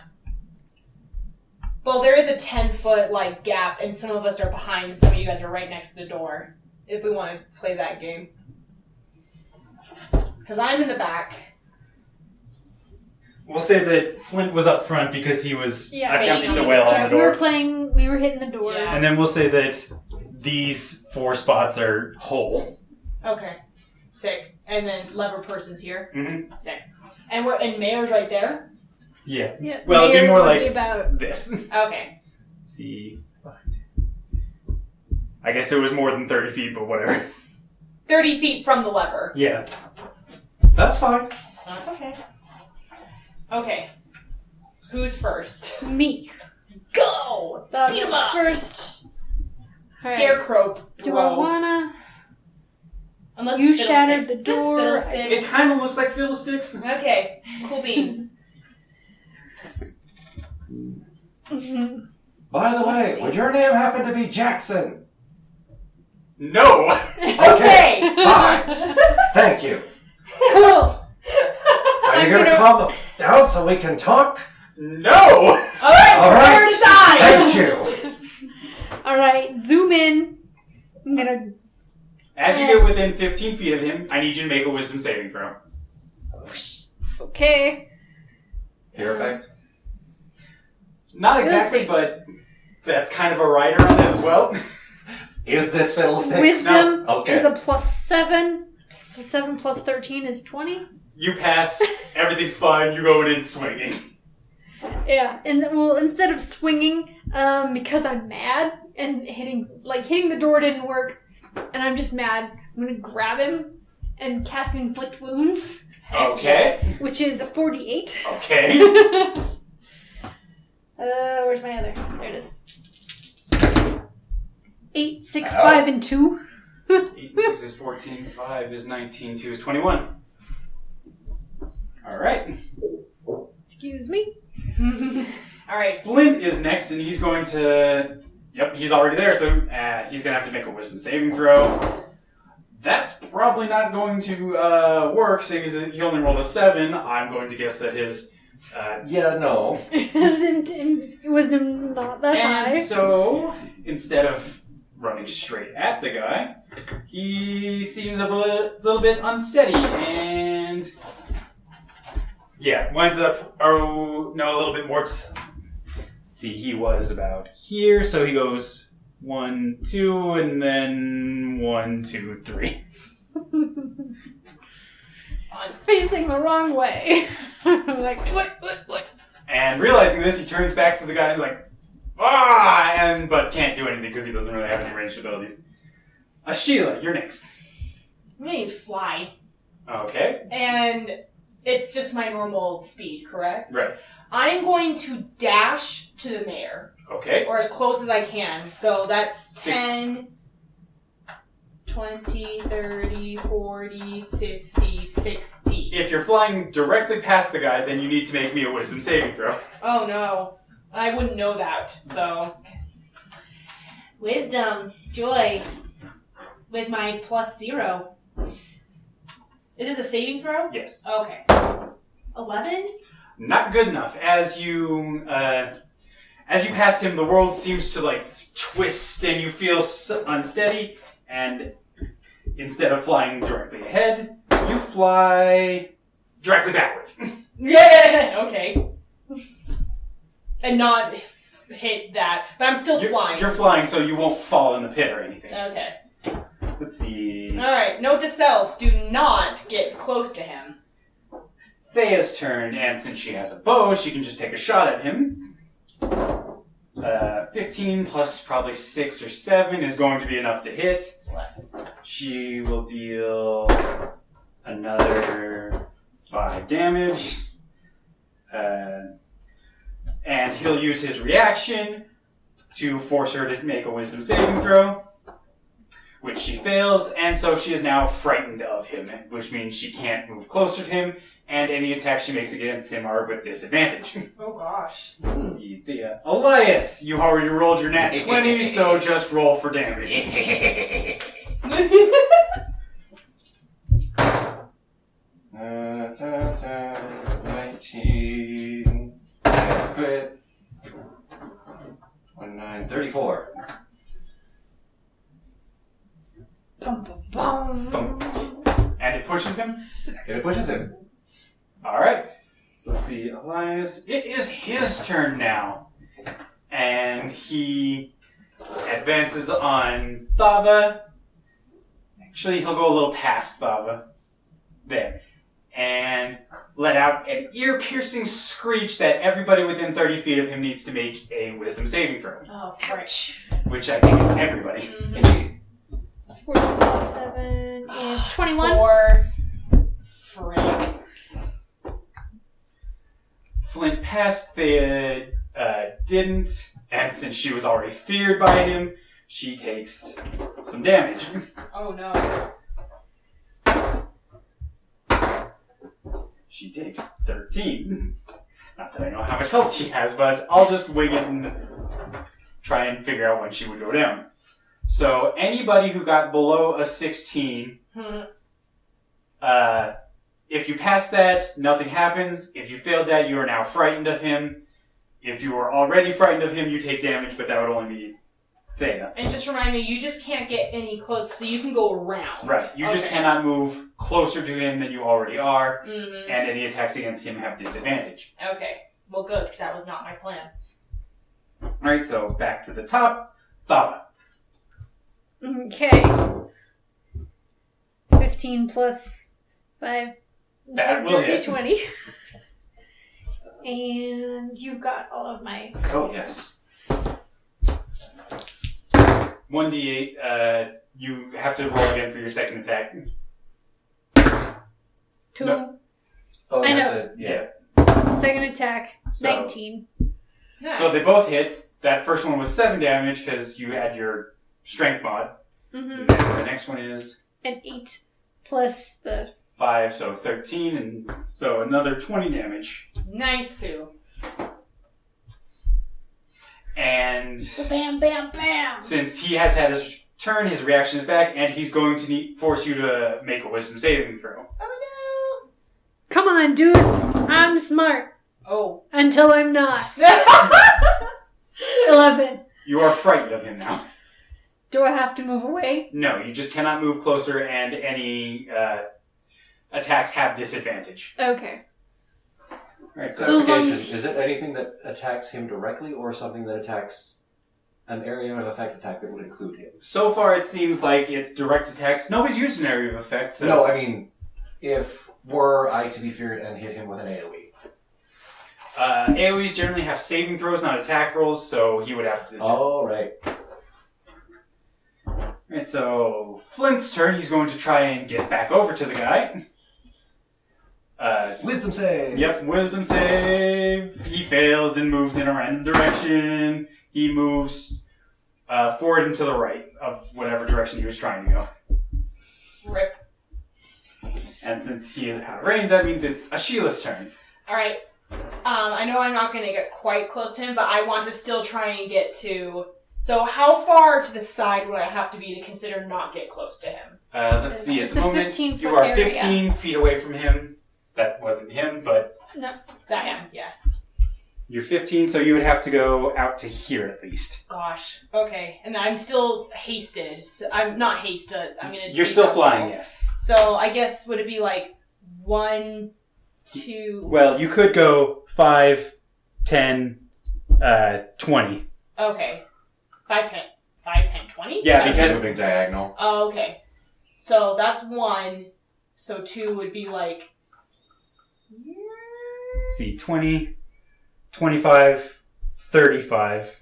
Well, there is a 10-foot, gap, and some of us are behind, some of you guys are right next to the door, if we want to play that game. Because I'm in the back. We'll say that Flint was up front because he was Yeah, attempting to yeah, wail on the door. we were hitting the door. Yeah. And then we'll say that these 4 spots are whole. Okay. Sick. And then lever person's here. Mm-hmm. Sick. And Mayor's right there? Yeah. Yeah, Well, it'd be Mayor more would like be about this. Okay. Let's see. I guess it was more than 30 feet, but whatever. 30 feet from the lever. Yeah. That's fine. That's okay. Okay. Who's first? me. Go! That Beat 'em was up! first. Alright. Scarecrow. Do bro. I wanna? Unless You it's shattered Fiddlesticks. the door. This It Fiddlesticks. kind of looks like fiddlesticks. Okay. Cool beans. Mhm. By the way, see. would your name happen to be Jackson? No! Okay, fine. Thank you. Cool. Are you gonna calm the f down so we can talk? No! Alright, All prepare right. to die! Thank you. Alright, zoom in. I'm gonna. As you get within 15 feet of him, I need you to make a wisdom saving throw. Okay. Fear effect. Not exactly, see. but that's kind of a rider on it as well. Is this fiddlesticks? Wisdom No. Okay. is a +7. So 7 plus 13 is 20. You pass, everything's fine, you go in swinging. Yeah, and well, instead of swinging, because I'm mad and hitting the door didn't work, and I'm just mad, I'm gonna grab him and cast Inflict Wounds, Okay. which is a 48. Okay. Where's my other? There it is. 8, 6, Ow. 5, and 2. 8 and 6 is 14, 5 is 19, 2 is 21. Alright. Excuse me. Alright. Flint is next, and he's going to... Yep, he's already there, so he's going to have to make a wisdom saving throw. That's probably not going to work, seeing as he only rolled a 7. I'm going to guess that his... no. Wisdom's not that and high. so, instead of running straight at the guy, he seems a little bit unsteady, and... Yeah, winds up... a little bit more... Let's see, he was about here, so he goes 1, 2, and then 1, 2, 3. I'm facing the wrong way. Like, what? And realizing this, he turns back to the guy and is like, ah! But can't do anything because he doesn't really have any ranged abilities. Sheila, you're next. I'm gonna use fly. Okay. And it's just my normal speed, correct? Right. I'm going to dash to the mayor. Okay. Or as close as I can. So that's 6. 10, 20, 30, 40, 50, 60. If you're flying directly past the guy, then you need to make me a wisdom saving throw. Oh no. I wouldn't know that, so. Wisdom, joy, with my +0. Is this a saving throw? Yes. Okay. 11? Not good enough. As you pass him, the world seems to twist, and you feel unsteady. And instead of flying directly ahead, you fly directly backwards. Yeah. Okay. And not hit that, but I'm still flying. You're flying, so you won't fall in the pit or anything. Okay. Let's see. All right. Note to self: do not get close to him. Thea's turn, and since she has a bow, she can just take a shot at him. 15 plus probably 6 or 7 is going to be enough to hit. Bless. She will deal another 5 damage. And he'll use his reaction to force her to make a wisdom saving throw, which she fails, and so she is now frightened of him, which means she can't move closer to him, and any attacks she makes against him are with disadvantage. Oh gosh. Let's see, Thea. Elias, you already rolled your nat 20, so just roll for damage. 19. Crit. 29. 34. Bum, bum, bum. Thump. And it pushes him? And it pushes him. Alright. So let's see, Elias. It is his turn now. And he advances on Thava. Actually, he'll go a little past Thava. There. And let out an ear-piercing screech that everybody within 30 feet of him needs to make a wisdom saving throw. Oh, frick. Which I think is everybody. Indeed. 14 plus 7 is 21. 4. Frick. Flint passed, Thea didn't, and since she was already feared by him, she takes some damage. Oh no. She takes 13. Not that I know how much health she has, but I'll just wing it and try and figure out when she would go down. So anybody who got below a 16, if you pass that, nothing happens. If you failed that, you are now frightened of him. If you were already frightened of him, you take damage, but that would only be Thea. And just remind me, you just can't get any close, so you can go around. Right. You just Okay. cannot move closer to him than you already are, Mm-hmm. and any attacks against him have disadvantage. Okay. Well, good, because that was not my plan. Alright, so back to the top. Thava. Okay. 15 plus 5. That will hit. 20. And you've got all of my... Oh, yes. 1d8, you have to roll again for your second attack. 2. No. Oh, I that's know. it. Yeah. Second attack, So- 19. So they both hit. That first one was 7 damage because you had your strength mod. Mm-hmm. And then the next one is And 8 plus the... 5, so 13, and so another 20 damage. Nice, Sue. And Bam, bam, bam! since he has had his turn, his reaction is back, and he's going to force you to make a wisdom saving throw. Oh Come on, dude. I'm smart. no. Until I'm not. 11. You are frightened of him now. Do I have to move away? No, you just cannot move closer, and any attacks have disadvantage. Okay. Alright, So as long clarification. as- Is it anything that attacks him directly or something that attacks an area of effect attack that would include him? So far, it seems like it's direct attacks. Nobody's used an area of effect, so... No, I mean, if were I to be feared and hit him with an AoE. AoEs generally have saving throws, not attack rolls, so he would have to just... Oh, right. Alright, so Flint's turn. He's going to try and get back over to the guy. Wisdom save! Yep, wisdom save. He fails and moves in a random direction. He moves forward and to the right of whatever direction he was trying to go. Rip. And since he is out of range, that means it's Ashila's turn. Alright. I know I'm not going to get quite close to him, but I want to still try and get to... So how far to the side would I have to be to consider not get close to him? Let's see, at It's the a moment, 15-foot you are area. 15 feet away from him. That wasn't him, but I am, yeah. you're 15, so you would have to go out to here at least. Gosh. Okay. And I'm still hasted. So I'm not hasted. I'm going to... You're still flying, yes. So I guess would it be like 1, 2... Well, you could go 5, 10, 20. Okay. 5, 10, 20? Yeah, Just because moving diagonal. Oh, okay. So that's 1. So 2 would be like... here? let's see, 20, 25, 35.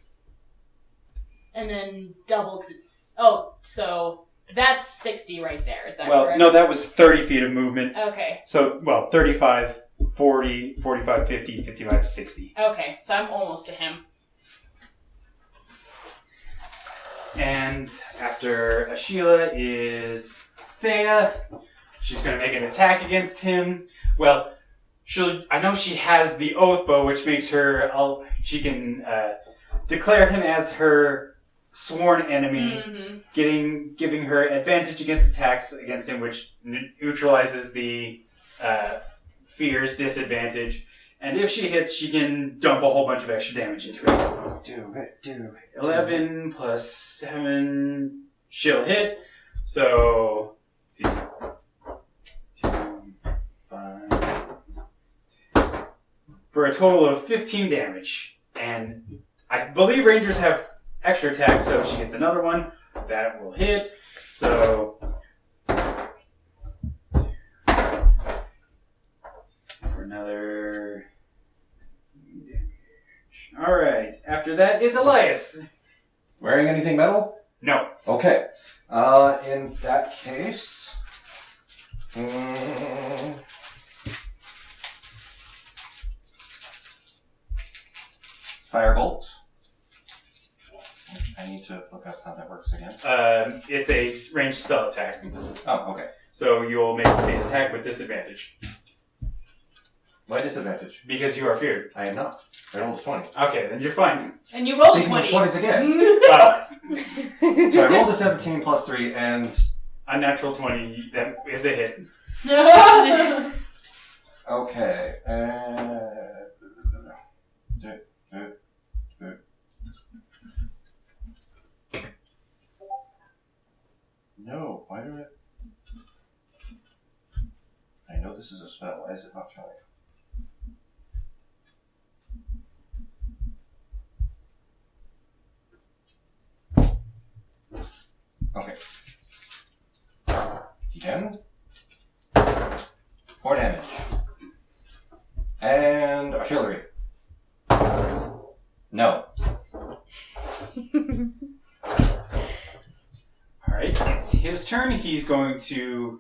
And then double because it's... Oh, so that's 60 right there. Is that Well, correct? no, that was 30 feet of movement. Okay. So, 35, 40, 45, 50, 55, 60. Okay. So I'm almost to him. And after Ashila is Thea. She's going to make an attack against him. Well, I know she has the oath bow, which makes her... she can declare him as her sworn enemy, Mm-hmm. giving her advantage against attacks against him, which neutralizes the fear's disadvantage. And if she hits, she can dump a whole bunch of extra damage into it. Do it. 11 plus 7, she'll hit. So, let's see. 2, 5. For a total of 15 damage. And I believe Rangers have extra attacks, so if she gets another one, that will hit. So, for another damage. Alright, after that is Elias. Wearing anything metal? No. Okay. In that case... Firebolt. I need to look up how that works again. It's a ranged spell attack. Oh, okay. So you'll make the attack with disadvantage. Why disadvantage? Because you are feared. I am not. I rolled a 20. Okay, then you're fine. And you rolled a Speaking of 20. 20s again. So I rolled a 17 plus 3 and... Unnatural 20, that is a hit. Okay. No, why do I know this is a spell. Why is it not showing? Okay. Again. 4 damage. And artillery. No. Alright, it's his turn. He's going to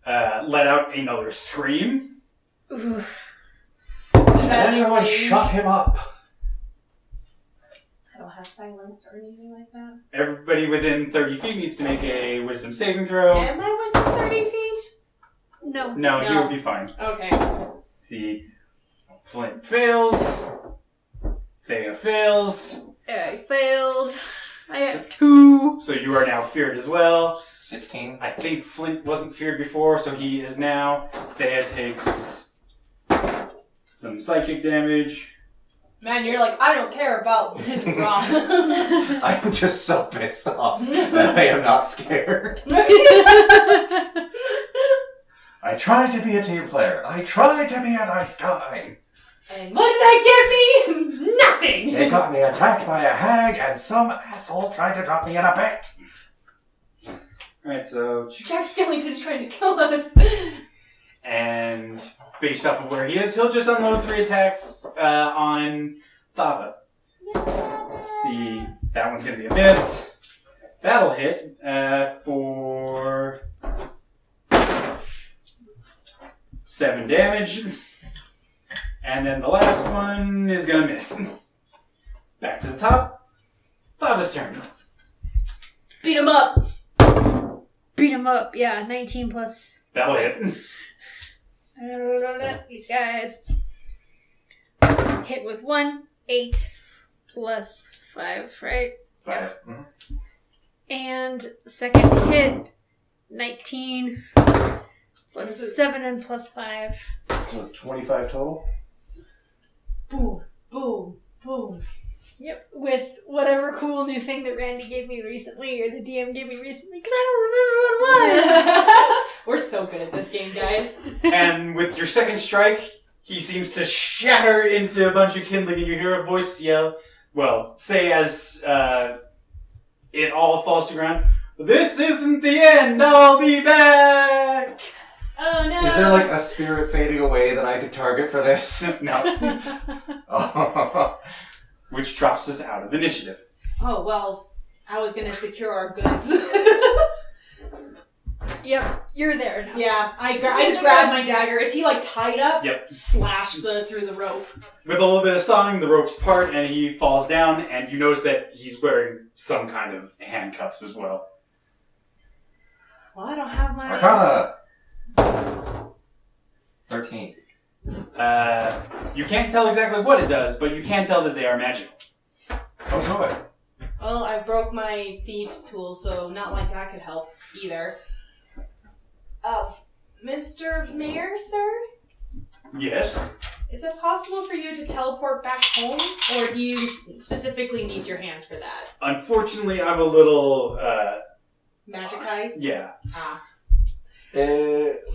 let out another scream. Ooh. Can anyone shut him up? I don't have silence or anything like that. Everybody within 30 feet needs to make a wisdom saving throw. Am I within 30 feet? No. No, No. you'll be fine. Okay. Let's see. Flint fails. Thea fails. I failed. I have 2. So you are now feared as well. 16. I think Flint wasn't feared before, so he is now. Thea takes some psychic damage. Man, you're like, I don't care about his bra. I'm just so pissed off that I am not scared. I tried to be a team player. I tried to be a nice guy. And what did that get me? Nothing! They got me attacked by a hag, and some asshole tried to drop me in a pit. Alright, so. Jack Skellington's trying to kill us. And based off of where he is, he'll just unload 3 attacks on Thava. Let's see. That one's going to be a miss. That'll hit for 7 damage. And then the last one is going to miss. Back to the top. Thava's turn. Beat him up! Beat him up. Yeah, 19 plus. That'll hit. These guys. Hit with 1, 8 plus 5, right? 5. And second hit, 19 plus 7 and plus 5. So 25 total? Boom, boom, boom. Yep, with whatever cool new thing that Randy gave me recently, or the DM gave me recently, because I don't remember what it was. We're so good at this game, guys. And with your second strike, he seems to shatter into a bunch of kindling, and you hear a voice yell, well, say as it all falls to the ground, "This isn't the end, I'll be back!" Oh no! Is there like a spirit fading away that I could target for this? No. Oh. Which drops us out of initiative. Oh, well, I was gonna secure our goods. Yep, you're there now. Yeah, I just grabbed my dagger. Is he like tied up? Yep. Slash through the rope. With a little bit of sawing, the ropes part, and he falls down, and you notice that he's wearing some kind of handcuffs as well. Well, I don't have my... Arcana! 13. You can't tell exactly what it does, but you can tell that they are magical. Oh, good. Well, I broke my thieves' tool, so not like that could help either. Mr. Mayor, sir? Yes. Is it possible for you to teleport back home, or do you specifically need your hands for that? Unfortunately, I'm a little, Magicized? yeah. Ah.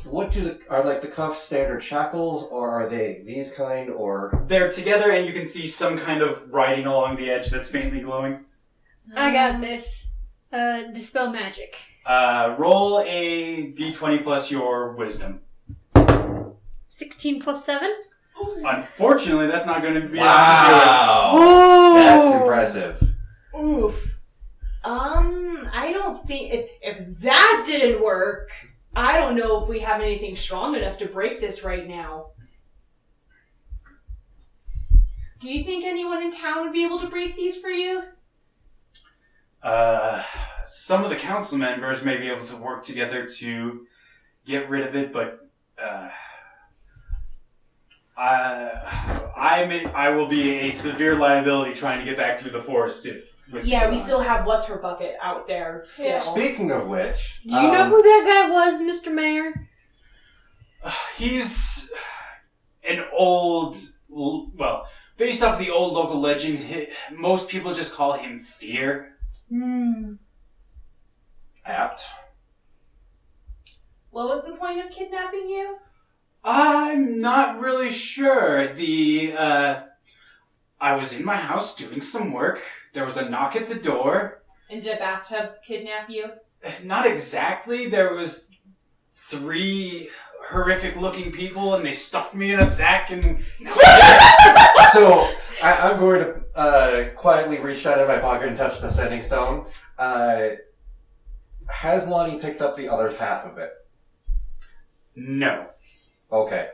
What are like the cuffs standard shackles, or are they these kind, or? They're together, and you can see some kind of writing along the edge that's faintly glowing. I got this. Dispel magic. Roll a d20 plus your wisdom. 16 plus 7? Unfortunately, that's not going to be Wow! Oh! That's impressive. Oof. I don't think... If that didn't work, I don't know if we have anything strong enough to break this right now. Do you think anyone in town would be able to break these for you? Some of the council members may be able to work together to get rid of it, but I will be a severe liability trying to get back through the forest if. Yeah, we still have what's her bucket out there still. Yeah. Speaking of which, Do you know who that guy was, Mr. Mayor? He's an old, well, based off the old local legend, most people just call him Fear. apt. What was the point of kidnapping you? I'm not really sure. I was in my house doing some work. There was a knock at the door. And did a bathtub kidnap you? Not exactly. There was 3 horrific-looking people, and they stuffed me in a sack, and... So, I'm going to quietly reach out in my pocket and touch the sending stone. Has Lonnie picked up the other half of it? No. Okay.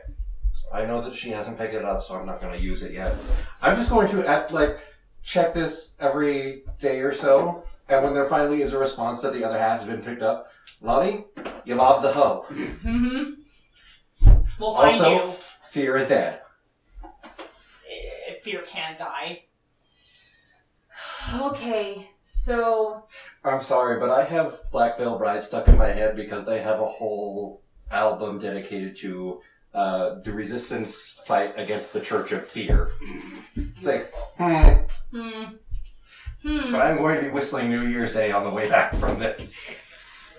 I know that she hasn't picked it up, so I'm not going to use it yet. I'm just going to check this every day or so, and when there finally is a response that the other half has been picked up, Lonnie, you lobs a hoe. Mm-hmm. We'll find Also, you. Fear is dead. Fear can't die. Okay, So, I'm sorry, but I have Black Veil Bride stuck in my head because they have a whole album dedicated to the resistance fight against the Church of Fear. It's like, So I'm going to be whistling New Year's Day on the way back from this.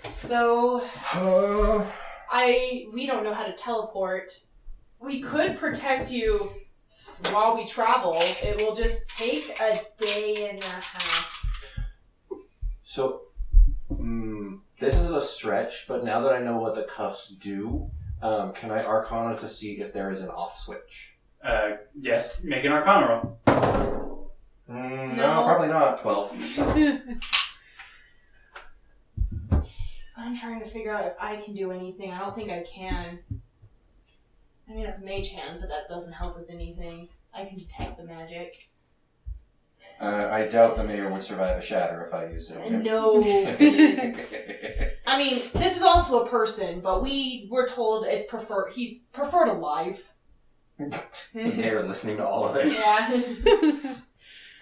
So, we don't know how to teleport. We could protect you while we travel. It will just take a day and a half. So, this is a stretch, but now that I know what the cuffs do, can I Arcana to see if there is an off switch? Yes, make an Arcana roll. No, probably not. 12. I'm trying to figure out if I can do anything. I don't think I can. I mean, I have Mage Hand, but that doesn't help with anything. I can detect the magic. I doubt the mayor would survive a shatter if I used it. Okay? No, please. I mean, this is also a person, but we were told he's preferred alive. They're listening to all of this. Yeah.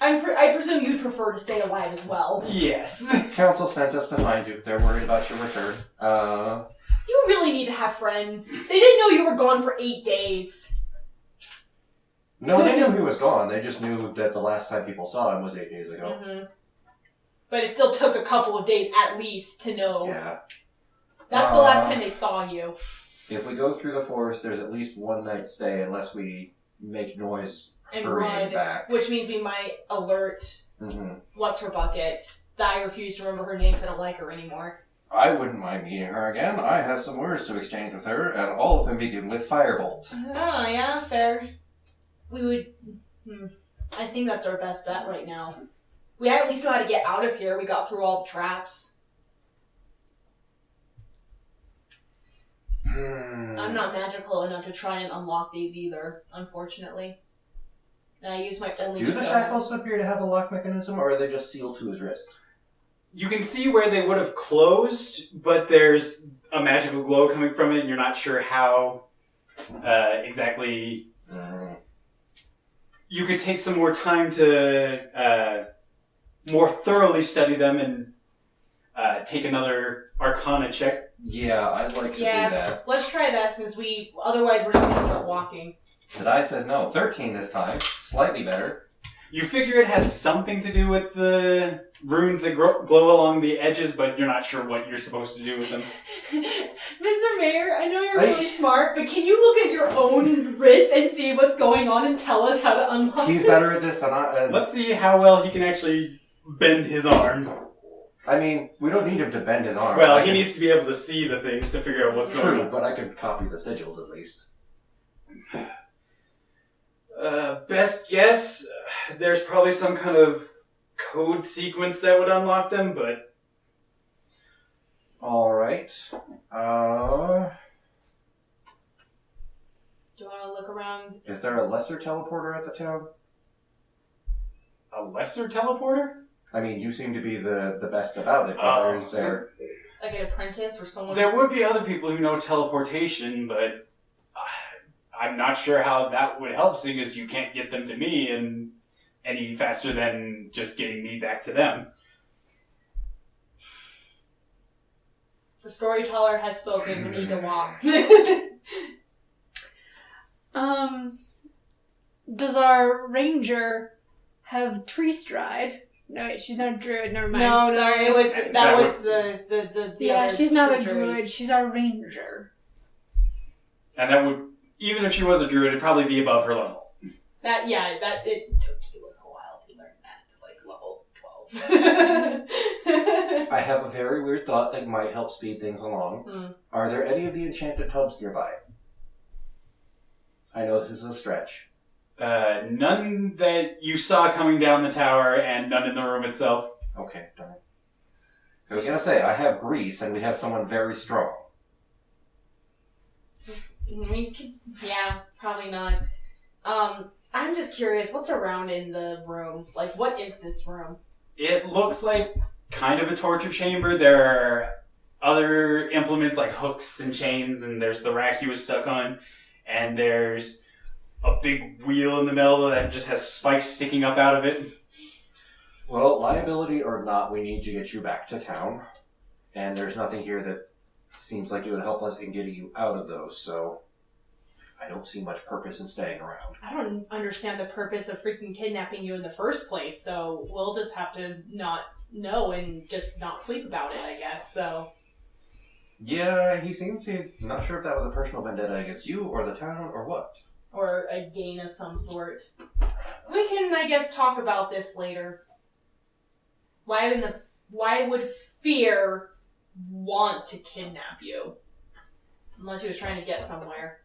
I presume you'd prefer to stay alive as well. Yes. Council sent us to find you. They're worried about your return. You really need to have friends. They didn't know you were gone for 8 days. No, they knew he was gone. They just knew that the last time people saw him was 8 days ago. Mm-hmm. But it still took a couple of days at least to know. Yeah. That's the last time they saw you. If we go through the forest, there's at least one night stay unless we make noise And hurrying run, back. which means we might alert what's her bucket. That I refuse to remember her name because I don't like her anymore. I wouldn't mind meeting her again. I have some words to exchange with her, and all of them begin with Firebolt. Oh, yeah, fair. We would... I think that's our best bet right now. We at least know how to get out of here. We got through all the traps. I'm not magical enough to try and unlock these either, unfortunately. And I use my only... Do the shackles appear to have a lock mechanism, or are they just sealed to his wrist? You can see where they would have closed, but there's a magical glow coming from it, and you're not sure how exactly... You could take some more time to more thoroughly study them and take another Arcana check. Yeah, I'd like to do that. Let's try that since otherwise we're just going to start walking. The die says no. 13 this time. Slightly better. You figure it has something to do with the runes that glow along the edges, but you're not sure what you're supposed to do with them. Mr. Mayor, I know you're really smart, but can you look at your own wrist and see what's going on and tell us how to unlock He's it? better at this than I... Let's see how well he can actually bend his arms. I mean, we don't need him to bend his arm. Well, he needs to be able to see the things to figure out what's going True, on. but I can copy the sigils at least. Best guess, there's probably some kind of code sequence that would unlock them, but... Alright. Do you want to look around? Is there a lesser teleporter at the town? A lesser teleporter? I mean, you seem to be the best about it, but is there... Like an apprentice or someone? There would be other people who know teleportation, but I'm not sure how that would help, seeing as you can't get them to me and any faster than just getting me back to them. The storyteller has spoken. We need to walk. Does our ranger have tree stride? No, wait, she's not a druid. Never mind. No, sorry, it was that was the Yeah, other she's not a creatures. druid. She's our ranger. And that would, even if she was a druid, it'd probably be above her level. It took you a while to learn that to like level 12. I have a very weird thought that might help speed things along. Are there any of the enchanted tubs nearby? I know this is a stretch. None that you saw coming down the tower, and none in the room itself. Okay, darn it. I was gonna say, I have grease, and we have someone very strong. Yeah, probably not. I'm just curious, what's around in the room? Like, what is this room? It looks like kind of a torture chamber. There are other implements like hooks and chains, and there's the rack he was stuck on, and there's a big wheel in the middle that just has spikes sticking up out of it. Well, liability or not, we need to get you back to town. And there's nothing here that seems like it would help us in getting you out of those, so I don't see much purpose in staying around. I don't understand the purpose of freaking kidnapping you in the first place, so we'll just have to not know and just not sleep about it, I guess, so... Yeah, he seems to... Not sure if that was a personal vendetta against you or the town or what. Or a gain of some sort. We can, I guess, talk about this later. Why would fear want to kidnap you? Unless he was trying to get somewhere.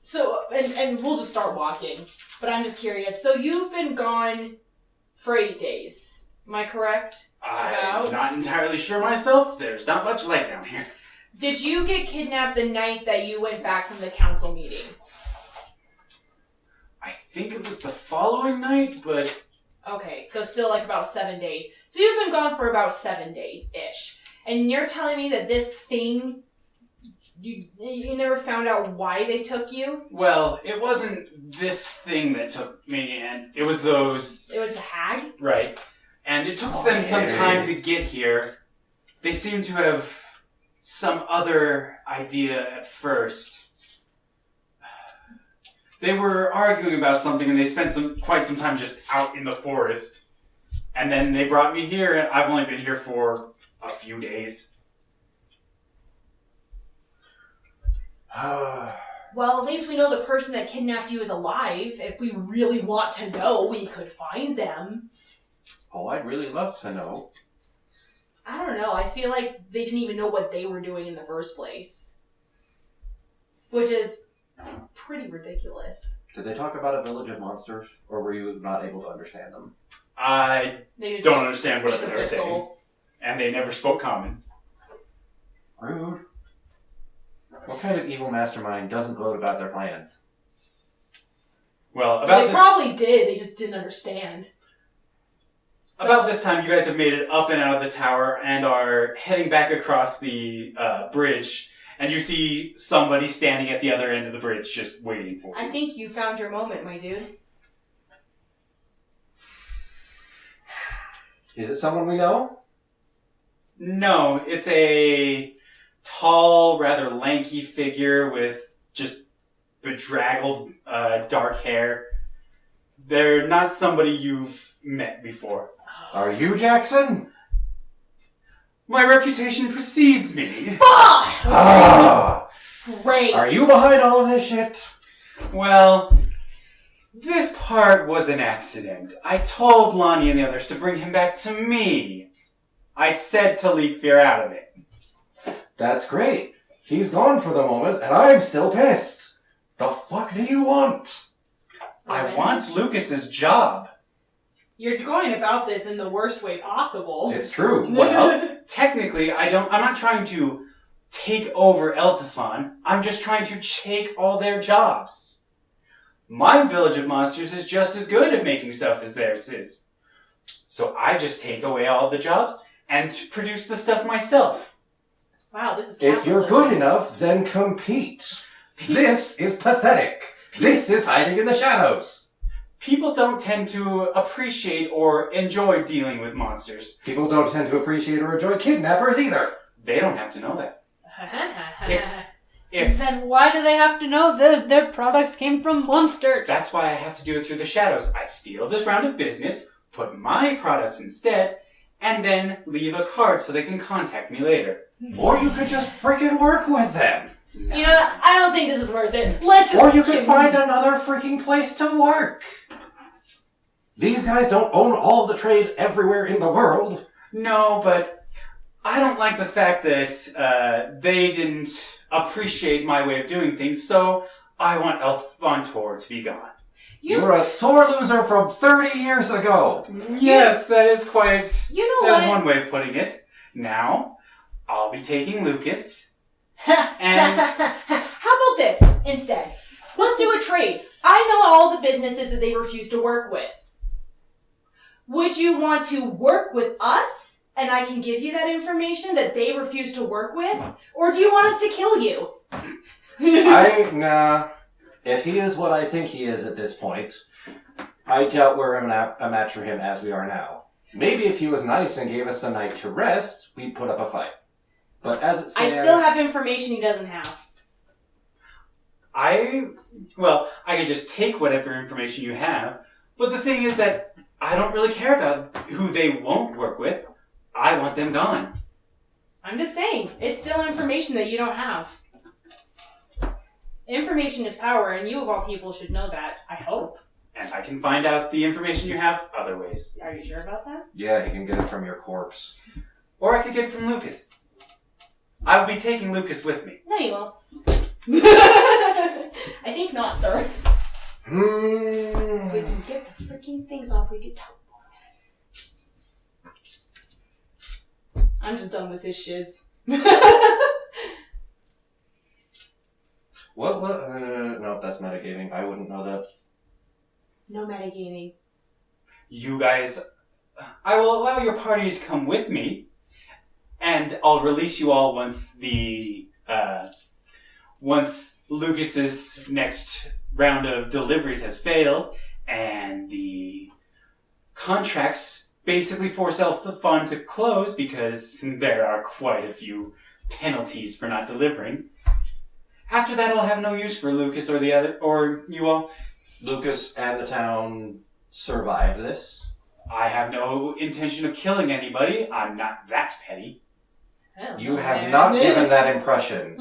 So, and we'll just start walking. But I'm just curious. So you've been gone for 8 days. Am I correct? I'm not entirely sure myself. There's not much light down here. Did you get kidnapped the night that you went back from the council meeting? I think it was the following night, but... Okay, so still like about 7 days. So you've been gone for about 7 days-ish. And you're telling me that this thing, you never found out why they took you? Well, it wasn't this thing that took me, and it was those... It was the hag? Right. And it took them some time to get here. They seem to have some other idea at first. They were arguing about something, and they spent quite some time just out in the forest. And then they brought me here, and I've only been here for a few days. Well, at least we know the person that kidnapped you is alive. If we really want to know, we could find them. Oh, I'd really love to know. I don't know. I feel like they didn't even know what they were doing in the first place. Which is pretty ridiculous. Did they talk about a village of monsters, or were you not able to understand them? I They don't understand speak what they were abyssal. saying. And they never spoke common. Rude. What kind of evil mastermind doesn't gloat about their plans? Well, They probably did. They just didn't understand. About this time, you guys have made it up and out of the tower and are heading back across the bridge. And you see somebody standing at the other end of the bridge just waiting for you. I think you found your moment, my dude. Is it someone we know? No, it's a tall, rather lanky figure with just bedraggled dark hair. They're not somebody you've met before. Are you Jackson? My reputation precedes me. Ah! Great. Are you behind all of this shit? Well, this part was an accident. I told Lonnie and the others to bring him back to me. I said to leave fear out of it. That's great. He's gone for the moment, and I'm still pissed. The fuck do you want? I want Lucas's job. You're going about this in the worst way possible. It's true. Well, technically, I'm not trying to take over Elthafon. I'm just trying to take all their jobs. My village of monsters is just as good at making stuff as theirs is. So I just take away all the jobs and produce the stuff myself. Wow, this is If you're good enough, then compete. This is pathetic. This is hiding in the shadows. People don't tend to appreciate or enjoy dealing with monsters. People don't tend to appreciate or enjoy kidnappers either. They don't have to know that. If Then why do they have to know that their products came from monsters? That's why I have to do it through the shadows. I steal this round of business, put my products instead, and then leave a card so they can contact me later. Or you could just freaking work with them. You know, I don't think this is worth it. Let's just... Or you could find another freaking place to work. These guys don't own all the trade everywhere in the world. No, but I don't like the fact that they didn't appreciate my way of doing things, so I want Elfontor to be gone. You're a sore loser from 30 years ago. Yes, that is quite... You know That's what? one way of putting it. Now, I'll be taking Lucas, and... How about this instead? Let's do a trade. I know all the businesses that they refuse to work with. Would you want to work with us, and I can give you that information that they refuse to work with? Or do you want us to kill you? Nah. If he is what I think he is at this point, I doubt we're a match for him as we are now. Maybe if he was nice and gave us a night to rest, we'd put up a fight. But as it I stands... still have information he doesn't have. I could just take whatever information you have, but the thing is that I don't really care about who they won't work with. I want them gone. I'm just saying, it's still information that you don't have. Information is power, and you of all people should know that, I hope. And I can find out the information you have other ways. Are you sure about that? Yeah, he can get it from your corpse. Or I could get it from Lucas. I will be taking Lucas with me. No, you won't. I think not, sir. If we can get the freaking things off, we could teleport. I'm just done with this shiz. What? No, that's metagaming. I wouldn't know that. No metagaming. You guys, I will allow your party to come with me, and I'll release you all once once Lucas's next round of deliveries has failed, and the contracts basically force Alpha Fund to close because there are quite a few penalties for not delivering. After that, I'll have no use for Lucas or you all. Lucas and the town survive this. I have no intention of killing anybody. I'm not that petty. You have not given that impression.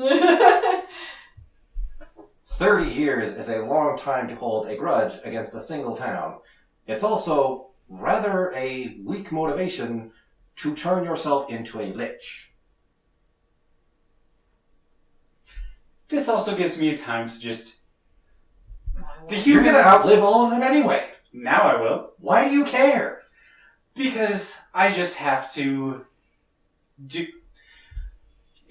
30 years is a long time to hold a grudge against a single town. It's also rather a weak motivation to turn yourself into a lich. This also gives me time to just... You're gonna outlive all of them anyway. Now I will. Why do you care? Because I just have to do...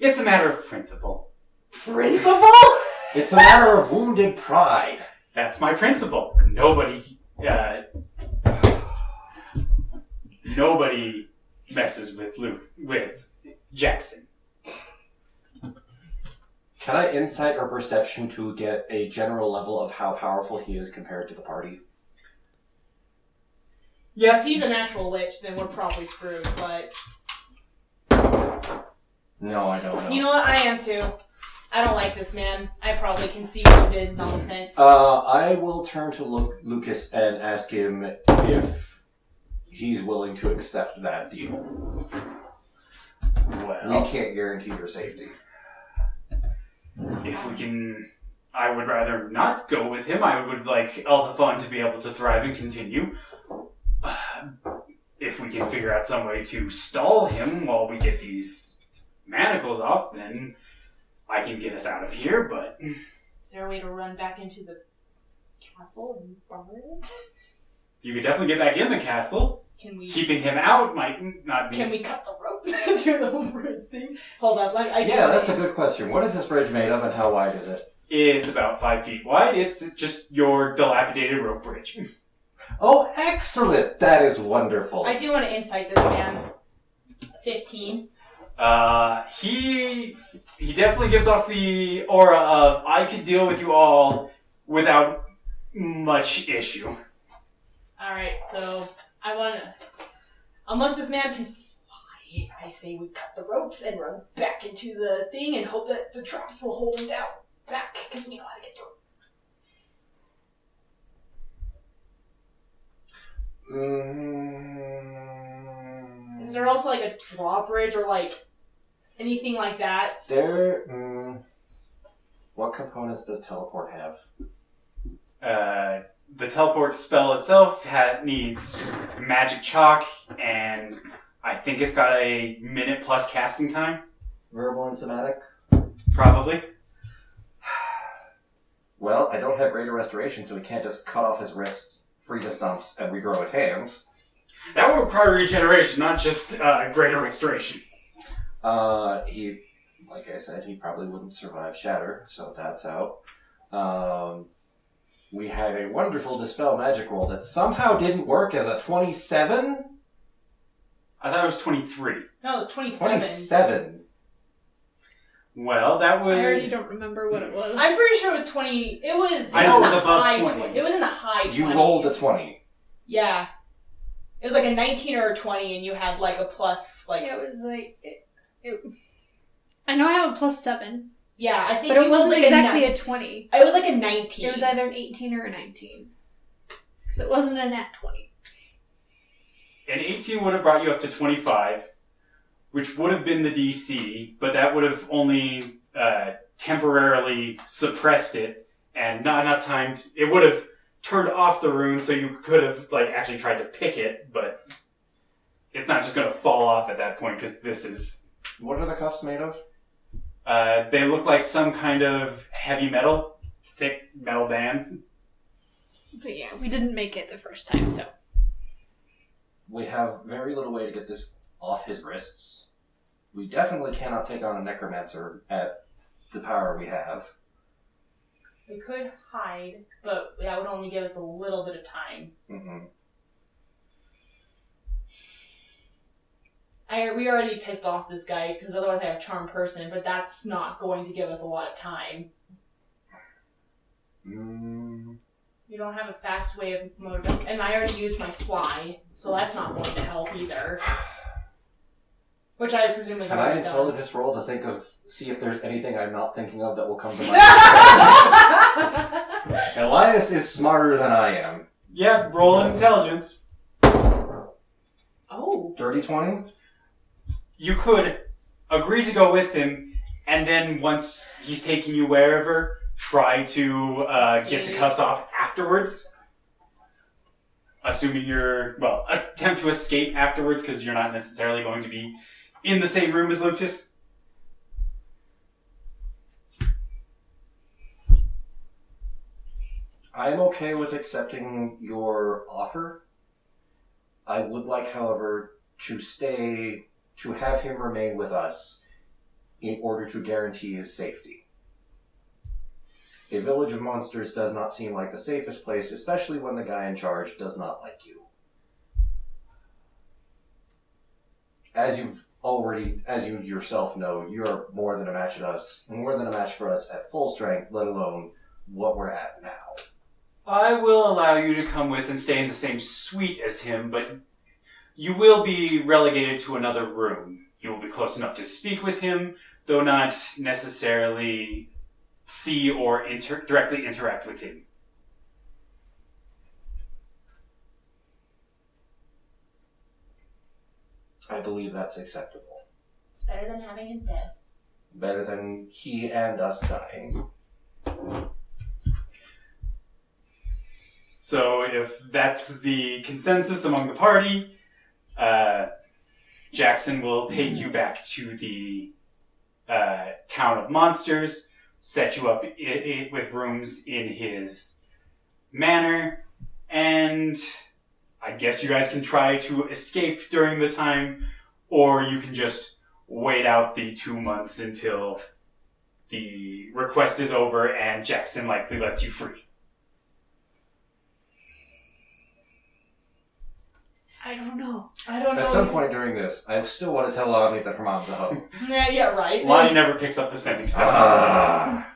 It's a matter of principle. Principle? It's a matter of wounded pride. That's my principle. Nobody messes with Jackson. Can I insight or perception to get a general level of how powerful he is compared to the party? Yes, He's a natural lich, then we're probably screwed, but... No, I don't know. You know what? I am too. I don't like this man. I probably can see wounded nonsense. I will turn to Lucas and ask him if he's willing to accept that deal. well, We can't guarantee your safety. if we can... I would rather not go with him. I would like Alpha Fund to be able to thrive and continue. If we can figure out some way to stall him while we get these manacles off, then I can get us out of here, but... Is there a way to run back into the castle and burn it? You could definitely get back in the castle. Can we... Keeping him out might not be... Can we cut the rope to the whole thing? Hold up. Yeah, that's a good question. What is this bridge made of and how wide is it? It's about 5 feet wide. It's just your dilapidated rope bridge. Oh, excellent! That is wonderful. I do want to insight this man. 15. He definitely gives off the aura of, I could deal with you all without much issue. Alright, so I want to... Unless this man can fly, I say we cut the ropes and run back into the thing and hope that the traps will hold him down. Back, because we know how to get through. Is there also like a drawbridge or like anything like that? What components does teleport have? The teleport spell itself needs magic chalk, and I think it's got a minute plus casting time. Verbal and somatic? Probably. Well, I don't have greater restoration, so we can't just cut off his wrists, free the stumps, and regrow his hands. That would require regeneration, not just greater restoration. He, like I said, he probably wouldn't survive Shatter, so that's out. We had a wonderful Dispel magic roll that somehow didn't work as a 27? I thought it was 23. No, it was 27. 27. Well, that would... I already don't remember what it was. I'm pretty sure it was 20. It was. I know it was in the above high 20. It was in the high 20s. You rolled a 20. Yeah. It was like a 19 or a 20, and you had like a plus, like... It was like... I know I have a +7. Yeah, I think But it wasn't like exactly a 20. It was like a 19. It was either an 18 or a 19. So it wasn't a nat 20. An 18 would have brought you up to 25, which would have been the DC, but that would have only temporarily suppressed it, and not enough time to... It would have turned off the rune, so you could have like actually tried to pick it, but it's not just going to fall off at that point, because this is... What are the cuffs made of? They look like some kind of heavy metal, thick metal bands. But yeah, we didn't make it the first time, so... We have very little way to get this off his wrists. We definitely cannot take on a necromancer at the power we have. We could hide, but that would only give us a little bit of time. Mm-hmm. We already pissed off this guy, because otherwise I have charm person, but that's not going to give us a lot of time. You don't have a fast way of motivating, and I already used my fly, so that's not going to help either. Which I presume is Can I already done. intelligence roll to see if there's anything I'm not thinking of that will come to mind? Elias is smarter than I am. Yeah, roll intelligence. Oh. Dirty 20? You could agree to go with him, and then once he's taking you wherever, try to get the cuffs off afterwards. Assuming attempt to escape afterwards, because you're not necessarily going to be in the same room as Lucas. I'm okay with accepting your offer. I would like, however, to have him remain with us in order to guarantee his safety. A village of monsters does not seem like the safest place, especially when the guy in charge does not like you. As you yourself know, you're more than a match for us at full strength, let alone what we're at now. I will allow you to come with and stay in the same suite as him, but you will be relegated to another room. You will be close enough to speak with him, though not necessarily see or directly interact with him. I believe that's acceptable. It's better than having him dead. Better than he and us dying. So if that's the consensus among the party, Jackson will take you back to the town of monsters, set you up with rooms in his manor, and I guess you guys can try to escape during the time, or you can just wait out the 2 months until the request is over and Jackson likely lets you free. I don't know. At some point during this, I still want to tell Lonnie that her mom's a hoe. Yeah, right. Lonnie never picks up the sending stuff.